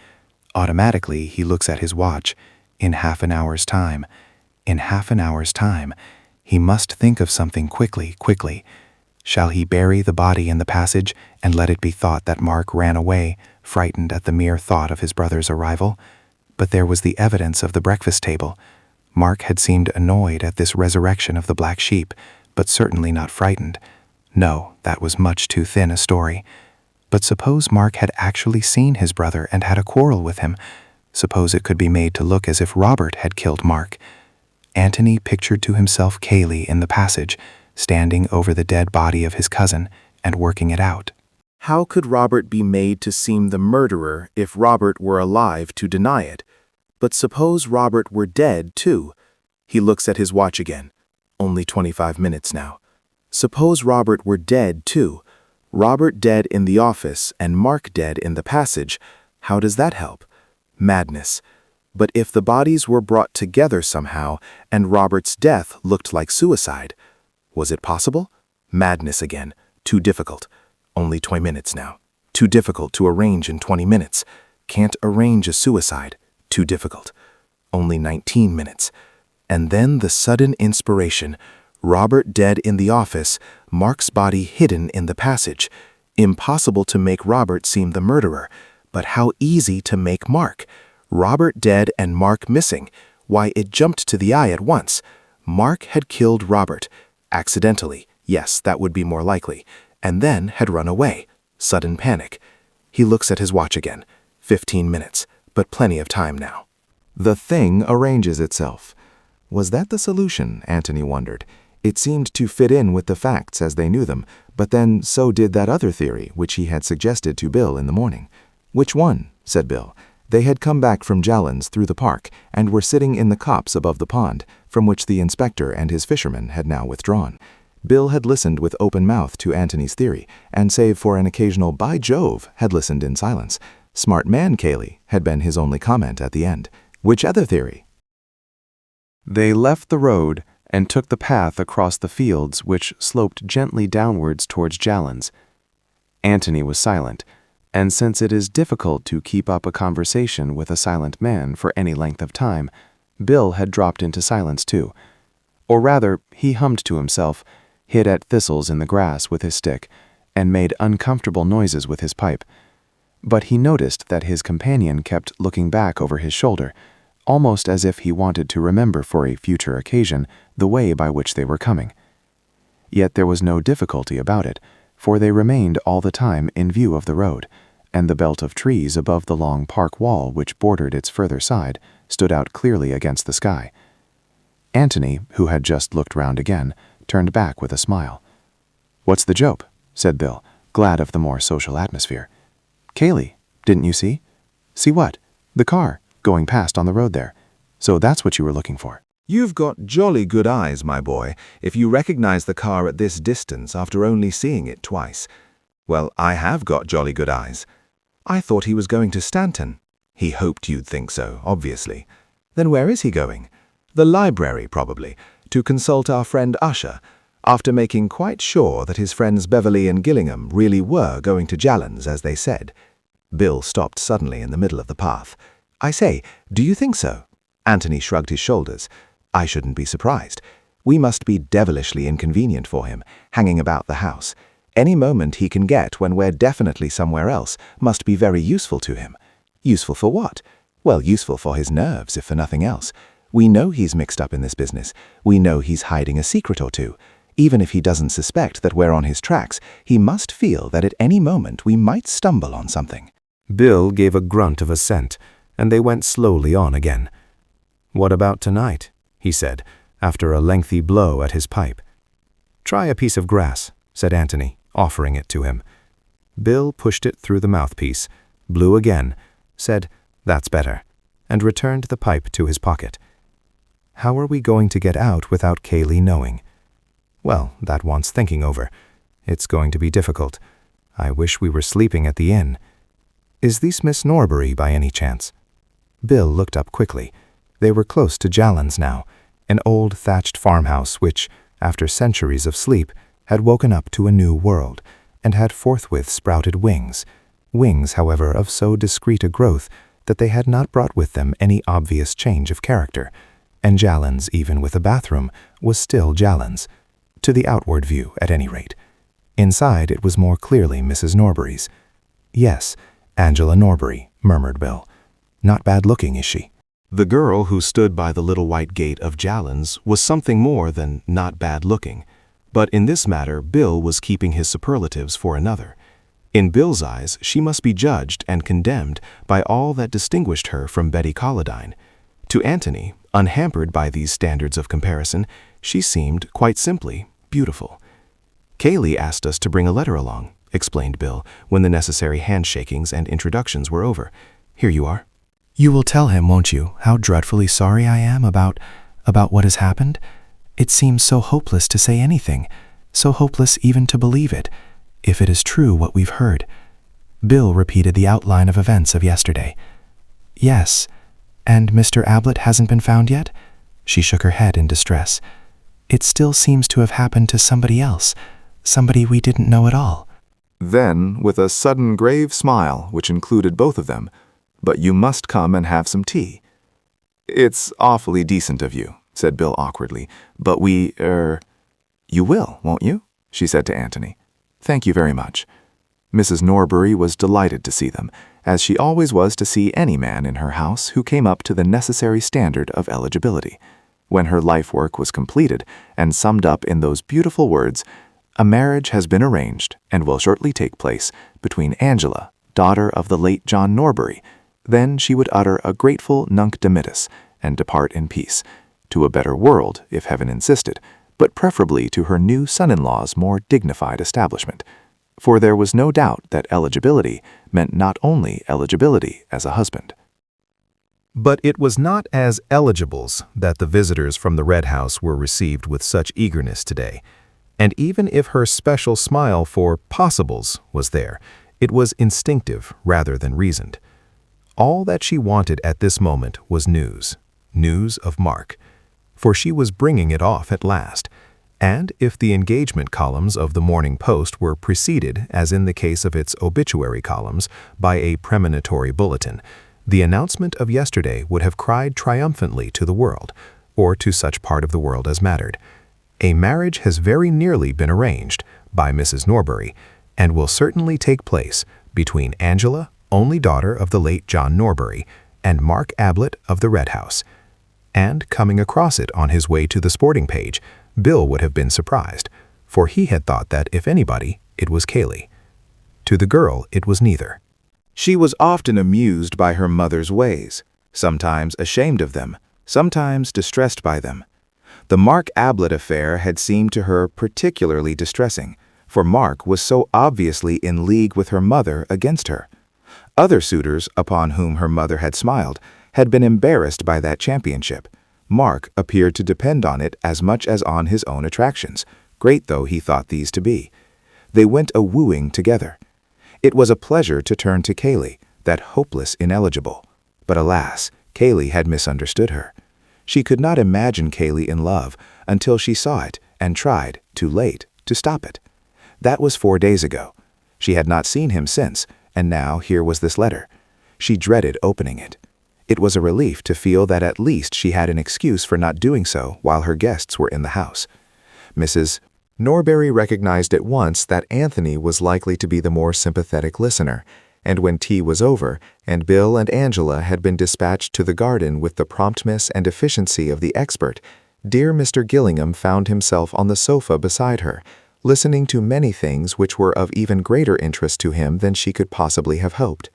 Automatically he looks at his watch. In half an hour's time. In half an hour's time. He must think of something quickly, quickly. Shall he bury the body in the passage and let it be thought that Mark ran away, frightened at the mere thought of his brother's arrival? But there was the evidence of the breakfast table. Mark had seemed annoyed at this resurrection of the black sheep, but certainly not frightened. No, that was much too thin a story. But suppose Mark had actually seen his brother and had a quarrel with him. Suppose it could be made to look as if Robert had killed Mark. Antony pictured to himself Cayley in the passage, standing over the dead body of his cousin and working it out. How could Robert be made to seem the murderer if Robert were alive to deny it? But suppose Robert were dead, too. He looks at his watch again. Only 25 minutes now. Suppose Robert were dead, too. Robert dead in the office and Mark dead in the passage. How does that help? Madness. But if the bodies were brought together somehow and Robert's death looked like suicide, was it possible? Madness again. Too difficult. Only 20 minutes now. Too difficult to arrange in 20 minutes. Can't arrange a suicide. Too difficult. Only 19 minutes. And then the sudden inspiration. Robert dead in the office, Mark's body hidden in the passage. Impossible to make Robert seem the murderer. But how easy to make Mark. Robert dead and Mark missing. Why, it jumped to the eye at once. Mark had killed Robert. Accidentally. Yes, that would be more likely. And then had run away. Sudden panic. He looks at his watch again. 15 minutes. But plenty of time now. The thing arranges itself. Was that the solution, Antony wondered. It seemed to fit in with the facts as they knew them, but then so did that other theory which he had suggested to Bill in the morning. Which one? Said Bill. They had come back from Jallan's through the park and were sitting in the copse above the pond, from which the inspector and his fishermen had now withdrawn. Bill had listened with open mouth to Antony's theory, and save for an occasional "By Jove," had listened in silence. "Smart man, Cayley," had been his only comment at the end. Which other theory? They left the road and took the path across the fields which sloped gently downwards towards Jallan's. Antony was silent, and since it is difficult to keep up a conversation with a silent man for any length of time, Bill had dropped into silence too. Or rather, he hummed to himself, hid at thistles in the grass with his stick, and made uncomfortable noises with his pipe. But he noticed that his companion kept looking back over his shoulder, almost as if he wanted to remember for a future occasion the way by which they were coming. Yet there was no difficulty about it, for they remained all the time in view of the road, and the belt of trees above the long park wall which bordered its further side stood out clearly against the sky. Antony, who had just looked round again, turned back with a smile. "What's the joke?" said Bill, glad of the more social atmosphere. "Cayley, didn't you see?" "See what?" "The car, going past on the road there. So that's what you were looking for." You've got jolly good eyes, my boy, if you recognize the car at this distance after only seeing it twice. Well, I have got jolly good eyes. I thought he was going to Stanton. He hoped you'd think so, obviously. Then where is he going? The library, probably, to consult our friend Ussher, after making quite sure that his friends Beverley and Gillingham really were going to Jallan's, as they said. Bill stopped suddenly in the middle of the path. "I say, do you think so?" Antony shrugged his shoulders. "I shouldn't be surprised. We must be devilishly inconvenient for him, hanging about the house. Any moment he can get when we're definitely somewhere else must be very useful to him. Useful for what? Well, useful for his nerves, if for nothing else. We know he's mixed up in this business. We know he's hiding a secret or two. Even if he doesn't suspect that we're on his tracks, he must feel that at any moment we might stumble on something." Bill gave a grunt of assent, and they went slowly on again. "What about tonight?" he said, after a lengthy blow at his pipe. "Try a piece of grass," said Antony, offering it to him. Bill pushed it through the mouthpiece, blew again, said, "That's better," and returned the pipe to his pocket. How are we going to get out without Cayley knowing? Well, that wants thinking over. It's going to be difficult. I wish we were sleeping at the inn. Is this Miss Norbury by any chance? Bill looked up quickly. They were close to Jallan's now, an old thatched farmhouse which, after centuries of sleep, had woken up to a new world, and had forthwith sprouted wings. Wings, however, of so discreet a growth that they had not brought with them any obvious change of character, and Jallan's, even with a bathroom, was still Jallan's, to the outward view at any rate. Inside it was more clearly Mrs. Norbury's. "Yes, Angela Norbury," murmured Bill. "Not bad looking, is she?" The girl who stood by the little white gate of Jallan's was something more than not bad looking, but in this matter Bill was keeping his superlatives for another. In Bill's eyes, she must be judged and condemned by all that distinguished her from Betty Colladine. To Antony, unhampered by these standards of comparison, she seemed, quite simply, beautiful. "Cayley asked us to bring a letter along," explained Bill, when the necessary handshakings and introductions were over. "Here you are." "You will tell him, won't you, how dreadfully sorry I am about what has happened? It seems so hopeless to say anything, so hopeless even to believe it, if it is true what we've heard." Bill repeated the outline of events of yesterday. "Yes, and Mr. Ablett hasn't been found yet?" She shook her head in distress. "It still seems to have happened to somebody else, somebody we didn't know at all." Then, with a sudden grave smile, which included both of them, "But you must come and have some tea." "It's awfully decent of you," said Bill awkwardly, "but You will, won't you?" she said to Antony. "Thank you very much." Mrs. Norbury was delighted to see them, as she always was to see any man in her house who came up to the necessary standard of eligibility. When her life work was completed and summed up in those beautiful words, "A marriage has been arranged and will shortly take place between Angela, daughter of the late John Norbury," then she would utter a grateful nunc dimittis and depart in peace, to a better world, if heaven insisted, but preferably to her new son-in-law's more dignified establishment. For there was no doubt that eligibility meant not only eligibility as a husband. But it was not as eligibles that the visitors from the Red House were received with such eagerness today, and even if her special smile for possibles was there, it was instinctive rather than reasoned. All that she wanted at this moment was news of Mark, for she was bringing it off at last, and if the engagement columns of the Morning Post were preceded, as in the case of its obituary columns, by a premonitory bulletin, the announcement of yesterday would have cried triumphantly to the world, or to such part of the world as mattered. A marriage has very nearly been arranged by Mrs. Norbury, and will certainly take place between Angela, only daughter of the late John Norbury, and Mark Ablett of the Red House. And coming across it on his way to the sporting page, Bill would have been surprised, for he had thought that, if anybody, it was Cayley. To the girl, it was neither. She was often amused by her mother's ways, sometimes ashamed of them, sometimes distressed by them. The Mark Ablett affair had seemed to her particularly distressing, for Mark was so obviously in league with her mother against her. Other suitors, upon whom her mother had smiled, had been embarrassed by that championship. Mark appeared to depend on it as much as on his own attractions, great though he thought these to be. They went a-wooing together. It was a pleasure to turn to Cayley, that hopeless ineligible. But alas, Cayley had misunderstood her. She could not imagine Cayley in love until she saw it and tried, too late, to stop it. That was 4 days ago. She had not seen him since, and now here was this letter. She dreaded opening it. It was a relief to feel that at least she had an excuse for not doing so while her guests were in the house. Mrs. Norbury recognized at once that Antony was likely to be the more sympathetic listener, and when tea was over, and Bill and Angela had been dispatched to the garden with the promptness and efficiency of the expert, dear Mr. Gillingham found himself on the sofa beside her, listening to many things which were of even greater interest to him than she could possibly have hoped.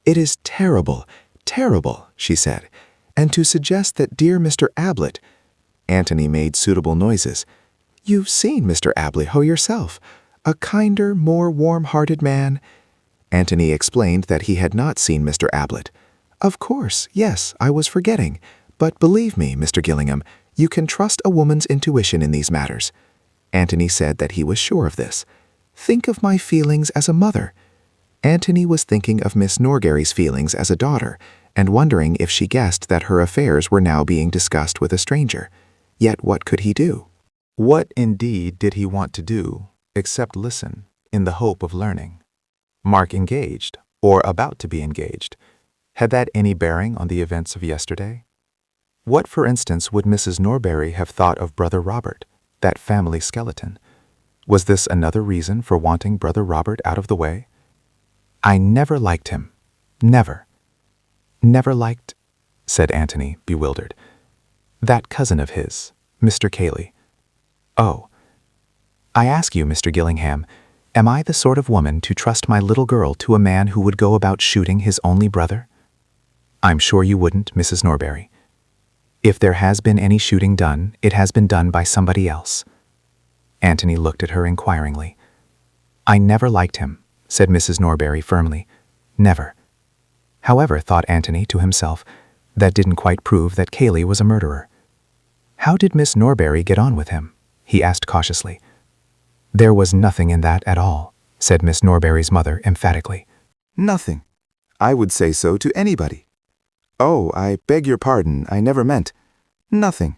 "It is terrible, terrible," she said, "and to suggest that dear Mr. Ablett—" Antony made suitable noises. "You've seen Mr. Ablett yourself, a kinder, more warm-hearted man." Antony explained that he had not seen Mr. Ablett. "Of course, yes, I was forgetting. But believe me, Mr. Gillingham, you can trust a woman's intuition in these matters." Antony said that he was sure of this. "Think of my feelings as a mother." Antony was thinking of Miss Norbury's feelings as a daughter, and wondering if she guessed that her affairs were now being discussed with a stranger. Yet what could he do? What, indeed, did he want to do, except listen, in the hope of learning? Mark engaged, or about to be engaged. Had that any bearing on the events of yesterday? What, for instance, would Mrs. Norbury have thought of Brother Robert, that family skeleton? Was this another reason for wanting Brother Robert out of the way? "I never liked him. Never." "Never liked," said Antony, bewildered. "That cousin of his, Mr. Cayley." "Oh. I ask you, Mr. Gillingham, am I the sort of woman to trust my little girl to a man who would go about shooting his only brother?" "I'm sure you wouldn't, Mrs. Norbury. If there has been any shooting done, it has been done by somebody else." Antony looked at her inquiringly. "I never liked him," said Mrs. Norbury firmly. "Never." However, thought Antony to himself, that didn't quite prove that Cayley was a murderer. "How did Miss Norbury get on with him?" he asked cautiously. "There was nothing in that at all," said Miss Norbury's mother emphatically. "Nothing. I would say so to anybody." "Oh, I beg your pardon, I never meant—" "Nothing.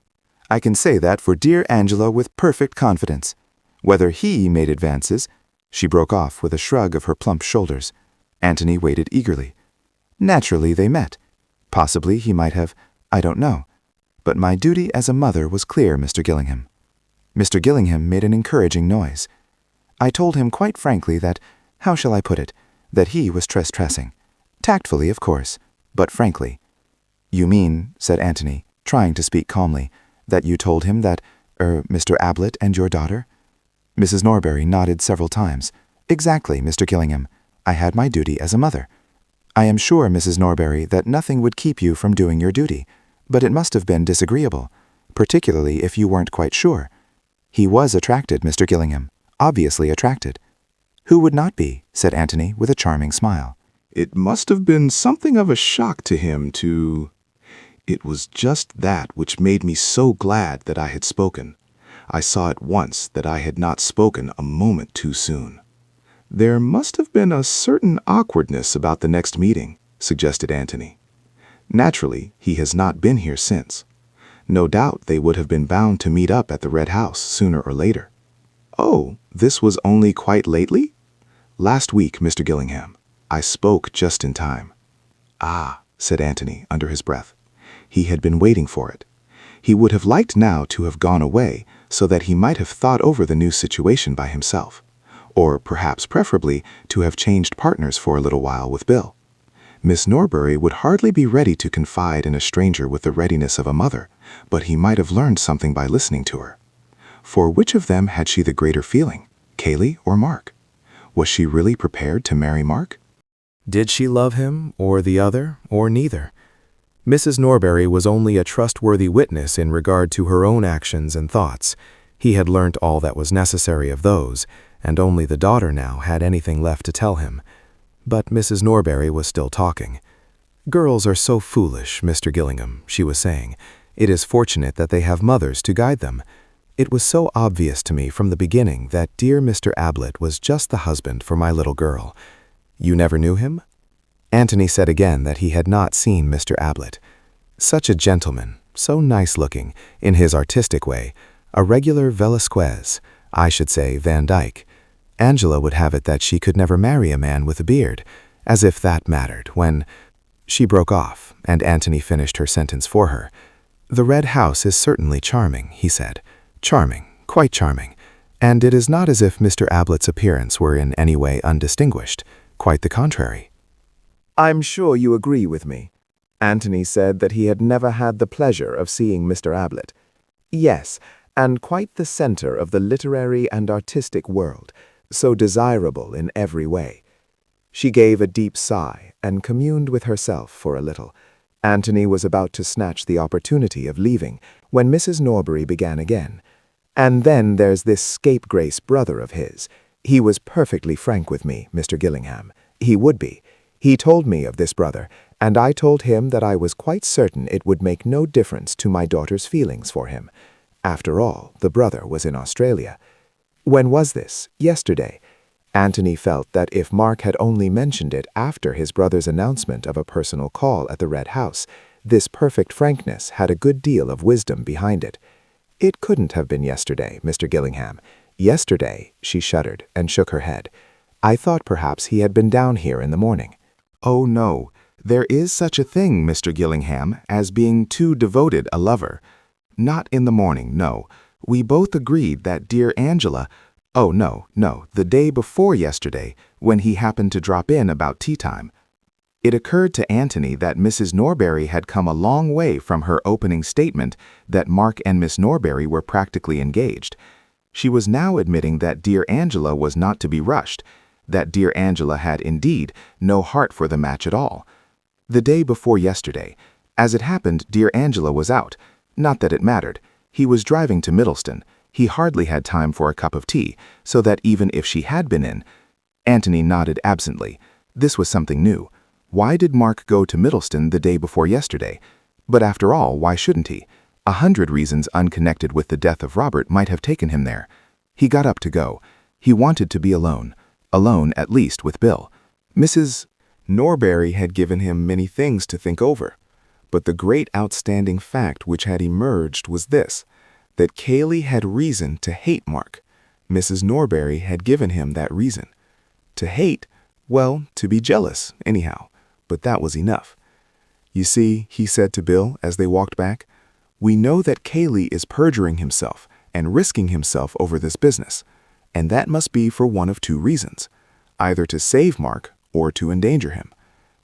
I can say that for dear Angela with perfect confidence. Whether he made advances—" She broke off with a shrug of her plump shoulders. Antony waited eagerly. "Naturally they met. Possibly he might have—I don't know. But my duty as a mother was clear, Mr. Gillingham." Mr. Gillingham made an encouraging noise. "I told him quite frankly that—how shall I put it—that he was trespassing. Tactfully, of course, but frankly." "You mean," said Antony, trying to speak calmly, "that you told him that—Mr. Ablett and your daughter?" Mrs. Norbury nodded several times. "Exactly, Mr. Gillingham. I had my duty as a mother. I am sure, Mrs. Norbury, that nothing would keep you from doing your duty, but it must have been disagreeable, particularly if you weren't quite sure. He was attracted, Mr. Gillingham, obviously attracted." "Who would not be?" said Antony with a charming smile. It must have been something of a shock to him to— It was just that which made me so glad that I had spoken. I saw at once that I had not spoken a moment too soon. "There must have been a certain awkwardness about the next meeting," suggested Antony. "Naturally, he has not been here since. No doubt they would have been bound to meet up at the Red House sooner or later." "Oh, this was only quite lately?" "Last week, Mr. Gillingham. I spoke just in time." "Ah," said Antony under his breath. He had been waiting for it. He would have liked now to have gone away so that he might have thought over the new situation by himself, or perhaps preferably to have changed partners for a little while with Bill. Miss Norbury would hardly be ready to confide in a stranger with the readiness of a mother, but he might have learned something by listening to her. For which of them had she the greater feeling, Cayley or Mark? Was she really prepared to marry Mark? Did she love him, or the other, or neither? Mrs. Norbury was only a trustworthy witness in regard to her own actions and thoughts. He had learnt all that was necessary of those, and only the daughter now had anything left to tell him. But Mrs. Norbury was still talking. "Girls are so foolish, Mr. Gillingham," she was saying. "It is fortunate that they have mothers to guide them. It was so obvious to me from the beginning that dear Mr. Ablett was just the husband for my little girl. You never knew him?" Antony said again that he had not seen Mr. Ablett. Such a gentleman, so nice-looking, in his artistic way, a regular Velasquez, I should say Van Dyke. Angela would have it that she could never marry a man with a beard, as if that mattered, when— She broke off, and Antony finished her sentence for her. "The Red House is certainly charming," he said. "Charming, quite charming. And it is not as if Mr. Ablett's appearance were in any way undistinguished. Quite the contrary." "I'm sure you agree with me." Antony said that he had never had the pleasure of seeing Mr. Ablett. "Yes, and quite the center of the literary and artistic world, so desirable in every way." She gave a deep sigh and communed with herself for a little. Antony was about to snatch the opportunity of leaving when Mrs. Norbury began again. "And then there's this scapegrace brother of his. He was perfectly frank with me, Mr. Gillingham. He would be. He told me of this brother, and I told him that I was quite certain it would make no difference to my daughter's feelings for him. After all, the brother was in Australia. When was this? Yesterday. Antony felt that if Mark had only mentioned it after his brother's announcement of a personal call at the Red House, this perfect frankness had a good deal of wisdom behind it. It couldn't have been yesterday, Mr. Gillingham. Yesterday, she shuddered and shook her head. I thought perhaps he had been down here in the morning. Oh no, there is such a thing, Mr. Gillingham, as being too devoted a lover. Not in the morning, no. We both agreed that dear Angela— Oh, no, the day before yesterday, when he happened to drop in about tea time. It occurred to Antony that Mrs. Norbury had come a long way from her opening statement that Mark and Miss Norbury were practically engaged. She was now admitting that dear Angela was not to be rushed, that dear Angela had indeed no heart for the match at all. The day before yesterday, as it happened, dear Angela was out. Not that it mattered. He was driving to Middleston. He hardly had time for a cup of tea, so that even if she had been in— Antony nodded absently. This was something new. Why did Mark go to Middleston the day before yesterday? But after all, why shouldn't he? 100 reasons unconnected with the death of Robert might have taken him there. He got up to go. He wanted to be alone. Alone, at least, with Bill. Mrs. Norbury had given him many things to think over. But the great outstanding fact which had emerged was this, that Cayley had reason to hate Mark. Mrs. Norbury had given him that reason. To hate? Well, to be jealous, anyhow. But that was enough. "You see," he said to Bill as they walked back, "we know that Cayley is perjuring himself and risking himself over this business. And that must be for one of two reasons, either to save Mark or to endanger him.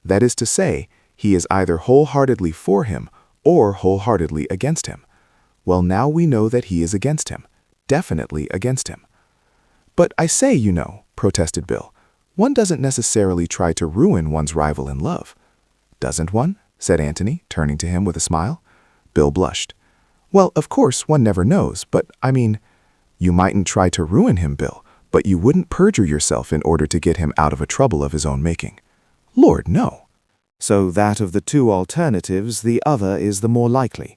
That is to say, he is either wholeheartedly for him or wholeheartedly against him. Well, now we know that he is against him, definitely against him." "But I say, you know," protested Bill, "one doesn't necessarily try to ruin one's rival in love." "Doesn't one?" said Antony, turning to him with a smile. Bill blushed. "Well, of course, one never knows, but I mean— You mightn't try to ruin him, Bill, but you wouldn't perjure yourself in order to get him out of a trouble of his own making." "Lord, no." "So that of the two alternatives, the other is the more likely."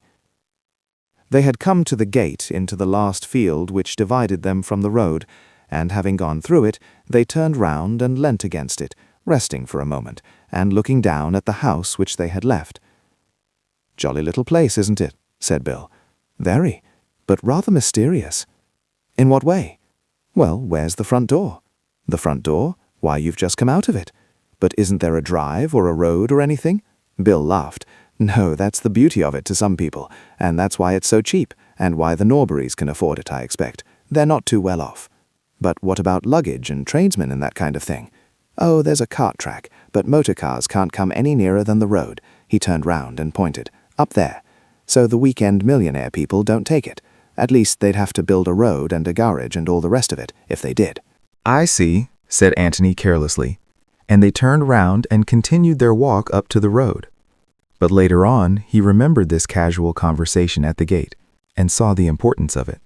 They had come to the gate into the last field which divided them from the road, and having gone through it, they turned round and leant against it, resting for a moment, and looking down at the house which they had left. "Jolly little place, isn't it?" said Bill. "Very, but rather mysterious." "In what way?" "Well, where's the front door?" "The front door? Why, you've just come out of it. But isn't there a drive or a road or anything?" Bill laughed. "No, that's the beauty of it to some people, and that's why it's so cheap, and why the Norburys can afford it, I expect. They're not too well off." "But what about luggage and tradesmen and that kind of thing?" "Oh, there's a cart track, but motor cars can't come any nearer than the road. He turned round and pointed. Up there. So the weekend millionaire people don't take it. At least they'd have to build a road and a garage and all the rest of it, if they did. I see, said Antony carelessly, and they turned round and continued their walk up to the road. But later on, he remembered this casual conversation at the gate and saw the importance of it.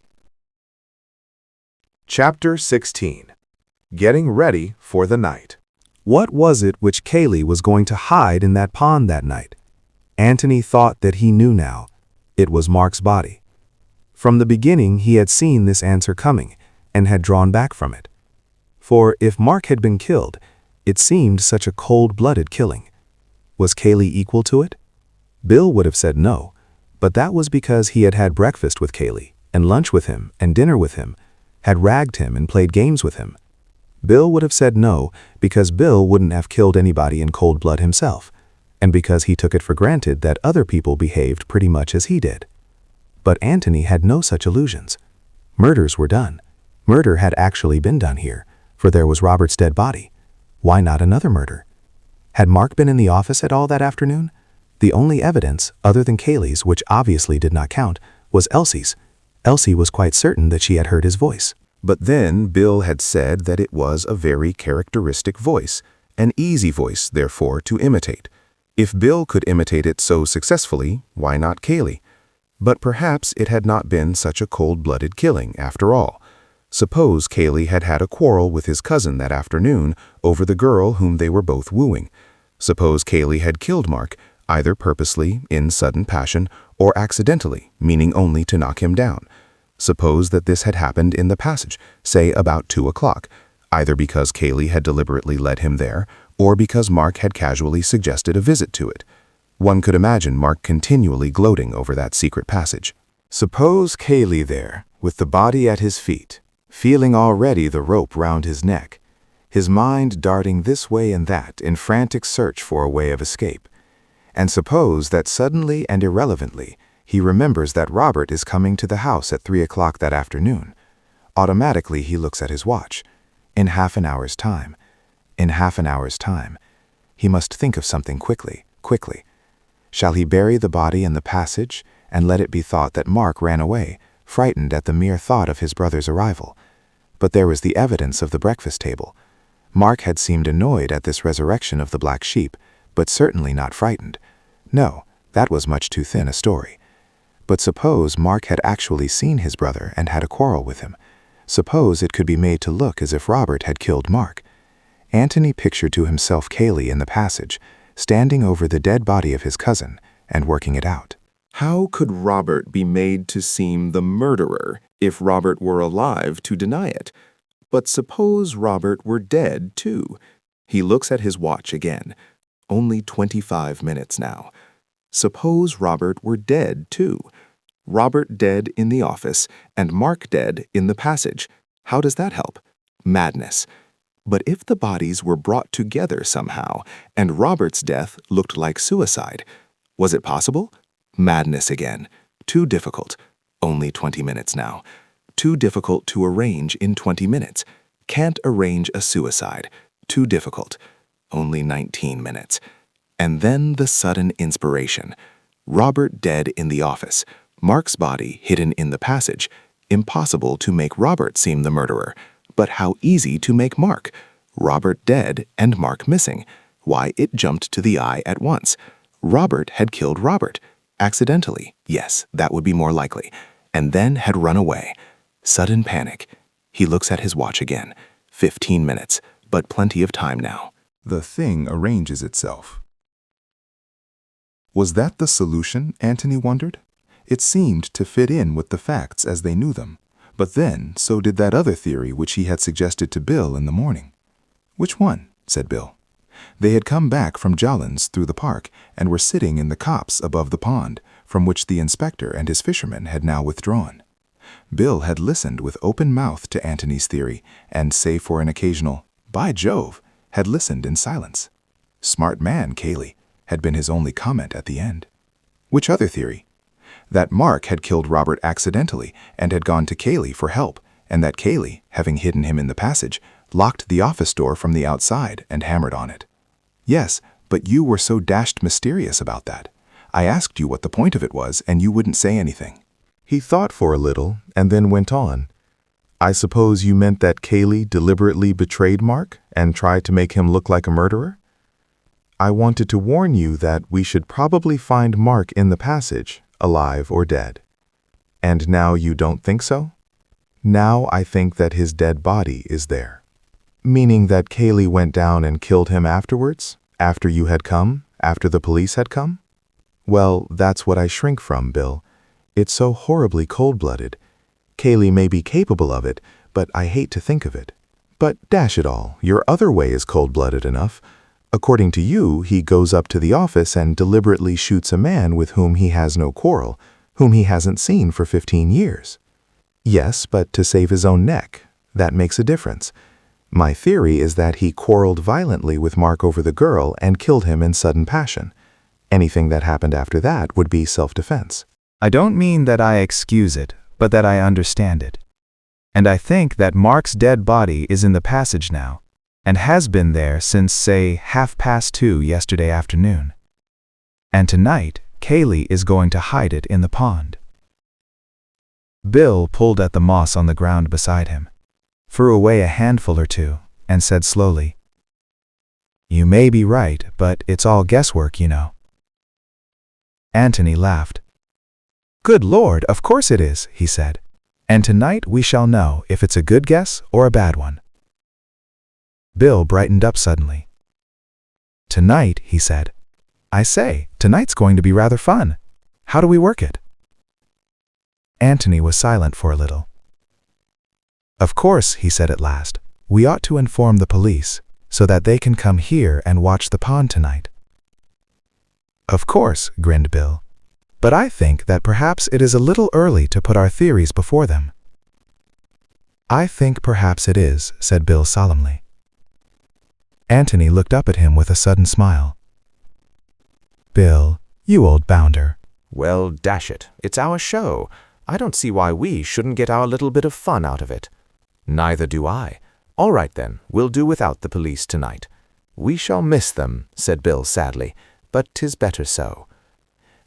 Chapter 16. Getting Ready for the Night. What was it which Cayley was going to hide in that pond that night? Antony thought that he knew now. It was Mark's body. From the beginning he had seen this answer coming and had drawn back from it. For if Mark had been killed, it seemed such a cold-blooded killing. Was Cayley equal to it? Bill would have said no, but that was because he had had breakfast with Cayley and lunch with him and dinner with him, had ragged him and played games with him. Bill would have said no because Bill wouldn't have killed anybody in cold blood himself, and because he took it for granted that other people behaved pretty much as he did. But Antony had no such illusions. Murders were done. Murder had actually been done here, for there was Robert's dead body. Why not another murder? Had Mark been in the office at all that afternoon? The only evidence, other than Cayley's, which obviously did not count, was Elsie's. Elsie was quite certain that she had heard his voice. But then Bill had said that it was a very characteristic voice, an easy voice, therefore, to imitate. If Bill could imitate it so successfully, why not Cayley? But perhaps it had not been such a cold-blooded killing, after all. Suppose Cayley had had a quarrel with his cousin that afternoon over the girl whom they were both wooing. Suppose Cayley had killed Mark, either purposely, in sudden passion, or accidentally, meaning only to knock him down. Suppose that this had happened in the passage, say about 2 o'clock, either because Cayley had deliberately led him there, or because Mark had casually suggested a visit to it. One could imagine Mark continually gloating over that secret passage. Suppose Cayley there, with the body at his feet, feeling already the rope round his neck, his mind darting this way and that in frantic search for a way of escape. And suppose that suddenly and irrelevantly, he remembers that Robert is coming to the house at 3 o'clock that afternoon. Automatically he looks at his watch. In half an hour's time. In half an hour's time. He must think of something quickly. Shall he bury the body in the passage and let it be thought that Mark ran away, frightened at the mere thought of his brother's arrival? But there was the evidence of the breakfast table. Mark had seemed annoyed at this resurrection of the black sheep, but certainly not frightened. No, that was much too thin a story. But suppose Mark had actually seen his brother and had a quarrel with him. Suppose it could be made to look as if Robert had killed Mark. Antony pictured to himself Cayley in the passage, standing over the dead body of his cousin and working it out. How could Robert be made to seem the murderer if Robert were alive to deny it? But suppose Robert were dead, too. He looks at his watch again. Only 25 minutes now. Suppose Robert were dead, too. Robert dead in the office, and Mark dead in the passage. How does that help? Madness. But if the bodies were brought together somehow, and Robert's death looked like suicide, was it possible? Madness again. Too difficult. Only 20 minutes now. Too difficult to arrange in 20 minutes. Can't arrange a suicide. Too difficult. Only 19 minutes. And then the sudden inspiration. Robert dead in the office. Mark's body hidden in the passage. Impossible to make Robert seem the murderer. But how easy to make Mark. Robert dead and Mark missing. Why, it jumped to the eye at once. Robert had killed Robert. Accidentally. Yes, that would be more likely. And then had run away. Sudden panic. He looks at his watch again. 15 minutes, but plenty of time now. The thing arranges itself. Was that the solution, Antony wondered? It seemed to fit in with the facts as they knew them. But then, so did that other theory which he had suggested to Bill in the morning. Which one? Said Bill. They had come back from Jollin's through the park and were sitting in the copse above the pond, from which the inspector and his fishermen had now withdrawn. Bill had listened with open mouth to Antony's theory, and, save for an occasional, "By Jove," had listened in silence. "Smart man, Cayley," had been his only comment at the end. Which other theory? That Mark had killed Robert accidentally and had gone to Cayley for help, and that Cayley, having hidden him in the passage, locked the office door from the outside and hammered on it. Yes, but you were so dashed mysterious about that. I asked you what the point of it was, and you wouldn't say anything. He thought for a little and then went on. I suppose you meant that Cayley deliberately betrayed Mark and tried to make him look like a murderer? I wanted to warn you that we should probably find Mark in the passage, alive or dead. And now you don't think so? Now I think that his dead body is there. Meaning that Cayley went down and killed him afterwards? After you had come? After the police had come? Well, that's what I shrink from, Bill. It's so horribly cold-blooded. Cayley may be capable of it, but I hate to think of it. But dash it all, your other way is cold-blooded enough. According to you, he goes up to the office and deliberately shoots a man with whom he has no quarrel, whom he hasn't seen for 15 years. Yes, but to save his own neck. That makes a difference. My theory is that he quarreled violently with Mark over the girl and killed him in sudden passion. Anything that happened after that would be self-defense. I don't mean that I excuse it, but that I understand it. And I think that Mark's dead body is in the passage now, and has been there since, say, 2:30 yesterday afternoon. And tonight, Cayley is going to hide it in the pond. Bill pulled at the moss on the ground beside him, threw away a handful or two, and said slowly, "You may be right, but it's all guesswork, you know." Antony laughed. "Good Lord, of course it is," he said. "And tonight we shall know if it's a good guess or a bad one." Bill brightened up suddenly. "Tonight," he said. "I say, tonight's going to be rather fun. How do we work it?" Antony was silent for a little. "Of course," he said at last, "we ought to inform the police, so that they can come here and watch the pond tonight." "Of course," grinned Bill. "But I think that perhaps it is a little early to put our theories before them." "I think perhaps it is," said Bill solemnly. Antony looked up at him with a sudden smile. "Bill, you old bounder." Well, dash it, it's our show. I don't see why we shouldn't get our little bit of fun out of it. Neither do I. All right then, we'll do without the police tonight. We shall miss them, said Bill sadly, but 'tis better so.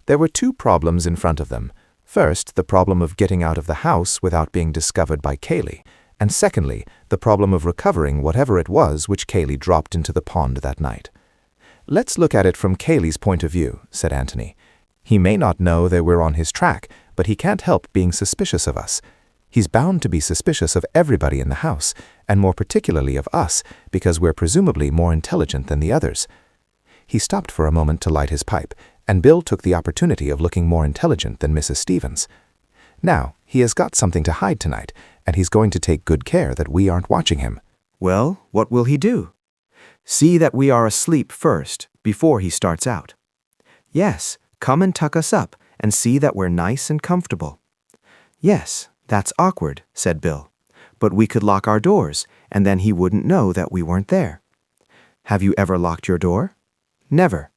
There were two problems in front of them. First, the problem of getting out of the house without being discovered by Cayley, and secondly, the problem of recovering whatever it was which Cayley dropped into the pond that night. Let's look at it from Cayley's point of view, said Antony. He may not know that we're on his track, but he can't help being suspicious of us. He's bound to be suspicious of everybody in the house, and more particularly of us, because we're presumably more intelligent than the others. He stopped for a moment to light his pipe, and Bill took the opportunity of looking more intelligent than Mrs. Stevens. Now, he has got something to hide tonight, and he's going to take good care that we aren't watching him. Well, what will he do? See that we are asleep first, before he starts out. Yes, come and tuck us up, and see that we're nice and comfortable. Yes, that's awkward, said Bill. But we could lock our doors, and then he wouldn't know that we weren't there. Have you ever locked your door? Never.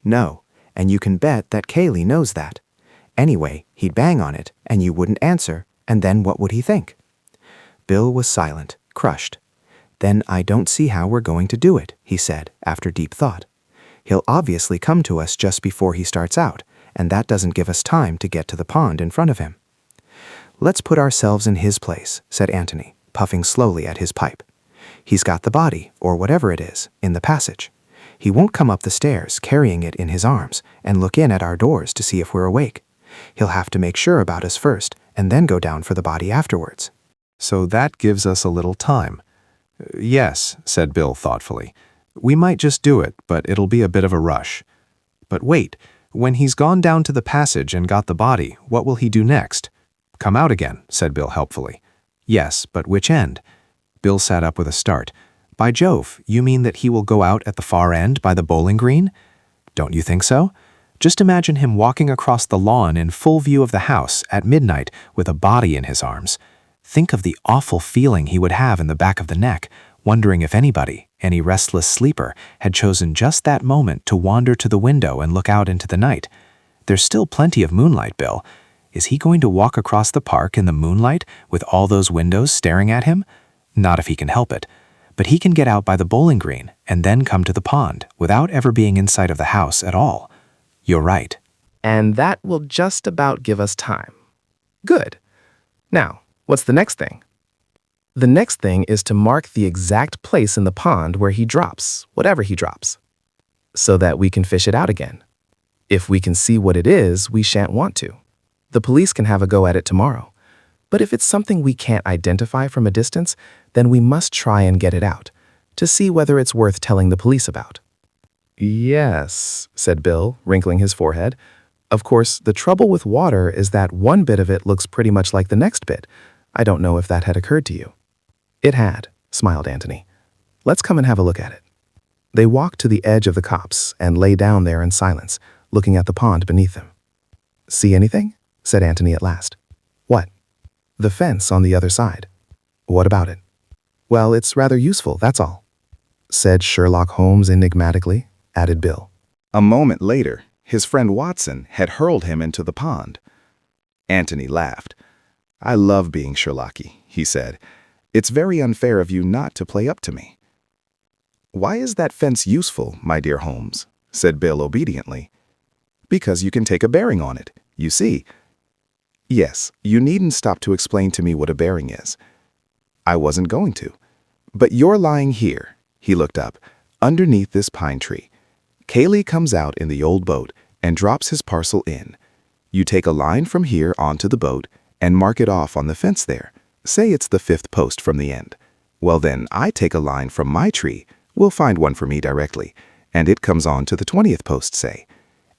No, and you can bet that Cayley knows that. Anyway, he'd bang on it, and you wouldn't answer, and then what would he think? Bill was silent, crushed. Then I don't see how we're going to do it, he said, after deep thought. He'll obviously come to us just before he starts out, and that doesn't give us time to get to the pond in front of him. Let's put ourselves in his place, said Antony, puffing slowly at his pipe. He's got the body, or whatever it is, in the passage. He won't come up the stairs carrying it in his arms and look in at our doors to see if we're awake. He'll have to make sure about us first, and then go down for the body afterwards. So that gives us a little time. Yes, said Bill thoughtfully. We might just do it, but it'll be a bit of a rush. But wait, when he's gone down to the passage and got the body, what will he do next? Come out again, said Bill helpfully. Yes, but which end? Bill sat up with a start. By Jove, you mean that he will go out at the far end by the bowling green? Don't you think so? Just imagine him walking across the lawn in full view of the house at midnight with a body in his arms. Think of the awful feeling he would have in the back of the neck, wondering if anybody, any restless sleeper, had chosen just that moment to wander to the window and look out into the night. There's still plenty of moonlight, Bill. Is he going to walk across the park in the moonlight with all those windows staring at him? Not if he can help it. but he can get out by the bowling green and then come to the pond without ever being in sight of the house at all. You're right. And that will just about give us time. Good. Now, what's the next thing? The next thing is to mark the exact place in the pond where he drops, whatever he drops, so that we can fish it out again. If we can see what it is, we shan't want to. The police can have a go at it tomorrow. But if it's something we can't identify from a distance, then we must try and get it out, to see whether it's worth telling the police about. Yes, said Bill, wrinkling his forehead. Of course, the trouble with water is that one bit of it looks pretty much like the next bit. I don't know if that had occurred to you. It had, smiled Antony. Let's come and have a look at it. They walked to the edge of the copse and lay down there in silence, looking at the pond beneath them. See anything? Said Antony at last. What? The fence on the other side. What about it? Well, it's rather useful, that's all. Said Sherlock Holmes enigmatically, added Bill. A moment later, his friend Watson had hurled him into the pond. Antony laughed. I love being Sherlocky, he said. It's very unfair of you not to play up to me. Why is that fence useful, my dear Holmes? Said Bill obediently. Because you can take a bearing on it, you see. Yes, you needn't stop to explain to me what a bearing is. I wasn't going to. But you're lying here, he looked up, underneath this pine tree. Cayley comes out in the old boat and drops his parcel in. You take a line from here onto the boat and mark it off on the fence there. Say it's the 5th post from the end. Well then, I take a line from my tree, we'll find one for me directly, and it comes on to the 20th post, say.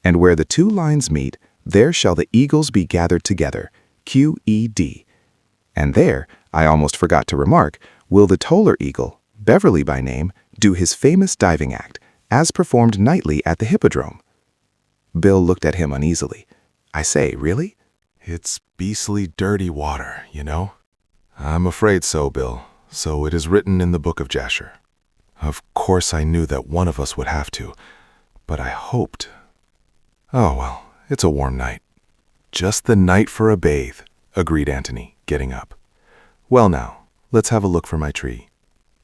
And where the 2 lines meet, there shall the eagles be gathered together, QED. And there, I almost forgot to remark, will the toller eagle, Beverley by name, do his famous diving act, as performed nightly at the hippodrome. Bill looked at him uneasily. I say, really? It's beastly dirty water, you know? I'm afraid so, Bill. So it is written in the book of Jasher. Of course I knew that one of us would have to, but I hoped. Oh well, it's a warm night. Just the night for a bathe, agreed Antony, getting up. Well now, let's have a look for my tree.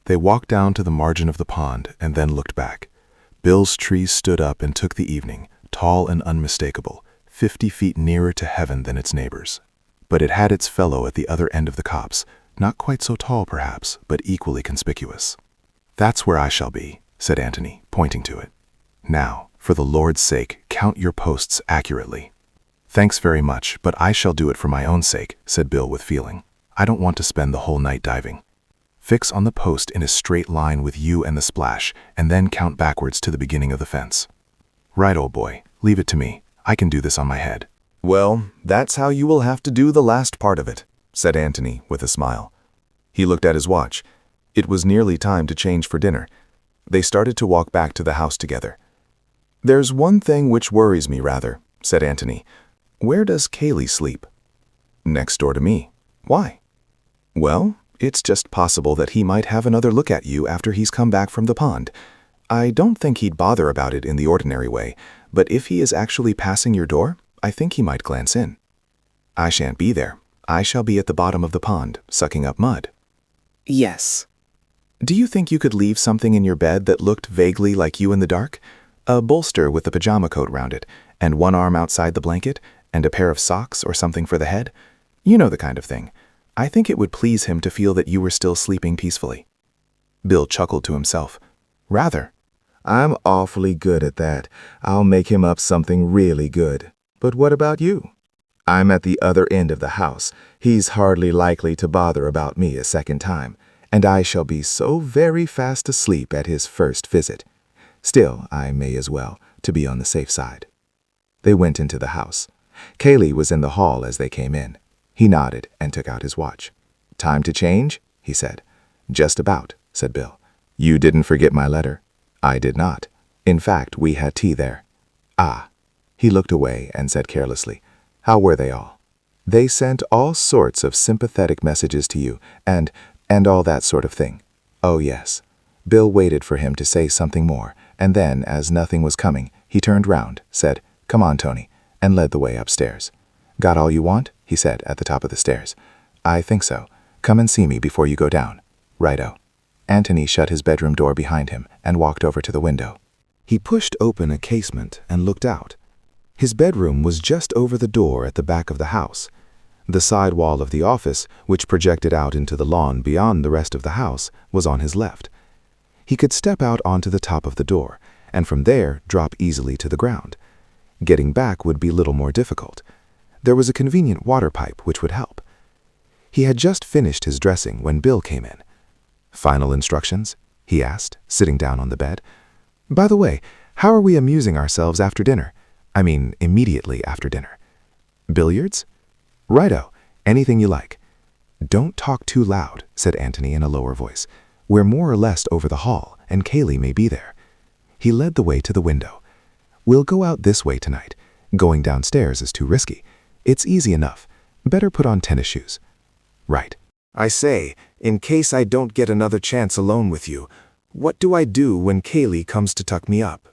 They walked down to the margin of the pond and then looked back. Bill's tree stood up and took the evening, tall and unmistakable, 50 feet nearer to heaven than its neighbors. But it had its fellow at the other end of the copse, not quite so tall perhaps, but equally conspicuous. That's where I shall be, said Antony, pointing to it. Now, for the Lord's sake, count your posts accurately. Thanks very much, but I shall do it for my own sake, said Bill with feeling. I don't want to spend the whole night diving. Fix on the post in a straight line with you and the splash, and then count backwards to the beginning of the fence. Right, old boy, leave it to me. I can do this on my head. Well, that's how you will have to do the last part of it, said Antony with a smile. He looked at his watch. It was nearly time to change for dinner. They started to walk back to the house together. There's one thing which worries me rather, said Antony. Where does Cayley sleep? Next door to me. Why? Well, it's just possible that he might have another look at you after he's come back from the pond. I don't think he'd bother about it in the ordinary way, but if he is actually passing your door, I think he might glance in. I shan't be there. I shall be at the bottom of the pond, sucking up mud. Yes. Do you think you could leave something in your bed that looked vaguely like you in the dark? A bolster with a pajama coat round it, and one arm outside the blanket, and a pair of socks or something for the head? You know the kind of thing. I think it would please him to feel that you were still sleeping peacefully. Bill chuckled to himself. Rather. I'm awfully good at that. I'll make him up something really good. But what about you? I'm at the other end of the house. He's hardly likely to bother about me a second time, and I shall be so very fast asleep at his first visit. Still, I may as well, to be on the safe side. They went into the house. Cayley was in the hall as they came in. He nodded and took out his watch. Time to change? He said. Just about, said Bill. You didn't forget my letter? I did not. In fact, we had tea there. Ah. He looked away and said carelessly, How were they all? They sent all sorts of sympathetic messages to you, and all that sort of thing. Oh, yes. Bill waited for him to say something more, and then, as nothing was coming, he turned round, said, Come on, Tony, and led the way upstairs. Got all you want? He said at the top of the stairs. I think so. Come and see me before you go down. Righto. Antony shut his bedroom door behind him and walked over to the window. He pushed open a casement and looked out. His bedroom was just over the door at the back of the house. The side wall of the office, which projected out into the lawn beyond the rest of the house, was on his left. He could step out onto the top of the door, and from there drop easily to the ground. Getting back would be little more difficult. There was a convenient water pipe which would help. He had just finished his dressing when Bill came in. "Final instructions?" he asked, sitting down on the bed. "By the way, how are we amusing ourselves after dinner? I mean, immediately after dinner. Billiards? Righto, anything you like." "Don't talk too loud," said Antony in a lower voice. "We're more or less over the hall, and Cayley may be there." He led the way to the window. "We'll go out this way tonight. Going downstairs is too risky. It's easy enough. Better put on tennis shoes." "Right. I say, in case I don't get another chance alone with you, what do I do when Cayley comes to tuck me up?"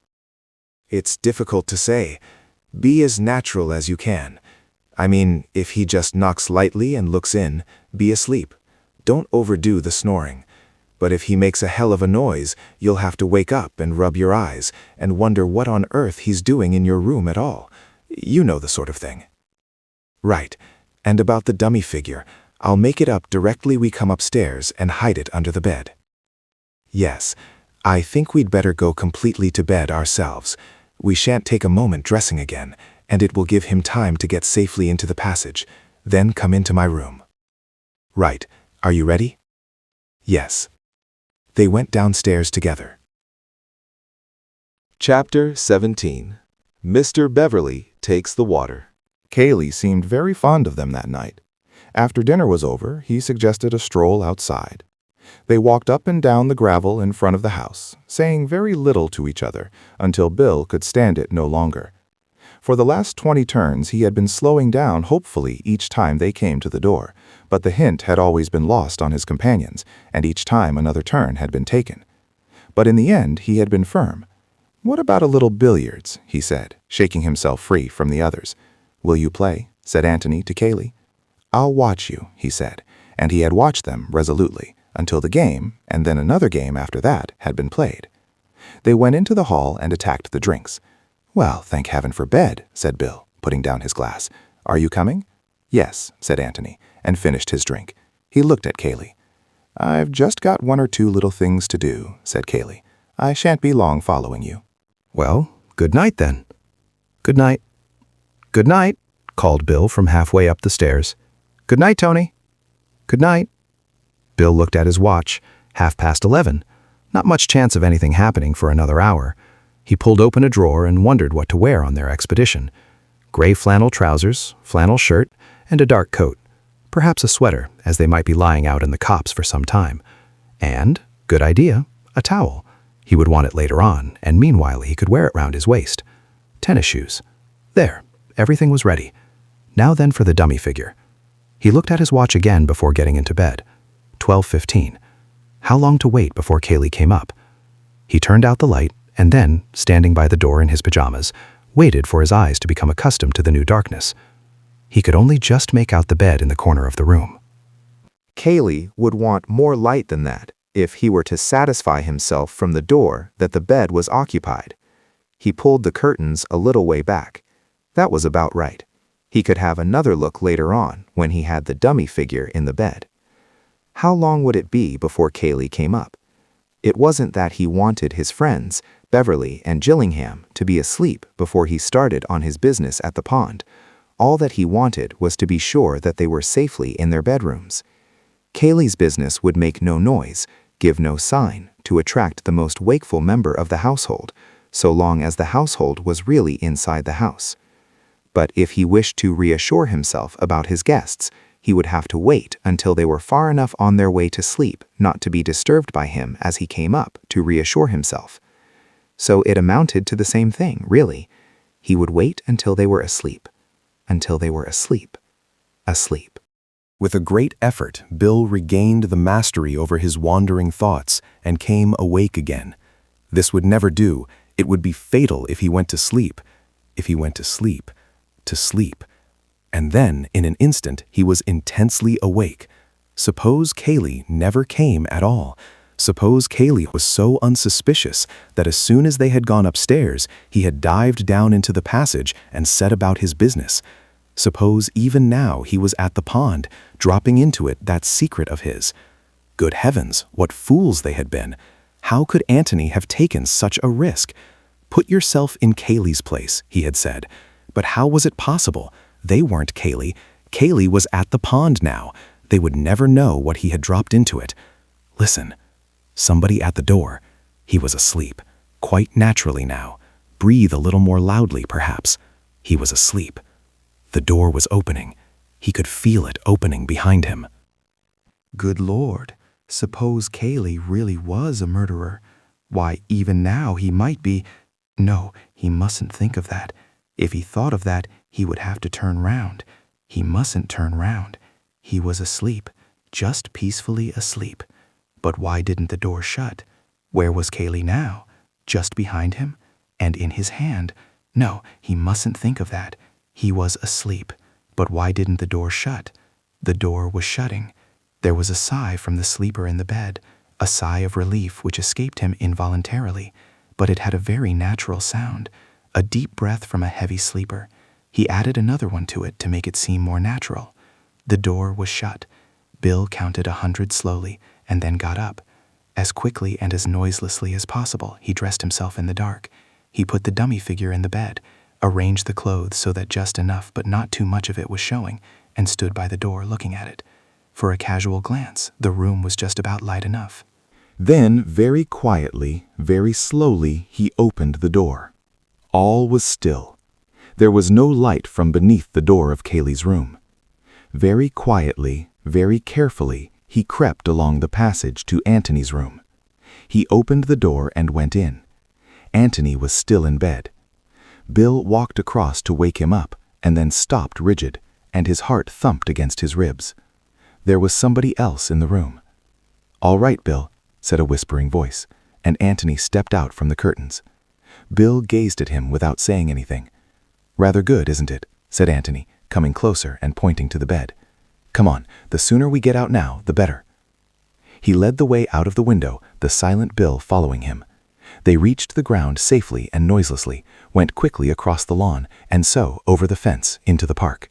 "It's difficult to say. Be as natural as you can. I mean, if he just knocks lightly and looks in, be asleep. Don't overdo the snoring. But if he makes a hell of a noise, you'll have to wake up and rub your eyes and wonder what on earth he's doing in your room at all. You know the sort of thing." "Right. And about the dummy figure, I'll make it up directly we come upstairs and hide it under the bed." "Yes, I think we'd better go completely to bed ourselves. We shan't take a moment dressing again, and it will give him time to get safely into the passage. Then come into my room." "Right. Are you ready?" "Yes." They went downstairs together. Chapter 17. Mr. Beverley Takes the Water. Cayley seemed very fond of them that night. After dinner was over, he suggested a stroll outside. They walked up and down the gravel in front of the house, saying very little to each other, until Bill could stand it no longer. For the last 20 turns he had been slowing down hopefully each time they came to the door, but the hint had always been lost on his companions, and each time another turn had been taken. But in the end he had been firm. "What about a little billiards?" he said, shaking himself free from the others. "Will you play?" said Antony to Cayley. "I'll watch you," he said, and he had watched them resolutely, until the game, and then another game after that, had been played. They went into the hall and attacked the drinks. "Well, thank heaven for bed," said Bill, putting down his glass. "Are you coming?" "Yes," said Antony, and finished his drink. He looked at Cayley. "I've just got one or two little things to do," said Cayley. "I shan't be long following you." "Well, good night then." "Good night." "Good night," called Bill from halfway up the stairs. "Good night, Tony." "Good night." Bill looked at his watch. 11:30. Not much chance of anything happening for another hour. He pulled open a drawer and wondered what to wear on their expedition. Gray flannel trousers, flannel shirt, and a dark coat. Perhaps a sweater, as they might be lying out in the copse for some time. And, good idea, a towel. He would want it later on, and meanwhile he could wear it round his waist. Tennis shoes. There, everything was ready. Now then for the dummy figure. He looked at his watch again before getting into bed. 12:15. How long to wait before Cayley came up? He turned out the light, and then, standing by the door in his pajamas, waited for his eyes to become accustomed to the new darkness. He could only just make out the bed in the corner of the room. Cayley would want more light than that if he were to satisfy himself from the door that the bed was occupied. He pulled the curtains a little way back. That was about right. He could have another look later on when he had the dummy figure in the bed. How long would it be before Cayley came up? It wasn't that he wanted his friends, Beverley and Gillingham, to be asleep before he started on his business at the pond. All that he wanted was to be sure that they were safely in their bedrooms. Cayley's business would make no noise, give no sign, to attract the most wakeful member of the household, so long as the household was really inside the house. But if he wished to reassure himself about his guests, he would have to wait until they were far enough on their way to sleep not to be disturbed by him as he came up to reassure himself. So it amounted to the same thing, really. He would wait until they were asleep. Until they were asleep. Asleep. With a great effort, Bill regained the mastery over his wandering thoughts and came awake again. This would never do. It would be fatal if he went to sleep. If he went to sleep. To sleep. And then, in an instant, he was intensely awake. Suppose Cayley never came at all. Suppose Cayley was so unsuspicious that as soon as they had gone upstairs, he had dived down into the passage and set about his business. Suppose even now he was at the pond, dropping into it that secret of his. Good heavens, what fools they had been! How could Antony have taken such a risk? Put yourself in Cayley's place, he had said. But how was it possible? They weren't Cayley. Cayley was at the pond now. They would never know what he had dropped into it. Listen. Somebody at the door. He was asleep. Quite naturally now. Breathe a little more loudly, perhaps. He was asleep. The door was opening. He could feel it opening behind him. Good Lord, suppose Cayley really was a murderer. Why, even now he might be— No, he mustn't think of that. If he thought of that, he would have to turn round. He mustn't turn round. He was asleep, just peacefully asleep. But why didn't the door shut? Where was Cayley now? Just behind him? And in his hand? No, he mustn't think of that. He was asleep. But why didn't the door shut? The door was shutting. There was a sigh from the sleeper in the bed, a sigh of relief which escaped him involuntarily, but it had a very natural sound, a deep breath from a heavy sleeper. He added another one to it to make it seem more natural. The door was shut. Bill counted 100 slowly, and then got up. As quickly and as noiselessly as possible, he dressed himself in the dark. He put the dummy figure in the bed, arranged the clothes so that just enough but not too much of it was showing, and stood by the door looking at it. For a casual glance, the room was just about light enough. Then, very quietly, very slowly, he opened the door. All was still. There was no light from beneath the door of Cayley's room. Very quietly, very carefully, he crept along the passage to Antony's room. He opened the door and went in. Antony was still in bed. Bill walked across to wake him up, and then stopped rigid, and his heart thumped against his ribs. There was somebody else in the room. "All right, Bill," said a whispering voice, and Antony stepped out from the curtains. Bill gazed at him without saying anything. "Rather good, isn't it?" said Antony, coming closer and pointing to the bed. "Come on, the sooner we get out now, the better." He led the way out of the window, the silent Bill following him. They reached the ground safely and noiselessly, went quickly across the lawn, and so over the fence into the park.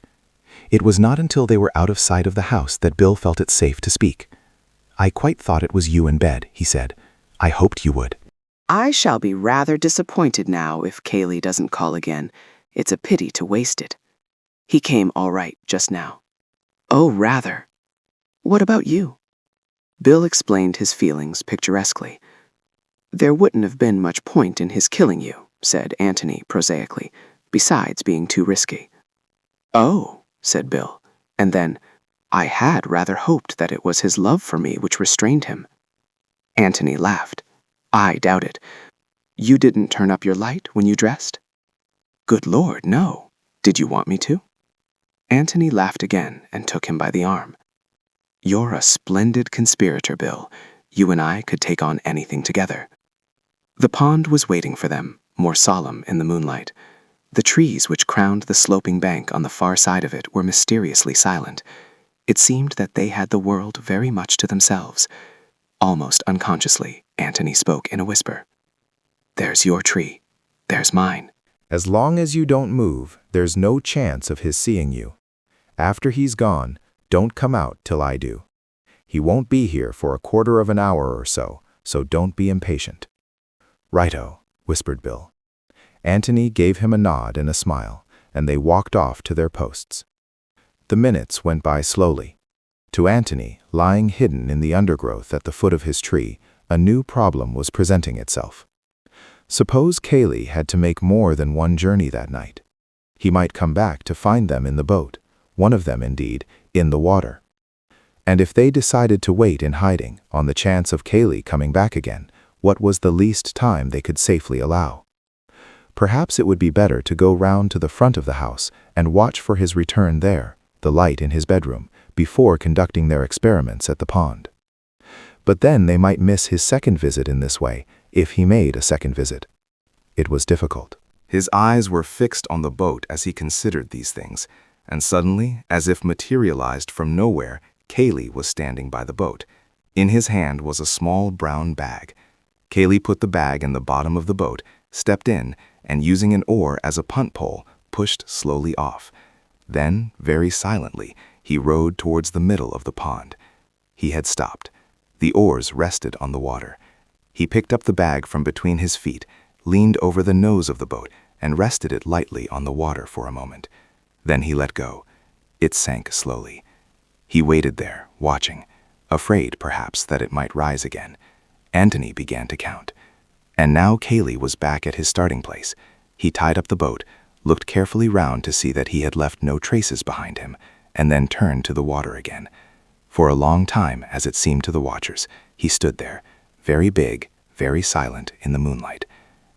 It was not until they were out of sight of the house that Bill felt it safe to speak. "I quite thought it was you in bed," he said. "I hoped you would." "I shall be rather disappointed now if Cayley doesn't call again. It's a pity to waste it. He came all right just now." "Oh, rather. What about you?" Bill explained his feelings picturesquely. "There wouldn't have been much point in his killing you," said Antony prosaically, "besides being too risky." "Oh," said Bill, and then, "I had rather hoped that it was his love for me which restrained him." Antony laughed. "I doubt it. You didn't turn up your light when you dressed?" "Good Lord, no. Did you want me to?" Antony laughed again and took him by the arm. "You're a splendid conspirator, Bill. You and I could take on anything together." The pond was waiting for them, more solemn in the moonlight. The trees which crowned the sloping bank on the far side of it were mysteriously silent. It seemed that they had the world very much to themselves. Almost unconsciously, Antony spoke in a whisper. "There's your tree. There's mine." As long as you don't move, there's no chance of his seeing you. After he's gone, don't come out till I do. He won't be here for a quarter of an hour or so don't be impatient." "Righto," whispered Bill. Antony gave him a nod and a smile, and they walked off to their posts. The minutes went by slowly. To Antony, lying hidden in the undergrowth at the foot of his tree, a new problem was presenting itself. Suppose Cayley had to make more than one journey that night. He might come back to find them in the boat, one of them, indeed, in the water. And if they decided to wait in hiding, on the chance of Cayley coming back again, what was the least time they could safely allow? Perhaps it would be better to go round to the front of the house and watch for his return there, the light in his bedroom, before conducting their experiments at the pond. But then they might miss his second visit in this way, if he made a second visit. It was difficult. His eyes were fixed on the boat as he considered these things, and suddenly, as if materialized from nowhere, Cayley was standing by the boat. In his hand was a small brown bag. Cayley put the bag in the bottom of the boat, stepped in, and using an oar as a punt pole, pushed slowly off. Then, very silently, he rowed towards the middle of the pond. He had stopped. The oars rested on the water. He picked up the bag from between his feet, leaned over the nose of the boat, and rested it lightly on the water for a moment. Then he let go. It sank slowly. He waited there, watching, afraid, perhaps, that it might rise again. Antony began to count. And now Cayley was back at his starting place. He tied up the boat, looked carefully round to see that he had left no traces behind him, and then turned to the water again. For a long time, as it seemed to the watchers, he stood there, very big, very silent in the moonlight.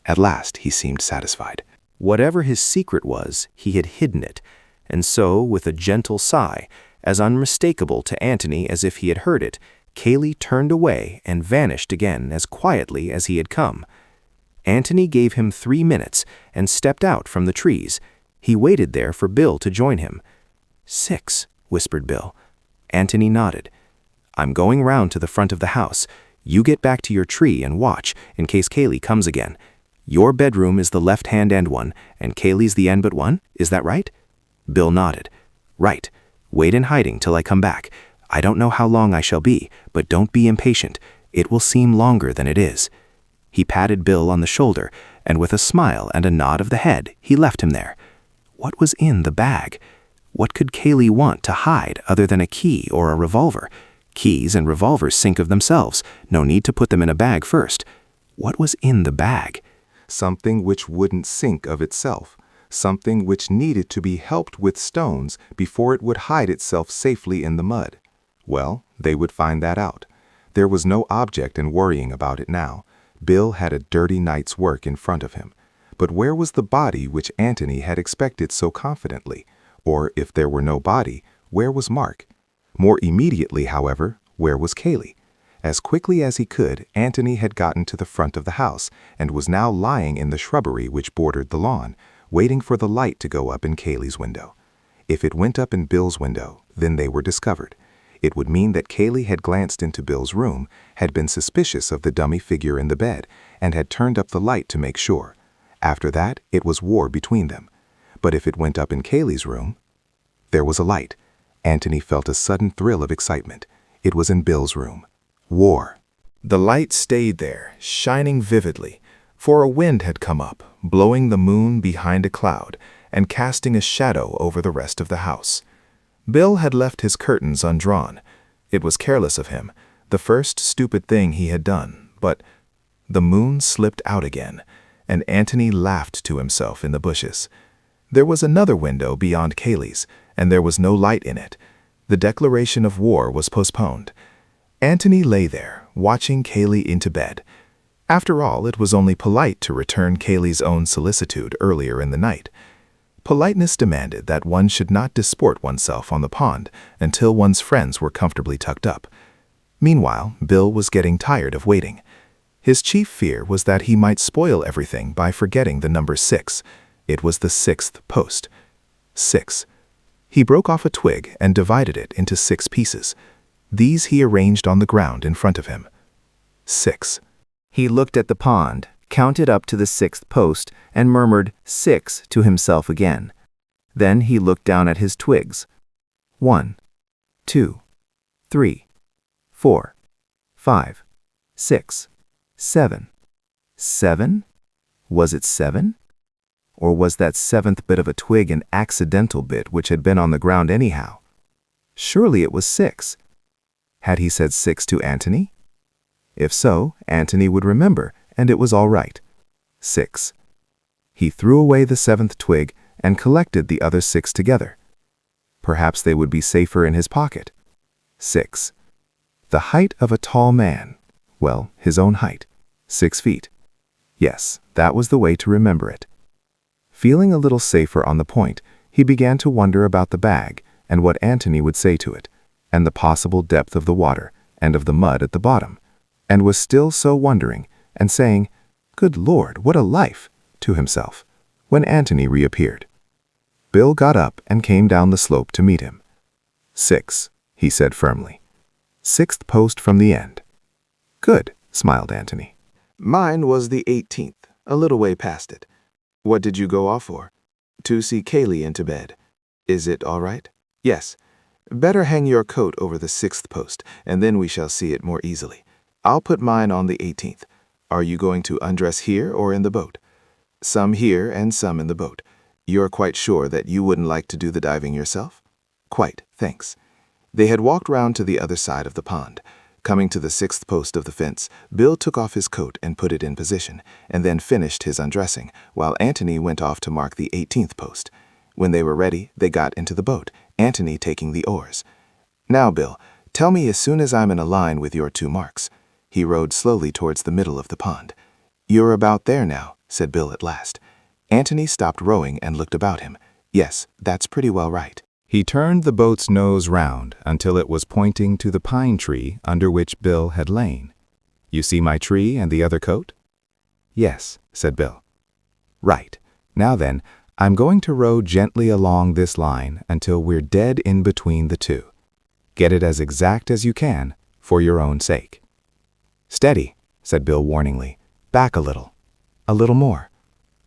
At last he seemed satisfied. Whatever his secret was, he had hidden it, and so, with a gentle sigh, as unmistakable to Antony as if he had heard it, Cayley turned away and vanished again as quietly as he had come. Antony gave him 3 minutes and stepped out from the trees. He waited there for Bill to join him. 6, whispered Bill. Antony nodded. I'm going round to the front of the house. You get back to your tree and watch, in case Cayley comes again. Your bedroom is the left-hand end one, and Cayley's the end but one, is that right? Bill nodded. Right. Wait in hiding till I come back. I don't know how long I shall be, but don't be impatient. It will seem longer than it is. He patted Bill on the shoulder, and with a smile and a nod of the head, he left him there. What was in the bag? What could Cayley want to hide other than a key or a revolver? Keys and revolvers sink of themselves. No need to put them in a bag first. What was in the bag? Something which wouldn't sink of itself. Something which needed to be helped with stones before it would hide itself safely in the mud. Well, they would find that out. There was no object in worrying about it now. Bill had a dirty night's work in front of him. But where was the body which Antony had expected so confidently? Or, if there were no body, where was Mark? More immediately, however, where was Cayley? As quickly as he could, Antony had gotten to the front of the house and was now lying in the shrubbery which bordered the lawn, waiting for the light to go up in Cayley's window. If it went up in Bill's window, then they were discovered. It would mean that Cayley had glanced into Bill's room, had been suspicious of the dummy figure in the bed, and had turned up the light to make sure. After that, it was war between them. But if it went up in Cayley's room, there was a light. Antony felt a sudden thrill of excitement. It was in Bill's room. War. The light stayed there, shining vividly, for a wind had come up, blowing the moon behind a cloud and casting a shadow over the rest of the house. Bill had left his curtains undrawn. It was careless of him, the first stupid thing he had done, but the moon slipped out again, and Antony laughed to himself in the bushes. There was another window beyond Cayley's, and there was no light in it. The declaration of war was postponed. Antony lay there, watching Cayley into bed. After all, it was only polite to return Cayley's own solicitude earlier in the night. Politeness demanded that one should not disport oneself on the pond until one's friends were comfortably tucked up. Meanwhile, Bill was getting tired of waiting. His chief fear was that he might spoil everything by forgetting the number 6. It was the 6th post. 6. He broke off a twig and divided it into 6 pieces. These he arranged on the ground in front of him. 6. He looked at the pond, counted up to the 6th post, and murmured 6 to himself again. Then he looked down at his twigs. 1, 2, 3, 4, 5, 6, 7. 7? Was it 7? Or was that 7th bit of a twig an accidental bit which had been on the ground anyhow? Surely it was 6. Had he said 6 to Antony? If so, Antony would remember, and it was all right. 6. He threw away the 7th twig and collected the other 6 together. Perhaps they would be safer in his pocket. 6. The height of a tall man. Well, his own height. 6 feet. Yes, that was the way to remember it. Feeling a little safer on the point, he began to wonder about the bag and what Antony would say to it, and the possible depth of the water and of the mud at the bottom, and was still so wondering and saying, "Good Lord, what a life!" to himself, when Antony reappeared. Bill got up and came down the slope to meet him. 6, he said firmly. 6th post from the end. Good, smiled Antony. Mine was the 18th, a little way past it. What did you go off for? To see Cayley into bed. Is it all right? Yes. Better hang your coat over the 6th post, and then we shall see it more easily. I'll put mine on the 18th. Are you going to undress here or in the boat? Some here and some in the boat. You're quite sure that you wouldn't like to do the diving yourself? Quite, thanks. They had walked round to the other side of the pond. Coming to the 6th post of the fence, Bill took off his coat and put it in position, and then finished his undressing, while Antony went off to mark the 18th post. When they were ready, they got into the boat, Antony taking the oars. Now, Bill, tell me as soon as I'm in a line with your 2 marks. He rowed slowly towards the middle of the pond. You're about there now, said Bill at last. Antony stopped rowing and looked about him. Yes, that's pretty well right. He turned the boat's nose round until it was pointing to the pine tree under which Bill had lain. You see my tree and the other coat? Yes, said Bill. Right. Now then, I'm going to row gently along this line until we're dead in between the 2. Get it as exact as you can, for your own sake. Steady, said Bill warningly. Back a little. A little more.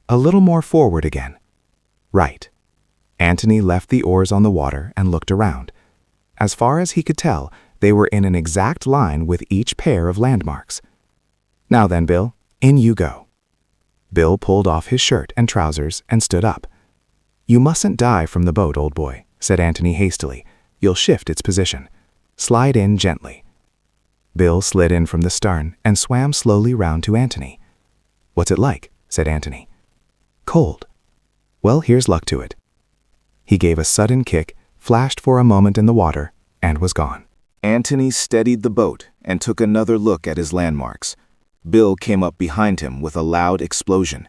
A little more forward again. Right. Antony left the oars on the water and looked around. As far as he could tell, they were in an exact line with each pair of landmarks. Now then, Bill, in you go. Bill pulled off his shirt and trousers and stood up. You mustn't dive from the boat, old boy, said Antony hastily. You'll shift its position. Slide in gently. Bill slid in from the stern and swam slowly round to Antony. What's it like? Said Antony. Cold. Well, here's luck to it. He gave a sudden kick, flashed for a moment in the water, and was gone. Antony steadied the boat and took another look at his landmarks. Bill came up behind him with a loud explosion.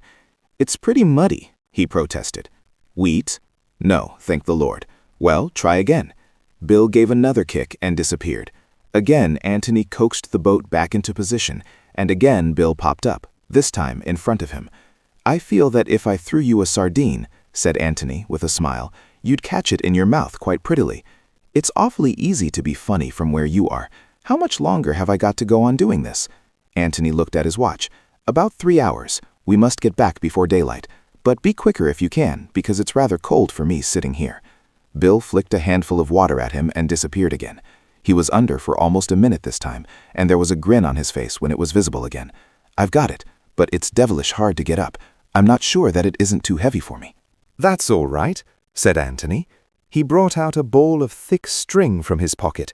It's pretty muddy, he protested. Wheat? No, thank the Lord. Well, try again. Bill gave another kick and disappeared. Again, Antony coaxed the boat back into position, and again Bill popped up, this time in front of him. I feel that if I threw you a sardine, said Antony with a smile, you'd catch it in your mouth quite prettily. It's awfully easy to be funny from where you are. How much longer have I got to go on doing this? Antony looked at his watch. About 3 hours. We must get back before daylight. But be quicker if you can, because it's rather cold for me sitting here. Bill flicked a handful of water at him and disappeared again. He was under for almost a minute this time, and there was a grin on his face when it was visible again. I've got it, but it's devilish hard to get up. I'm not sure that it isn't too heavy for me. That's all right, said Antony. He brought out a ball of thick string from his pocket.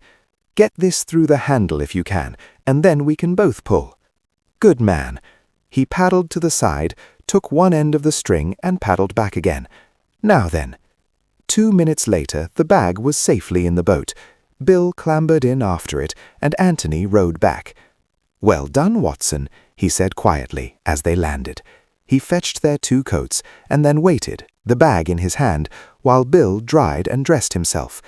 Get this through the handle if you can, and then we can both pull. Good man. He paddled to the side, took one end of the string and paddled back again. Now then. 2 minutes later, the bag was safely in the boat. Bill clambered in after it, and Antony rowed back. Well done, Watson, he said quietly as they landed. He fetched their 2 coats and then waited, the bag in his hand, while Bill dried and dressed himself.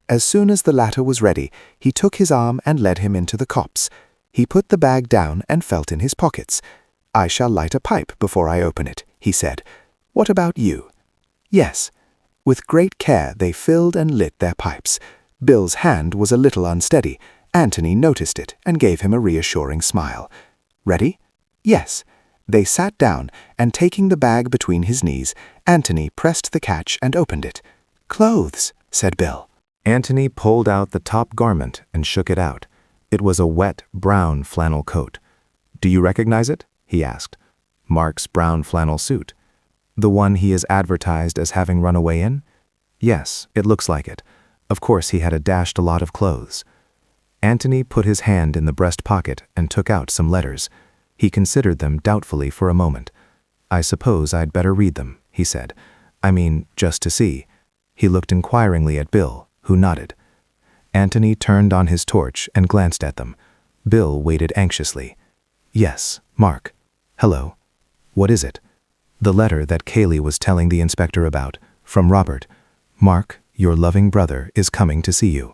As soon as the latter was ready, he took his arm and led him into the copse. He put the bag down and felt in his pockets. I shall light a pipe before I open it, he said. What about you? Yes. With great care they filled and lit their pipes. Bill's hand was a little unsteady. Antony noticed it and gave him a reassuring smile. Ready? Yes. They sat down, and taking the bag between his knees, Antony pressed the catch and opened it. Clothes, said Bill. Antony pulled out the top garment and shook it out. It was a wet, brown flannel coat. Do you recognize it? He asked. Mark's brown flannel suit. The one he is advertised as having run away in? Yes, it looks like it. Of course he had dashed a lot of clothes. Antony put his hand in the breast pocket and took out some letters. He considered them doubtfully for a moment. I suppose I'd better read them, he said. I mean, just to see. He looked inquiringly at Bill, who nodded. Antony turned on his torch and glanced at them. Bill waited anxiously. Yes, Mark. Hello. What is it? The letter that Cayley was telling the inspector about, from Robert. Mark, your loving brother, is coming to see you.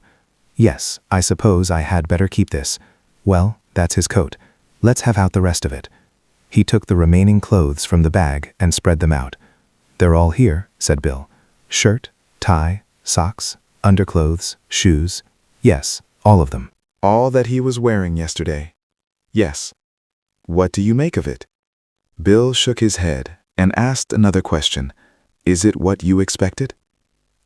Yes, I suppose I had better keep this. Well, that's his coat. Let's have out the rest of it. He took the remaining clothes from the bag and spread them out. They're all here, said Bill. Shirt, tie, socks, underclothes, shoes. Yes, all of them. All that he was wearing yesterday. Yes. What do you make of it? Bill shook his head and asked another question. Is it what you expected?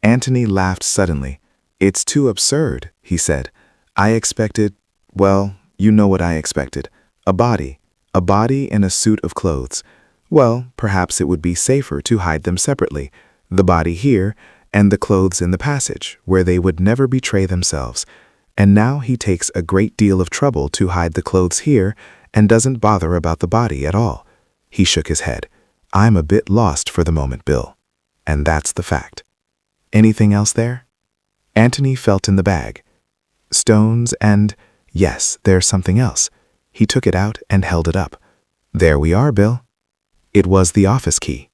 Antony laughed suddenly. It's too absurd, he said. I expected, well, you know what I expected. A body in a suit of clothes. Well, perhaps it would be safer to hide them separately. The body here, and the clothes in the passage, where they would never betray themselves. And now he takes a great deal of trouble to hide the clothes here and doesn't bother about the body at all. He shook his head. I'm a bit lost for the moment, Bill. And that's the fact. Anything else there? Antony felt in the bag. Stones and, yes, there's something else. He took it out and held it up. There we are, Bill. It was the office key.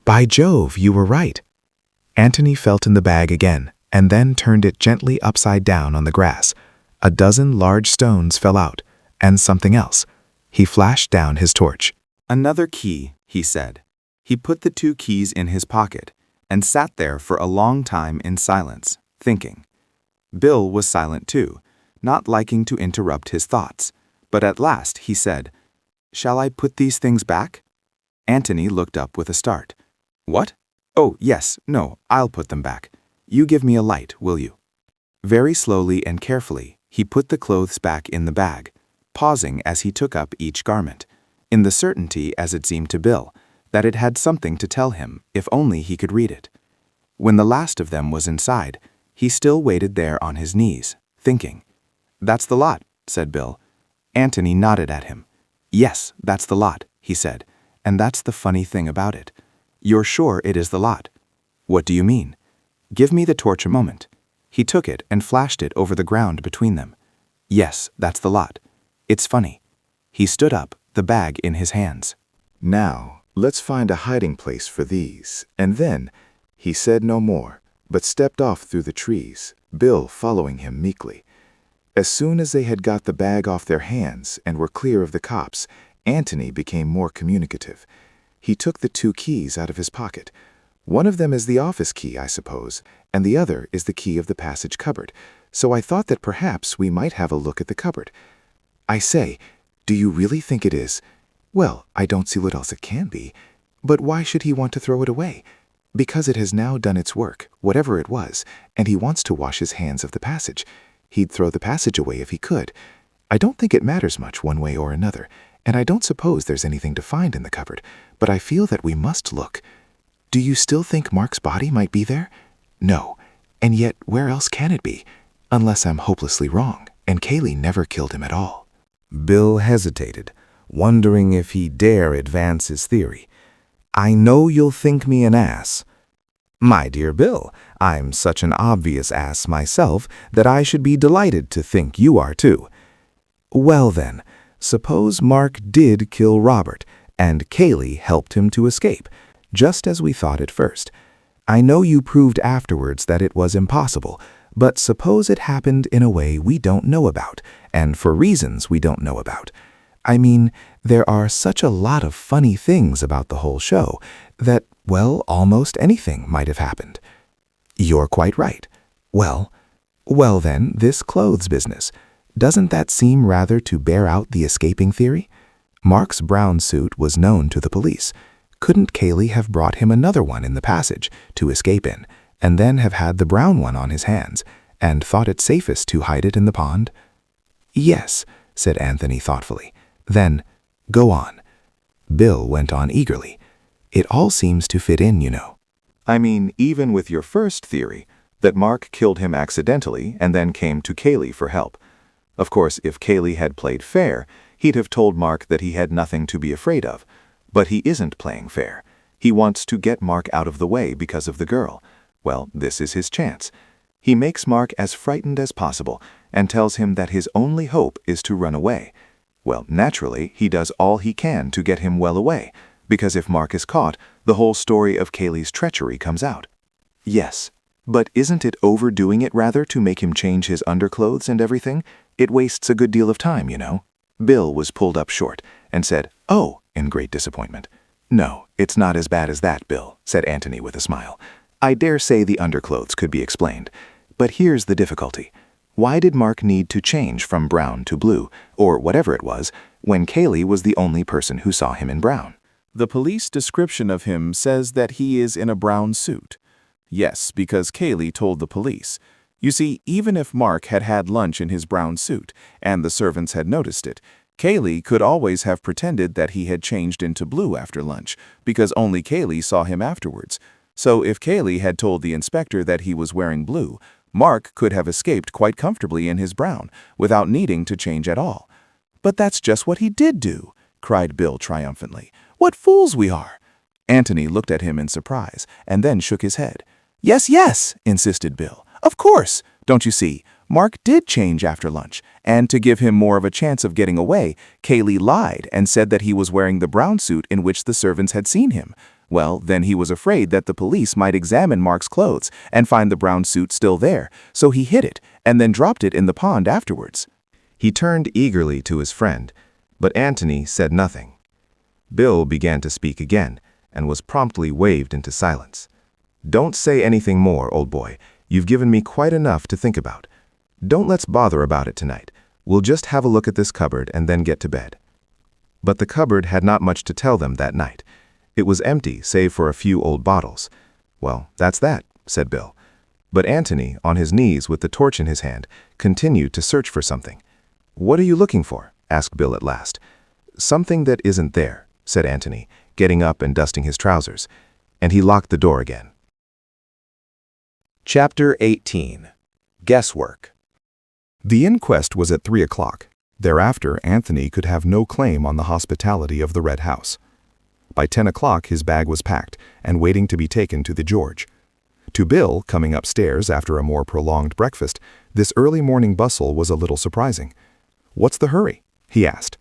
By Jove, you were right. Antony felt in the bag again, and then turned it gently upside down on the grass. A dozen large stones fell out, and something else. He flashed down his torch. Another key, he said. He put the 2 keys in his pocket, and sat there for a long time in silence, thinking. Bill was silent too, not liking to interrupt his thoughts, but at last he said, Shall I put these things back? Antony looked up with a start. What? Oh, yes, no, I'll put them back. You give me a light, will you? Very slowly and carefully, he put the clothes back in the bag, pausing as he took up each garment, in the certainty, as it seemed to Bill, that it had something to tell him, if only he could read it. When the last of them was inside, he still waited there on his knees, thinking. That's the lot, said Bill. Antony nodded at him. Yes, that's the lot, he said, and that's the funny thing about it. You're sure it is the lot? What do you mean? Give me the torch a moment. He took it and flashed it over the ground between them. Yes, that's the lot. It's funny. He stood up, the bag in his hands. Now, let's find a hiding place for these, and then, he said no more, but stepped off through the trees, Bill following him meekly. As soon as they had got the bag off their hands and were clear of the cops, Antony became more communicative. He took the 2 keys out of his pocket. One of them is the office key, I suppose, and the other is the key of the passage cupboard, so I thought that perhaps we might have a look at the cupboard. I say, do you really think it is? Well, I don't see what else it can be. But why should he want to throw it away? Because it has now done its work, whatever it was, and he wants to wash his hands of the passage. He'd throw the passage away if he could. I don't think it matters much one way or another, and I don't suppose there's anything to find in the cupboard, but I feel that we must look. Do you still think Mark's body might be there? No. And yet, where else can it be? Unless I'm hopelessly wrong, and Cayley never killed him at all. Bill hesitated, wondering if he dare advance his theory. I know you'll think me an ass. My dear Bill, I'm such an obvious ass myself that I should be delighted to think you are too. Well then, suppose Mark did kill Robert, and Cayley helped him to escape, just as we thought at first. I know you proved afterwards that it was impossible, but suppose it happened in a way we don't know about, and for reasons we don't know about. I mean, there are such a lot of funny things about the whole show that, well, almost anything might have happened. You're quite right. Well then, this clothes business. Doesn't that seem rather to bear out the escaping theory? Mark's brown suit was known to the police. Couldn't Cayley have brought him another one in the passage to escape in, and then have had the brown one on his hands, and thought it safest to hide it in the pond? Yes, said Antony thoughtfully. Then, go on. Bill went on eagerly. It all seems to fit in, you know. I mean, even with your first theory, that Mark killed him accidentally and then came to Cayley for help. Of course, if Cayley had played fair, he'd have told Mark that he had nothing to be afraid of. But he isn't playing fair. He wants to get Mark out of the way because of the girl. Well, this is his chance. He makes Mark as frightened as possible and tells him that his only hope is to run away. Well, naturally, he does all he can to get him well away, because if Mark is caught, the whole story of Cayley's treachery comes out. Yes, but isn't it overdoing it rather to make him change his underclothes and everything? It wastes a good deal of time, you know. Bill was pulled up short and said, "Oh," in great disappointment. "No, it's not as bad as that, Bill," said Antony with a smile. "I dare say the underclothes could be explained. But here's the difficulty. Why did Mark need to change from brown to blue, or whatever it was, when Cayley was the only person who saw him in brown? The police description of him says that he is in a brown suit. Yes, because Cayley told the police. You see, even if Mark had had lunch in his brown suit, and the servants had noticed it, Cayley could always have pretended that he had changed into blue after lunch, because only Cayley saw him afterwards. So if Cayley had told the inspector that he was wearing blue, Mark could have escaped quite comfortably in his brown, without needing to change at all. "But that's just what he did do," cried Bill triumphantly. "What fools we are!" Antony looked at him in surprise, and then shook his head. "Yes, yes," insisted Bill. "Of course. Don't you see? Mark did change after lunch, and to give him more of a chance of getting away, Cayley lied and said that he was wearing the brown suit in which the servants had seen him. Well, then he was afraid that the police might examine Mark's clothes and find the brown suit still there, so he hid it and then dropped it in the pond afterwards." He turned eagerly to his friend, but Antony said nothing. Bill began to speak again, and was promptly waved into silence. "Don't say anything more, old boy. You've given me quite enough to think about. Don't let's bother about it tonight. We'll just have a look at this cupboard and then get to bed." But the cupboard had not much to tell them that night. It was empty, save for a few old bottles. "Well, that's that," said Bill. But Antony, on his knees with the torch in his hand, continued to search for something. "What are you looking for?" asked Bill at last. "Something that isn't there," said Antony, getting up and dusting his trousers, and he locked the door again. Chapter 18. Guesswork. The inquest was at 3 o'clock. Thereafter, Antony could have no claim on the hospitality of the Red House. By 10 o'clock, his bag was packed and waiting to be taken to the George. To Bill, coming upstairs after a more prolonged breakfast, this early morning bustle was a little surprising. "What's the hurry?" he asked.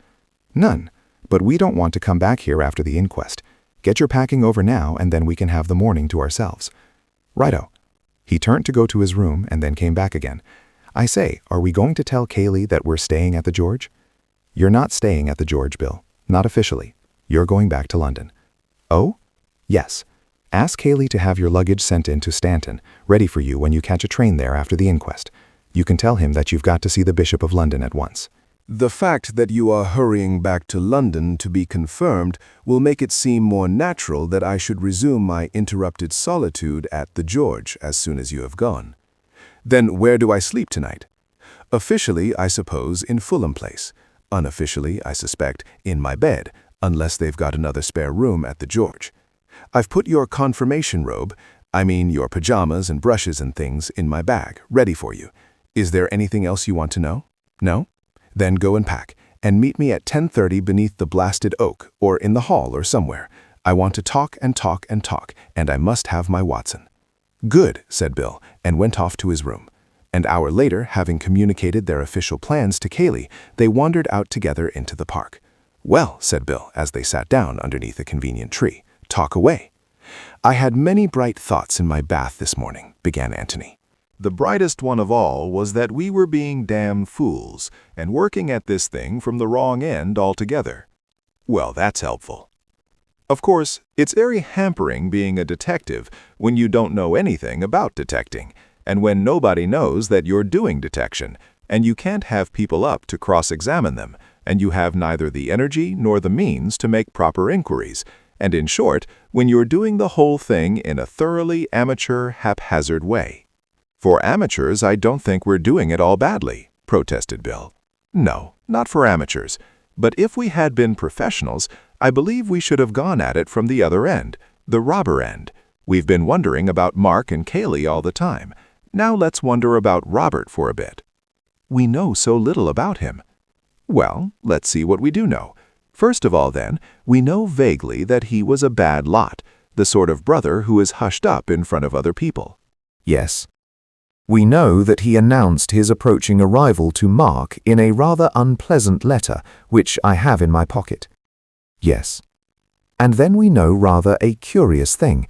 "None, but we don't want to come back here after the inquest. Get your packing over now, and then we can have the morning to ourselves." "Righto." He turned to go to his room and then came back again. "I say, are we going to tell Cayley that we're staying at the George?" "You're not staying at the George, Bill. Not officially. You're going back to London." "Oh?" "Yes. Ask Cayley to have your luggage sent in to Stanton, ready for you when you catch a train there after the inquest. You can tell him that you've got to see the Bishop of London at once." "The fact that you are hurrying back to London to be confirmed will make it seem more natural that I should resume my interrupted solitude at the George as soon as you have gone. Then where do I sleep tonight? Officially, I suppose, in Fulham Place. Unofficially, I suspect, in my bed, unless they've got another spare room at the George. I've put your confirmation robe, I mean your pajamas and brushes and things, in my bag, ready for you. Is there anything else you want to know? No? Then go and pack, and meet me at 10:30 beneath the blasted oak, or in the hall or somewhere. I want to talk and talk and talk, and I must have my Watson." "Good," said Bill, and went off to his room. An hour later, having communicated their official plans to Cayley, they wandered out together into the park. "Well," said Bill, as they sat down underneath a convenient tree, "talk away." "I had many bright thoughts in my bath this morning," began Antony. "The brightest one of all was that we were being damn fools and working at this thing from the wrong end altogether." "Well, that's helpful." "Of course, it's very hampering being a detective when you don't know anything about detecting, and when nobody knows that you're doing detection, and you can't have people up to cross-examine them, and you have neither the energy nor the means to make proper inquiries, and in short, when you're doing the whole thing in a thoroughly amateur, haphazard way." "For amateurs, I don't think we're doing it all badly," protested Bill. "No, not for amateurs. But if we had been professionals, I believe we should have gone at it from the other end, the robber end. We've been wondering about Mark and Cayley all the time. Now let's wonder about Robert for a bit." "We know so little about him." "Well, let's see what we do know. First of all, then, we know vaguely that he was a bad lot, the sort of brother who is hushed up in front of other people." Yes. We know that he announced his approaching arrival to Mark in a rather unpleasant letter, which I have in my pocket. Yes. And then we know rather a curious thing.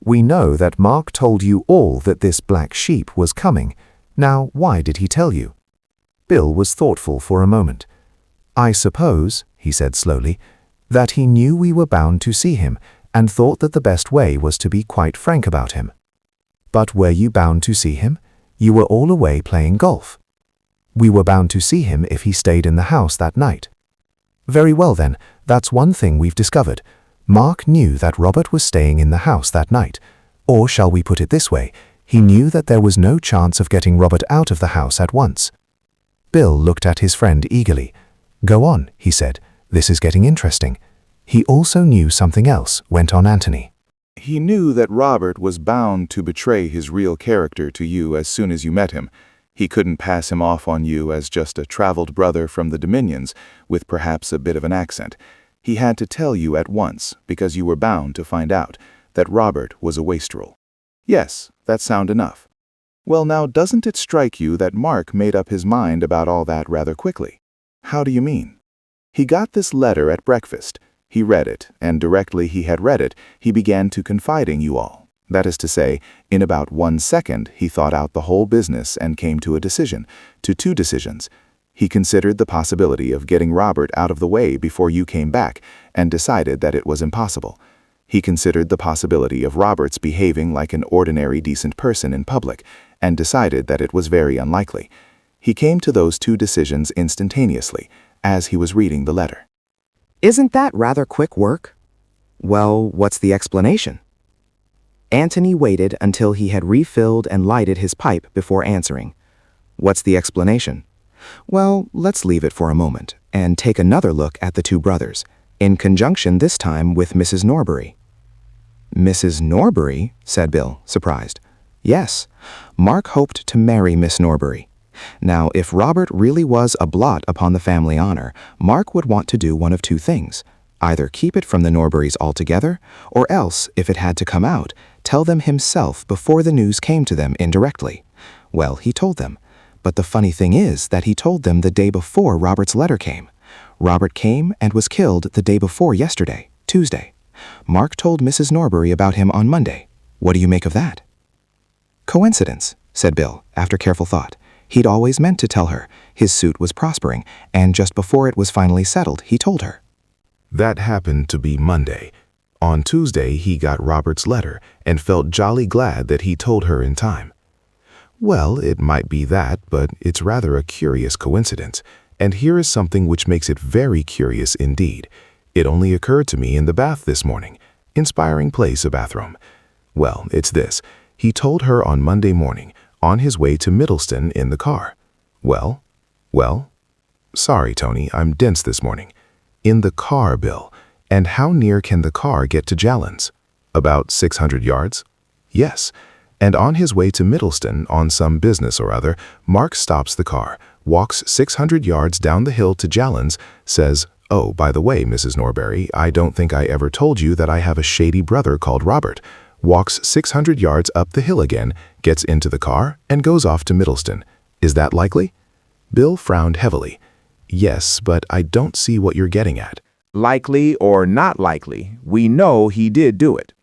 We know that Mark told you all that this black sheep was coming. Now, why did he tell you? Bill was thoughtful for a moment. "I suppose," he said slowly, "that he knew we were bound to see him, and thought that the best way was to be quite frank about him." "But were you bound to see him? You were all away playing golf." We were bound to see him if he stayed in the house that night. Very well then, that's one thing we've discovered. Mark knew that Robert was staying in the house that night. Or shall we put it this way, he knew that there was no chance of getting Robert out of the house at once. Bill looked at his friend eagerly. Go on, he said. This is getting interesting. He also knew something else, went on Antony. He knew that Robert was bound to betray his real character to you as soon as you met him. He couldn't pass him off on you as just a traveled brother from the Dominions, with perhaps a bit of an accent. He had to tell you at once, because you were bound to find out, that Robert was a wastrel. Yes, that's sound enough. Well, now, doesn't it strike you that Mark made up his mind about all that rather quickly? How do you mean? He got this letter at breakfast. He read it, and directly he had read it, he began to confiding you all. That is to say, in about 1 second, he thought out the whole business and came to a decision, to 2 decisions. He considered the possibility of getting Robert out of the way before you came back, and decided that it was impossible. He considered the possibility of Robert's behaving like an ordinary decent person in public, and decided that it was very unlikely. He came to those 2 decisions instantaneously, as he was reading the letter. Isn't that rather quick work? Well, what's the explanation? Antony waited until he had refilled and lighted his pipe before answering. What's the explanation? Well, let's leave it for a moment, and take another look at the 2 brothers, in conjunction this time with Mrs. Norbury. Mrs. Norbury? Said Bill, surprised. Yes, Mark hoped to marry Miss Norbury. Now, if Robert really was a blot upon the family honor, Mark would want to do one of 2 things. Either keep it from the Norburys altogether, or else, if it had to come out, tell them himself before the news came to them indirectly. Well, he told them. But the funny thing is that he told them the day before Robert's letter came. Robert came and was killed the day before yesterday, Tuesday. Mark told Mrs. Norbury about him on Monday. What do you make of that? Coincidence, said Bill, after careful thought. He'd always meant to tell her. His suit was prospering, and just before it was finally settled, he told her. That happened to be Monday. On Tuesday, he got Robert's letter and felt jolly glad that he told her in time. Well, it might be that, but it's rather a curious coincidence. And here is something which makes it very curious indeed. It only occurred to me in the bath this morning. Inspiring place, a bathroom. Well, it's this. He told her on Monday morning, on his way to Middleston in the car. Well? Sorry, Tony, I'm dense this morning. In the car, Bill. And how near can the car get to Jallands? About 600 yards? Yes. And on his way to Middleston on some business or other, Mark stops the car, walks 600 yards down the hill to Jallands, says, "Oh, by the way, Mrs. Norbury, I don't think I ever told you that I have a shady brother called Robert," walks 600 yards up the hill again, gets into the car, and goes off to Middleston. Is that likely? Bill frowned heavily. Yes, but I don't see what you're getting at. Likely or not likely, we know he did do it.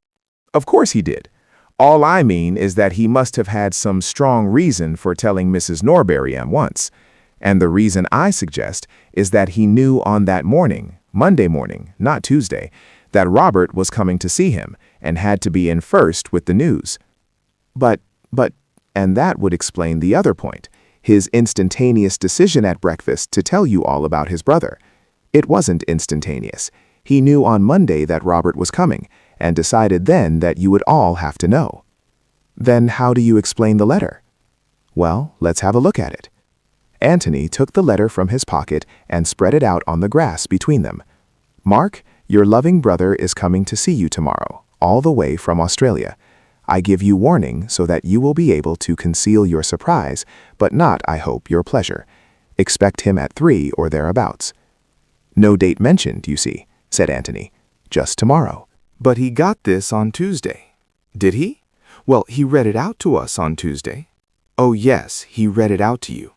Of course he did. All I mean is that he must have had some strong reason for telling Mrs. Norbury at once. And the reason I suggest is that he knew on that morning, Monday morning, not Tuesday, that Robert was coming to see him and had to be in first with the news. But, and that would explain the other point, his instantaneous decision at breakfast to tell you all about his brother. It wasn't instantaneous. He knew on Monday that Robert was coming, and decided then that you would all have to know. Then how do you explain the letter? Well, let's have a look at it. Antony took the letter from his pocket and spread it out on the grass between them. Mark, your loving brother is coming to see you tomorrow, all the way from Australia. I give you warning so that you will be able to conceal your surprise, but not, I hope, your pleasure. Expect him at 3 or thereabouts. No date mentioned, you see, said Antony. Just tomorrow. But he got this on Tuesday. Did he? Well, he read it out to us on Tuesday. Oh yes, he read it out to you.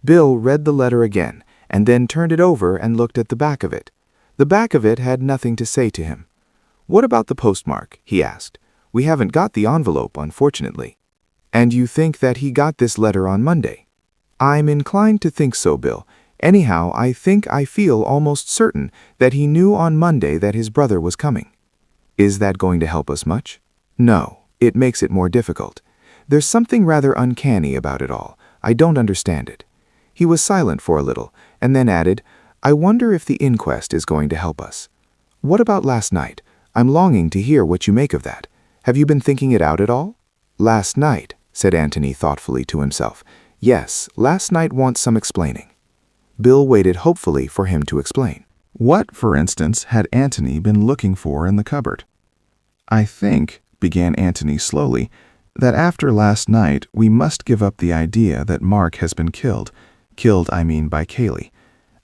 Bill read the letter again, and then turned it over and looked at the back of it. The back of it had nothing to say to him. What about the postmark? He asked. We haven't got the envelope, unfortunately. And you think that he got this letter on Monday? I'm inclined to think so, Bill. Anyhow, I feel almost certain that he knew on Monday that his brother was coming. Is that going to help us much? No, it makes it more difficult. There's something rather uncanny about it all. I don't understand it. He was silent for a little, and then added, "I wonder if the inquest is going to help us. What about last night? I'm longing to hear what you make of that. Have you been thinking it out at all?" "Last night," said Antony thoughtfully to himself. "Yes, last night wants some explaining." Bill waited hopefully for him to explain. What, for instance, had Antony been looking for in the cupboard? "I think," began Antony slowly, "that after last night we must give up the idea that Mark has been killed. Killed, I mean, by Cayley.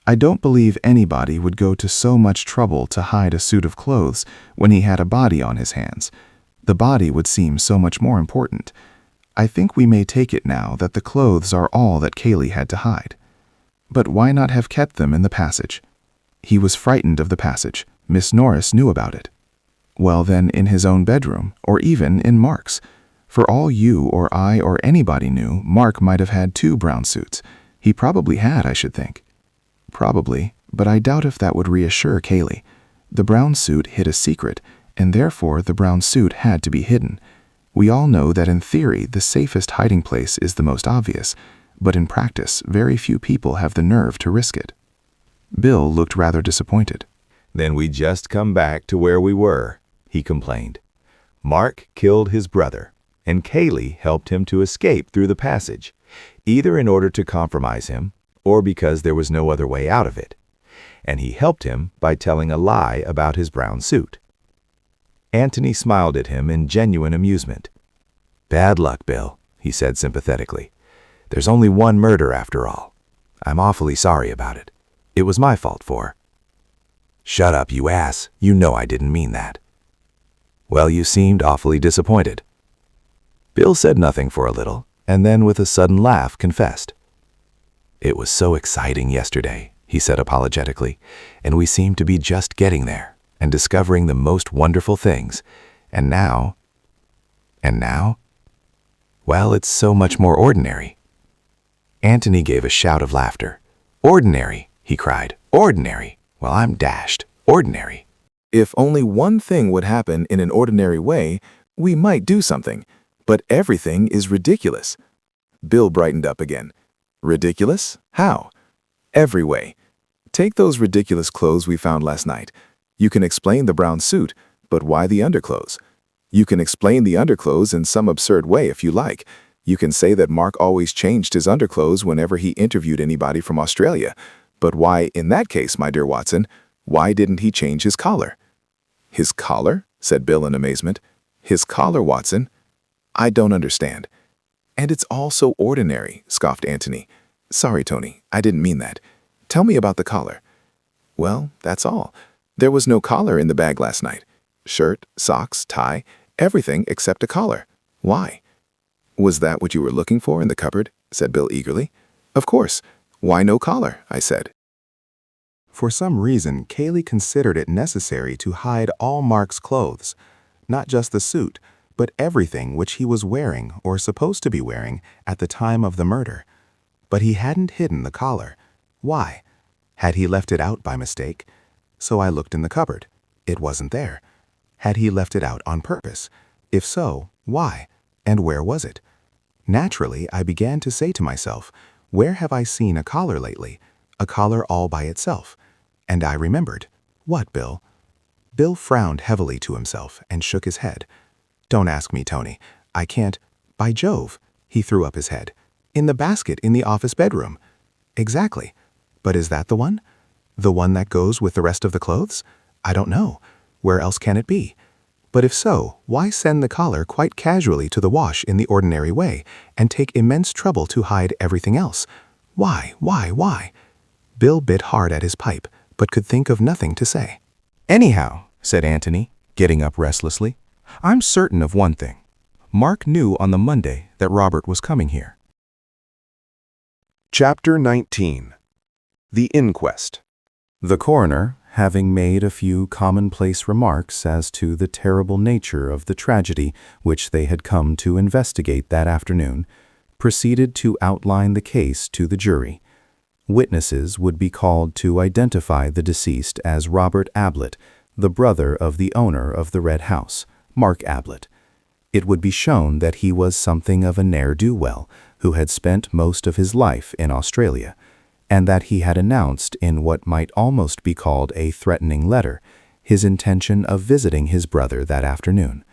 I don't believe anybody would go to so much trouble to hide a suit of clothes when he had a body on his hands. The body would seem so much more important. I think we may take it now that the clothes are all that Cayley had to hide. But why not have kept them in the passage? He was frightened of the passage. Miss Norris knew about it. Well then, in his own bedroom, or even in Mark's. For all you or I or anybody knew, Mark might have had 2 brown suits. He probably had, I should think. Probably, but I doubt if that would reassure Cayley. The brown suit hid a secret, and therefore the brown suit had to be hidden. We all know that in theory the safest hiding place is the most obvious, but in practice very few people have the nerve to risk it." Bill looked rather disappointed. "Then we just come back to where we were," he complained. "Mark killed his brother, and Cayley helped him to escape through the passage, either in order to compromise him, or because there was no other way out of it. And he helped him by telling a lie about his brown suit." Antony smiled at him in genuine amusement. "Bad luck, Bill," he said sympathetically. "There's only one murder after all. I'm awfully sorry about it. It was my fault for." "Shut up, you ass. You know I didn't mean that." "Well, you seemed awfully disappointed." Bill said nothing for a little, and then with a sudden laugh confessed. "It was so exciting yesterday," he said apologetically, "and we seemed to be just getting there and discovering the most wonderful things. And now, well, it's so much more ordinary." Antony gave a shout of laughter. "Ordinary," he cried. "Ordinary. Well, I'm dashed. Ordinary." If only one thing would happen in an ordinary way, we might do something. But everything is ridiculous. Bill brightened up again. Ridiculous? How? Every way. Take those ridiculous clothes we found last night. You can explain the brown suit, but why the underclothes? You can explain the underclothes in some absurd way if you like. You can say that Mark always changed his underclothes whenever he interviewed anybody from Australia. But why, in that case, my dear Watson, why didn't he change his collar? "His collar?" said Bill in amazement. "His collar, Watson? I don't understand." "And it's all so ordinary," scoffed Antony. "Sorry, Tony, I didn't mean that. Tell me about the collar." "Well, that's all. There was no collar in the bag last night. Shirt, socks, tie, everything except a collar. Why?" "Was that what you were looking for in the cupboard?" said Bill eagerly. "Of course. Why no collar?" I said. For some reason, Cayley considered it necessary to hide all Mark's clothes, not just the suit, but everything which he was wearing or supposed to be wearing at the time of the murder. But he hadn't hidden the collar. Why? Had he left it out by mistake? So I looked in the cupboard. It wasn't there. Had he left it out on purpose? If so, why? And where was it? Naturally, I began to say to myself, where have I seen a collar lately? A collar all by itself. And I remembered. What, Bill? Bill frowned heavily to himself and shook his head. "Don't ask me, Tony. I can't. By Jove," he threw up his head. "In the basket in the office bedroom." "Exactly. But is that the one? The one that goes with the rest of the clothes? I don't know. Where else can it be? But if so, why send the collar quite casually to the wash in the ordinary way and take immense trouble to hide everything else? Why? Bill bit hard at his pipe, but could think of nothing to say. "Anyhow," said Antony, getting up restlessly, "I'm certain of one thing. Mark knew on the Monday that Robert was coming here." Chapter 19. The Inquest. The coroner, having made a few commonplace remarks as to the terrible nature of the tragedy which they had come to investigate that afternoon, proceeded to outline the case to the jury. Witnesses would be called to identify the deceased as Robert Ablett, the brother of the owner of the Red House, Mark Ablett. It would be shown that he was something of a ne'er-do-well who had spent most of his life in Australia, and that he had announced in what might almost be called a threatening letter his intention of visiting his brother that afternoon.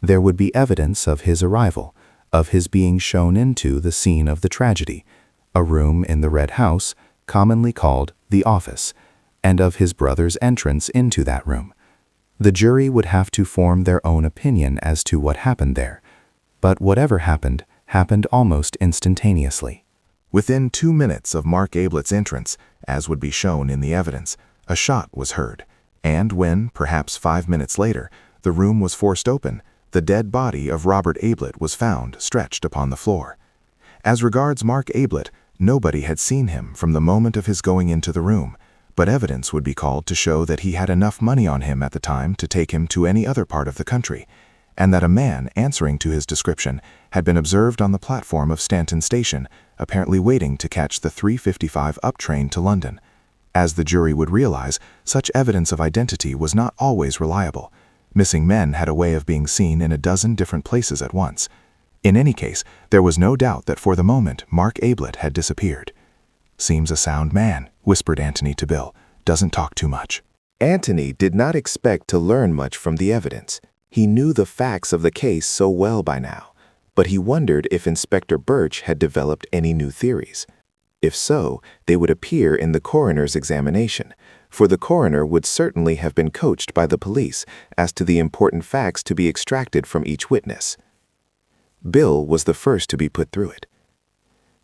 There would be evidence of his arrival, of his being shown into the scene of the tragedy, a room in the Red House, commonly called the office, and of his brother's entrance into that room. The jury would have to form their own opinion as to what happened there, but whatever happened, happened almost instantaneously. Within 2 minutes of Mark Ablett's entrance, as would be shown in the evidence, a shot was heard, and when, perhaps 5 minutes later, the room was forced open, the dead body of Robert Ablett was found stretched upon the floor. As regards Mark Ablett, nobody had seen him from the moment of his going into the room, but evidence would be called to show that he had enough money on him at the time to take him to any other part of the country, and that a man answering to his description had been observed on the platform of Stanton Station, apparently waiting to catch the 3:55 up train to London. As the jury would realize, such evidence of identity was not always reliable. Missing men had a way of being seen in a dozen different places at once. In any case, there was no doubt that for the moment Mark Ablett had disappeared. "Seems a sound man," whispered Antony to Bill. "Doesn't talk too much." Antony did not expect to learn much from the evidence. He knew the facts of the case so well by now, but he wondered if Inspector Birch had developed any new theories. If so, they would appear in the coroner's examination, for the coroner would certainly have been coached by the police as to the important facts to be extracted from each witness. Bill was the first to be put through it.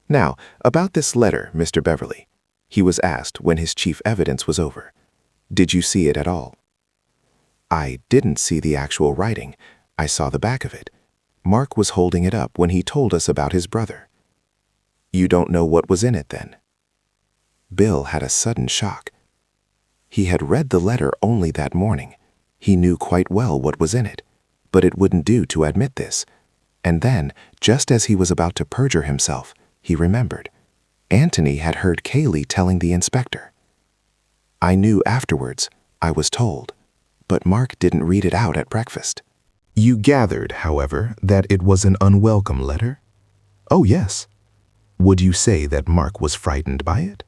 "Now, about this letter, Mr. Beverley," he was asked when his chief evidence was over. "Did you see it at all?" "I didn't see the actual writing. I saw the back of it. Mark was holding it up when he told us about his brother." "You don't know what was in it, then?" Bill had a sudden shock. He had read the letter only that morning. He knew quite well what was in it, but it wouldn't do to admit this. And then, just as he was about to perjure himself, he remembered. Antony had heard Cayley telling the inspector. "I knew afterwards, I was told, but Mark didn't read it out at breakfast." "You gathered, however, that it was an unwelcome letter?" "Oh, yes." "Would you say that Mark was frightened by it?"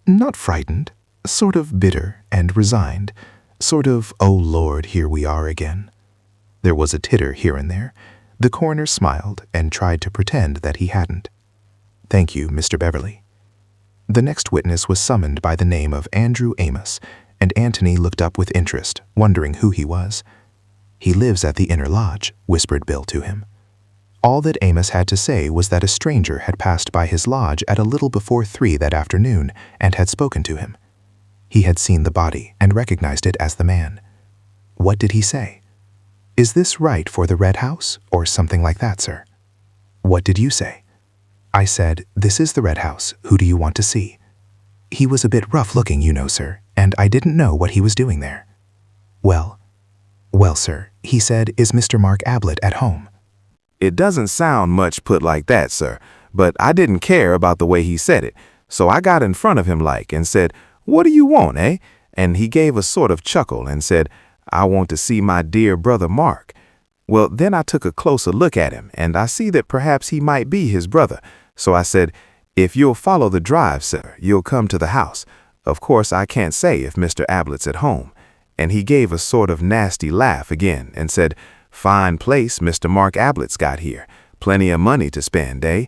"Not frightened, sort of bitter and resigned, sort of, oh Lord, here we are again." There was a titter here and there. The coroner smiled and tried to pretend that he hadn't. "Thank you, Mr. Beverley." The next witness was summoned by the name of Andrew Amos, and Antony looked up with interest, wondering who he was. "He lives at the inner lodge," whispered Bill to him. All that Amos had to say was that a stranger had passed by his lodge at a little before 3 that afternoon and had spoken to him. He had seen the body and recognized it as the man. What did he say? "Is this right for the Red House?" or something like that, sir. "What did you say?" "I said, 'This is the Red House. Who do you want to see?' He was a bit rough-looking, you know, sir, and I didn't know what he was doing there." Well, sir, he said, 'Is Mr. Mark Ablett at home?'" It doesn't sound much put like that, sir, but I didn't care about the way he said it, so I got in front of him and said, "What do you want, eh?" And he gave a sort of chuckle and said, "I want to see my dear brother Mark." Well, then I took a closer look at him, and I see that perhaps he might be his brother, so I said, "If you'll follow the drive, sir, you'll come to the house. Of course, I can't say if Mr. Ablett's at home." And he gave a sort of nasty laugh again and said, "Fine place Mr. Mark Ablett's got here. Plenty of money to spend, eh?"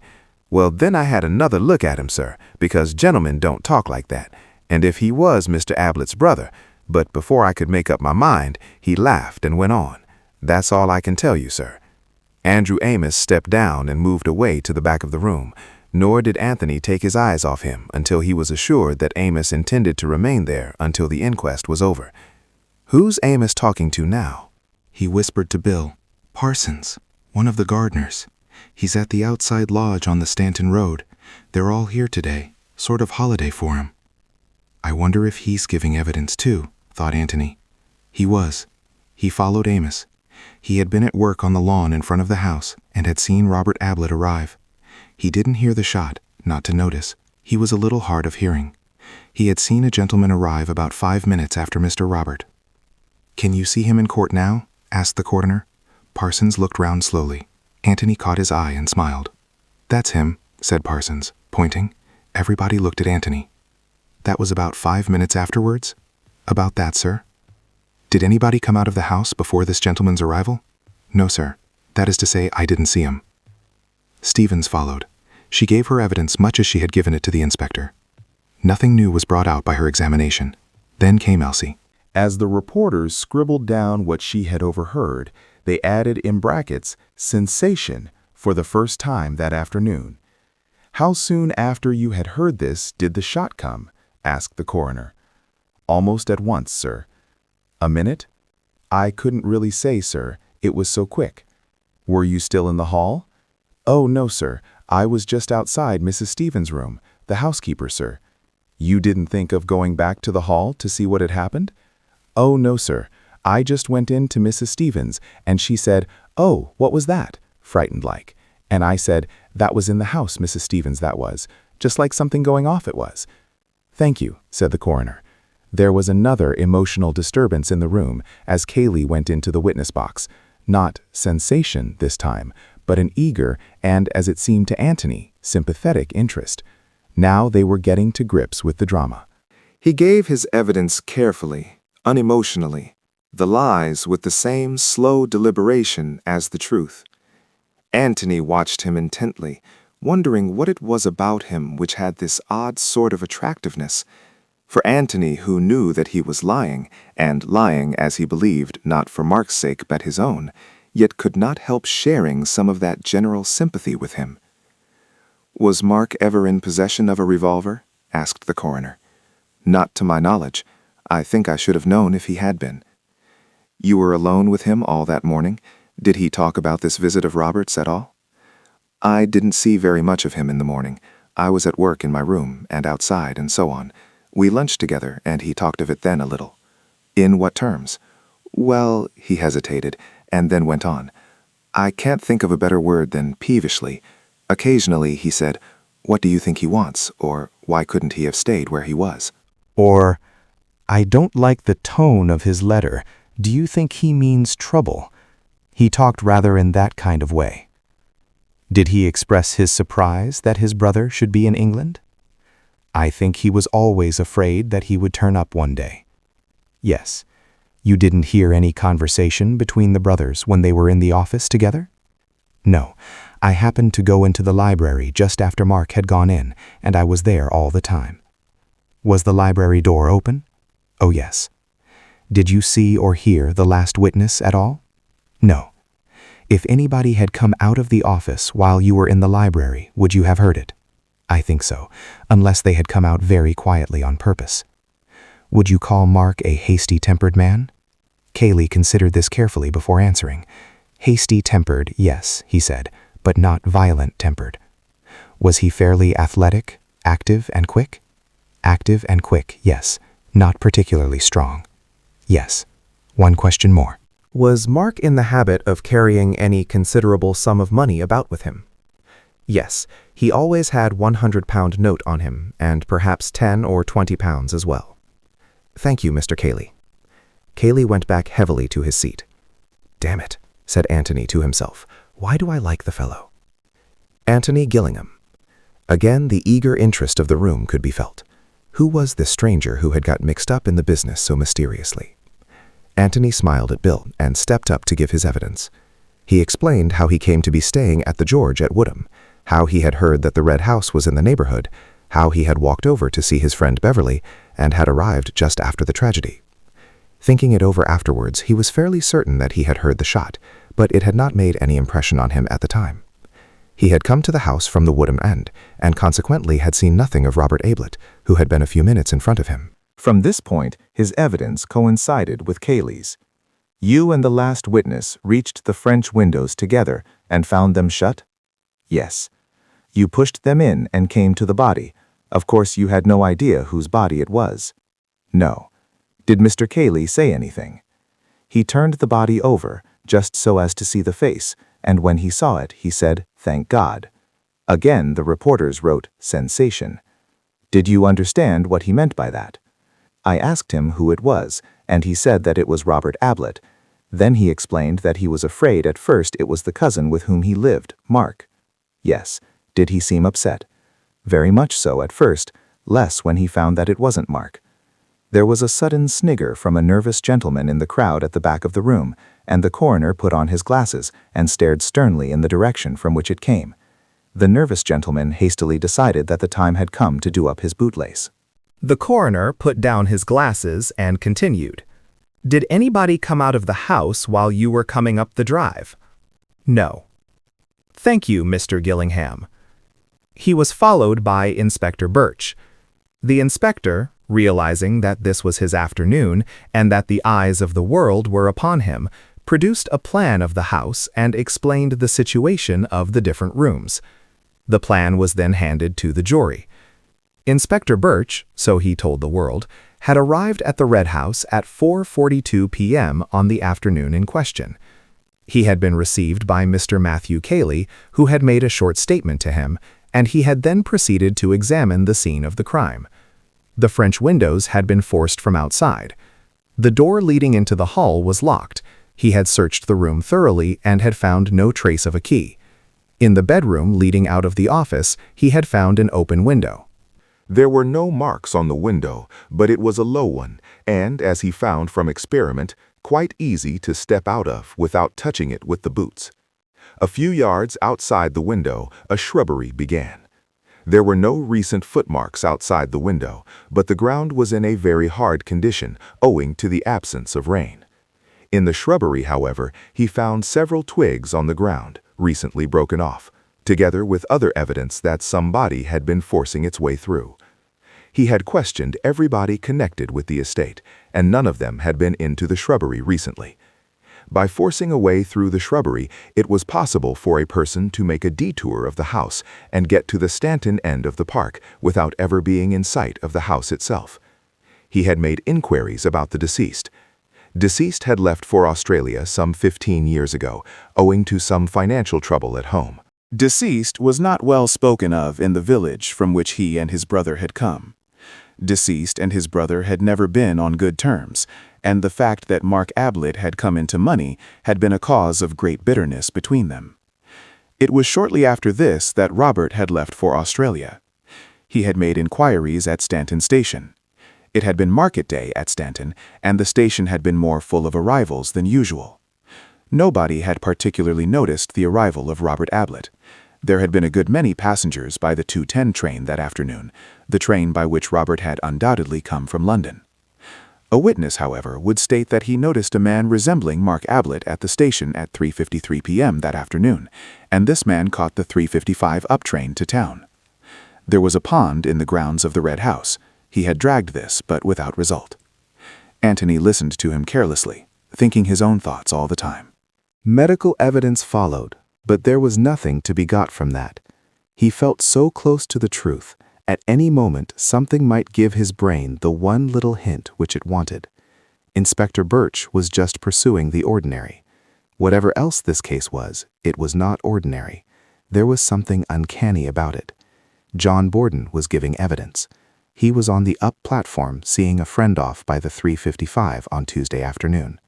Well, then I had another look at him, sir, because gentlemen don't talk like that, and if he was Mr. Ablett's brother, but before I could make up my mind, he laughed and went on. That's all I can tell you, sir. Andrew Amos stepped down and moved away to the back of the room, nor did Antony take his eyes off him until he was assured that Amos intended to remain there until the inquest was over. "Who's Amos talking to now?" He whispered to Bill. "Parsons, one of the gardeners. He's at the outside lodge on the Stanton Road. They're all here today, sort of holiday for him." "I wonder if he's giving evidence too," thought Antony. He was. He followed Amos. He had been at work on the lawn in front of the house and had seen Robert Ablett arrive. He didn't hear the shot, not to notice. He was a little hard of hearing. He had seen a gentleman arrive about 5 minutes after Mr. Robert. "Can you see him in court now?" asked the coroner. Parsons looked round slowly. Antony caught his eye and smiled. "That's him," said Parsons, pointing. Everybody looked at Antony. That was about 5 minutes afterwards? About that, sir. Did anybody come out of the house before this gentleman's arrival? No, sir. That is to say, I didn't see him. Stevens followed. She gave her evidence much as she had given it to the inspector. Nothing new was brought out by her examination. Then came Elsie. As the reporters scribbled down what she had overheard, they added in brackets, "sensation," for the first time that afternoon. "How soon after you had heard this did the shot come?" asked the coroner. "Almost at once, sir." "A minute?" "I couldn't really say, sir. It was so quick." "Were you still in the hall?" "Oh, no, sir. I was just outside Mrs. Stevens' room, the housekeeper, sir." "You didn't think of going back to the hall to see what had happened?" "Oh, no, sir. I just went in to Mrs. Stevens, and she said, 'Oh, what was that?' frightened like. And I said, 'That was in the house, Mrs. Stevens, that was. Just like something going off it was.'" "Thank you," said the coroner. There was another emotional disturbance in the room as Cayley went into the witness box. Not sensation this time, but an eager and, as it seemed to Antony, sympathetic interest. Now they were getting to grips with the drama. He gave his evidence carefully, unemotionally, the lies with the same slow deliberation as the truth. Antony watched him intently, wondering what it was about him which had this odd sort of attractiveness. For Antony, who knew that he was lying, and lying, as he believed, not for Mark's sake but his own, yet could not help sharing some of that general sympathy with him. "Was Mark ever in possession of a revolver?" asked the coroner. "Not to my knowledge. I think I should have known if he had been." "You were alone with him all that morning? Did he talk about this visit of Robert's at all?" "I didn't see very much of him in the morning. I was at work in my room, and outside, and so on. We lunched together, and he talked of it then a little." "In what terms?" "Well," he hesitated, and then went on. "I can't think of a better word than peevishly. Occasionally he said, 'What do you think he wants?' or 'Why couldn't he have stayed where he was?' Or, 'I don't like the tone of his letter. Do you think he means trouble?' He talked rather in that kind of way." "Did he express his surprise that his brother should be in England?" "I think he was always afraid that he would turn up one day." "Yes. You didn't hear any conversation between the brothers when they were in the office together?" "No. I happened to go into the library just after Mark had gone in, and I was there all the time." "Was the library door open?" "Oh, yes." "Did you see or hear the last witness at all?" "No." "If anybody had come out of the office while you were in the library, would you have heard it?" "I think so, unless they had come out very quietly on purpose." "Would you call Mark a hasty-tempered man?" Cayley considered this carefully before answering. "Hasty-tempered, yes," he said, "but not violent-tempered." "Was he fairly athletic, active and quick?" "Active and quick, yes. Not particularly strong." "Yes. One question more. Was Mark in the habit of carrying any considerable sum of money about with him?" "Yes. He always had £100 note on him, and perhaps £10 or £20 as well." "Thank you, Mr. Cayley." Cayley went back heavily to his seat. "Damn it," said Antony to himself. "Why do I like the fellow?" Antony Gillingham. Again the eager interest of the room could be felt. Who was this stranger who had got mixed up in the business so mysteriously? Antony smiled at Bill and stepped up to give his evidence. He explained how he came to be staying at the George at Woodham, how he had heard that the Red House was in the neighborhood, how he had walked over to see his friend Beverley, and had arrived just after the tragedy. Thinking it over afterwards, he was fairly certain that he had heard the shot, but it had not made any impression on him at the time. He had come to the house from the Woodham end, and consequently had seen nothing of Robert Ablett, who had been a few minutes in front of him. From this point, his evidence coincided with Cayley's. You and the last witness reached the French windows together and found them shut? Yes. You pushed them in and came to the body. Of course, you had no idea whose body it was. No. Did Mr. Cayley say anything? He turned the body over, just so as to see the face, and when he saw it, he said, "Thank God." Again, the reporters wrote, "Sensation." Did you understand what he meant by that? I asked him who it was, and he said that it was Robert Ablett. Then he explained that he was afraid at first it was the cousin with whom he lived, Mark. Yes. Did he seem upset? Very much so at first, less when he found that it wasn't Mark. There was a sudden snigger from a nervous gentleman in the crowd at the back of the room, and the coroner put on his glasses and stared sternly in the direction from which it came. The nervous gentleman hastily decided that the time had come to do up his bootlace. The coroner put down his glasses and continued. Did anybody come out of the house while you were coming up the drive? No. Thank you, Mr. Gillingham. He was followed by Inspector Birch. The inspector, realizing that this was his afternoon and that the eyes of the world were upon him, produced a plan of the house and explained the situation of the different rooms. The plan was then handed to the jury. Inspector Birch, so he told the world, had arrived at the Red House at 4:42 p.m. on the afternoon in question. He had been received by Mr. Matthew Cayley, who had made a short statement to him, and he had then proceeded to examine the scene of the crime. The French windows had been forced from outside. The door leading into the hall was locked. He had searched the room thoroughly and had found no trace of a key. In the bedroom leading out of the office, he had found an open window. There were no marks on the window, but it was a low one, and, as he found from experiment, quite easy to step out of without touching it with the boots. A few yards outside the window, a shrubbery began. There were no recent footmarks outside the window, but the ground was in a very hard condition, owing to the absence of rain. In the shrubbery, however, he found several twigs on the ground, recently broken off, together with other evidence that somebody had been forcing its way through. He had questioned everybody connected with the estate, and none of them had been into the shrubbery recently. By forcing a way through the shrubbery, it was possible for a person to make a detour of the house and get to the Stanton end of the park without ever being in sight of the house itself. He had made inquiries about the deceased. Deceased had left for Australia some 15 years ago, owing to some financial trouble at home. Deceased was not well spoken of in the village from which he and his brother had come. Deceased and his brother had never been on good terms, and the fact that Mark Ablett had come into money had been a cause of great bitterness between them. It was shortly after this that Robert had left for Australia. He had made inquiries at Stanton Station. It had been market day at Stanton, and the station had been more full of arrivals than usual. Nobody had particularly noticed the arrival of Robert Ablett. There had been a good many passengers by the 2:10 train that afternoon, the train by which Robert had undoubtedly come from London. A witness, however, would state that he noticed a man resembling Mark Ablett at the station at 3:53 p.m. that afternoon, and this man caught the 3:55 up train to town. There was a pond in the grounds of the Red House. He had dragged this, but without result. Antony listened to him carelessly, thinking his own thoughts all the time. Medical evidence followed, but there was nothing to be got from that. He felt so close to the truth. At any moment, something might give his brain the one little hint which it wanted. Inspector Birch was just pursuing the ordinary. Whatever else this case was, it was not ordinary. There was something uncanny about it. John Borden was giving evidence. He was on the up platform seeing a friend off by the 3:55 on Tuesday afternoon.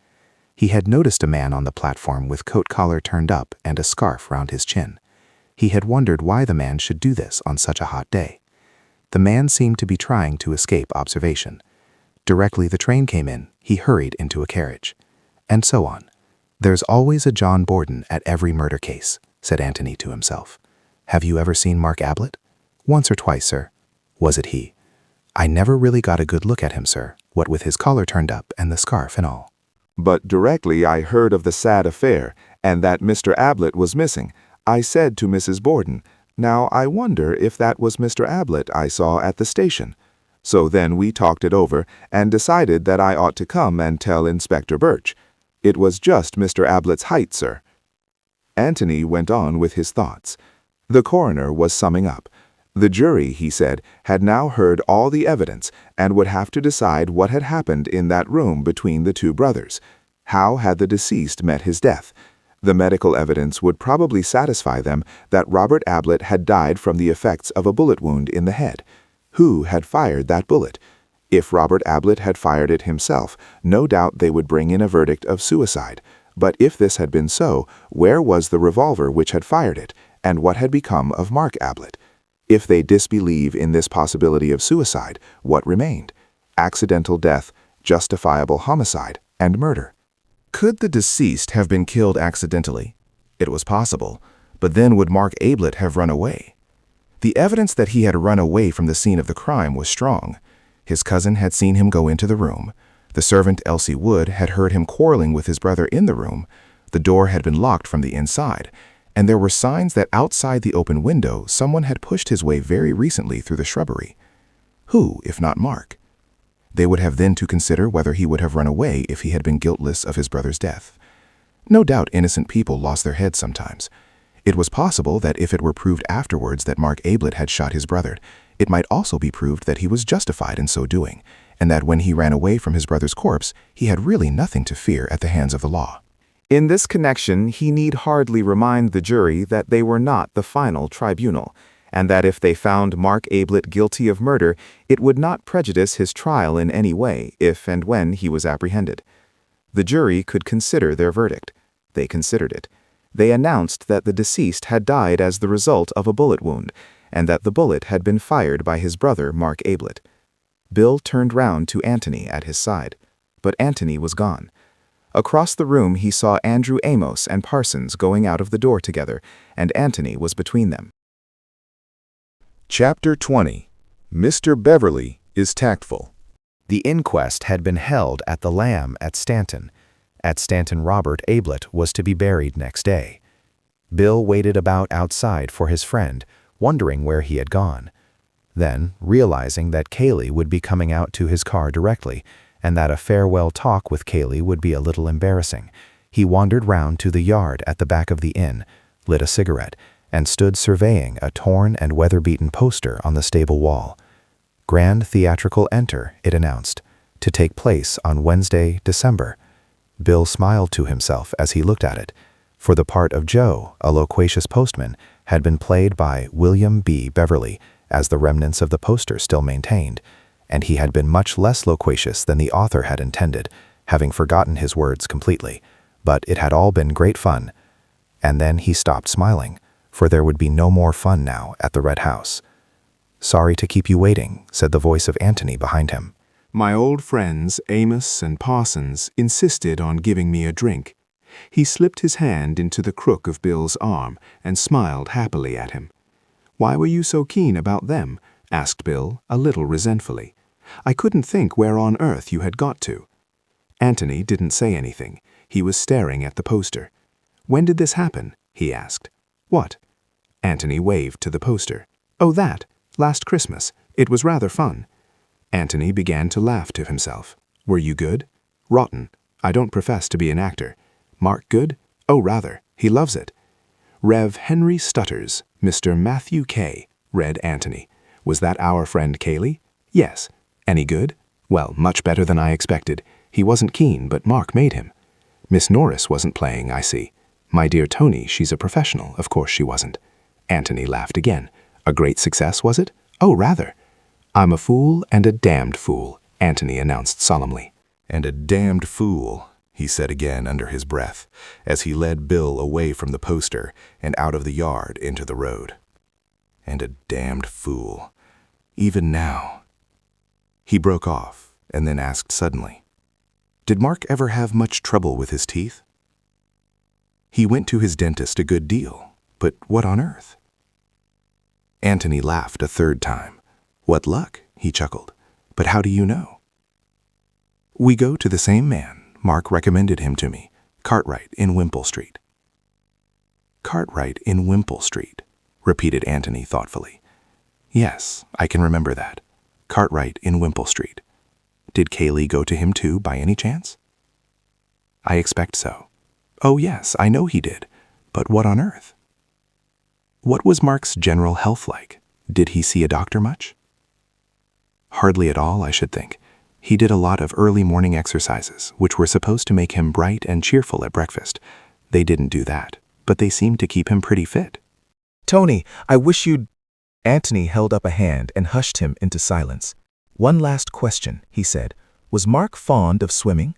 He had noticed a man on the platform with coat collar turned up and a scarf round his chin. He had wondered why the man should do this on such a hot day. The man seemed to be trying to escape observation. Directly the train came in, he hurried into a carriage. And so on. There's always a John Borden at every murder case, said Antony to himself. Have you ever seen Mark Ablett? Once or twice, sir. Was it he? I never really got a good look at him, sir, what with his collar turned up and the scarf and all. But directly I heard of the sad affair, and that Mr. Ablett was missing, I said to Mrs. Borden, now I wonder if that was Mr. Ablett I saw at the station. So then we talked it over and decided that I ought to come and tell Inspector Birch. It was just Mr. Ablett's height, sir. Antony went on with his thoughts. The coroner was summing up. The jury, he said, had now heard all the evidence and would have to decide what had happened in that room between the two brothers. How had the deceased met his death? The medical evidence would probably satisfy them that Robert Ablett had died from the effects of a bullet wound in the head. Who had fired that bullet? If Robert Ablett had fired it himself, no doubt they would bring in a verdict of suicide. But if this had been so, where was the revolver which had fired it, and what had become of Mark Ablett? If they disbelieve in this possibility of suicide, what remained? Accidental death, justifiable homicide, and murder. Could the deceased have been killed accidentally? It was possible, but then would Mark Ablett have run away? The evidence that he had run away from the scene of the crime was strong. His cousin had seen him go into the room. The servant, Elsie Wood, had heard him quarreling with his brother in the room. The door had been locked from the inside, and there were signs that outside the open window someone had pushed his way very recently through the shrubbery. Who, if not Mark? They would have then to consider whether he would have run away if he had been guiltless of his brother's death. No doubt innocent people lost their heads sometimes. It was possible that if it were proved afterwards that Mark Ablett had shot his brother, it might also be proved that he was justified in so doing, and that when he ran away from his brother's corpse, he had really nothing to fear at the hands of the law. In this connection, he need hardly remind the jury that they were not the final tribunal, and that if they found Mark Ablett guilty of murder, it would not prejudice his trial in any way if and when he was apprehended. The jury could consider their verdict. They considered it. They announced that the deceased had died as the result of a bullet wound, and that the bullet had been fired by his brother, Mark Ablett. Bill turned round to Antony at his side, but Antony was gone. Across the room he saw Andrew Amos and Parsons going out of the door together, and Antony was between them. Chapter 20. Mr. Beverley is Tactful. The inquest had been held at the Lamb at Stanton. At Stanton, Robert Ablett was to be buried next day. Bill waited about outside for his friend, wondering where he had gone. Then, realizing that Cayley would be coming out to his car directly, and that a farewell talk with Cayley would be a little embarrassing, he wandered round to the yard at the back of the inn, lit a cigarette, and stood surveying a torn and weather-beaten poster on the stable wall. Grand Theatrical Enter, it announced, to take place on Wednesday, December. Bill smiled to himself as he looked at it, for the part of Joe, a loquacious postman, had been played by William B. Beverley, as the remnants of the poster still maintained, and he had been much less loquacious than the author had intended, having forgotten his words completely, but it had all been great fun. And then he stopped smiling, for there would be no more fun now at the Red House. "Sorry to keep you waiting," said the voice of Antony behind him. My old friends Amos and Parsons insisted on giving me a drink. He slipped his hand into the crook of Bill's arm and smiled happily at him. Why were you so keen about them? Asked Bill, a little resentfully. I couldn't think where on earth you had got to. Antony didn't say anything. He was staring at the poster. When did this happen? He asked. What? Antony waved to the poster. Oh, that. Last Christmas. It was rather fun. Antony began to laugh to himself. Were you good? Rotten. I don't profess to be an actor. Mark good? Oh, rather. He loves it. Rev. Henry Stutters, Mr. Matthew K., read Antony. Was that our friend Cayley? Yes. Any good? Well, much better than I expected. He wasn't keen, but Mark made him. Miss Norris wasn't playing, I see. My dear Tony, she's a professional. Of course she wasn't. Antony laughed again. A great success, was it? Oh, rather. I'm a fool and a damned fool, Antony announced solemnly. And a damned fool, he said again under his breath, as he led Bill away from the poster and out of the yard into the road. And a damned fool. Even now. He broke off and then asked suddenly, Did Mark ever have much trouble with his teeth? He went to his dentist a good deal, but what on earth? Antony laughed a third time. What luck, he chuckled. But how do you know? We go to the same man. Mark recommended him to me. Cartwright in Wimpole Street. Cartwright in Wimpole Street, repeated Antony thoughtfully. Yes, I can remember that. Cartwright in Wimpole Street. Did Cayley go to him too, by any chance? I expect so. Oh yes, I know he did. But what on earth? What was Mark's general health like? Did he see a doctor much? Hardly at all, I should think. He did a lot of early morning exercises, which were supposed to make him bright and cheerful at breakfast. They didn't do that, but they seemed to keep him pretty fit. Tony, I wish you'd... Antony held up a hand and hushed him into silence. One last question, he said. Was Mark fond of swimming?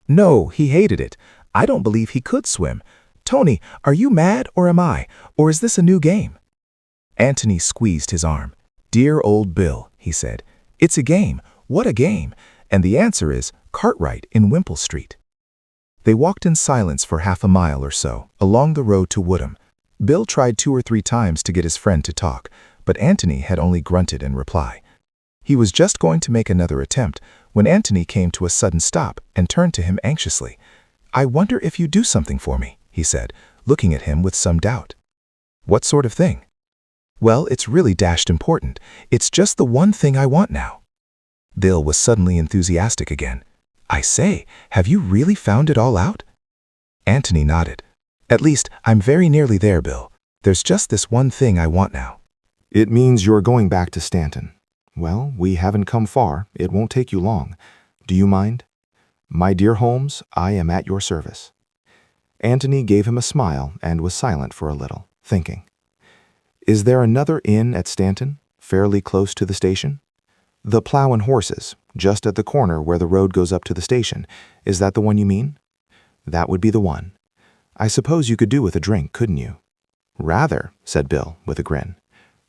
No, he hated it. I don't believe he could swim. Tony, are you mad or am I? Or is this a new game? Antony squeezed his arm. "Dear old Bill," he said. "It's a game. What a game! And the answer is Cartwright in Wimpole Street." They walked in silence for half a mile or so, along the road to Woodham. Bill tried 2 or 3 times to get his friend to talk, but Antony had only grunted in reply. He was just going to make another attempt when Antony came to a sudden stop and turned to him anxiously. "I wonder if you do something for me," he said, looking at him with some doubt. "What sort of thing?" "Well, it's really dashed important. It's just the one thing I want now." Bill was suddenly enthusiastic again. "I say, have you really found it all out?" Antony nodded. "At least, I'm very nearly there, Bill. There's just this one thing I want now." "It means you're going back to Stanton. Well, we haven't come far. It won't take you long. Do you mind? My dear Holmes, I am at your service." Antony gave him a smile and was silent for a little, thinking. "Is there another inn at Stanton, fairly close to the station?" "The Plough and Horses, just at the corner where the road goes up to the station. Is that the one you mean?" "That would be the one. I suppose you could do with a drink, couldn't you?" "Rather," said Bill, with a grin.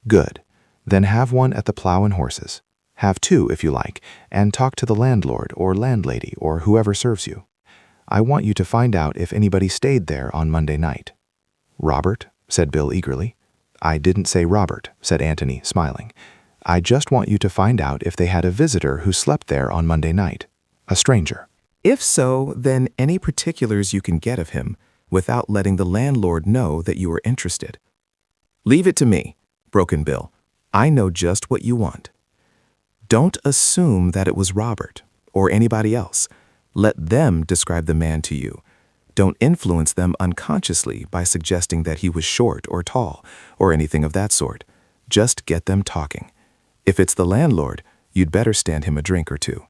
"Good. Then have one at the Plough and Horses. Have 2 if you like, and talk to the landlord or landlady or whoever serves you. I want you to find out if anybody stayed there on Monday night." "Robert?" said Bill eagerly. "I didn't say Robert," said Antony, smiling. "I just want you to find out if they had a visitor who slept there on Monday night. A stranger." If so, then any particulars you can get of him, without letting the landlord know that you are interested. "Leave it to me," broke in Bill. "I know just what you want. Don't assume that it was Robert or anybody else. Let them describe the man to you. Don't influence them unconsciously by suggesting that he was short or tall or anything of that sort. Just get them talking. If it's the landlord, you'd better stand him a drink or 2.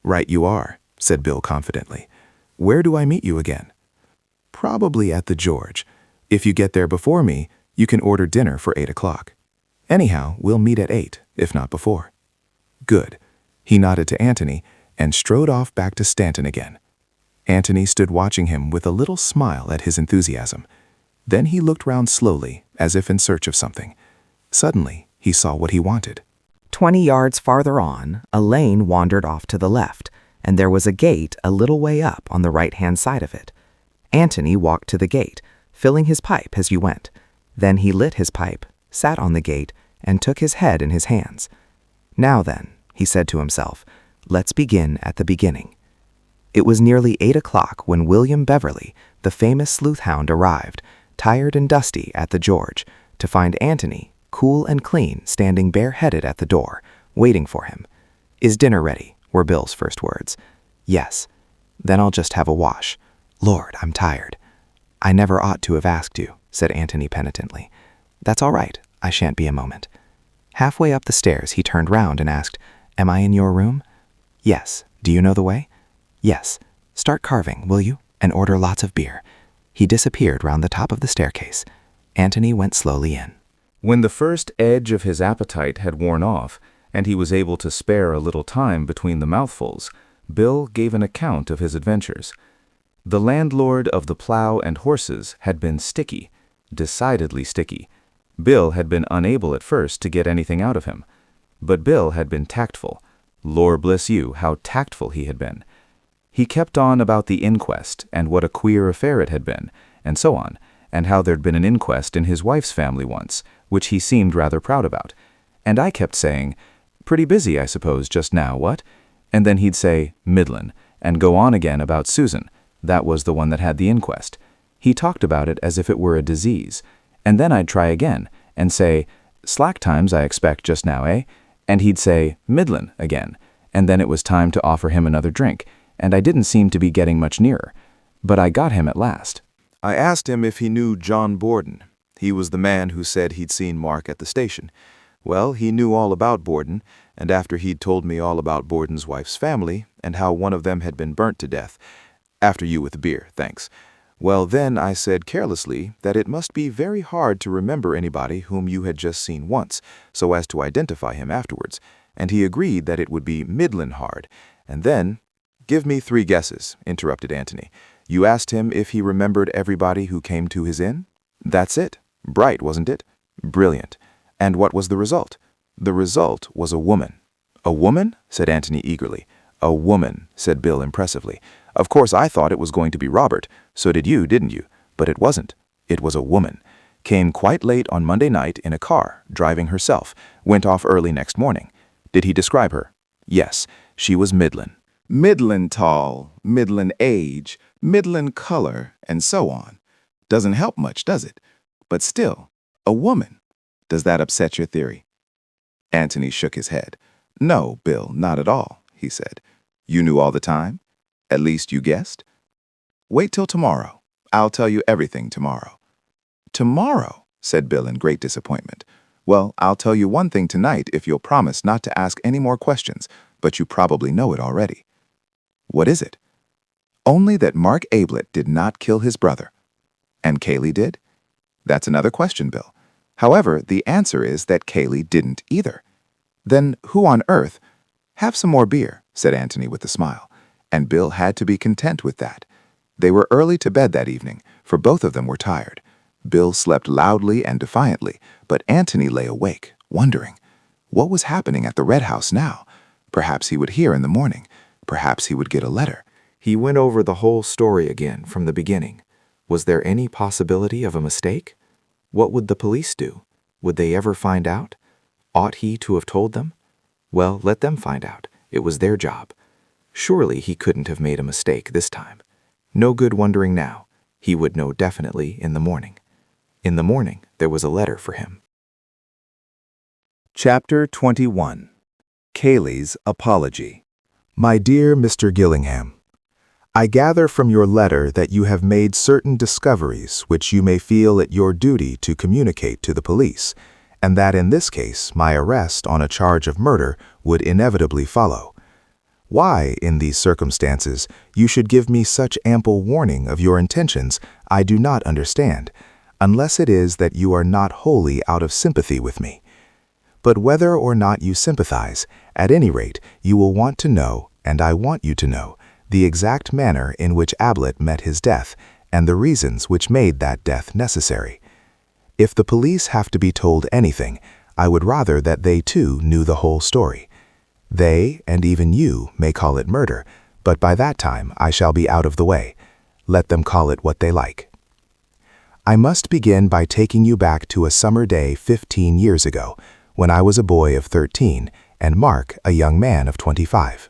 "Right you are," said Bill confidently. "Where do I meet you again?" "Probably at the George. If you get there before me, you can order dinner for 8 o'clock. Anyhow, we'll meet at 8, if not before." "Good." He nodded to Antony and strode off back to Stanton again. Antony stood watching him with a little smile at his enthusiasm. Then he looked round slowly, as if in search of something. Suddenly, he saw what he wanted. 20 yards farther on, a lane wandered off to the left, and there was a gate a little way up on the right-hand side of it. Antony walked to the gate, filling his pipe as you went. Then he lit his pipe, sat on the gate, and took his head in his hands. "Now then," he said to himself, "let's begin at the beginning." It was nearly 8 o'clock when William Beverley, the famous sleuth-hound, arrived, tired and dusty, at the George, to find Antony, cool and clean, standing bareheaded at the door, waiting for him. "Is dinner ready?" were Bill's first words. "Yes." "Then I'll just have a wash. Lord, I'm tired." "I never ought to have asked you," said Antony penitently. "That's all right. I shan't be a moment." Halfway up the stairs, he turned round and asked, "Am I in your room?" "Yes. Do you know the way?" "Yes. Start carving, will you? And order lots of beer." He disappeared round the top of the staircase. Antony went slowly in. When the first edge of his appetite had worn off, and he was able to spare a little time between the mouthfuls, Bill gave an account of his adventures. The landlord of the Plough and Horses had been sticky, decidedly sticky. Bill had been unable at first to get anything out of him. But Bill had been tactful. Lord bless you, how tactful he had been. He kept on about the inquest, and what a queer affair it had been, and so on, and how there'd been an inquest in his wife's family once, which he seemed rather proud about. And I kept saying, "Pretty busy, I suppose, just now, what?" And then he'd say, "Middlin'," and go on again about Susan. That was the one that had the inquest. He talked about it as if it were a disease. And then I'd try again, and say, "Slack times, I expect, just now, eh?" And he'd say, "Middlin'," again. And then it was time to offer him another drink, and I didn't seem to be getting much nearer. But I got him at last. I asked him if he knew John Borden. He was the man who said he'd seen Mark at the station. Well, he knew all about Borden, and after he'd told me all about Borden's wife's family, and how one of them had been burnt to death. After you with the beer, thanks. Well, then I said carelessly that it must be very hard to remember anybody whom you had just seen once, so as to identify him afterwards, and he agreed that it would be middlin' hard. And then— "Give me 3 guesses," interrupted Antony. "You asked him if he remembered everybody who came to his inn?" "That's it. Bright, wasn't it?" "Brilliant. And what was the result? The result was a woman. A woman? Said Antony eagerly. A woman, said Bill impressively. Of course I thought it was going to be Robert. So did you, didn't you? But it wasn't. It was a woman. Came quite late on Monday night in a car, driving herself. Went off early next morning. Did he describe her? Yes, she was middling. Middling tall, middling age, middling color, and so on. Doesn't help much, does it? But still, a woman. Does that upset your theory? Antony shook his head. No, Bill, not at all, he said. You knew all the time? At least you guessed? Wait till tomorrow. I'll tell you everything tomorrow. Tomorrow, said Bill in great disappointment. Well, I'll tell you one thing tonight if you'll promise not to ask any more questions, but you probably know it already. What is it? Only that Mark Ablett did not kill his brother. And Cayley did? That's another question, Bill. However, the answer is that Cayley didn't either. Then who on earth? Have some more beer, said Antony with a smile, and Bill had to be content with that. They were early to bed that evening, for both of them were tired. Bill slept loudly and defiantly, but Antony lay awake, wondering. What was happening at the Red House now? Perhaps he would hear in the morning. Perhaps he would get a letter. He went over the whole story again from the beginning. Was there any possibility of a mistake? What would the police do? Would they ever find out? Ought he to have told them? Well, let them find out. It was their job. Surely he couldn't have made a mistake this time. No good wondering now. He would know definitely in the morning. In the morning, there was a letter for him. Chapter 21. Cayley's Apology. My dear Mr. Gillingham, I gather from your letter that you have made certain discoveries which you may feel it your duty to communicate to the police, and that in this case my arrest on a charge of murder would inevitably follow. Why, in these circumstances, you should give me such ample warning of your intentions, I do not understand, unless it is that you are not wholly out of sympathy with me. But whether or not you sympathize, at any rate, you will want to know, and I want you to know, the exact manner in which Ablett met his death, and the reasons which made that death necessary. If the police have to be told anything, I would rather that they too knew the whole story. They, and even you, may call it murder, but by that time I shall be out of the way. Let them call it what they like. I must begin by taking you back to a summer day 15 years ago, when I was a boy of 13, and Mark a young man of 25.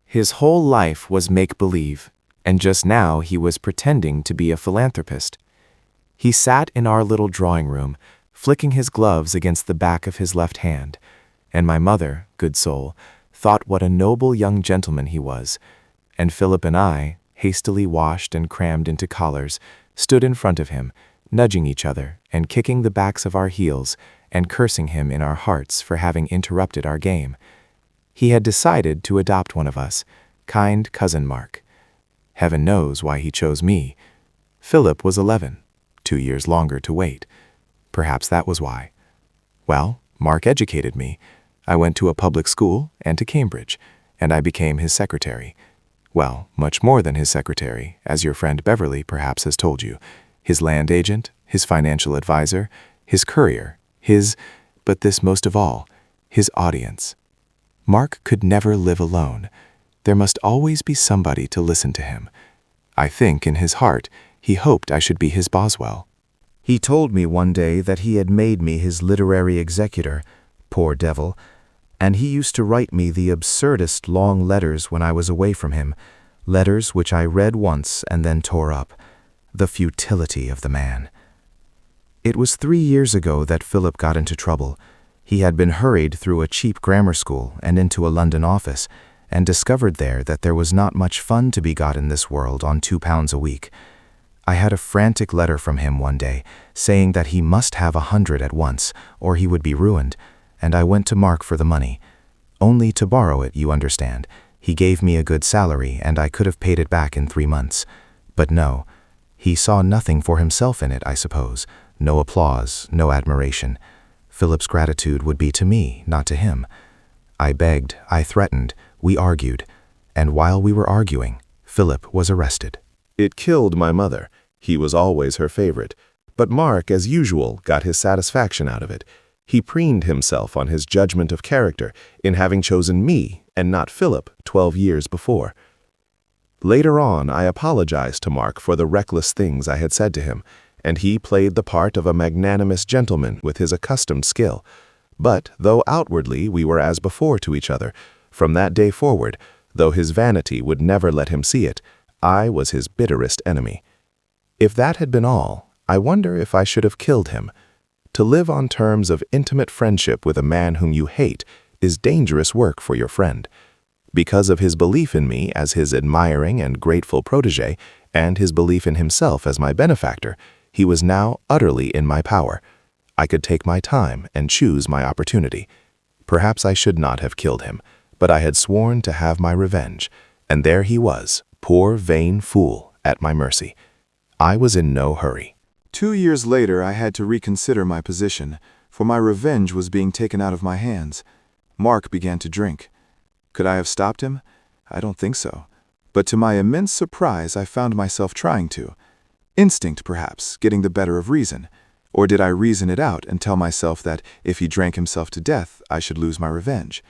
His whole life was make-believe, and just now he was pretending to be a philanthropist. He sat in our little drawing room, flicking his gloves against the back of his left hand, and my mother, good soul, thought what a noble young gentleman he was, and Philip and I, hastily washed and crammed into collars, stood in front of him, nudging each other and kicking the backs of our heels and cursing him in our hearts for having interrupted our game. He had decided to adopt one of us, kind cousin Mark. Heaven knows why he chose me. Philip was 11, 2 years longer to wait. Perhaps that was why. Well, Mark educated me. I went to a public school and to Cambridge, and I became his secretary. Well, much more than his secretary, as your friend Beverley perhaps has told you. His land agent, his financial advisor, his courier, but this most of all, his audience. Mark could never live alone. There must always be somebody to listen to him. I think in his heart he hoped I should be his Boswell. He told me one day that he had made me his literary executor, poor devil, and he used to write me the absurdest long letters when I was away from him, letters which I read once and then tore up. The futility of the man. It was 3 years ago that Philip got into trouble. He had been hurried through a cheap grammar school and into a London office, and discovered there that there was not much fun to be got in this world on £2 a week. I had a frantic letter from him one day, saying that he must have 100 at once, or he would be ruined, and I went to Mark for the money. Only to borrow it, you understand. He gave me a good salary, and I could have paid it back in 3 months. But no, he saw nothing for himself in it, I suppose. No applause, no admiration. Philip's gratitude would be to me, not to him. I begged, I threatened, we argued, and while we were arguing, Philip was arrested. It killed my mother. He was always her favorite. But Mark, as usual, got his satisfaction out of it. He preened himself on his judgment of character in having chosen me and not Philip 12 years before. Later on, I apologized to Mark for the reckless things I had said to him, and he played the part of a magnanimous gentleman with his accustomed skill. But, though outwardly we were as before to each other, from that day forward, though his vanity would never let him see it, I was his bitterest enemy. If that had been all, I wonder if I should have killed him. To live on terms of intimate friendship with a man whom you hate is dangerous work for your friend. Because of his belief in me as his admiring and grateful protégé, and his belief in himself as my benefactor, he was now utterly in my power. I could take my time and choose my opportunity. Perhaps I should not have killed him, but I had sworn to have my revenge, and there he was, poor vain fool, at my mercy. I was in no hurry. 2 years later, I had to reconsider my position, for my revenge was being taken out of my hands. Mark began to drink. Could I have stopped him? I don't think so. But to my immense surprise, I found myself trying to. Instinct, perhaps, getting the better of reason. Or did I reason it out and tell myself that if he drank himself to death, I should lose my revenge?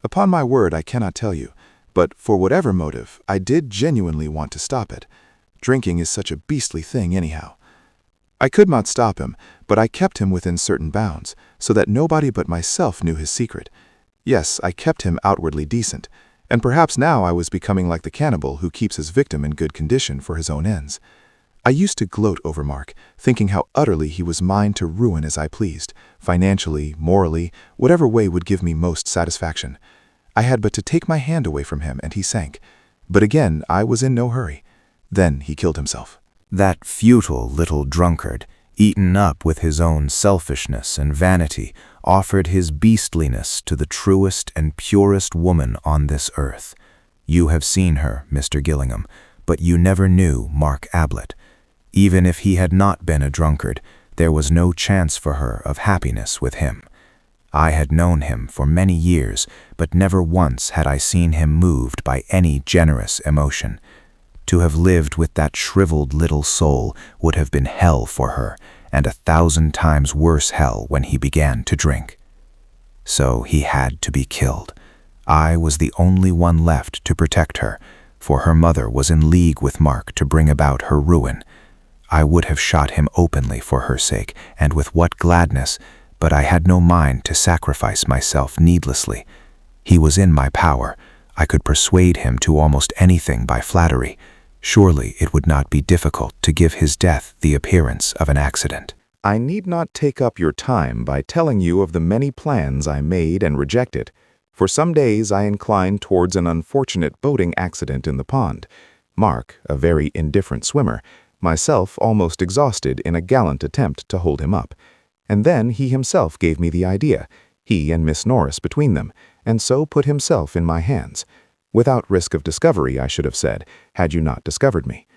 Upon my word, I cannot tell you. But for whatever motive, I did genuinely want to stop it. Drinking is such a beastly thing anyhow. I could not stop him, but I kept him within certain bounds, so that nobody but myself knew his secret. Yes, I kept him outwardly decent, and perhaps now I was becoming like the cannibal who keeps his victim in good condition for his own ends. I used to gloat over Mark, thinking how utterly he was mine to ruin as I pleased, financially, morally, whatever way would give me most satisfaction. I had but to take my hand away from him and he sank. But again, I was in no hurry. Then he killed himself. That futile little drunkard, eaten up with his own selfishness and vanity, offered his beastliness to the truest and purest woman on this earth. You have seen her, Mr. Gillingham, but you never knew Mark Ablett. Even if he had not been a drunkard, there was no chance for her of happiness with him. I had known him for many years, but never once had I seen him moved by any generous emotion. To have lived with that shriveled little soul would have been hell for her, and 1,000 times worse hell when he began to drink. So he had to be killed. I was the only one left to protect her, for her mother was in league with Mark to bring about her ruin. I would have shot him openly for her sake, and with what gladness, but I had no mind to sacrifice myself needlessly. He was in my power. I could persuade him to almost anything by flattery. Surely it would not be difficult to give his death the appearance of an accident. I need not take up your time by telling you of the many plans I made and rejected. For some days I inclined towards an unfortunate boating accident in the pond. Mark, a very indifferent swimmer, myself almost exhausted in a gallant attempt to hold him up. And then he himself gave me the idea, he and Miss Norris between them, and so put himself in my hands. Without risk of discovery, I should have said, had you not discovered me.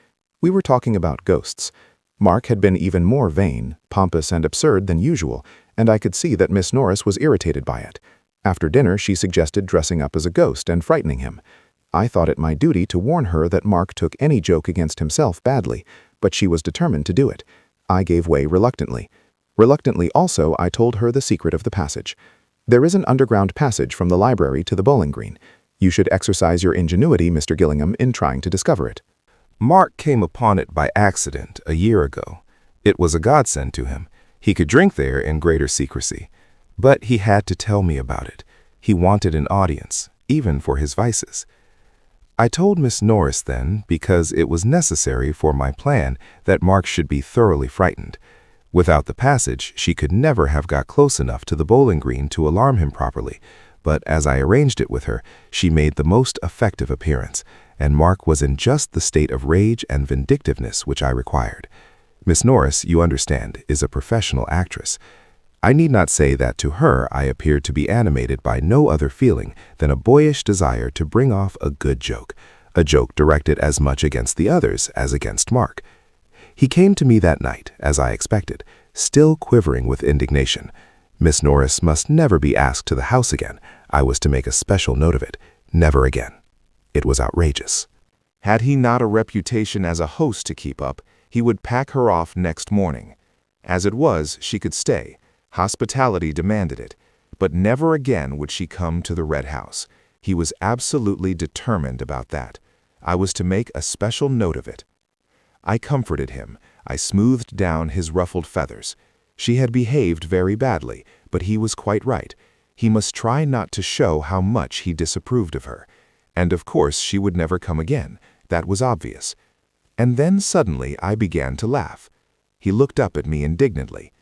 We were talking about ghosts. Mark had been even more vain, pompous and absurd than usual, and I could see that Miss Norris was irritated by it. After dinner, she suggested dressing up as a ghost and frightening him. I thought it my duty to warn her that Mark took any joke against himself badly, but she was determined to do it. I gave way reluctantly. Reluctantly also, I told her the secret of the passage. There is an underground passage from the library to the bowling green. You should exercise your ingenuity, Mr. Gillingham, in trying to discover it. Mark came upon it by accident a year ago. It was a godsend to him. He could drink there in greater secrecy. But he had to tell me about it. He wanted an audience, even for his vices. I told Miss Norris then, because it was necessary for my plan that Mark should be thoroughly frightened. Without the passage, she could never have got close enough to the bowling green to alarm him properly, but as I arranged it with her, she made the most effective appearance, and Mark was in just the state of rage and vindictiveness which I required. Miss Norris, you understand, is a professional actress. I need not say that to her I appeared to be animated by no other feeling than a boyish desire to bring off a good joke, a joke directed as much against the others as against Mark. He came to me that night, as I expected, still quivering with indignation. Miss Norris must never be asked to the house again. I was to make a special note of it. Never again. It was outrageous. Had he not a reputation as a host to keep up, he would pack her off next morning. As it was, she could stay. Hospitality demanded it, but never again would she come to the Red House. He was absolutely determined about that. I was to make a special note of it. I comforted him. I smoothed down his ruffled feathers. She had behaved very badly, but he was quite right. He must try not to show how much he disapproved of her. And of course she would never come again. That was obvious. And then suddenly I began to laugh. He looked up at me indignantly.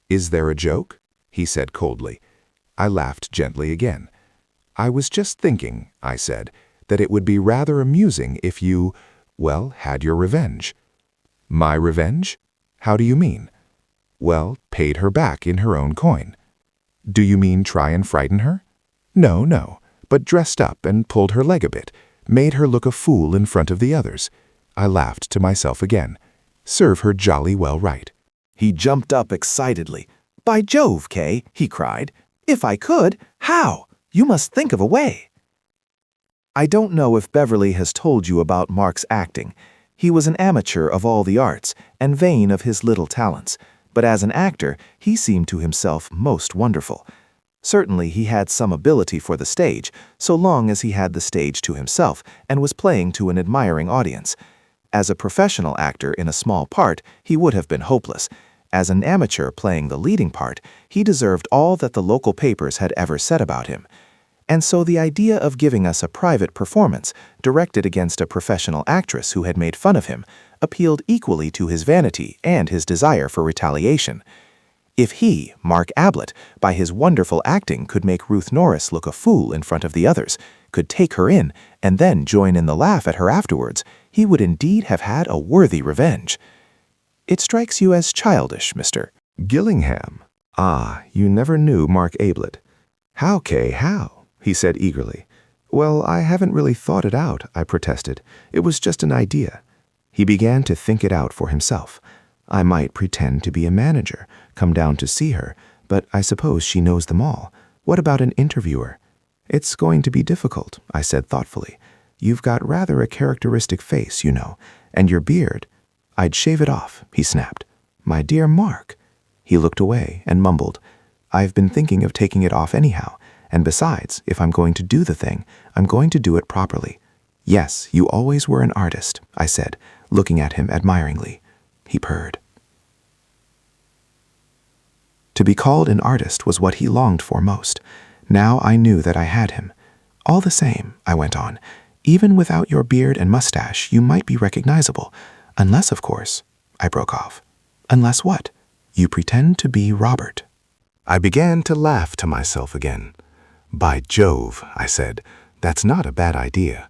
"Is there a joke?" he said coldly. I laughed gently again. "I was just thinking," I said, "that it would be rather amusing if you, well, had your revenge." "My revenge? How do you mean?" "Well, paid her back in her own coin." "Do you mean try and frighten her?" No, but dressed up and pulled her leg a bit, made her look a fool in front of the others." I laughed to myself again. "Serve her jolly well right." He jumped up excitedly. "By Jove, Kay," he cried. "If I could, how? You must think of a way." I don't know if Beverley has told you about Mark's acting. He was an amateur of all the arts, and vain of his little talents, but as an actor he seemed to himself most wonderful. Certainly he had some ability for the stage, so long as he had the stage to himself and was playing to an admiring audience. As a professional actor in a small part, he would have been hopeless. As an amateur playing the leading part, he deserved all that the local papers had ever said about him. And so the idea of giving us a private performance, directed against a professional actress who had made fun of him, appealed equally to his vanity and his desire for retaliation. If he, Mark Ablett, by his wonderful acting could make Ruth Norris look a fool in front of the others, could take her in, and then join in the laugh at her afterwards, he would indeed have had a worthy revenge. It strikes you as childish, Mr. Gillingham. Ah, you never knew Mark Ablett. How, Kay, how? He said eagerly. Well, I haven't really thought it out, I protested. It was just an idea. He began to think it out for himself. I might pretend to be a manager, come down to see her, but I suppose she knows them all. What about an interviewer? It's going to be difficult, I said thoughtfully. You've got rather a characteristic face, you know, and your beard. I'd shave it off, he snapped. My dear Mark. He looked away and mumbled, I've been thinking of taking it off anyhow, and besides, if I'm going to do the thing, I'm going to do it properly. Yes, you always were an artist, I said, looking at him admiringly. He purred. To be called an artist was what he longed for most. Now I knew that I had him. All the same, I went on, even without your beard and mustache, you might be recognizable. Unless, of course, I broke off. Unless what? You pretend to be Robert. I began to laugh to myself again. By Jove, I said, that's not a bad idea.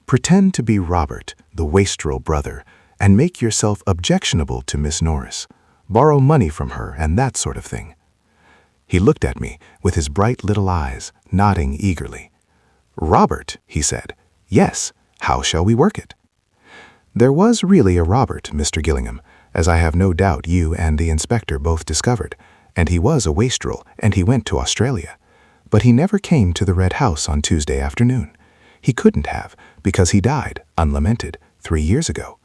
Pretend to be Robert, the wastrel brother, and make yourself objectionable to Miss Norris. Borrow money from her and that sort of thing. He looked at me with his bright little eyes, nodding eagerly. Robert, he said. Yes, how shall we work it? There was really a Robert, Mr. Gillingham, as I have no doubt you and the inspector both discovered, and he was a wastrel, and he went to Australia. But he never came to the Red House on Tuesday afternoon. He couldn't have, because he died, unlamented, 3 years ago.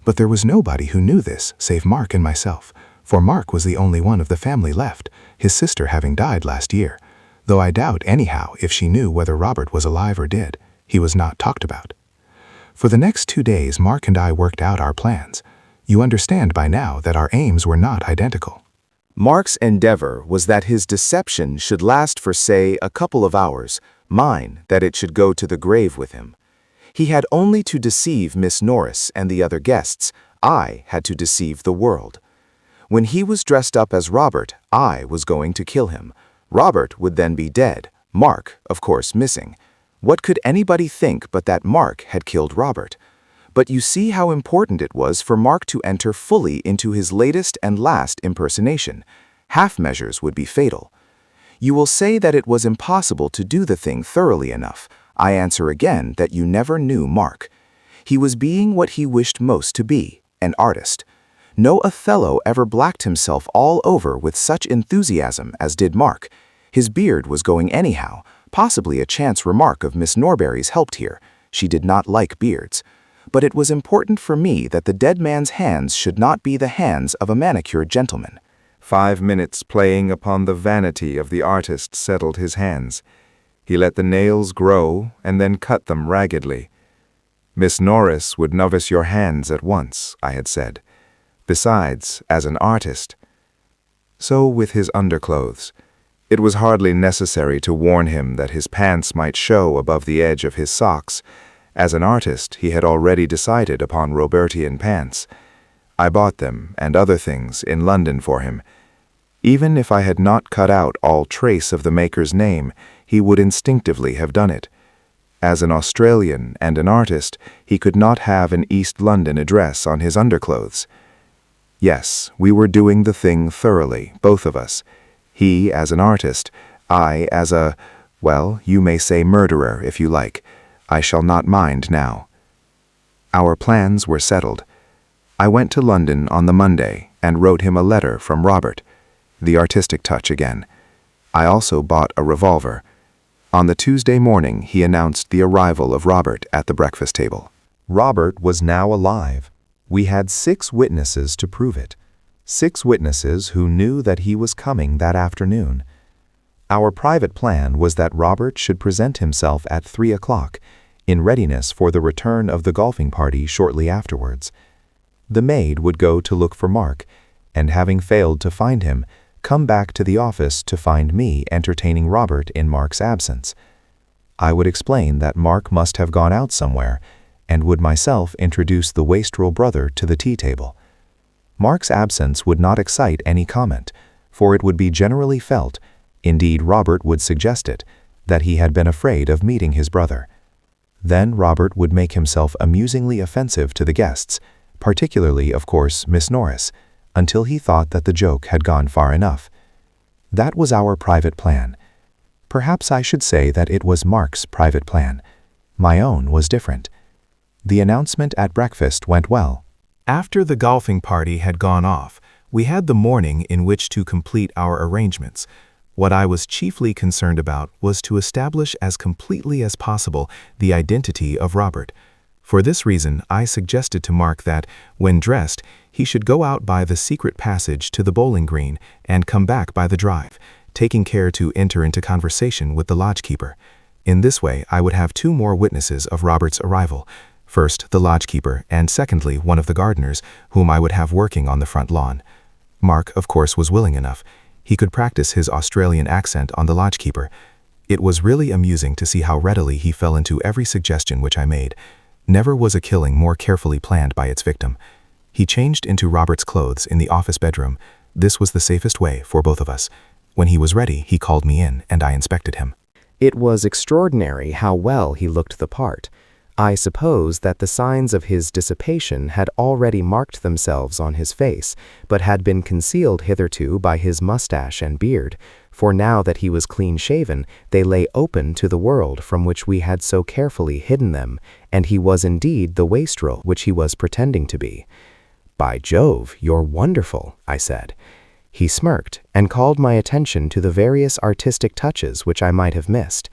But there was nobody who knew this, save Mark and myself, for Mark was the only one of the family left, his sister having died last year, though I doubt anyhow if she knew whether Robert was alive or dead. He was not talked about. For the next 2 days, Mark and I worked out our plans. You understand by now that our aims were not identical. Mark's endeavor was that his deception should last for, say, a couple of hours, mine that it should go to the grave with him. He had only to deceive Miss Norris and the other guests. I had to deceive the world. When he was dressed up as Robert, I was going to kill him. Robert would then be dead, Mark, of course, missing. What could anybody think but that Mark had killed Robert? But you see how important it was for Mark to enter fully into his latest and last impersonation. Half measures would be fatal. You will say that it was impossible to do the thing thoroughly enough. I answer again that you never knew Mark. He was being what he wished most to be, an artist. No Othello ever blacked himself all over with such enthusiasm as did Mark. His beard was going anyhow. Possibly a chance remark of Miss Norbury's helped here. She did not like beards. But it was important for me that the dead man's hands should not be the hands of a manicured gentleman. 5 minutes playing upon the vanity of the artist settled his hands. He let the nails grow and then cut them raggedly. Miss Norris would notice your hands at once, I had said. Besides, as an artist. So with his underclothes. It was hardly necessary to warn him that his pants might show above the edge of his socks. As an artist, he had already decided upon Robertian pants. I bought them, and other things, in London for him. Even if I had not cut out all trace of the maker's name, he would instinctively have done it. As an Australian and an artist, he could not have an East London address on his underclothes. Yes, we were doing the thing thoroughly, both of us. He as an artist, I as a, well, you may say murderer if you like. I shall not mind now. Our plans were settled. I went to London on the Monday and wrote him a letter from Robert. The artistic touch again. I also bought a revolver. On the Tuesday morning, he announced the arrival of Robert at the breakfast table. Robert was now alive. We had 6 witnesses to prove it. 6 witnesses who knew that he was coming that afternoon. Our private plan was that Robert should present himself at 3 o'clock, in readiness for the return of the golfing party shortly afterwards. The maid would go to look for Mark, and having failed to find him, come back to the office to find me entertaining Robert in Mark's absence. I would explain that Mark must have gone out somewhere, and would myself introduce the wastrel brother to the tea table. Mark's absence would not excite any comment, for it would be generally felt, indeed Robert would suggest it, that he had been afraid of meeting his brother. Then Robert would make himself amusingly offensive to the guests, particularly, of course, Miss Norris, until he thought that the joke had gone far enough. That was our private plan. Perhaps I should say that it was Mark's private plan. My own was different. The announcement at breakfast went well. After the golfing party had gone off, we had the morning in which to complete our arrangements. What I was chiefly concerned about was to establish as completely as possible the identity of Robert. For this reason, I suggested to Mark that, when dressed, he should go out by the secret passage to the bowling green and come back by the drive, taking care to enter into conversation with the lodgekeeper. In this way, I would have 2 more witnesses of Robert's arrival. First, the lodgekeeper, and secondly, one of the gardeners, whom I would have working on the front lawn. Mark, of course, was willing enough. He could practice his Australian accent on the lodgekeeper. It was really amusing to see how readily he fell into every suggestion which I made. Never was a killing more carefully planned by its victim. He changed into Robert's clothes in the office bedroom. This was the safest way for both of us. When he was ready, he called me in, and I inspected him. It was extraordinary how well he looked the part. I suppose that the signs of his dissipation had already marked themselves on his face, but had been concealed hitherto by his mustache and beard, for now that he was clean-shaven, they lay open to the world from which we had so carefully hidden them, and he was indeed the wastrel which he was pretending to be. "By Jove, you're wonderful," I said. He smirked and called my attention to the various artistic touches which I might have missed.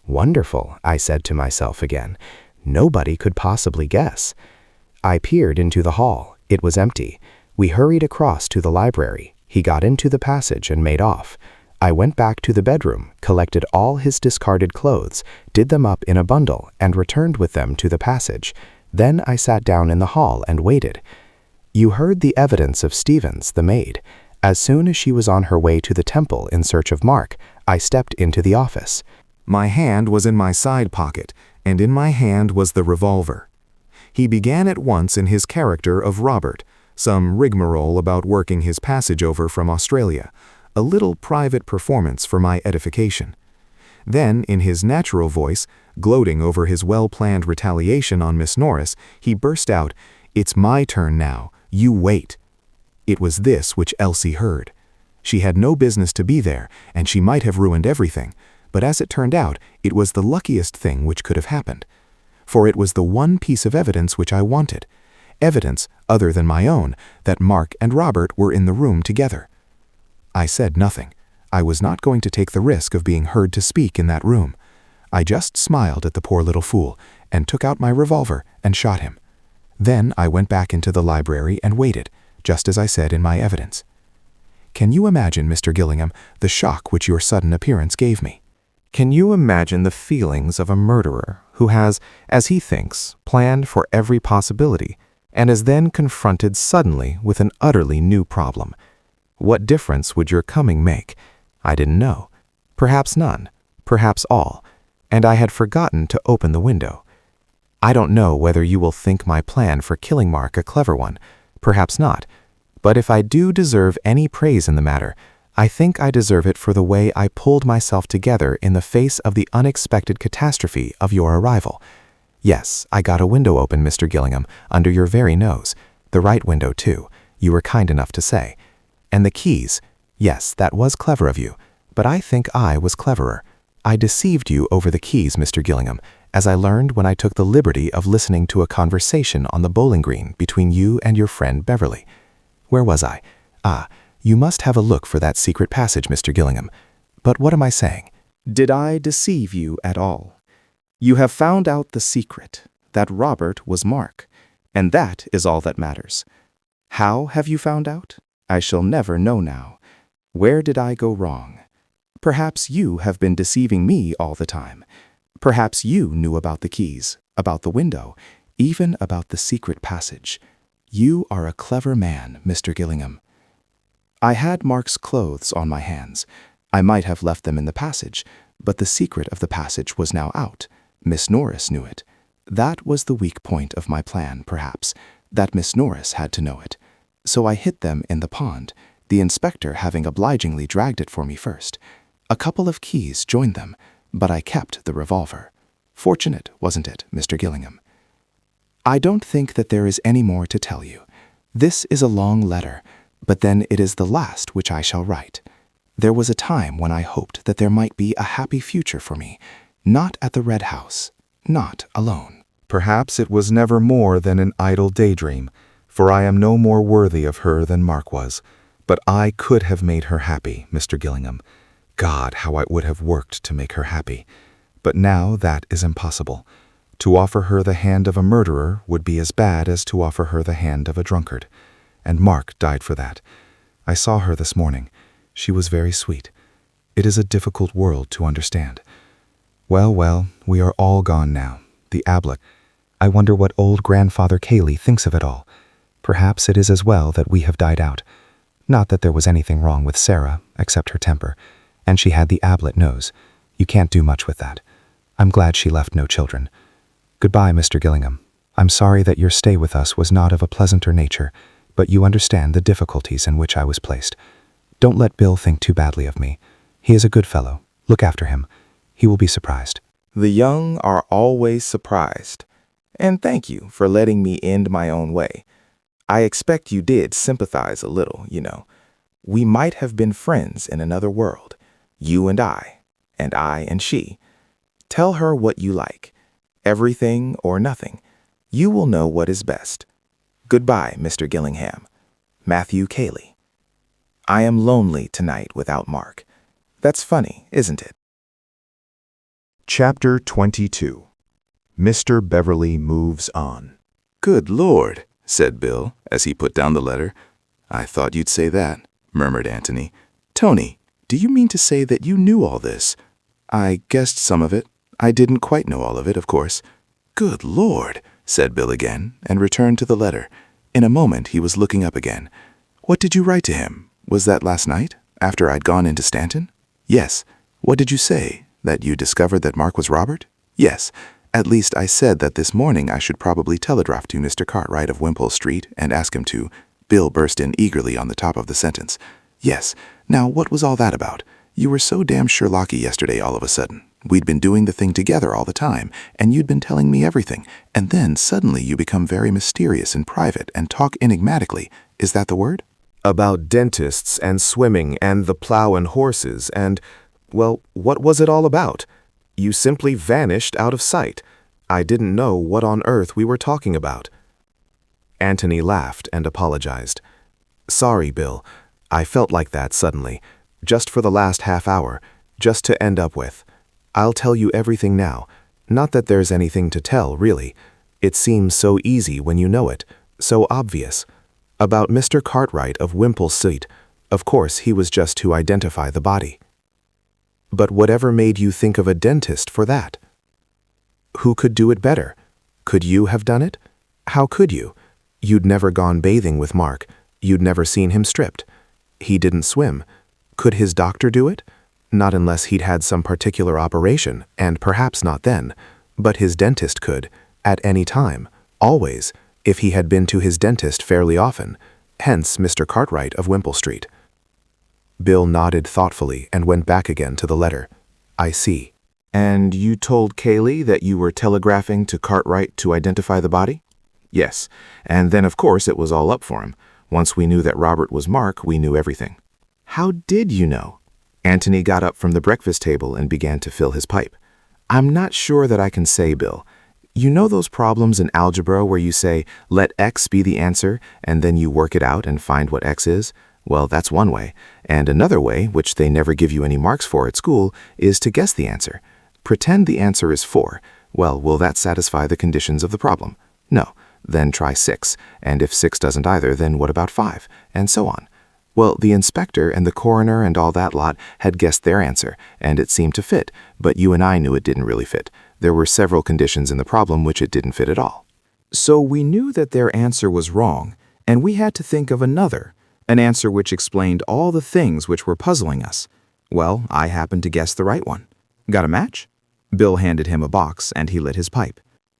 "Wonderful," I said to myself again. Nobody could possibly guess. I peered into the hall. It was empty. We hurried across to the library. He got into the passage and made off. I went back to the bedroom, collected all his discarded clothes, did them up in a bundle, and returned with them to the passage. Then I sat down in the hall and waited. You heard the evidence of Stevens, the maid. As soon as she was on her way to the temple in search of Mark, I stepped into the office. My hand was in my side pocket, and in my hand was the revolver. He began at once in his character of Robert, some rigmarole about working his passage over from Australia, a little private performance for my edification. Then, in his natural voice, gloating over his well-planned retaliation on Miss Norris, he burst out, "It's my turn now, you wait." It was this which Elsie heard. She had no business to be there, and she might have ruined everything, but as it turned out, it was the luckiest thing which could have happened. For it was the one piece of evidence which I wanted, evidence, other than my own, that Mark and Robert were in the room together. I said nothing. I was not going to take the risk of being heard to speak in that room. I just smiled at the poor little fool, and took out my revolver and shot him. Then I went back into the library and waited, just as I said in my evidence. Can you imagine, Mr. Gillingham, the shock which your sudden appearance gave me? Can you imagine the feelings of a murderer who has, as he thinks, planned for every possibility, and is then confronted suddenly with an utterly new problem? What difference would your coming make? I didn't know. Perhaps none, perhaps all, and I had forgotten to open the window. I don't know whether you will think my plan for killing Mark a clever one. Perhaps not. But if I do deserve any praise in the matter, I think I deserve it for the way I pulled myself together in the face of the unexpected catastrophe of your arrival. Yes, I got a window open, Mr. Gillingham, under your very nose. The right window, too, you were kind enough to say. And the keys, yes, that was clever of you, but I think I was cleverer. I deceived you over the keys, Mr. Gillingham, as I learned when I took the liberty of listening to a conversation on the bowling green between you and your friend Beverley. Where was I? You must have a look for that secret passage, Mr. Gillingham. But what am I saying? Did I deceive you at all? You have found out the secret, that Robert was Mark, and that is all that matters. How have you found out? I shall never know now. Where did I go wrong? Perhaps you have been deceiving me all the time. Perhaps you knew about the keys, about the window, even about the secret passage. You are a clever man, Mr. Gillingham. I had Mark's clothes on my hands. I might have left them in the passage, but the secret of the passage was now out. Miss Norris knew it. That was the weak point of my plan, perhaps, that Miss Norris had to know it. So I hid them in the pond, the inspector having obligingly dragged it for me first. A couple of keys joined them, but I kept the revolver. Fortunate, wasn't it, Mr. Gillingham? I don't think that there is any more to tell you. This is a long letter, but then it is the last which I shall write. There was a time when I hoped that there might be a happy future for me, not at the Red House, not alone. Perhaps it was never more than an idle daydream, for I am no more worthy of her than Mark was. But I could have made her happy, Mr. Gillingham. God, how I would have worked to make her happy. But now that is impossible. To offer her the hand of a murderer would be as bad as to offer her the hand of a drunkard. And Mark died for that. I saw her this morning. She was very sweet. It is a difficult world to understand. Well, we are all gone now. The Ablett. I wonder what old grandfather Cayley thinks of it all. Perhaps it is as well that we have died out. Not that there was anything wrong with Sarah, except her temper. And she had the Ablett nose. You can't do much with that. I'm glad she left no children. Goodbye, Mr. Gillingham. I'm sorry that your stay with us was not of a pleasanter nature, but you understand the difficulties in which I was placed. Don't let Bill think too badly of me. He is a good fellow. Look after him. He will be surprised. The young are always surprised. And thank you for letting me end my own way. I expect you did sympathize a little, you know. We might have been friends in another world. You and I and she. Tell her what you like. Everything or nothing. You will know what is best. Goodbye, Mr. Gillingham. Matthew Cayley. I am lonely tonight without Mark. That's funny, isn't it? Chapter 22. Mr. Beverley moves on. "Good Lord," said Bill, as he put down the letter. "I thought you'd say that," murmured Antony. "Tony, do you mean to say that you knew all this?" "I guessed some of it. I didn't quite know all of it, of course." "Good Lord," said Bill again, and returned to the letter. In a moment he was looking up again. "What did you write to him? Was that last night, after I'd gone into Stanton?" "Yes." "What did you say? That you discovered that Mark was Robert?" "Yes. At least I said that this morning I should probably telegraph to Mr. Cartwright of Wimpole Street and ask him to." Bill burst in eagerly on the top of the sentence. "Yes. Now what was all that about? You were so damn Sherlocky yesterday all of a sudden. We'd been doing the thing together all the time, and you'd been telling me everything, and then suddenly you become very mysterious in private and talk enigmatically. Is that the word?" About dentists and swimming and the plow and horses and, well, what was it all about? You simply vanished out of sight. I didn't know what on earth we were talking about. Antony laughed and apologized. "Sorry, Bill. I felt like that suddenly, just for the last half hour, just to end up with. I'll tell you everything now. Not that there's anything to tell, really. It seems so easy when you know it, so obvious. About Mr. Cartwright of Wimpole Street. Of course, he was just to identify the body. But whatever made you think of a dentist for that? Who could do it better? Could you have done it? How could you? You'd never gone bathing with Mark. You'd never seen him stripped. He didn't swim. Could his doctor do it? Not unless he'd had some particular operation, and perhaps not then. But his dentist could, at any time, always, if he had been to his dentist fairly often. Hence Mr. Cartwright of Wimpole Street. Bill nodded thoughtfully and went back again to the letter. I see. And you told Cayley that you were telegraphing to Cartwright to identify the body? Yes, and then of course it was all up for him. Once we knew that Robert was Mark, we knew everything. How did you know? Antony got up from the breakfast table and began to fill his pipe. I'm not sure that I can say, Bill. You know those problems in algebra where you say, let x be the answer, and then you work it out and find what x is? Well, that's one way. And another way, which they never give you any marks for at school, is to guess the answer. Pretend the answer is 4. Well, will that satisfy the conditions of the problem? No. Then try 6. And if 6 doesn't either, then what about 5? And so on. Well, the inspector and the coroner and all that lot had guessed their answer, and it seemed to fit, but you and I knew it didn't really fit. There were several conditions in the problem which it didn't fit at all. So we knew that their answer was wrong, and we had to think of another, an answer which explained all the things which were puzzling us. Well, I happened to guess the right one. Got a match? Bill handed him a box, and he lit his pipe.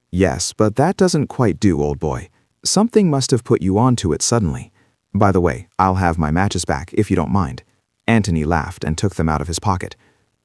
Yes, but that doesn't quite do, old boy. Something must have put you onto it suddenly. By the way, I'll have my matches back, if you don't mind. Antony laughed and took them out of his pocket.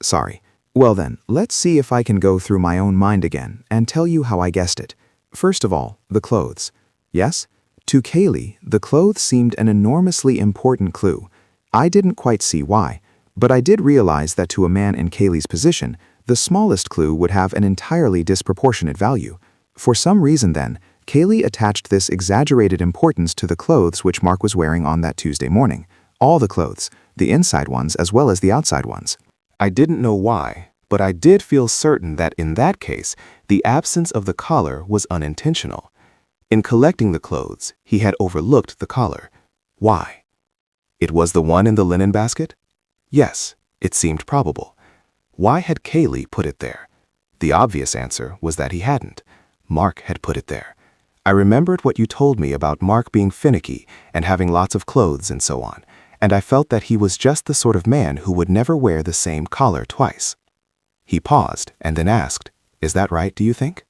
Sorry. Well then, let's see if I can go through my own mind again and tell you how I guessed it. First of all, the clothes. Yes? To Cayley, the clothes seemed an enormously important clue. I didn't quite see why, but I did realize that to a man in Cayley's position, the smallest clue would have an entirely disproportionate value. For some reason then, Cayley attached this exaggerated importance to the clothes which Mark was wearing on that Tuesday morning. All the clothes, the inside ones as well as the outside ones. I didn't know why, but I did feel certain that in that case, the absence of the collar was unintentional. In collecting the clothes, he had overlooked the collar. Why? It was the one in the linen basket? Yes, it seemed probable. Why had Cayley put it there? The obvious answer was that he hadn't. Mark had put it there. I remembered what you told me about Mark being finicky and having lots of clothes and so on, and I felt that he was just the sort of man who would never wear the same collar twice. He paused and then asked, "Is that right, do you think?"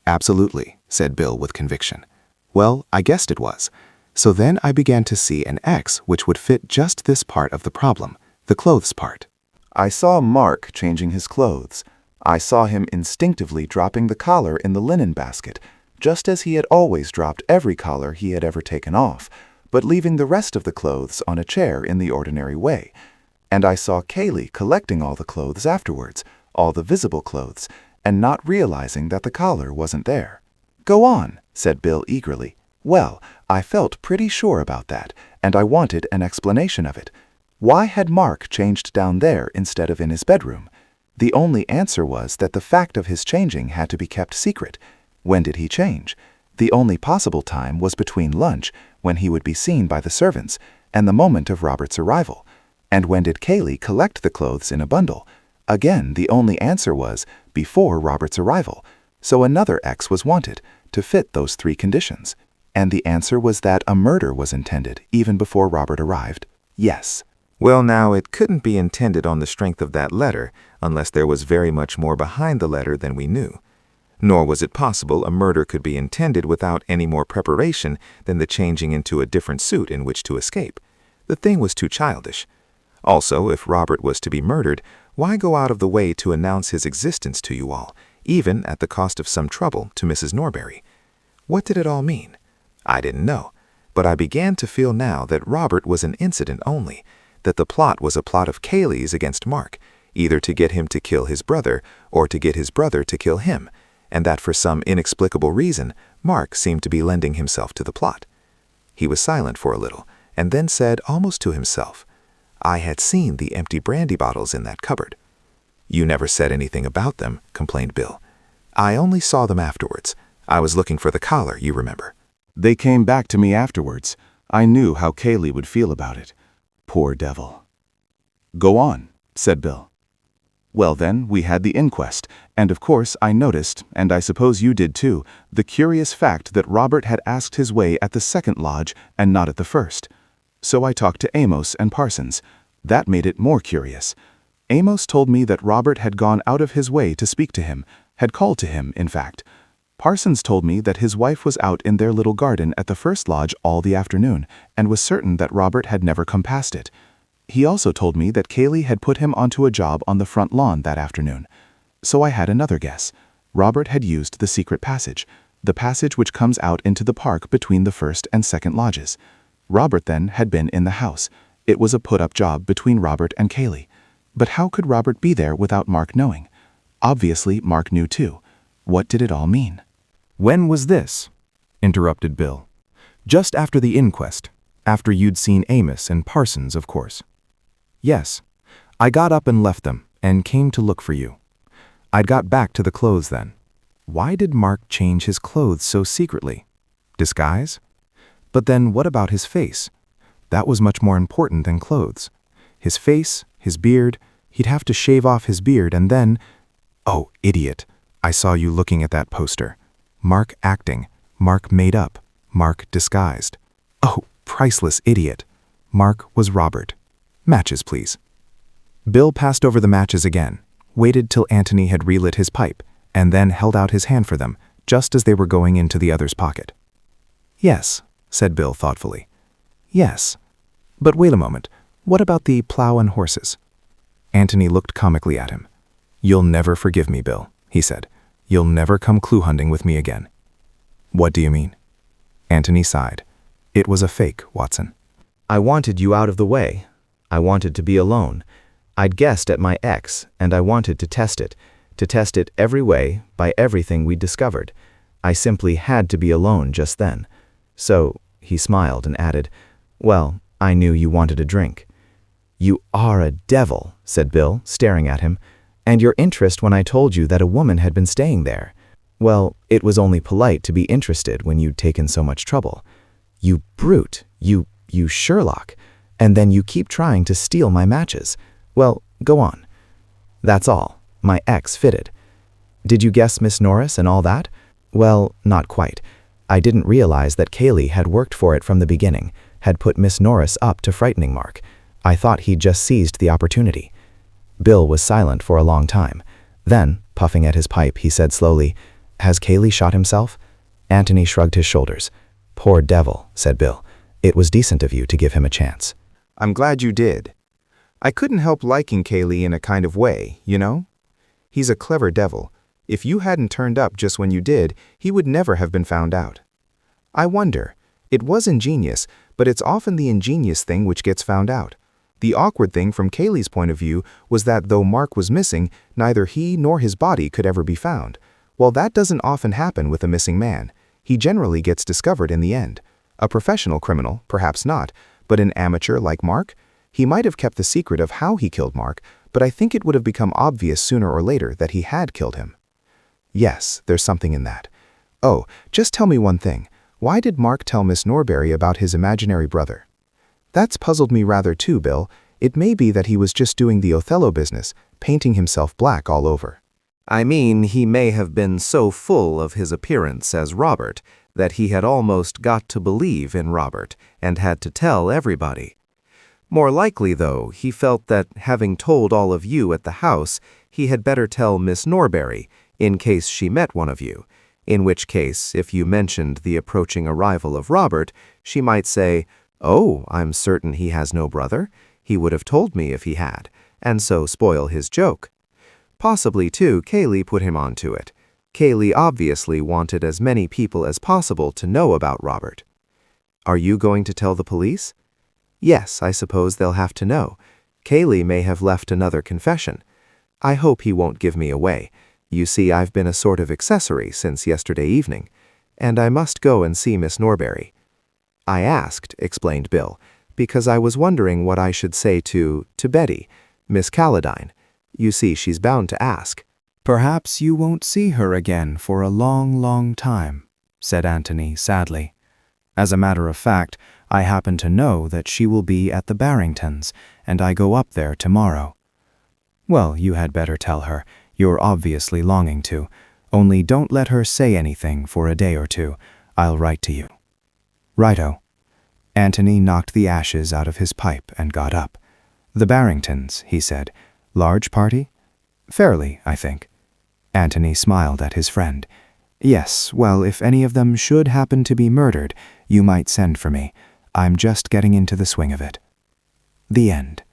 "Absolutely," said Bill with conviction. "Well, I guessed it was. So then I began to see an X which would fit just this part of the problem, the clothes part. I saw Mark changing his clothes. I saw him instinctively dropping the collar in the linen basket, just as he had always dropped every collar he had ever taken off, but leaving the rest of the clothes on a chair in the ordinary way. And I saw Cayley collecting all the clothes afterwards, all the visible clothes, and not realizing that the collar wasn't there." "Go on," said Bill eagerly. "Well, I felt pretty sure about that, and I wanted an explanation of it. Why had Mark changed down there instead of in his bedroom? The only answer was that the fact of his changing had to be kept secret. When did he change? The only possible time was between lunch, when he would be seen by the servants, and the moment of Robert's arrival. And when did Cayley collect the clothes in a bundle? Again, the only answer was before Robert's arrival. So another X was wanted, to fit those three conditions. And the answer was that a murder was intended, even before Robert arrived. Yes. Well, now, it couldn't be intended on the strength of that letter, unless there was very much more behind the letter than we knew. Nor was it possible a murder could be intended without any more preparation than the changing into a different suit in which to escape. The thing was too childish. Also, if Robert was to be murdered, why go out of the way to announce his existence to you all, even at the cost of some trouble to Mrs. Norbury? What did it all mean? I didn't know, but I began to feel now that Robert was an incident only, that the plot was a plot of Cayley's against Mark, either to get him to kill his brother or to get his brother to kill him, and that for some inexplicable reason, Mark seemed to be lending himself to the plot. He was silent for a little, and then said almost to himself, "I had seen the empty brandy bottles in that cupboard." "You never said anything about them," complained Bill. "I only saw them afterwards. I was looking for the collar, you remember." They came back to me afterwards. I knew how Cayley would feel about it. Poor devil. Go on, said Bill. Well then, we had the inquest, and of course I noticed, and I suppose you did too, the curious fact that Robert had asked his way at the second lodge and not at the first. So I talked to Amos and Parsons. That made it more curious. Amos told me that Robert had gone out of his way to speak to him, had called to him, in fact. Parsons told me that his wife was out in their little garden at the first lodge all the afternoon, and was certain that Robert had never come past it. He also told me that Cayley had put him onto a job on the front lawn that afternoon. So I had another guess. Robert had used the secret passage, the passage which comes out into the park between the first and second lodges. Robert then had been in the house. It was a put-up job between Robert and Cayley. But how could Robert be there without Mark knowing? Obviously, Mark knew too. What did it all mean? When was this? Interrupted Bill. Just after the inquest. After you'd seen Amos and Parsons, of course. Yes. I got up and left them, and came to look for you. I'd got back to the clothes then. Why did Mark change his clothes so secretly? Disguise? But then what about his face? That was much more important than clothes. His face, his beard, he'd have to shave off his beard and then... Oh, idiot. I saw you looking at that poster. Mark acting, Mark made up, Mark disguised. Oh, priceless idiot. Mark was Robert. Matches, please. Bill passed over the matches again, waited till Antony had relit his pipe, and then held out his hand for them, just as they were going into the other's pocket. Yes, said Bill thoughtfully. Yes. But wait a moment. What about the plow and horses? Antony looked comically at him. You'll never forgive me, Bill, he said. You'll never come clue hunting with me again. What do you mean? Antony sighed. It was a fake, Watson. I wanted you out of the way. I wanted to be alone. I'd guessed at my ex, and I wanted to test it every way, by everything we'd discovered. I simply had to be alone just then. So, he smiled and added, well, I knew you wanted a drink. You are a devil, said Bill, staring at him. And your interest when I told you that a woman had been staying there. Well, it was only polite to be interested when you'd taken so much trouble. You brute, you Sherlock. And then you keep trying to steal my matches. Well, go on. That's all. My ex fitted. Did you guess Miss Norris and all that? Well, not quite. I didn't realize that Cayley had worked for it from the beginning, had put Miss Norris up to frightening Mark. I thought he'd just seized the opportunity. Bill was silent for a long time. Then, puffing at his pipe, he said slowly, Has Cayley shot himself? Antony shrugged his shoulders. Poor devil, said Bill. It was decent of you to give him a chance. I'm glad you did. I couldn't help liking Cayley in a kind of way, you know? He's a clever devil. If you hadn't turned up just when you did, he would never have been found out. I wonder. It was ingenious, but it's often the ingenious thing which gets found out. The awkward thing from Cayley's point of view was that though Mark was missing, neither he nor his body could ever be found. Well, that doesn't often happen with a missing man. He generally gets discovered in the end. A professional criminal, perhaps not, but an amateur like Mark? He might have kept the secret of how he killed Mark, but I think it would have become obvious sooner or later that he had killed him. Yes, there's something in that. Oh, just tell me one thing. Why did Mark tell Miss Norbury about his imaginary brother? That's puzzled me rather too, Bill. It may be that he was just doing the Othello business, painting himself black all over. I mean, he may have been so full of his appearance as Robert that he had almost got to believe in Robert and had to tell everybody. More likely, though, he felt that, having told all of you at the house, he had better tell Miss Norbury, in case she met one of you, in which case, if you mentioned the approaching arrival of Robert, she might say, "Oh, I'm certain he has no brother. He would have told me if he had," and so spoil his joke. Possibly, too, Cayley put him on to it. Cayley obviously wanted as many people as possible to know about Robert. Are you going to tell the police? Yes, I suppose they'll have to know. Cayley may have left another confession. I hope he won't give me away. You see, I've been a sort of accessory since yesterday evening, and I must go and see Miss Norbury. I asked, explained Bill, because I was wondering what I should say to Betty, Miss Calladine. You see, she's bound to ask. Perhaps you won't see her again for a long, long time, said Antony sadly. As a matter of fact, I happen to know that she will be at the Barringtons, and I go up there tomorrow. Well, you had better tell her. You're obviously longing to. Only don't let her say anything for a day or two. I'll write to you. Righto. Antony knocked the ashes out of his pipe and got up. The Barringtons, he said. Large party? Fairly, I think. Antony smiled at his friend. Yes, well, if any of them should happen to be murdered, you might send for me. I'm just getting into the swing of it. The end.